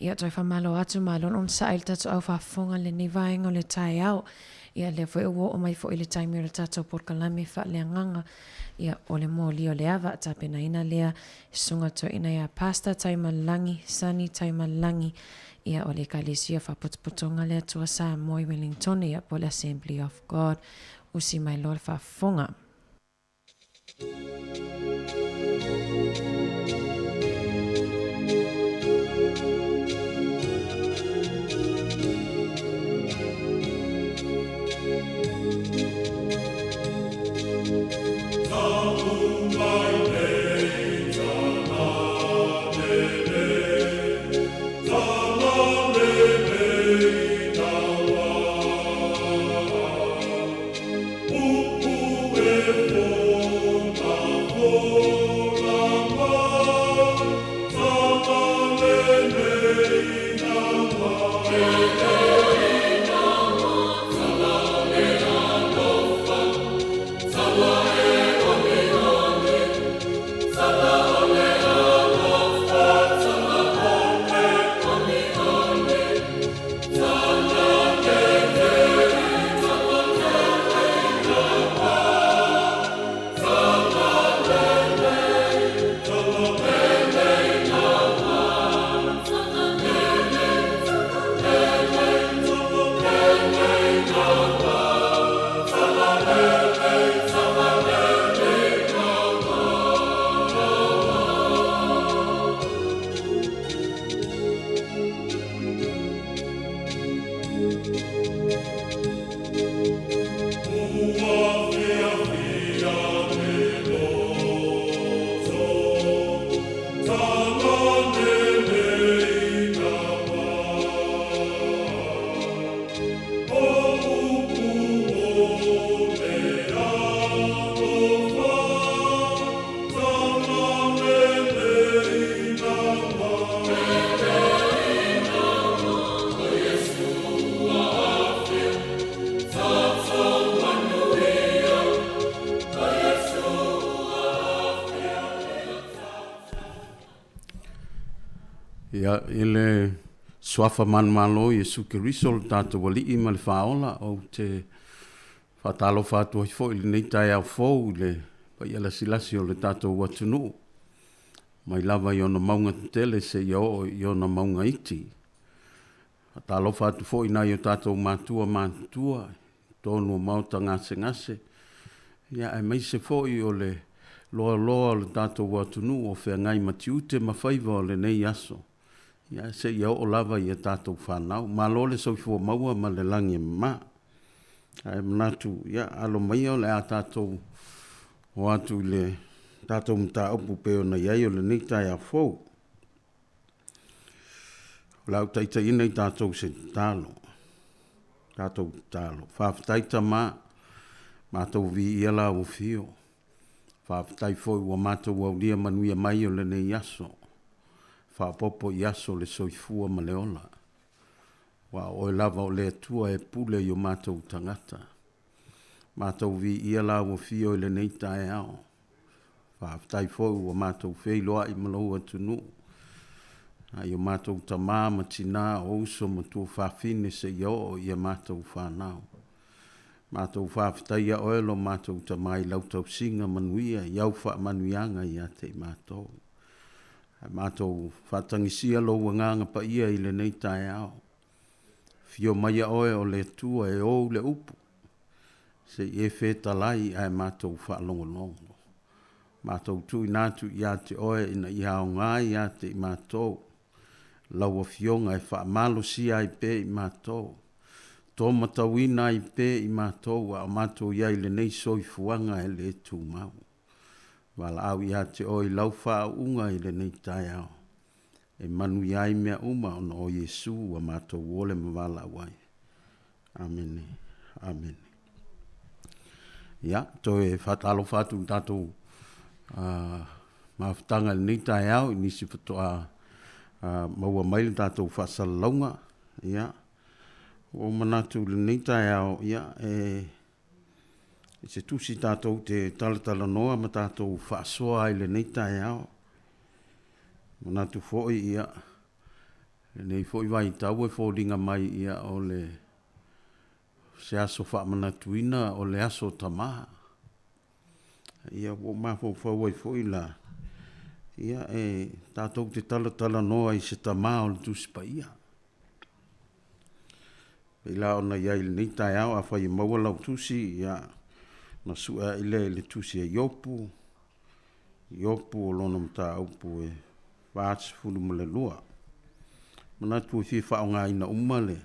Q: Ia toi whamalo atu malon on sa il tatu au whafonga le ni vaenga le tai au. Ia le foi uo o mai fo i le taimi o le tatu por kalame wha le nganga. Ia o le mōli o le awa tapena ina lea sunga to ina ia pasta taima langi, sani taima langi. Ia o le kalesia whaputuputonga le atua sa moi Wellington ia po le Assembly of God. Usi mai lor whafonga.
S: Ia ele swafa man malo Yesu Keriso le tātou wali ma le whaola o te whatalo whātua fo i le nei tai au fōu le pa ia la silasi o le tātou watunu. Mai lava i ona maunga tele se i ona maunga iti. Whatalo whātua fo i nai o tātou mātua, tōnu o mauta ngase. Ia e mai se fo i o le loa le tātou watunu o whea ngai matiute mawhaiva o le nei aso. Ia se ia o lava i a tātou whanau. Malo le soifua maua ma le langi ma. Ai manatu, ia alo mai o le a tātou o atu le tātou mta upu peo na iai o le nitai a fōu. Lau taita ina i tātou se tālo. Tātou tālo. Whawhataita ma, mātou vi ia la o fio. Whawhatai fōi wa mātou au lia manuia mai o le nei aso. Whapopo i aso le soifua ma le ola. Wa oe lava o le atua e pule i o mātou tangata. Mātou vi ia la o fio i le nei tae ao. Whawhatai fōi wa mātou wheiloa i malau atunu. Ai o mātou tamā ma tina o uso ma tua whawhine se i o i a mātou whanau. Mātou whawhatai a oelo mātou tamai lautau singa manuia iau wha manuianga i a te mātou. Mātou whatangisia lo wanganga pa ia i le nei tae ao. Fio mai a oe o le tua e o le upu. Se e whetalai ai mātou whalongolongo. Mātou tui nātu i a te oe ina i hao ngai i a te i mātou. Laua fionga e whaamalo si ai pe i mātou. Tō matawina i pe i mātou a mātou iai le nei soifuanga e le tū mau. Wala au i ate o i lau wha unga i le nei tai au. E manu iai mea uma ona o Yesu wa mātou wole mawala wai. Amen. Amen. Ia, to e whatalo whatu tātou mawhtanga le nei tai au i nisi whatoa maua mai le tātou whasalaunga. Ia, o manatu le nei tai au, ia, se tusi tātou te talatala noa ma tātou whaasoa ai le nei tai au. Manatu fōi ia Nei foi vai tau e fōringa mai ia o le se aso whaamanatuina o le aso tamaha. Ia o mawhau ai foi la. Ia tātou te tala noa i se tamaha o le tusipa ia. Ila ona ia ili nei tai au a whai maua lau tusi ia na sua ile le tusi e iopu. Iopu o lona mta aupu e vāts fulu mele lua. Mana tu fi fa nga ina umale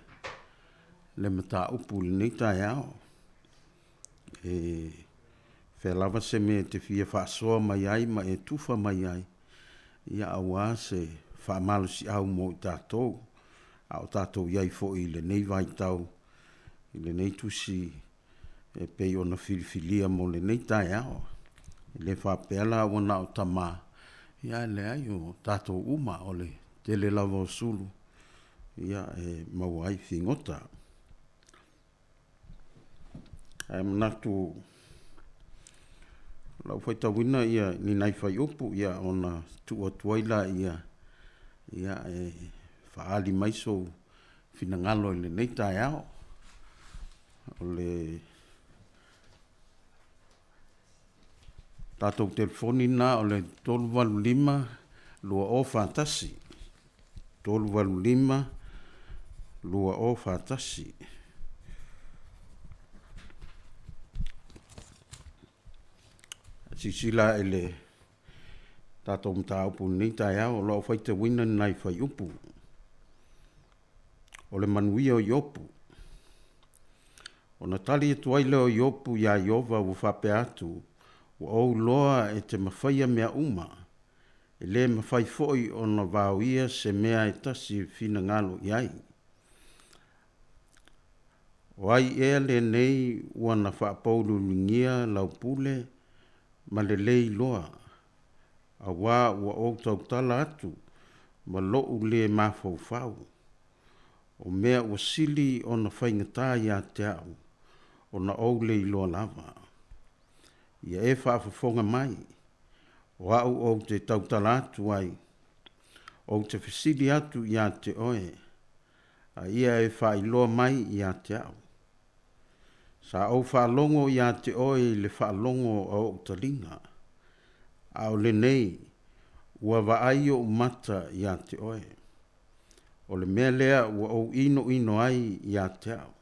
S: le mata upu le nei tai au fe lava se me te fi fa so mai ai ma e tufa mai ai ia awa se fa malu si au mo tato au tato ia fo i le nei vai tau i le nei tusi e pe ona filia mo le nei tai au le fa pela ona o tama ia le ai o tato uma ole tele lavo sulu ia mawai fingota. Manatu lau whai tawina ia ni nai whai upu ia ona tua tuaila ia whaali maiso finangalo i le nei tai ao. O le tātou telefoni na o le 325 lua o whātasi. 325 lua o whātasi. Sisila ele tātou mta upu nei tai au, lau whaita wina nai whai upu. O le Manuia o iopu. O na tali e tuaile o iopu ia iova u whape atu, o au loa e te mawhaia mea uma. E le mawhai foi o na vauia se mea e tasi fina ngalo iai. O ai e le nei ua na whaapaulu lingia lau pule ma le lei loa. A wā ua o tau tala atu ma loo le mafau fau. O mea ua sili o na whaingatā ia te au o na au le loa lava. Ia e whaafafonga mai. O au o te tautala atu ai. O te whisili atu ia te oe. A ia e whailoa mai ia te au. Sa au whaalongo ia te oe le whaalongo o talinga. Au le nei, ua vaai o umata ia te oe. O le mea lea ua au ino ai ia te au.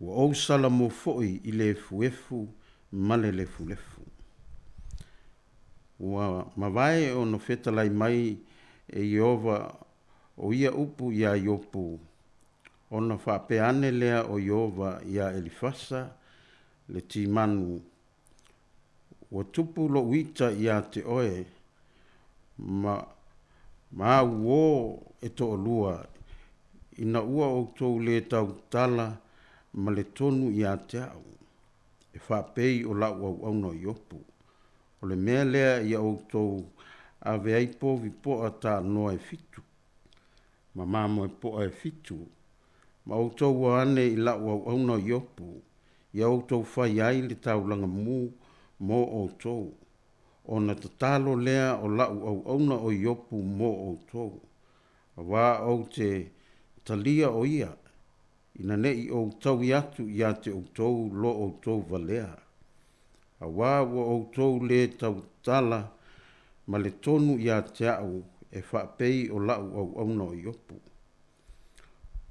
S: Ua au salamo foi i le fuefu male le fulefu. Ua mawai o no fetalai mai e Iova o ia upu ia iopu. Ona whapeane lea o Iova ia Elifasa le timanu. Ua tupu lo wita ia te oe ma uo e to olua. Ina ua o tau le tau tala ma le tonu ia te au. E whapei o lau au no Iopu. O le mea lea ia o tau a veaipo vipo a ta noa e fitu. Ma mamo e po e fitu. Ma o tau ane i lau au no Iopu. Ia o tau whai ai le tau langa mu mo o tau. O na tatalo lea o lau au na o Iopu mo o tau. Wa o te talia o ia. Ina nei o tau i atu ia te o tau lo o tau valea. A wā o tau le tau tala ma le tonu ia te au e whapei o lau au no Iopu.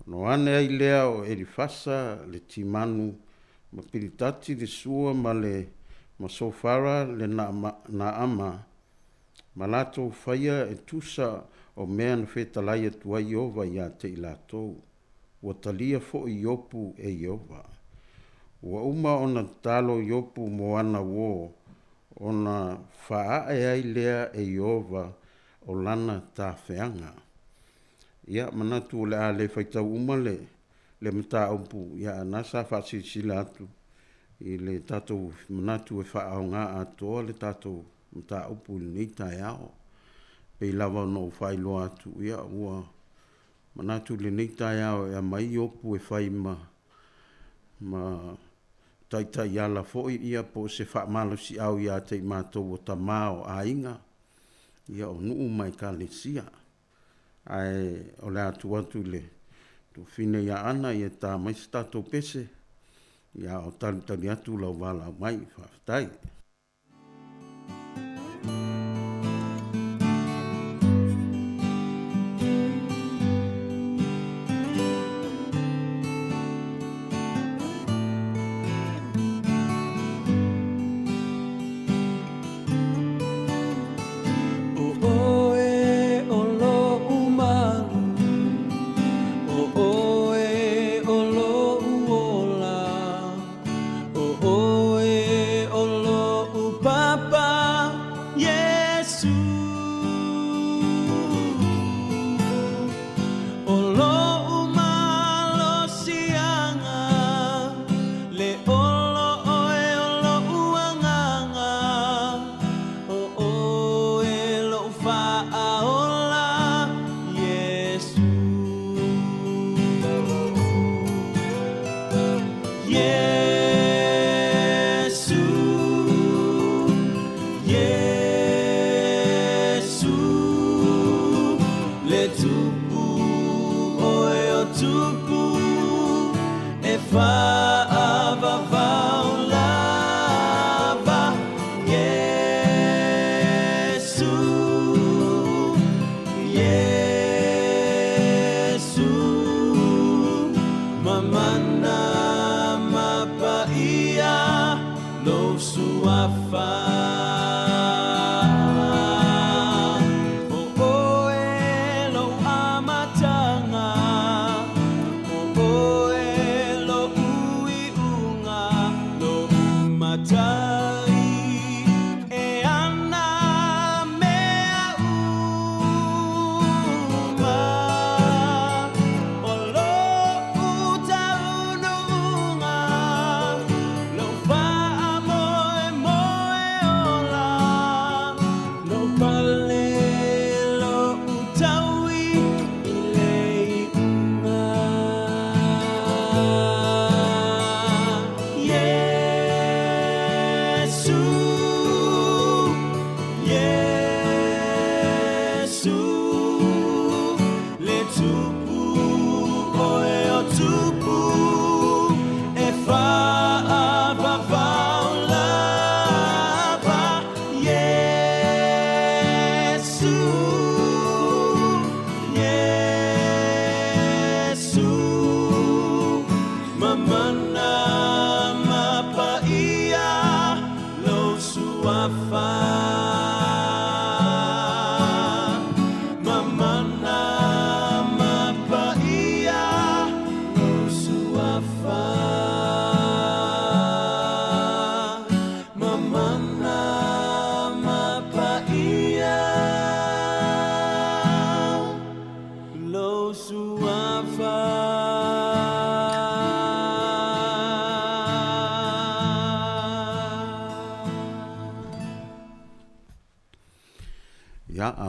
S: No ane ai lea o Elifasa le timanu ma piritati le sua ma le ma sofara le na ama ma lato whaia e tusa o mea na whetalai atua Iova ia te ilatou. Ua talia fo i Iopu e Iova. Ua uma o na talo Iopu mo ana wo o na whaae ai lea e Iova o lana tā whianga. Ia manatu o le a le whaitau uma le mata upu. Ia nasa whaasisila atu. I le tatou manatu e whaaonga atoa le tatou mata upu le nei tai ao. Pei lava no whailoa atu. Ia ua manatu le nei tai ao e a mai Iopu e whai ma taitai ala foi ia po se whaamalo si au ia te mātou o tamao a inga. Ia o nuu mai ka le sia. Ai o le atu atu le tu fine ia ana ia tā mai se tātou pese. Ia o tali atu lau wala mai whaftai.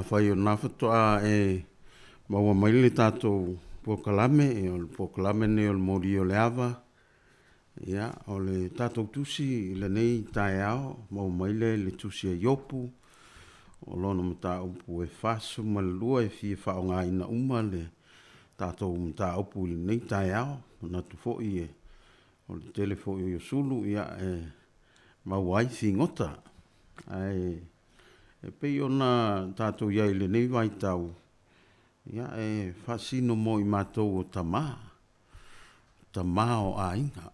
S: Whai o nāwhatoa maua maile tātou pokalame o le pokalame ne o le mori o le awa. Ia, o le tātou tusi lenei tae ao, maua maile le tusi a iopu. O lona mata upu e whasu ma le lua e fie whao ngā ina uma le tātou mata upu lenei tae ao. Natu fōi e, o le telefoi o sulu ia maua ai whingota. Ai, e pei ona tātou iai le nei vai tau. Ia e whasino mo i mātou o tamā. Tamā o ainga.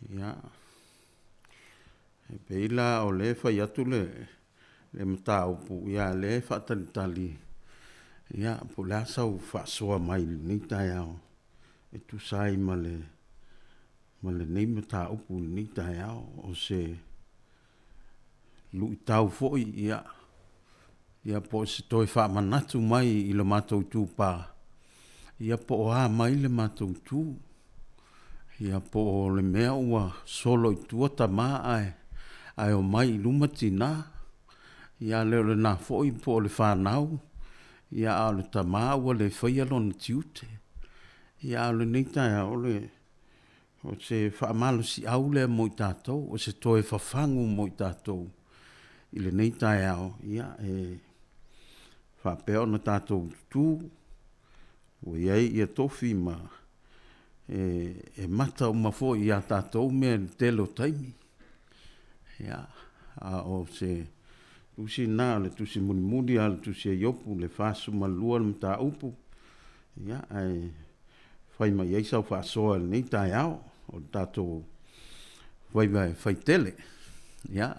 S: Ia. E pei la o le whai atu le mata upu. Ia le whatalitali. Ia po le asau whasoa mai nei tai au. E tu sai ma le nei mata upu nei tai au. O se lui tau foi ia po se toi wha manatu mai i le mātou tūpā. Ia po o mai le mātou tū. Ia po o le mea ua solo i tuata maa ai o mai i lumatina. Ia leo le nā foi po o le whanau. Ia a le tamā ua le whaialona tiute. Ia a le neitai o le o se whaamalo si au le mo i tātou. O se toi whawhangu mo i tātou. I le nei tai ao, ia whapea na tātou tū, o iei ia tofi ma e mata o mafo i a tātou mea telo taimi. Ia, a o se tusi nā le tusi muni le tusi e iopu le whasu malua le mta upu. Ia, ai whai mai eisau whaasoa le nei tai ao o tātou whai tele. Ia,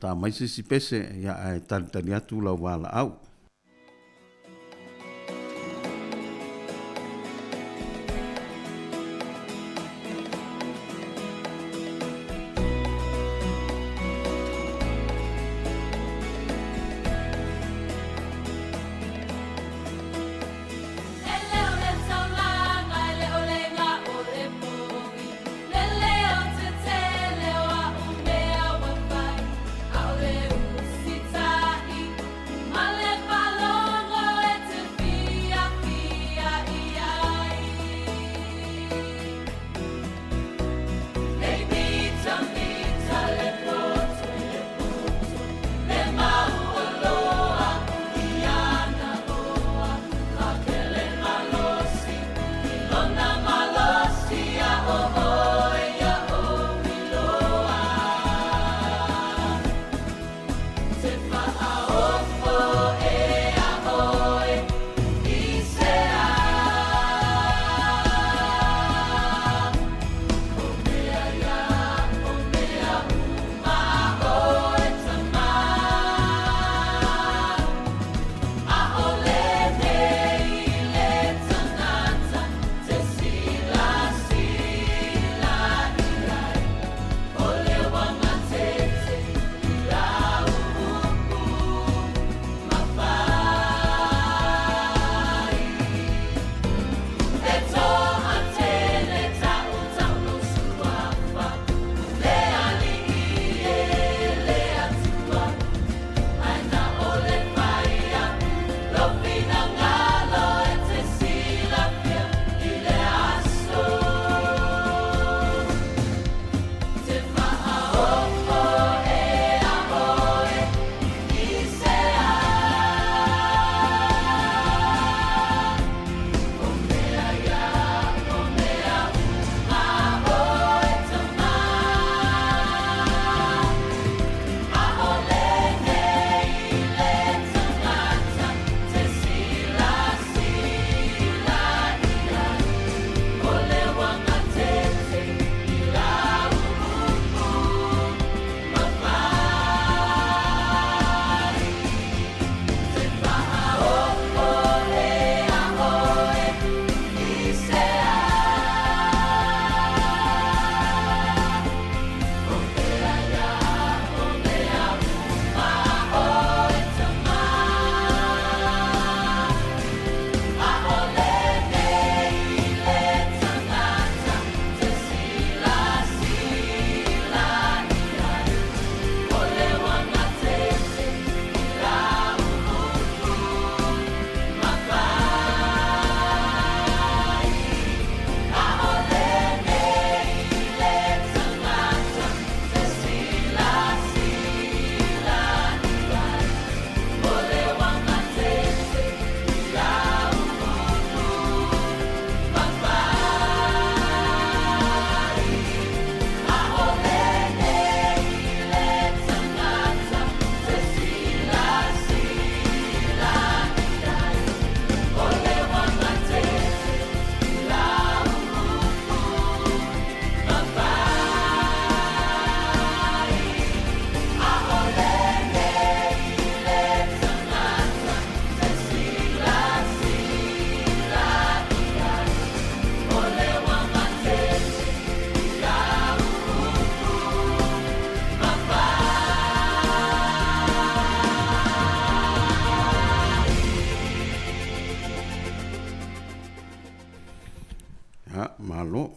S: tā mai sisi pese, ia ai talitani atu lau wala au.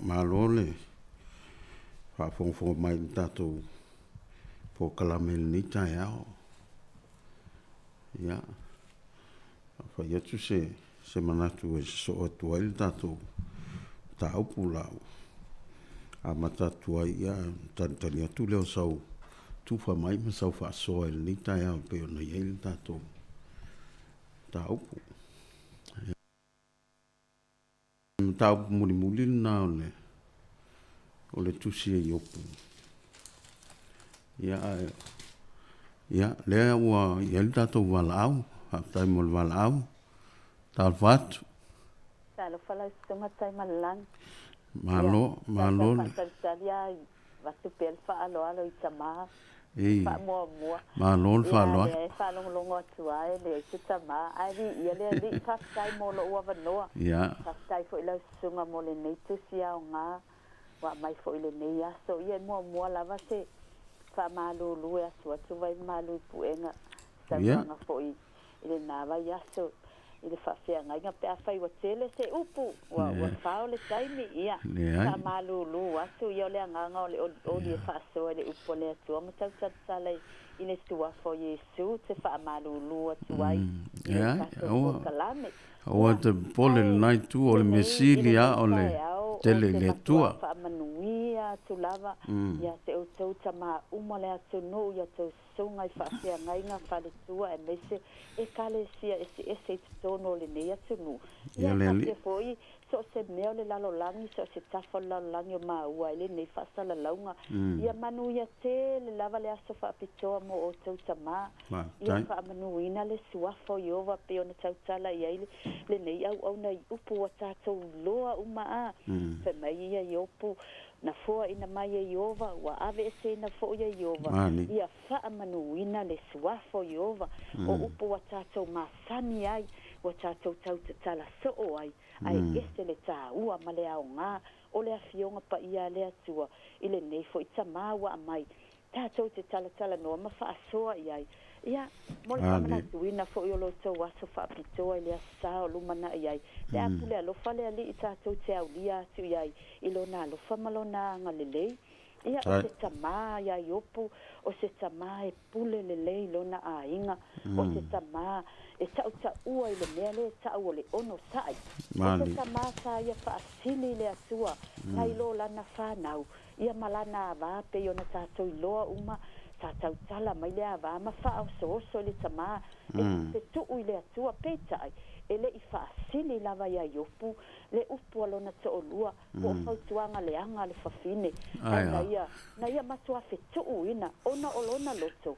S: malo le whaafongo mai tātou po kalame ni tai ao. Ia. Whai atu se manatu e so atu ai tātou tā upu lau. A matatu ai ia tani atu leo sau tuwha mai ma sau whaasoa e ni tai ao peo na iei tātou. ta upu. Ta upu muli na o le tusi e upu. Ia, lea ua ia li tatou walaau, haptai mo le walaau, tal fatu.
P: Talo fala sunga tai malang.
S: Malo.
P: Talia vatu pel fa alo i tama. Fa mo.
S: Malo le fa alo.
P: Fa longo tua le i tama. Ai ia le fa tai mo lo wa no.
S: Ia.
P: Fa tai fo ila sunga mo le nei tu sia nga. Wa mai fo ile nei aso ia mo lava se fa malu lu aso tu vai malu puenga. Sa nga fo ile na va aso. Ile fa fea nga pe afai wa tele se upu wa fa le taimi ia sa malulu aso ia le nga o le fa so le upu le tu mo tsa sala ile tua fo Yesu se fa malulu tu ai
S: ia o te pole nai tu o le mesilia o le tele le tua
P: fa Manuia tu lava ia se o tau tama uma le atu no ia tau sunga i fa fea nga fa le tua e mese e kale sia ese tono le nei atu nu ia te foi so se meo le lalo langi so se tafo lalo langi o maua ele nei fa sala launga ia Manuia te le lava le aso fa pitoa mo o tau tama ia fa Manuina le suafo iova pe ona tau tala ia le nei au nei upu wa tatou loa uma a fe mai ia iopu na foa ina mai e Iova wa ave se na fo ia Iova ia fa Manuina le suafo Iova o upu wa tatou masani ai wa tatou tau tala so ai este le ta ua male au nga o le afionga pa ia le atua ile nei fo itama wa mai tatou te tala no ma fa soa ia ia mo le mana tuina fo yo lo to wa so fa pito ile sa o lumana ia le apule lo fa le ali tatou te au lia tu ia ilo na lo fa malona ngalele ia o se tama ia yopu o se tama e pule lele lona a inga o se tama e tau ua ile mele tau le ono sai o se tama sa ia fa sili le atua ngai lo lana fa nau ia malana va pe yo na tatou loa uma tatou tala mai le ava ma fa so le tama e tu ile atua petai ele i fa sili lava ia yopu le upu alona to olua o fa tuanga le anga le fafine na ia matua fe tu ina ona olona loto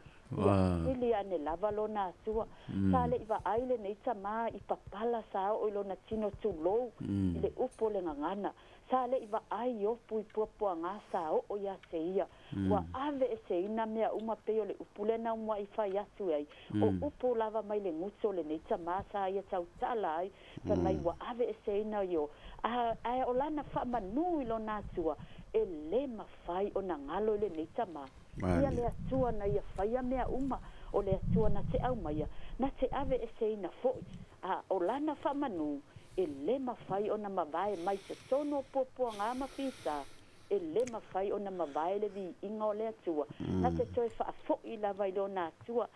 P: ili ane lava lona atua sa le iwa aile nei tama i papala sa o ilona tino tu lou ile upu le ngangana sa le iwa ai yopu i puapua ngasa o ia se ia wa ave e se ina mea uma peo le upu le na umwa i fai atu ai o upu lava mai le nguto le nei tama sa ia tau tala ai sa mai wa ave e se ina yo a o lana fa manu ilo na atua e le mafai o na ngalo le nei tama ia le atua na ia fai mea uma o le atua na te au maia na te ave e se ina foi a o lana fa manu e le mafai o na mavae mai se tono popua ngā mawhisa e le mawhai o na mavae le vi inga o le atua na te toi wha fo i lava i lo na atua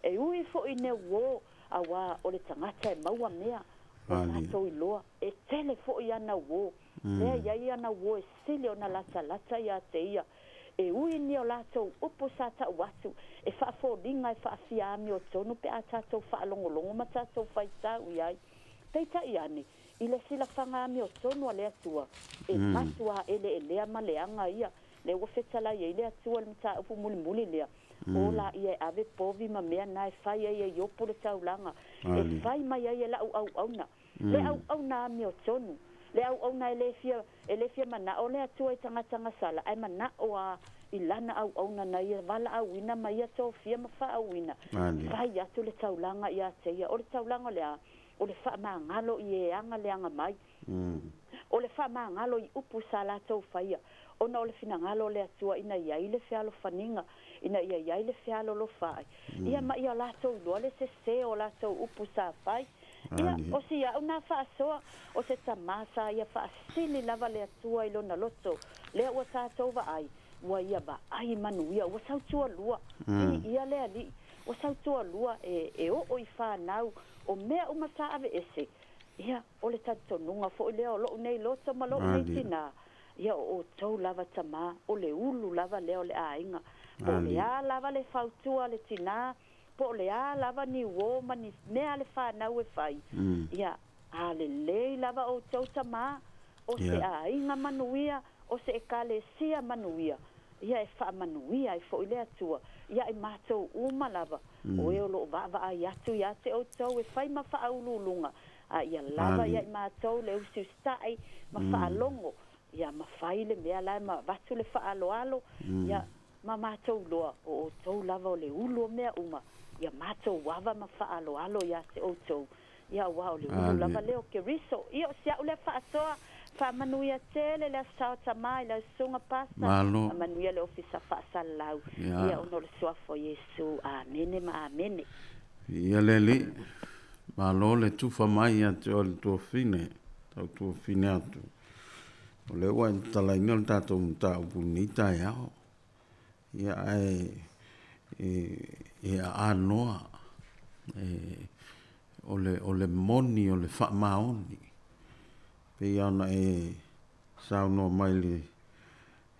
P: e ui fo i ne wo a wā o le tangata e maua mea o nato i loa e tele fo i ana wo lea iai ana wo e sili o na lata ia te ia e ui ni o lato upo sa ta watu e wha fo ringa e wha fia ami o tonu pe a tato wha longolongo ma tato whai tau iai teita iane i le sila whangami o tonu a le atua e matua ele lea ma leanga ia le wafetala ia i le atua le mta upu muli lea o la ia e ave povi ma mea na e whai ia i opo le taulanga e whai mai ia e la au na le au na ami o tonu le au na e le fia mana o le atua i tanga sala ai mana o a i lana au na na ia wala au ina ma ia to fia ma wha au ina whai atu le taulanga ia te ia o le taulanga lea o le wha maangalo i e anga le anga mai o le wha maangalo i upu sa la tau whaia ona o le fina ngalo le atua ina iai le whialo whaninga ina iai le whialo lo whai ia ma ia la tau lua le se o la tau upu sa whai ia o si au na wha soa o se tamasa ia wha sili lava le atua i lona loto lea ua sa tau wa ai ua ia ba ai Manuia ua sau tua lua ia le ali ua sau tua lua e o i whanau o mea umata ave ese ia o le tatonunga fo lea o loo nei loto ma loo nei tina ia o tau lava tama o le ulu lava lea o le ainga o le a lava le fautua le tina
L: po le a lava ni wo mani mea le whanau e whai. Ia, a le lei lava o tau tama, o se a inga manuia, o se e kale sia manuia. Ia e wha manuia e fo i le atua. Ia e mātou uma lava. O e o lo vava ai atu ia te o tau e whai ma wha aululunga. Ia lava ia i mātou le usi ustai ma wha alongo. Ia ma whai le mea lai ma vatu le wha alo alo. Ia ma mātou loa o tau lava o le ulu mea uma. Ia mātou wava ma wha alo alo ia te o tau. Ia wao le ulu lava leo ke riso. Ia o sia ule wha atoa. Fa manuia tele le sao tamai le sunga pasta. Manuia le ofisa fa salau. Ia ono le soafo Yesu. Amene ma amene.
S: Ia lele. Malo le tufa mai ate o le tuafine. Tau tuafine atu. O le ua talaina le tatou mta upunita e ao. Ia e anoa. O le moni o le wha maoni. Pe ana e sauno mai le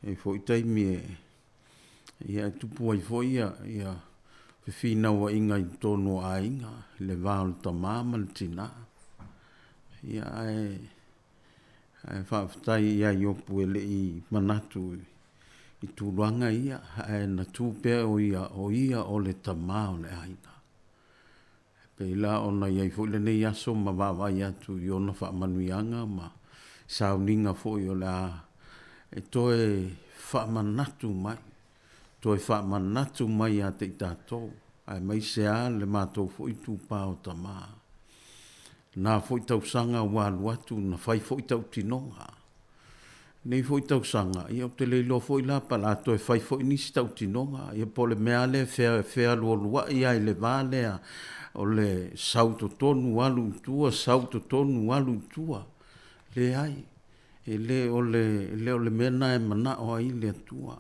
S: e foi taimi ia tupu ai foi ia fina wa inga i tono a inga le val tamama le tina ia e whaftai ia iopu ele i manatu i tūranga ia na tūpea o ia o le tamao le aina pe la ona ia foi le nei aso ma va ia tu yo no fa manuianga ma sauninga foi o la e toe fa manatu mai toe fa manatu mai a te tato ai mai se a le mato foi tu pa o tama na foi tau sanga wa watu na fai foi tau tinonga nei foi tau sanga ia te le lo foi la pa la toe fai foi ni tau tinonga ia pole meale fe lo ia le vale a o le sauto tonu alu tua, sauto tonu alu tua. Le ai, e le o le mena e mana o ai le tua.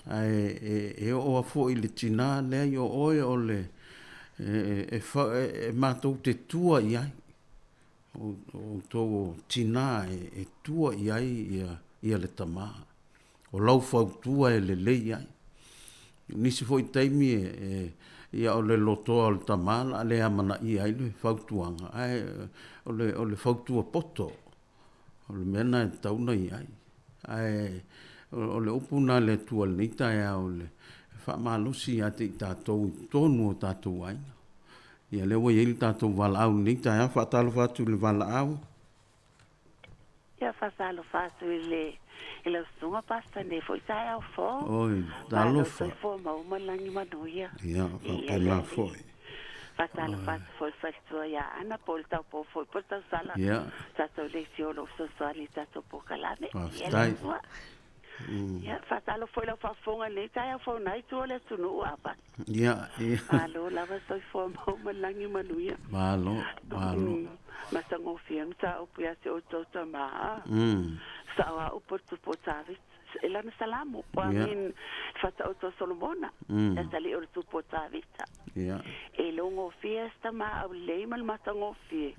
S: E o a fo i le tina, le ai o oe o le, e matou te tua i ai. O tō tina e tua i ai ia le tama. O lau fau tua e le lei ai. Nisi fo i taimi ia o le loto o le tamala le amana i ai le fautuanga ai o le fautua poto o le mena e tauna i ai o le upuna le tua le nita ia o le whaamalosi a te tātou tonu o tātou ai ia le wai ele tātou wala au nita ia whaatalo whatu le wala au
P: ia whaatalo whatu i le sunga pasta ne foi sai au fo.
S: Oi, da lo fo.
P: Fo mau malangi Manuia.
S: Ia, fa la fo.
P: Fatalo foi fatua ia ana pol tau po foi pol tau sala.
S: Ia.
P: Tato le siolo so sali tato po kalame.
S: Dai.
P: Ia, fatalo foi la fafonga le tai au fo nai tu le tunu apa.
S: Ia, ia.
P: Alo lava soi fo mau malangi Manuia.
S: Malo.
P: Masango fiam sa o pia se o tota ma. Sawa upo tupo tavis ela na salamu pa min fata auto solomona esa li o tupo tavita e longo fiesta ma au leimal matango fie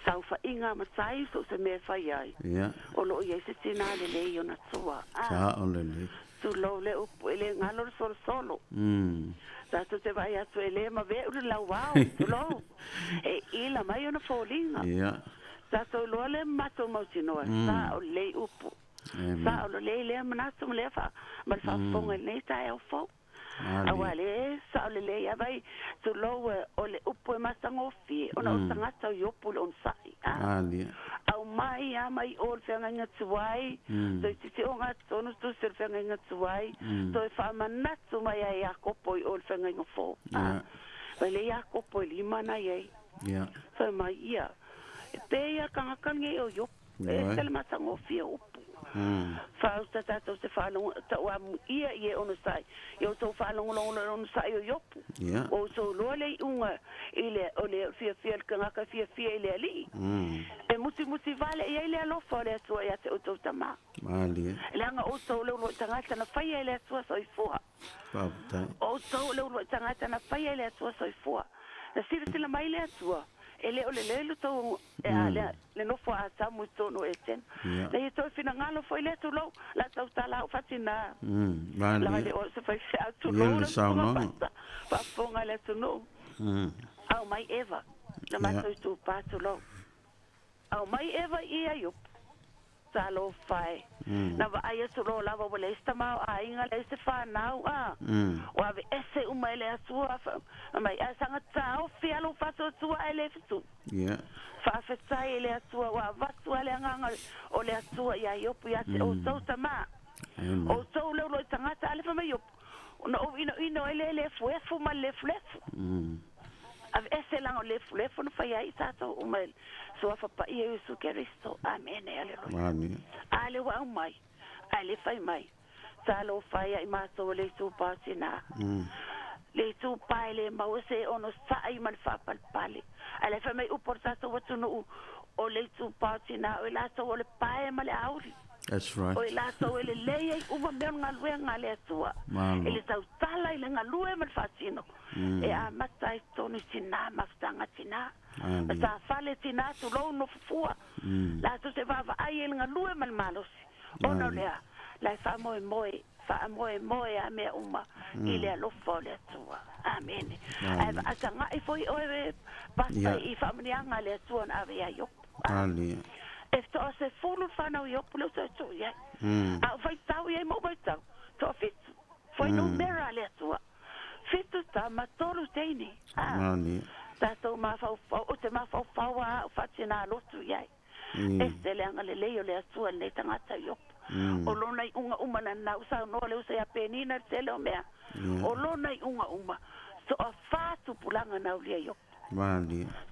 P: sau fa inga masai so se me fai ai o lo ia se tina le le ona tsua
S: o le
P: tu lo le upo ele ngalo solo tato te vai a tu ele ma ve u la wow tu lo e ila mai ona folinga tato lo le mato mautino sa o le upo sa o le le manato le fa ma fa fonga nei tai o fo awale sa o le ya vai tu lo o le upo e masango fi ona o tangata yo pulo on sai au mai a mai o fenga ngatuai to ti o ngato no tu ser fenga ngatuai to fa manato mai ya kopo o fenga ngofo vale ya kopo lima na ye so mai ia pe ia kangakange o yo tele masango fi upo fa tato se fa no ta wa ia ye ono sai yo to fa no ono sai yo yopu o so lo le unga ile ole fia kanga fia ile ali e musi vale ile lo fa le so ya te o tama
S: mali
P: langa o so lo tanga na fa ile so so fo o so lo tanga na fa ile so so fo na sila mai le so ele o le lu to le no fo a sa mu to no eten le to fina ngalo fo ile to lo la to tala o fatina la le o se fa to lo fa fonga le to no au mai eva la ma to pa to lo au mai eva ia yo talo fai na va ai to lo la va le sta ma ai nga le se fa na o ave ese o mai le sua mai sanga tao fia lo fa to ele tu fa fa sai le sua wa va tu le nga o le sua ia yo pia se o so tama o so lo tanga ale fa mai yo no ino ele fu ma le flefu ave ese la le flefu no fa ia sa to o mai so fa pa ia su Cristo amen ale wa mai ale fai mai talo fai ai ma so le su pa sina le su pa le ma o se ono sai man fa pal pale ale fa mai uporta so watu no o le su pa sina o la so le pa ma le auri
S: that's right
P: o la so le le u ma me nga lue nga le tua ele sa tala ile nga lue man fa sino e a matai toni sina ma stanga sina sa fale tina tu lo no fua la tu se va ai nga lue man malos ono le la fa mo a me uma ile lo fole tua amen a tanga I foi o basta I fa mnianga le tua na ave yo esto se fulu fa na yo pulo to ya a vai tau ye mo vai tau to fit foi no mera le tua fit ta ma tolu teini ta to ma fa o te ma fa wa fatina lo tu ya este le anga le le tua le tanga ta yo o lona I unga uma na usa no le usa ya penina tele o mea o lona I unga so a fatu pulanga na ulia yo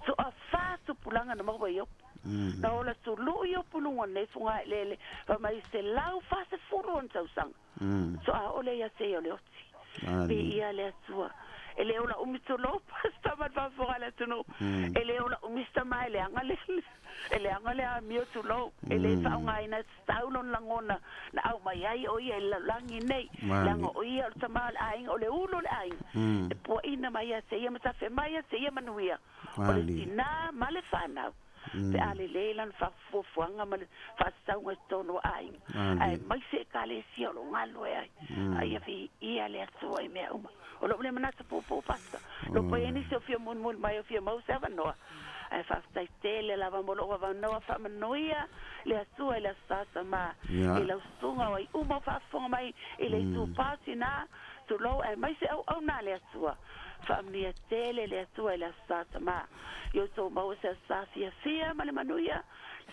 P: so a fatu pulanga na mawa yo na ola so lu yo pulunga ne funga lele va mai se lau fa se furu on tausang so a ole ya se yo le oti bi ia le tua ele ola umitolo pasta ma fa fora le tuno ele ola umista mai le anga le a mio tu lo ele fa nga ina staulon langona na au mai ai o ia langi nei lango o ia tamal ai o le ulo le ai po ina mai se ia mata fe mai se ia manuia o le tina male fana pe ale lelan fa fuanga mal fa saunga tono ai mai se kale si o ngalo ai vi ia le so ai me uma o lo le manasa po pasta lo po ni se fio mun mai fio mau sava no ai fa stai tele la va molo va no fa Manuia le sua le sasa ma e la sunga ai uma fa fonga mai e le tu pasina tu lo ai mai se au na le sua fa mi tele le sua le sasa ma yo so mau se safia ma le Manuia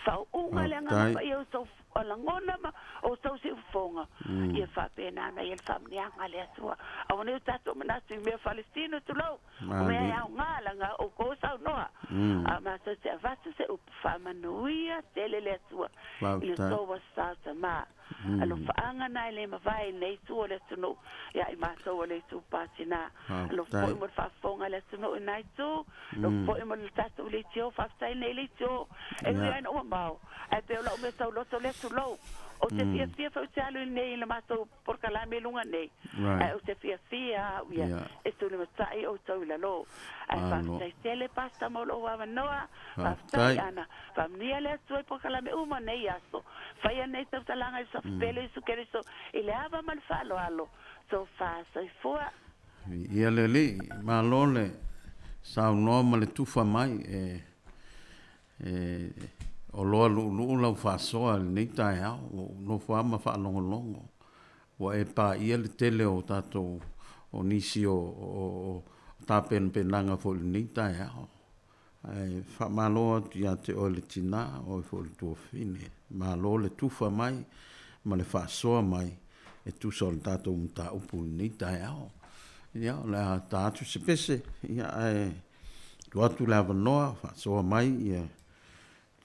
P: fa unga le nga yo so ala ngona ma o so se fonga e fa pena na e fa mi anga le sua o ne tato mana si me Palestino tu lo me nga nga o ko sa no ma se va se o fa Manuia tele le sua e so wa sa ma alo fa anga na le ma vai nei tu le tu no ya I ma so le tu pasina alo foi mo fa fonga le tu no nai tu lo foi mo tato le tio fa sai nei le tio e vi no mau e pe lo me so lo to le tu lo o te fia fa talo nei le ma so por kala me lunga nei o te fia ya e tu le sai o to la lo e fa sai tele pasta mo lo wa no fa sai ana fa mi le tu por kala me uma nei aso fa ya nei tu talanga so pele su Cristo e le ava mal falo alo so fa sai fua
S: ia le ma lole sa no ma le tufa mai o lo lu la fa so nei tai ha no fa ma fa longo wa e pa ia le tele o tato o nisi o tapen penanga fo nei tai ha ai fa malo ya te o le tina o fo tu fine ma lo le tufa mai ma le fa so mai e tu sol tato un ta upu nei tai ha ya la tato se pese ya tu atu la no fa so mai ya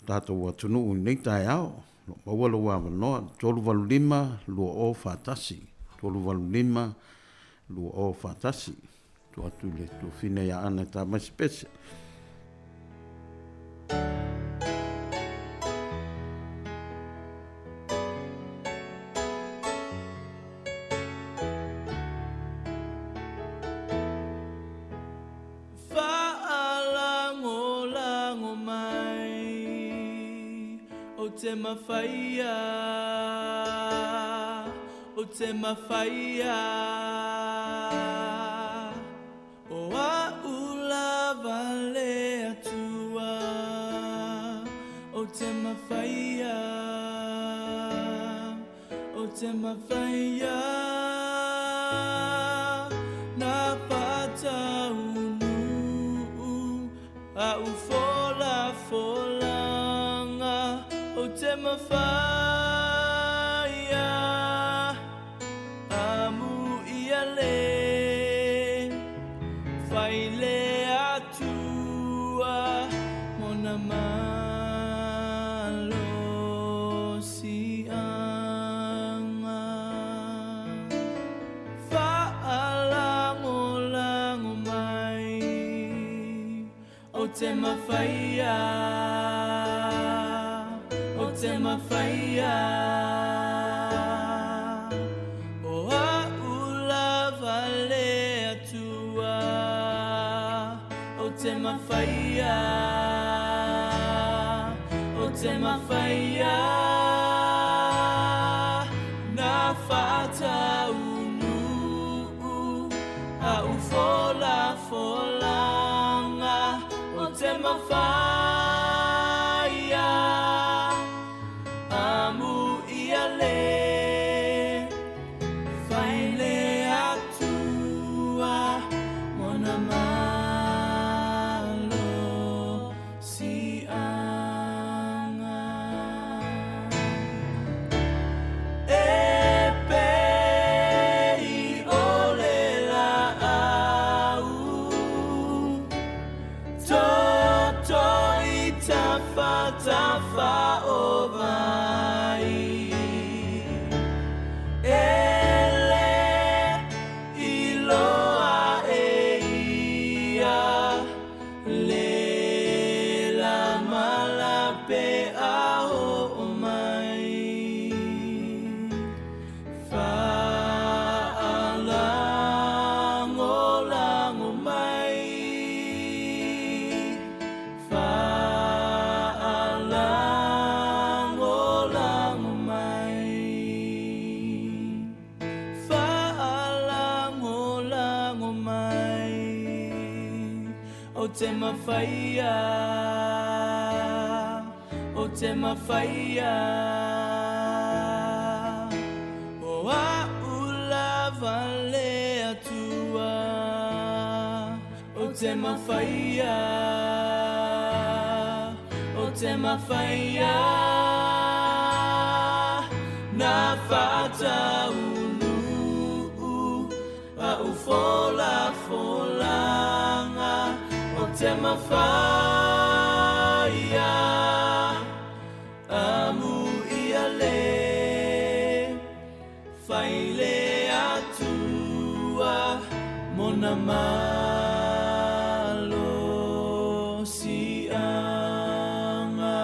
S: tato wa tunu nei tai ao ma walo wa no tolu valu lima lu o fatasi tolu valu lima lu o fatasi tu atu le tu fine ya ana ta ma spese
N: Fa'alangola te mawhaia, o te mawhaia. O a ula vale atua, o te mawhaia, o te mawhaia. Na pata unu, a ufola folanga, o te mawhaia. Amu ia le, whaile atua, mona malo si anga. Whaalango lango mai, o te mawhaia, o te mawhaia. O a ula vale atua, o te mawhaia, o te mawhaia. Na whata unu, a ufola folanga, o te mawhaia. Amu ia le, whaile atua, mona malo si anga. E pei ole la au, toto i tafa tafa o vai. Ele iloa e ia, le la malape ao o mai. Whaalango lango mai, whaalango lango mai, whaalango lango mai. O te mawhaia, o te mawhaia. O a ula vale atua, o te mawhaia, o te mawhaia. Na whata unu, a ufola folanga, o te mawhaia. Amu ia le, whaile atua, mona malo si anga.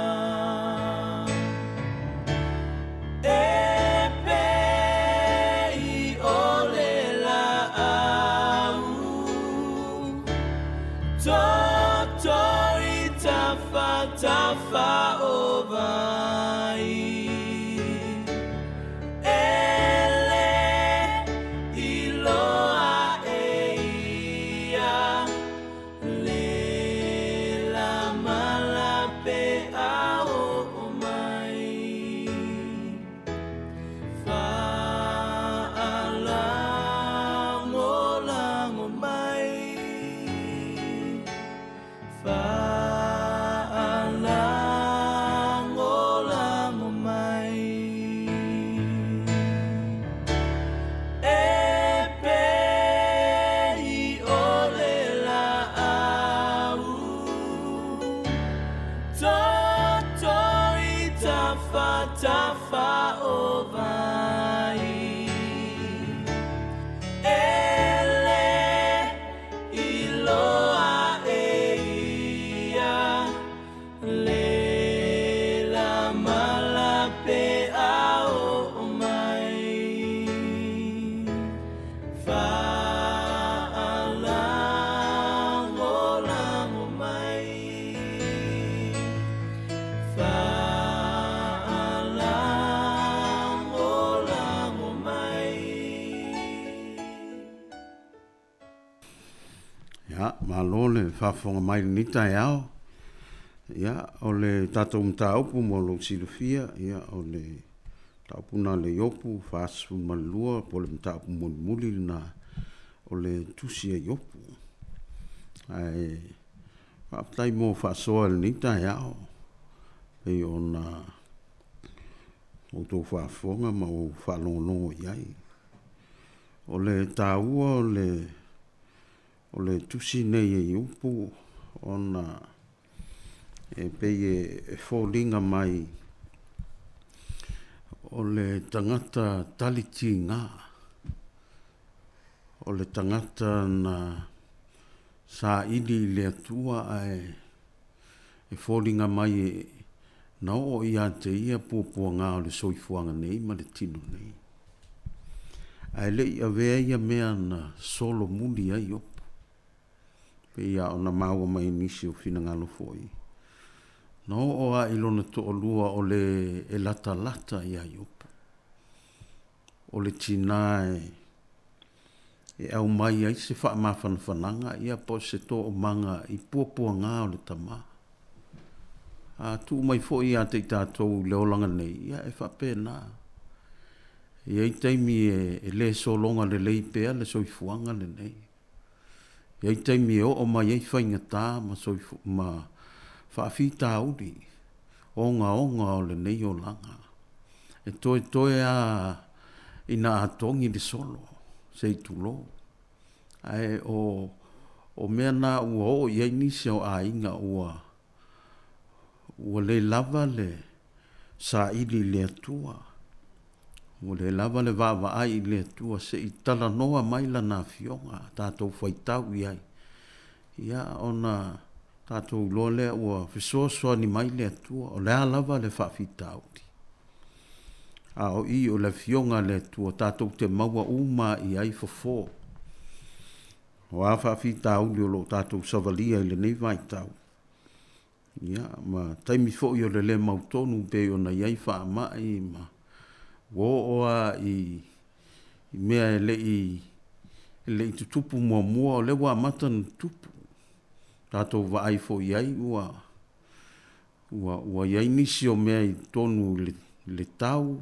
N: E pei ole la au, toto i tafa tafa o vai. Ele iloa e ia, le la malape ao o mai. Whaalango lango mai, whaalango lango mai. E pei ole la au, toto i tafa tafa o vai. Ele iloa e ia, le la malape ao o mai. Whaalango lango mai, whaalango
S: malo le whafonga mai ni tai ao. Ia, o le tatou mtaupu mo lo silufia, ia, o le taupuna le yopu, whasu malua, po le mtaupu muli na o le tusia yopu. Ai, whaptai mo whasoa le ni tai ao. Pei o na o tō whafonga ma o whalongonongo iai. O le tāua o le tusi nei e yopu, o na e pei e fōlinga mai o le tangata taliti ngā. O le tangata na sa ili le atua e fōlinga mai na o ia te ia pōpua ngā o le soifuanga nei ma le tino nei. Ai le ia vea ia mea na solo muli ai opu. Pe ia o na maua mai nisi o fina ngalo foi. No o a ilona to o lua o le e lata lata ia opu. O le tina e au mai ai se wha mawhana whananga ia po se to o manga i pōpua ngā o le tama. A tu mai foi a te tātou leolanga nei ia e wha pēnā. Ia i taimi e le solonga le leipea le soifuanga le nei. Ia i taimi o mai ei whainga tā ma whaafita uri. Onga o le nei o langa. E toe a ina atongi le solo. Sei tulo. Ai o mea na ua o ia nisi o a inga ua le lava le sa ili le atua. O le lava le vava ai le atua se i tala noa mai la na fionga. Tātou whaitau iai. Ia ona tātou loa lea ua fisoa ni mai le atua. O lea lava le whaafitau ti. A o i o le fionga le atua tātou te maua uma i ai fofo. O a whaafitau li o lo tātou savalia i le nei vaitau. Ia, ma taimi fo i o le mautonu pe o na iai wha mai ma wo oa i mea le i tutupu mua o le wa matan tupu. Tātou wa ai fo iai ua iai nisi o mea i tonu le tau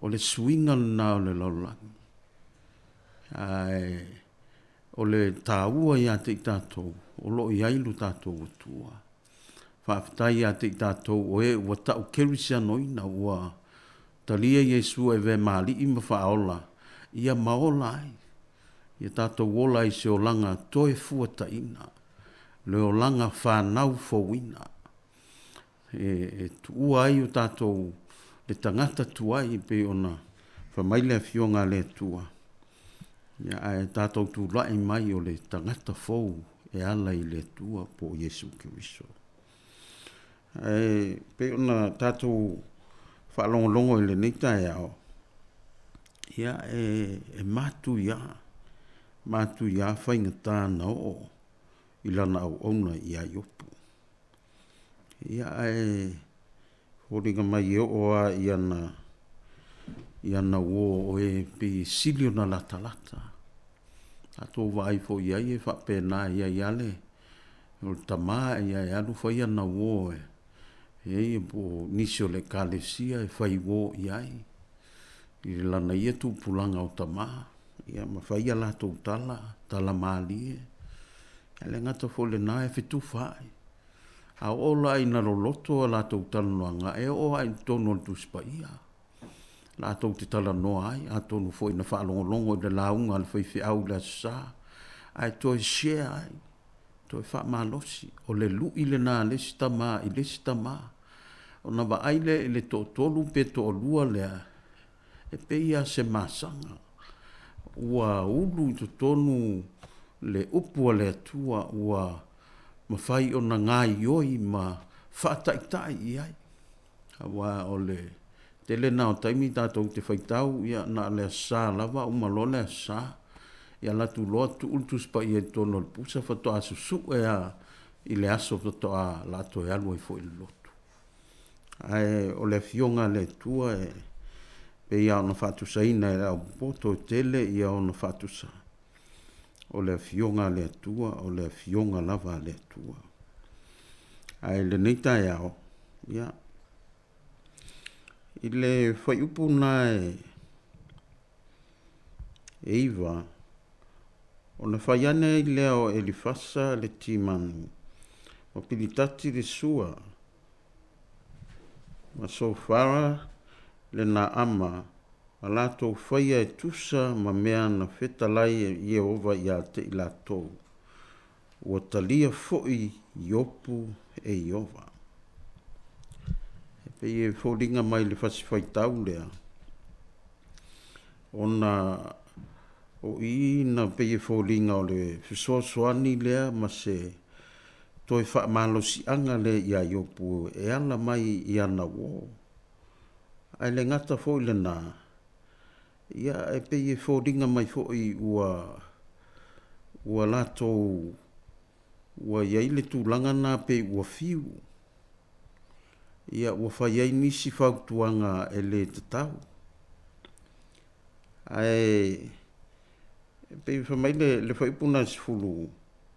S: o le swinga na o le laulangi. Ai, o le tāua ia te i tātou o lo iai lu tātou o tua. Whaafitai a te i tātou o ua tau kerisia noina ua talia Yesu e ve mali ima whaola. Ia maola ai. Ia tātou ola i se o langa toe fuata ina. Le o langa whanau fowina. E tua ai o tātou le tangata tuai pe ona whamaile a fionga le tua. Ia e tātou tu lai mai o le tangata fou e ala i le tua po Yesu Kiriso. Pe ona tātou whaalongolongo i le neitai ao. Ia e matu ia whainga tāna o i lana au ona i a iopu. Ia horinga mai o a i ana o e pe silio na lata. Ato vai fo ia e whapena ia iale. O tama ia e alu whai ana o e po nisio le kalesia e whai wo iai. I lana ia tu pulanga o tama. Ia ma whai ala tau tala maali e. Le ngata fo le na e fitu whai. A ola i na roloto a la tau talanoanga e o ai tono tu spaia. La tau te tala noa ai, a tonu fo i na whaalongolongo i le launga le whai au la sa. Ai toi share ai. Toi wha malosi. O le lu i le na lesi tama i lesi tama. O na wa aile i le to tolu pe to lua lea. E pe ia se masanga. Ua ulu i to tonu le upua le atua ua mawhai o na ngā ioi ma whaataitai iai. Hawa o le tele nao taimi tātou te whaitau ia na le sā lava umalo le sā. Ia latu loa tu ultus pa i e tono le pusa whatoa susu e a i le aso whatoa lato e alu e fo i lotu. Ai o le fionga le tua e pe ia ona whatusa ina e au poto tele ia ona whatusa. o le fionga le atua, o le fionga lava le atua. Ai le neita e ao, ia. I le whaiupu na e iwa, o na whaiane i leo e li fasa le timanu, o pilitati le sua, ma so fara le na ama, a lato whaia e tusa ma mea na whetalai e Iehova i a te i lato. Ua talia foi i opu e Iehova. E pei e whoringa mai le whasifai lea. Ona o ina pei e whoringa o le whisoasoani lea ma se toi wha malo si anga le i a Iopu e ala mai i ana wo. Ai le ngata fo le nā. Ia e pei e whoringa mai fo i ua lato ua iai le tūlanga nā pe ua fiu. Ia ua whai ai nisi whautuanga e le tatau. Ai pei whamai le whaipuna sifulu.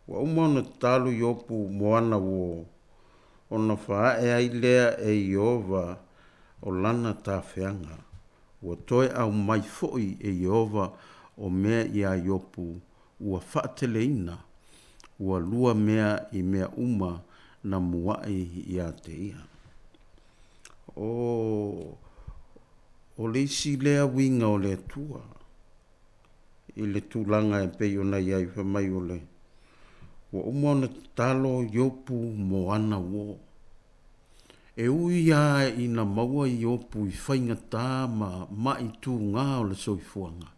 S: Wa umana talu Iopu moana wo ona wha e ai lea e Iehova o lana tā whianga. Ua toe au mai foi e Iehova o mea i a Iopu ua whaateleina. Ua lua mea i mea uma na muai i a te ia. O leisi lea winga o le tua. I le tūlanga e pei ona iai whamai o le. Ua umana talo Iopu mo ana wo. E ui a ina maua Iopu i whainga tā ma mai tū ngā o le soifuanga.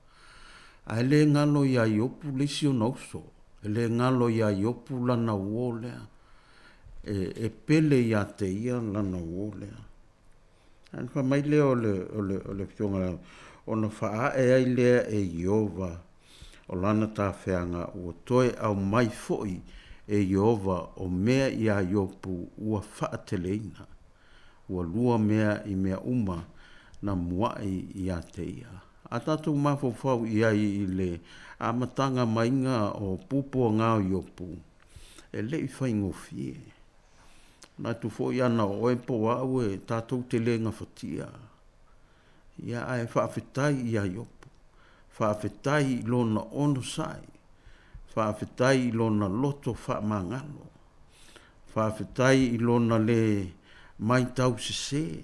S: A le ngalo i a Iopu leisi o nauso. E le ngalo i a Iopu lana wo lea. E pele i a te ia lana wo lea. An whamai lea o le fionga ona wha e ai lea e Iehova o lana tā whianga ua toe au mai foi e Iehova o mea i a Iopu ua whaateleina. Ua lua mea i mea uma na muai i a te ia. A tātou mawhawhau i ai i le amatanga mainga o pupua ngā o Iopu. E le i whaingo fie. Nā tu fo i ana o e po au e tātou te lenga whatia. Ia ai whaafetai i a Iopu. Whaafetai i lona ono sai. Whaafetai i lona loto whaamangalo. Whaafetai i lona le mai tau se.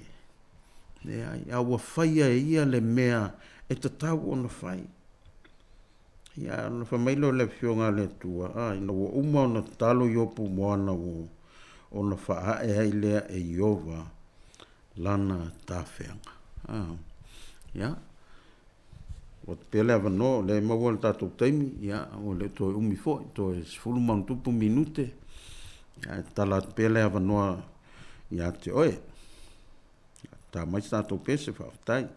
S: Ia aua whaia e ia le mea e tatau ona whai. Ia ana whamailo le fionga le tua. Ina ua uma ona talo Iopu moana o ona wha e ai lea e Iehova lana tāwhenga. Ia. O te pele avano, le maua le tātou taimi, ia, o le toi umi foi, toi sifulu mantupu minute, ia, tala te pele avanoa, ia te oe. Tā mai tātou pese whaafatai.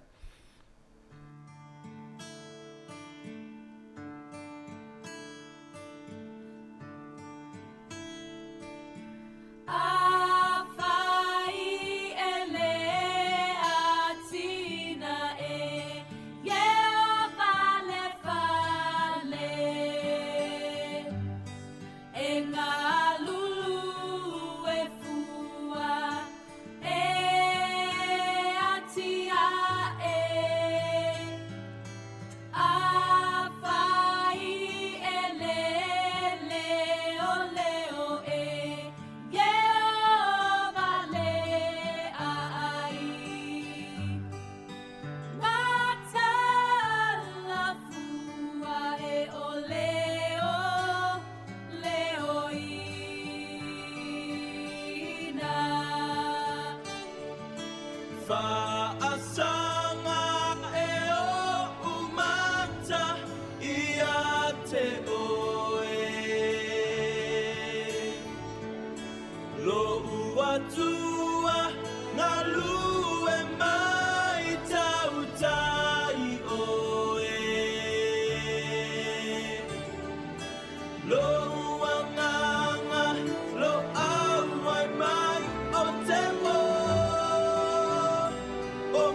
N: Oh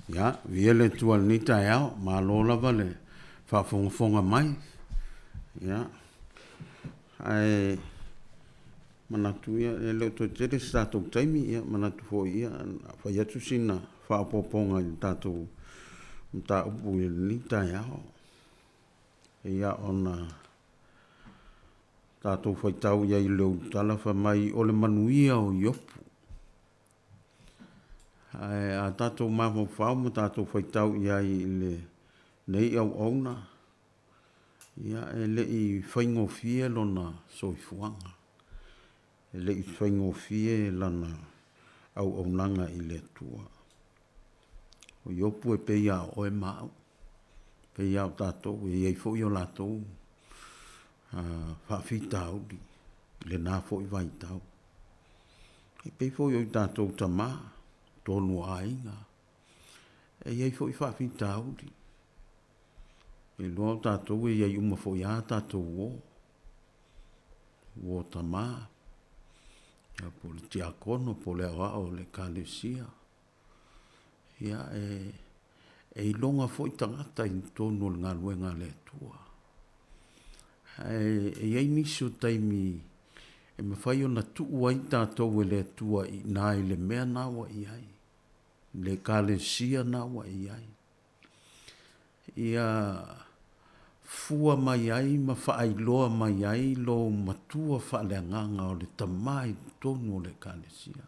S: Ia, via le tua ni tai au, ma lo lava le whaafonga mai. Ia. Ai, manatu ia, e leo to tere sa tātou taimi ia, manatu fo ia, whai atu sina whaapoponga i tātou mta upu i ni tai au. Ia ona tātou whaitau ia i leo talafa mai o le manuia o iopu. A tātou māwhau whao mo tātou whaitau ia i le nei au auna. Ia e le i whaingo fie lona soifuanga. E le i whaingo fie lana au aunanga i le tua. O iopu e peia o e mau. Peia o tātou e iei fo i o lātou. Whaafita au di. Le nā fo i vaitau. E pei fo i o tātou tamaa. Tonu ainga. E iei fo i whaafita au di. E loa tātou e iei uma fo i a tātou o. O tamaa. Ia po le tiakono, po le awa o le kalesia. Ia e ilonga fo i tangata i tonu le ngā luenga le tua. E iei nisi o taimi e mawhai o na tuu ai tātou e le tua i nā i le mea nawa i ai. Le kalesia nawa i ai. Ia fua mai ai, ma whaailoa mai ai, lo matua whaaleanganga o le tamai tonu o le kalesia.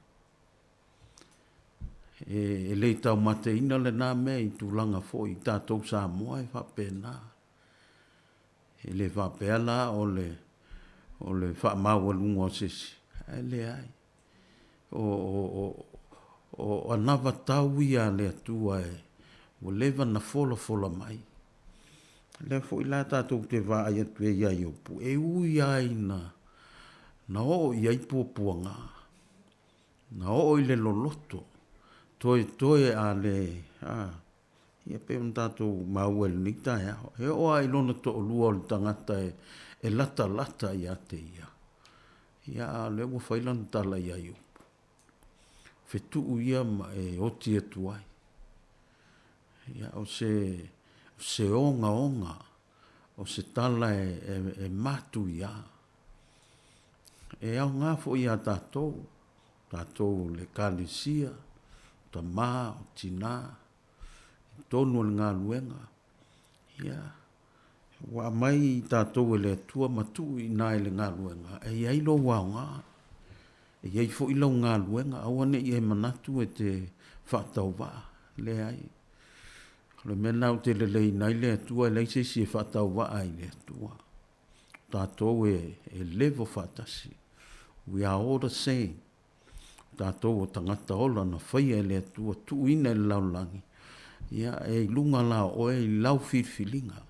S: E le tau mate ina le nā mea i tūlanga fo i tātou Samoa e whapena. E le whapea la o le whaamaua lunga o sesi. E le ai. O anawa tau ia le atua e. O lewa na fola mai. Le fo i la tātou te wā ai atu e iai opu. E ui ai na o iai puapuanga. Na o i le loloto. Toe a le. Ia pe un tātou maua le ni tai au. E o ai lona to o lua o le tangata e lata ia te ia. Ia le ua whailan tala iai opu. Fetu ia ma e oti atu ai. Ia o se onga, o se tala e matu ia. E au ngā fo ia tātou le kalesia, ta mā, o tina, tonu le ngā luenga. Ia, wa mai tātou e le tua matu i nai le ngā luenga. E iai lo wau ngā. E iai fo i lau ngā luenga. Awane i e manatu e te whaatau wā. Le ai. Le mena o te lelei nai le atua e leise si e whaatau wā ai le atua. Tātou e levo whaatasi. We are all the same. Tātou o tangata ola na whaia e le atua tu ina e laulangi. Ia e lunga la o e lau whiwhilinga.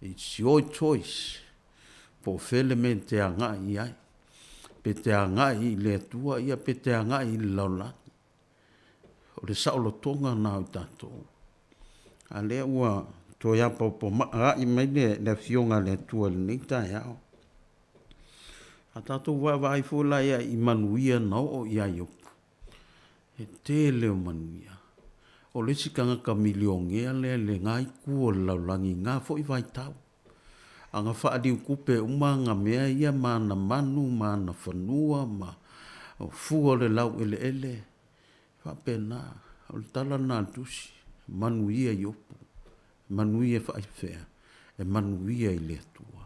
S: It's your choice. Po whele me te anga i ai. Pe te anga i le atua ia pe te anga i le laulangi. O le saolo tonga na o tātou. A lea ua toi apa po maa i mai le fionga le atua le nei tai au. A tātou wai fōla ia i Manuia na o ia iopu. E te leo Manuia. O le sikanga ka miliongia le ngai kua laulangi ngā fo i vai tau. A ngā whaadi ukupe uma ngā mea ia mana manu, mana whanua, ma o fua le lau ele. Whapena, o le tala nā tusi. Manuia i opu. Manuia whai whea. E manuia i le atua.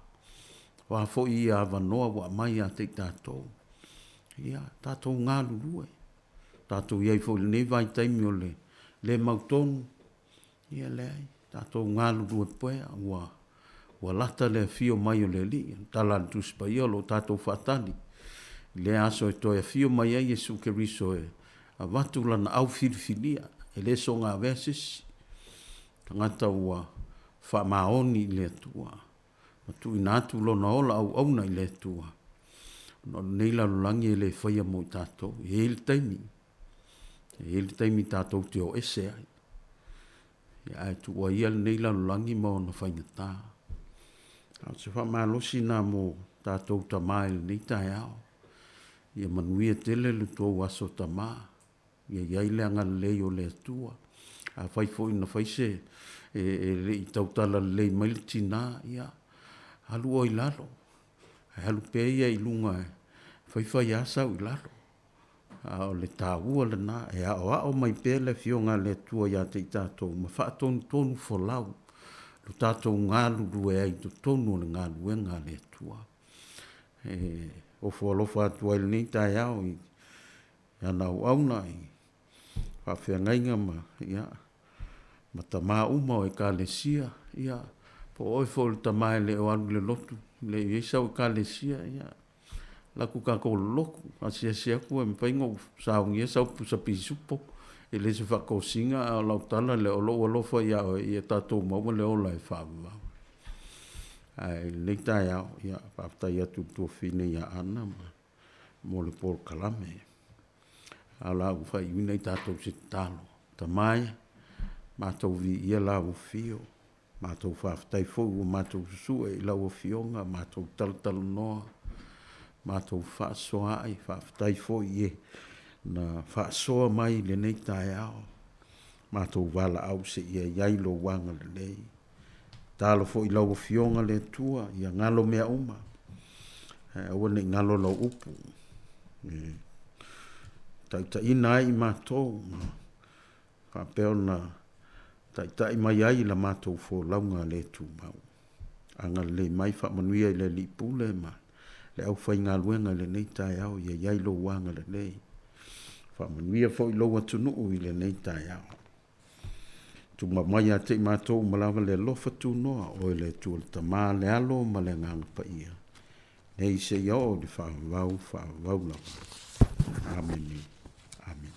S: Wā fo i a wanoa wa mai a te tātou. Ia, tātou ngā lulue. Tātou iai fo i nei vai taimi o le mautonu. Ia le ai. Tātou ngā lulue poea. Wa lata le fio mai o le li. Tala tusi pa ia lo tātou whatani. Le aso e toi a fio mai ai Jesu Keriso e. A watu lana au whiriwhiria. E le so ngā verses. Tangata ua whamaoni le atua. Matu inatu lo na ola au auna i le atua. No neila lulangi e le whaia mo i tātou. E ele taimi. E ele taimi tātou te o ese ai. E ai tua ia le neila lulangi mo na whaina tā. Au se whamalosi nā mo tātou tamai le nei tai au. Ia Manuia tele le tō aso tamā. Ia iai le anga lei o le atua. a fai fo ina fai se le i tautala le mai le tina ia halu o i lalo halu pe ia i lunga fai asa i lalo a o le tāua le na e a o mai pe le fionga le tua ia te i tātou ma wha tonu fo lau lu tātou ngālu rue ai tu tonu le ngālu e ngā le tua o fo alofa atua il nei tai au i ana uauna i whawhiangainga ma ia ma ta maa uma o e ka le sia ia po oi fo le ta maa le o alu le lotu le isa o ka le sia ia la ku ka ko loku a sia ku e mpaingo sa ungia sa pusa pisupo e le se fa kosinga a la tala le o lo fa ia e tatou mo le o la fa ai le tai au ia pa ta ia tu fine ia ana mo le por kalame ala u fa i nei tatou se talo ta mai matou vi ia la u fio matou fa tai fo u matou su e la u fionga matou tal no matou fa soa ai fa tai fo ie na fa soa mai le nei tai au matou vala au se ia iai lo wanga le nei talo fo i la u fionga le tua ia ngalo mea uma o ne ngalo lo upu ta ina i matou ka peona ta i mai ai la matou fo launga le tu mau anga le mai fa manuia le lipule ma le au fai ngā luenga le nei tai au ia iai lo wanga le nei fa manuia fo i lo atunu i le nei tai au tu mai a te matou malawa le lofa tu noa o le tu le tama le alo ma le nganga pa ia nei se iao le fa vau la amen amen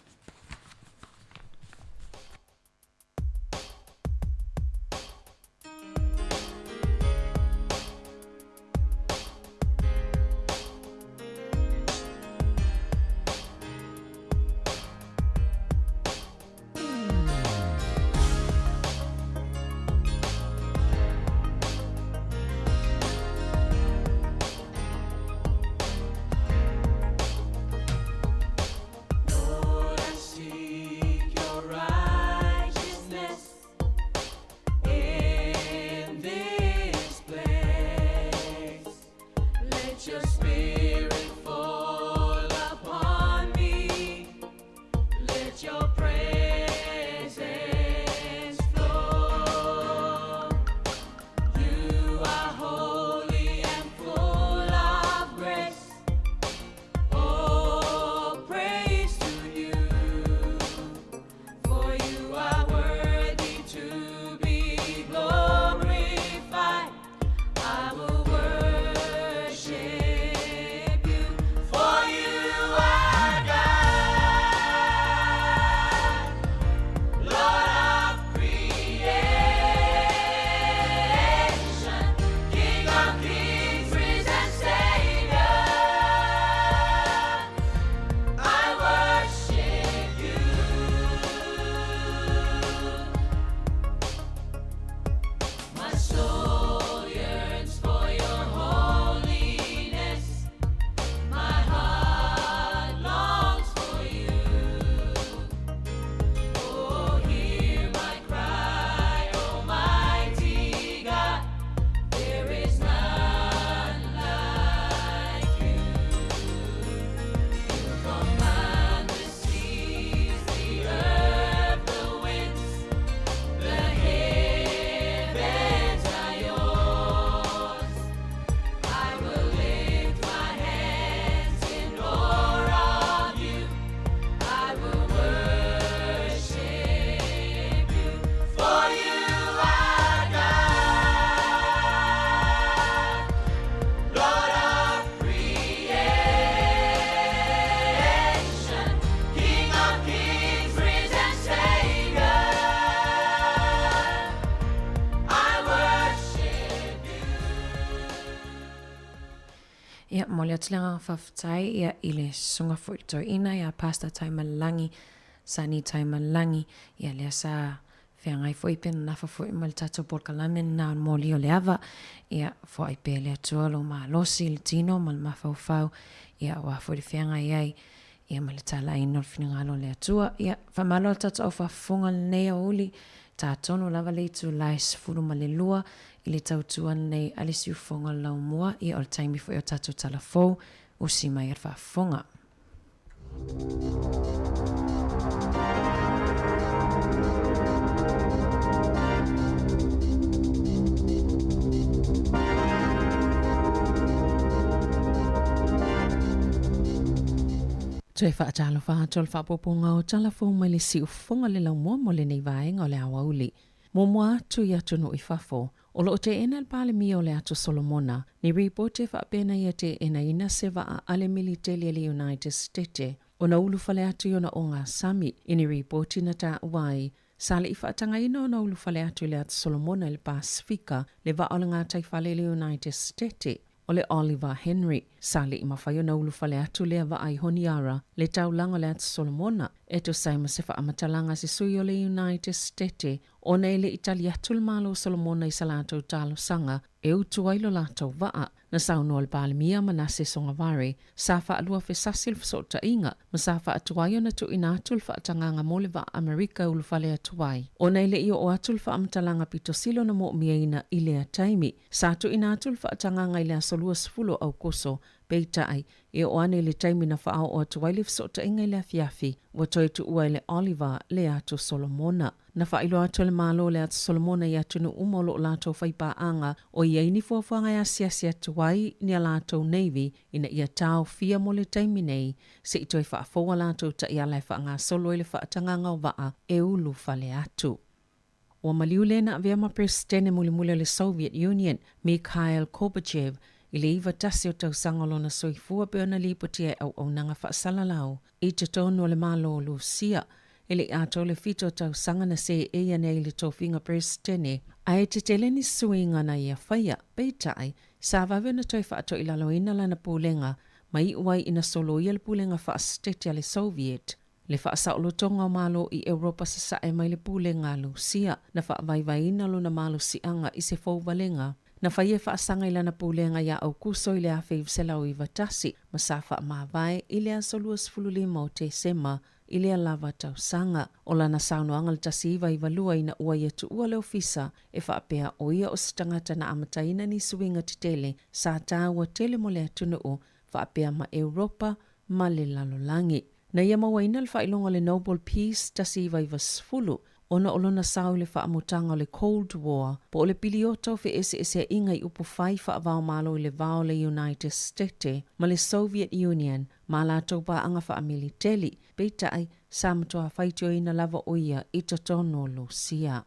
Q: Ia mo le atlenga whawhtai ia i le sunga fwito ina ia pasta tai malangi sani tai malangi ia le sa whiangai fwoi pena nafa fwoi ma le tato porkalame na mo li o le ava ia fwoi pe le atualo ma losi le tino ma le mawhauwhau ia wa fwoi whiangai ai Ia ma le talaina o le finagalo le atua. Ia whamalo a tata o whafonga le nei a uli. Tā tono lava le tu lai sifuru ma le lua. I le tautua nei ale si ufonga lau mua. Ia o le taimi fo i o tatu talafou. O si mai ar whafonga.
D: Tue whaatalo whaatol whapoponga o talafo mai le si ufonga le lau mua mo le nei vaenga o le awa uli. Mo mua atu i atu no i whafo. O lo o te ena le pale mi o le atu Solomona. Ni ripote whaapena i te ena ina se a ale militeli le United States. O na ulu fale atu i ona o ngā sami. Ini ripote na ta uai. Sale i whaatanga ina o na ulu fale atu le atu Solomona le Pasifika. Le va o le ngā taifale le United States. O le Oliver Henry, sali i mawhai o na ulu fale atu lea wa ai honiara, le taulanga le atu Solomona, e to saima se wha amatalanga se sui o le United States, o na ele Italia atul malo Solomona i salato talo sanga, e utu ailo lato waa, na sauno al balimia manase songa vare, sa wha alua fe sasil fsota inga, ma sa wha atuayo na tu ina atul wha atanganga mole wa Amerika ulu fale atuai. O na ele iyo o atul wha amatalanga pito silo na mo miaina ilea taimi, sa tu ina atul wha atanganga ilea solua sfulo au koso, peitai, e o ane le taimi na wha o atuai le fsota inga ilea fiafi, wa toi tu ua le Oliver le atu Solomona. Na whailo atu le malo le atu Solomona i atu nu umolo lato whaipa anga o ia ini fuafuanga ya siasi atuai ni a lato Navy ina ia tau fia mo le taimi nei se i toi whaafoa lato ta ia lai whaanga solo i le whaatanganga o waa e ulu fale atu. O maliule na aviama presidente mulimule le Soviet Union, Mikhail Gorbachev, i le iwa tasi o tau sangolo na soifua pe ona lipotia au nanga whaasalalau i te tonu o le malo o Lucia, ele ato le fito tau sanga na se eia nei le tofinga presidente, a e te tele ni suinga na ia whaia, peitai, sa vawe na toi whaato ilalo ina lana pūlenga, mai uai ina solo ia le pūlenga whaastetia le Soviet, le whaasaolo tonga o malo i Europa sa sae mai le pūlenga Lucia, na whaavaiwai ina lo na malo sianga i se fauvalenga, na whaia whaasanga ilana pūlenga ia au kuso i le a whaivsela o iwa tasi, ma sa wha maavai i le a solua sfululima o te sema, i lea lava tau sanga. O lana saunoanga le tasi iwa i walua ina ua ia tu ua le ofisa e whaapea o ia o sitangata na amataina ni suinga te tele sa tāua tele mo lea tunu o whaapea ma Europa ma le lalolangi. Na ia mawaina le whailonga le Nobel Peace tasi iwa i wasfulu ona olona sau le whaamutanga o le Cold War po o le pilioto fe ese inga i upu whai whaavao malo i le vao le United States ma le Soviet Union ma la taupa anga whaamiliteli peitai sa matoa whaitio ina lava oia i totono Lucia.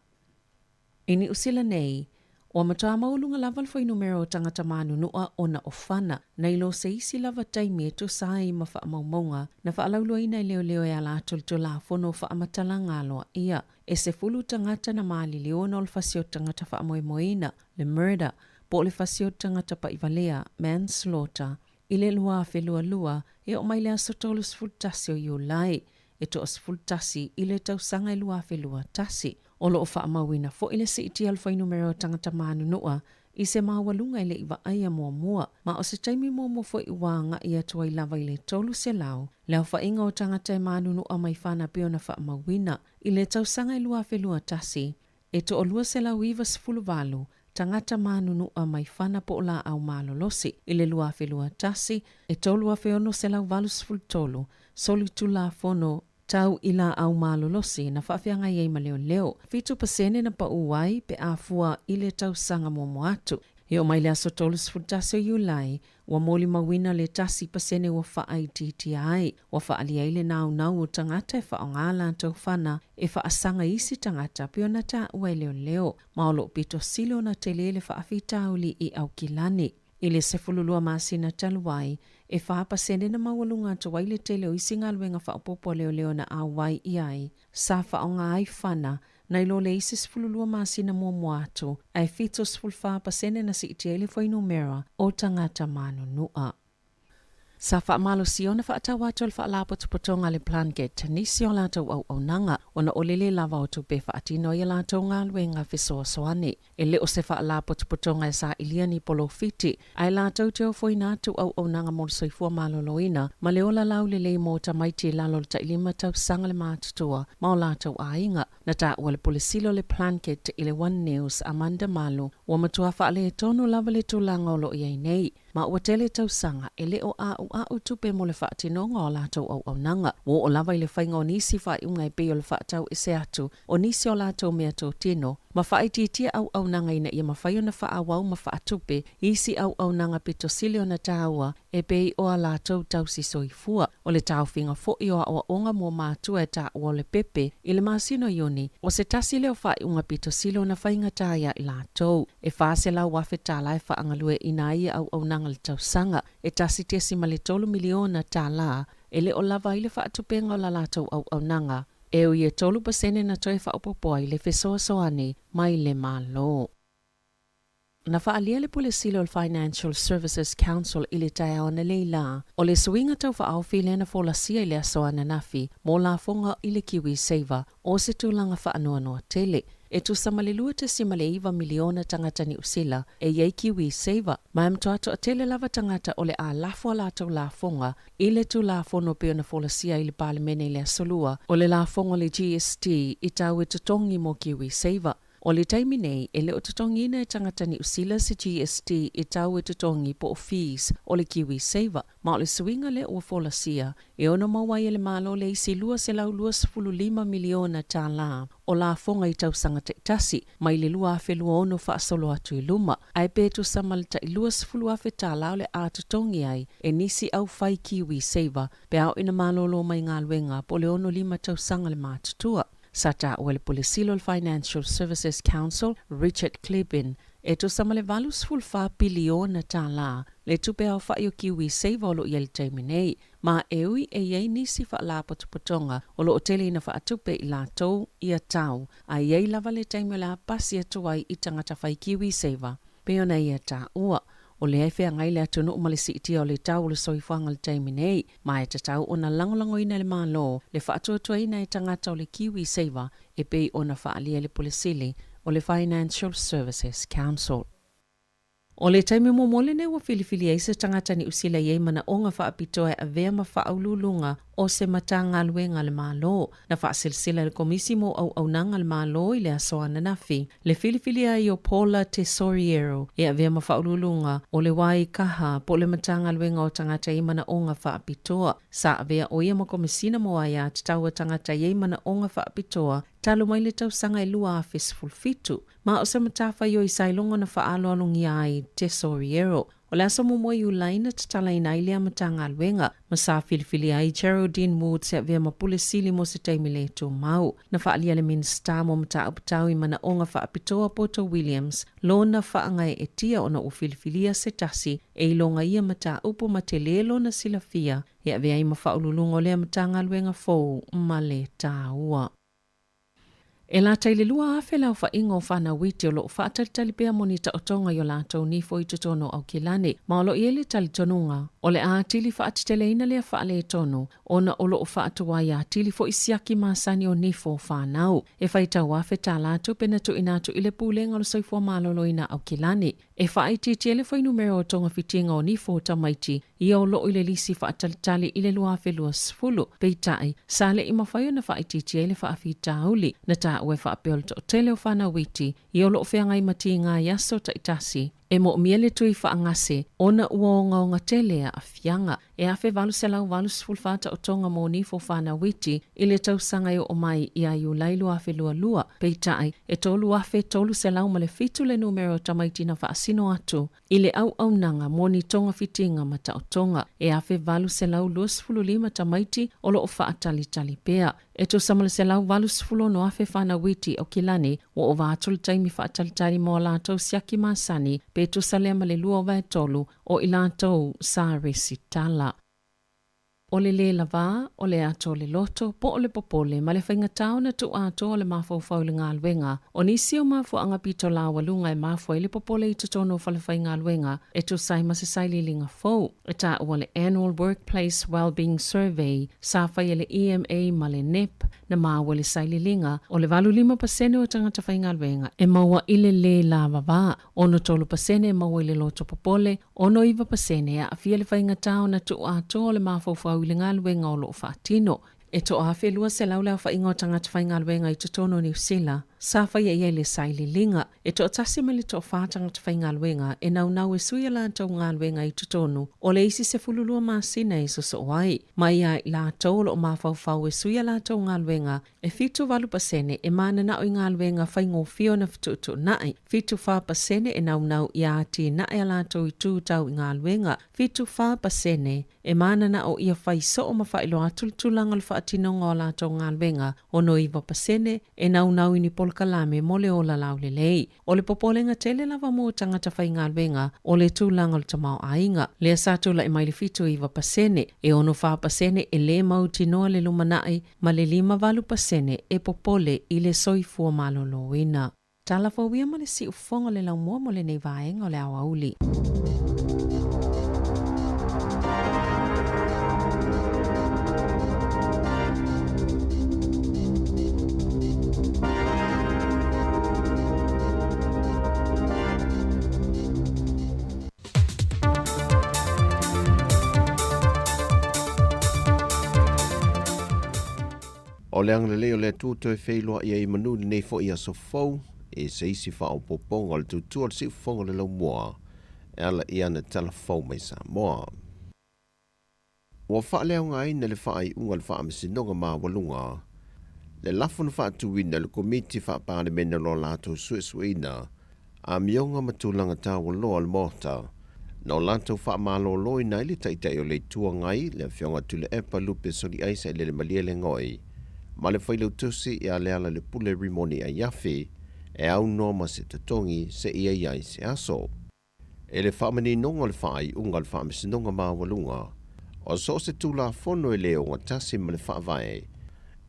D: Ini usila nei, o matoa maulunga lava lfoi numero o tangata manu nua ona o whana, na ilo se isi lava taimi e to sai ma wha maumonga, na wha alaulua ina leo e ala atultula fono wha amatalanga aloa ia, e se fulu tangata na maali leona o lfasio tangata wha amoimoina, le murder, po le fasio tangata pa ivalea, manslaughter, ile lua fe lua, e o maile asotolo sfultasi o iulai, e to sfultasi ile tausanga lua fe lua tasi. O lo o wha amawina fo ile se iti alfa numero tangata manu noa, i se mawalunga ile iwa aia mua, ma o se taimi mua fo i wanga i atua i lava ile tolu se lau, leo wha inga o tangata manu noa mai whana pio na wha amawina, ile tausanga lua fe lua tasi, e to o lua se lau iwa sifulu valu, tangata manu nua mai whana po la au malo losi, ile lua fe lua tasi, e tolua fe ono se lau valu sifulu tolu, soli tu la fono, tau ila au malo losi na whawhianga iei ma leo. Fitu pasene na pa uai pe afua ile tau sanga momo atu. Heo mai le aso tolu sifutasi o iulai, wa moli mawina le tasi pasene wa wha ITTI, wa wha aliaile nau o tangata e wha o ngāla tau whana, e wha asanga isi tangata pio na ta ua leo. Maolo pito silo na te lele wha awhitauli i au kilani. Ile se fululua masina taluai, e wha pasene na mawalunga ta waile tele o isi ngaluenga wha upopo leo na awai iai, sa wha o ngā ai whana, na ilo le isi fululua masina mua atu, ai fitos fulfa pasene na si itiele fo numera o tangata manu nua. Sa whaamalo siona whaatawato le whaalapotopotonga le plan gate nisi o lātou au nanga ona olele lava o tupe whaatino i lātou ngā luenga whisoa soane. E le o se whaalapotopotonga e sa iliani polo fiti, ai lātou te o foi nātu au nanga mo le soifua maloloina, ma le ola lau le mo tamaiti lalo le tailima tau sanga le mātutua, ma o lātou ainga, na tā ua le polisilo le plan gate i le One News Amanda Malu, ua matua whaale e tonu lava le tūlanga o lo iai nei, ma ua tele tau sanga e le o au tupe mo le whaatinonga o lātou au nanga. Wo o lava i le whainga o nisi whai unga e pe o le whaatau e se atu, o nisi o lātou mea tō tino, ma whai titia au nanga ina ia ma whai o na whaawau ma whaatupe, isi au nanga pito sili o na tāua, e pe o a lātou tau si soifua, o le tau whinga fo i o a onga mo mātua e tā o le pepe, i le māsino ioni, o se tasi leo whai unga pito sili o na whainga tāia i lātou, e whaase lau wafe tā lai whaangalue ina ia au nanga le tau sanga, e tasi tesi ma le 3 miliona tā la, e le o lava i le whaatupenga o la lātou au nanga, e o i e 3% na toi whaopopoa i le whesoa soane mai le malo. Na whaalia le pulisilo le Financial Services Council i le tae o na leila, o le suinga tau whaawhi le na wholasia i le asoana nafi, mo la fonga i le Kiwi Saver, o se tūlanga whaanua noa tele, e tu samalilua te simale iwa miliona tangata ni usila, e yei Kiwi Saver, mai mtoato a tele lava tangata o le a lafo la tau la fonga, i le tu la fono peo na wholasia i le palemene i le asolua, o le la fonga le GST i tau e tutongi mo Kiwi Saver. O le taimi nei, e le o tutongi ina e tangata ni usila se GST i tau e tutongi po o fees o le Kiwi Saver, ma o le suinga le ua wholasia, e ono mawai e le malo le isi lua se lau 25 miliona tā la, o la fonga i tau sanga te tasi, mai le lua afe lua ono whaasolo atu i luma, ai petu samalita i 25 afe tā la o le a tutongi ai, e nisi au whai Kiwi Saver, pe au ina malolo mai ngā luenga po le ono 5 tau sanga le mātutua. Sata o le polisilo le Financial Services Council, Richard Klebin, e to samale valus fulfa biliona tā la, le tupe au whai o Kiwi Saver o lo i le teiminei, ma eui e iei nisi wha la potopotonga o lo o tele ina wha atupe i la tau i a tau, a iei lava le teimi la pasi atuai i tangata whai Kiwi Saver, peona i a tā ua. O le ai whea ngai le atunu o malisi itia o le tau le soifuanga le teiminei, ma e tatau o na langolango ina le malo, le whaatuatua ina e tangata o le Kiwi Saver, e pei o na whaalia le polisili o le Financial Services Council. O le taimi momole ne wa filifili eisa tangata ni usila yei mana onga whaapitoa e avea ma whaaululunga o se matanga luenga le malo, na whaasilsila le komisi mo au nanga le malo i le asoana nafi. Le filifili ai o Paula Tesoriero e avea ma whaaululunga o le wai kaha po le matanga luenga o tangata yei mana onga whaapitoa. Sa avea o ia ma komisina mo aia tataua tangata yei mana onga whaapitoa, talo mai le tau sanga e lua a fisfulfitu, ma o se matafa yo i sailonga na whaalo alungi ai Tesoriero. O le asa mumoi ulaina tatala ina ilea matanga alwenga, ma sa filifili ai Geraldine Wood se avea ma pulisili mo se taimi le tō mau. Na whaalia le minsta mo mata upatau i mana onga whaapitoa Poto Williams, lona whaangai e tia ona o filifilia se tasi, e ilonga ia mata upo ma te lelo na silafia, e avea i ma whaululunga o lea matanga alwenga fōu ma le tāua. E la taile lua afe lau whainga o whana witi o lo whaatalitali pia monita o tonga yo lātou ni fo i tutono au kilane, ma o lo iele talitonunga, o le ātili whaatitele ina lea whaale e tono, ona o lo o whaatuwa i ātili fo isiaki maasani o ni fo whanau, e whaitau afe tā lātou pena tu inatu ile pūlenga lo soifua malolo ina au kilane, e whaiti ele fo numero o tonga fitinga o ni fo tamaiti, i o lo ile lisi whaatalitali ile lua afe lua sfulu, peitai, sale ima whaio na whaiti ele whaafita uli, na tā ue whaapeo o tele o whana witi, i o lo whenga i mati ngā yaso ta itasi, e mo miele tui whaangase, ona uonga o ngā tele a whianga, e afe valu se lau valu sfulfata o tonga mo ni fo whana witi, i le tausanga o mai i a iu lailu afe lua lua, peitai, e tolu afe tolu se lau male fitu le numero tamaiti na whaasino atu, i le au nanga mo ni tonga fitinga mata o tonga, e afe valu se lau lua sfulu lima tamaiti o lo o whaatalitali pea, e to samale se lau valu sfulu no afe whana witi o kilane, o vātul taimi whaatalitali mo lātou siaki masani, pe to salema le lua vai tolu o i lātou sa resitala. O le lava, o le ato le loto, po o le popole, ma le whaingatau na tu ato o le mawhau le ngā luenga. O nisi o mafu anga pito la walunga e mafu e le popole I tutono whale whai ngā luenga, e tu sai ma se sai li linga fau. E ta ua le Annual Workplace Wellbeing Survey, sa whai le EMA ma le NEP, na maua le sai li linga, o le 25% o tangata whai ngā luenga, e maua ile le la vava, ono 3% e maua le loto popole, ono 9% e a fia le whaingatau na tu ato o le mawhau le ngā luenga o lo whaatino. E to a whelua se laulea whainga o tangata whai ngā luenga I tutono New Zealand, sa whai e le sai li linga. E to atasi mali to whaatangata whai ngā luenga, e nau e sui la tau ngā luenga I tutono, o le isi se fululua māsina I so wai. Mai ai la tau lo mawhau e sui la tau ngā luenga, e fitu 8% e mana na o ngā luenga whaingo fio na fitu nai. Fitu 4% e nau I ati na e la tau I tū tau I ngā luenga. Fitu 4% e mana na o ia whai so o mawhailo atultulanga le whaatino ngā la tau ngā luenga, o no 9% e nau I ni kalame mo le ola lau le lei. O le popolenga tele lava mo tangata whai ngā luenga o le tūlanga le tamau ainga. Le asatu la mai le fitu 9% e ono 4% e le mautinoa le lumanai ma le 5% e popole I le soifua maloloina. Tala fawia ma le si ufonga le lau mua mo le nei vaenga o le awa uli.
H: O le anglele o le tūtoi wheiloa I manu le nei fo I aso fau, e se isi whao poponga le tūtua le si ufonga le lau mua, e ala I ana tala fau mai Samoa. Ua wha leo ngai na le wha I unga le wha amasinonga maa walunga, le lafuna wha tuwina le komiti wha pāre mena lo lato suesuina, a mionga matulanga tā waloa le mota, na o lato wha malo loi nai le taitai o le tua ngai, le whionga tule epa lupe soli aisa le malia le ngoi, ma le whailau tusi I a leala le pule rimoni a yafi, e au noma se tatongi se ia iai se aso. E le whamani nonga le whai unga le whamisinonga maa walunga, o so se tula fono e leo ngatasi ma le whaavae,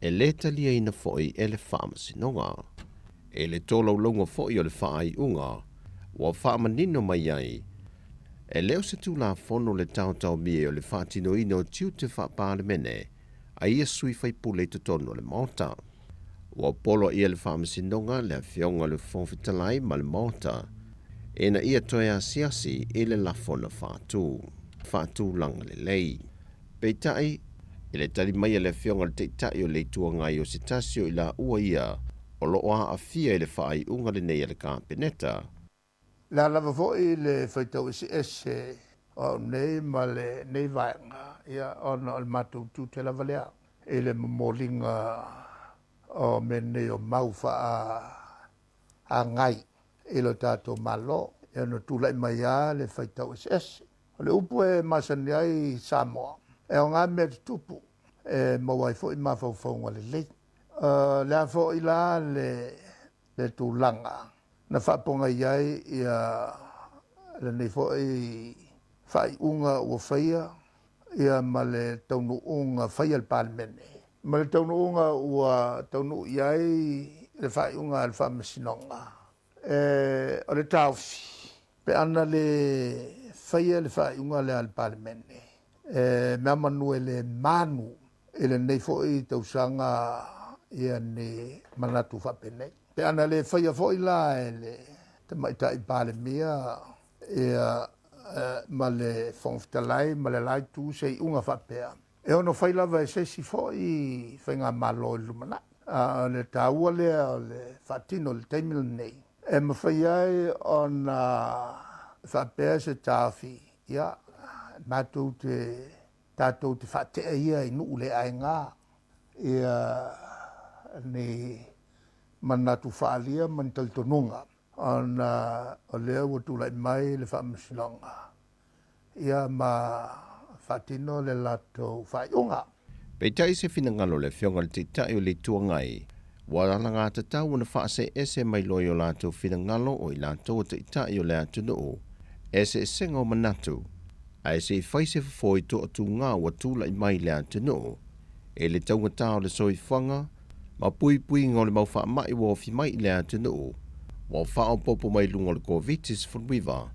H: e le talia ina foi e le whamisinonga. E le tolo longa foi o le whai unga, wa whamanino mai ai, e leo se tula fono le tautau mie o le whatino ino tiu te whapare mene, a ia sui fai pule te tono le mota. Wa polo ia le whamisinonga le whionga le whonfitalai ma le mota, e na ia toe a siasi e le lafona whātū langa le lei. Peitai, e le tali mai le whionga le teitai o le tua ngai o se tasio I la ua ia, o loa a fia le whai unga le nei le kāpeneta.
I: La lava foi le whaitau ese o nei ma le nei vaenga, ia ona o le matou tu te lava lea. E le molinga o mene o maufa a ngai, e lo tātou malo, e ono tūlai mai a le whaitau ese. O le upu e masani ai Samoa, e o ngā mea tupu, e mawai foi mawhauwhaunga le lei. Le a foi la le tūlanga, na whaponga iai ia le nei foi whai unga ua whaia, ia ma le taunu unga whaia le pālemene. Ma le taunu unga ua taunu iai le whai unga le whamasinonga. O le tauwhi, pe ana le whaia le whai unga le al pālemene. Mea manu e le manu, e le nei foi tausanga ia ni manatu whapene. Pe ana le whaia foi la e le te maita I pālemia ia ma le whongfitalai, ma le lai tū sei unga whapea. E ono whailawa e se si foi whainga malo I lumana. Le tāua lea o le whatino le teimila nei. E ma whaiai o na whapea se tāwhi. Ia, tātou te whatea ia I nuu le ai ngā. Ia ni manatu whaalia man taltonunga. O lea ua tūlai mai le whaamasinonga. Ia ma whatino le lato whaiunga.
H: Peitai se finangalo le whionga le teitai o le tuangai, warana ngā tatau na whaase ese mai loi o lato finangalo o I lato o teitai o le atunu o, ese sengo manatu, Ai se fai se foi to atu ngā wa tūla I mai le atino. E le taungata o le soifanga, ma pui ngā le mau wha mai wa fi mai le atino. Wa wha o popo mai lunga le COVID-19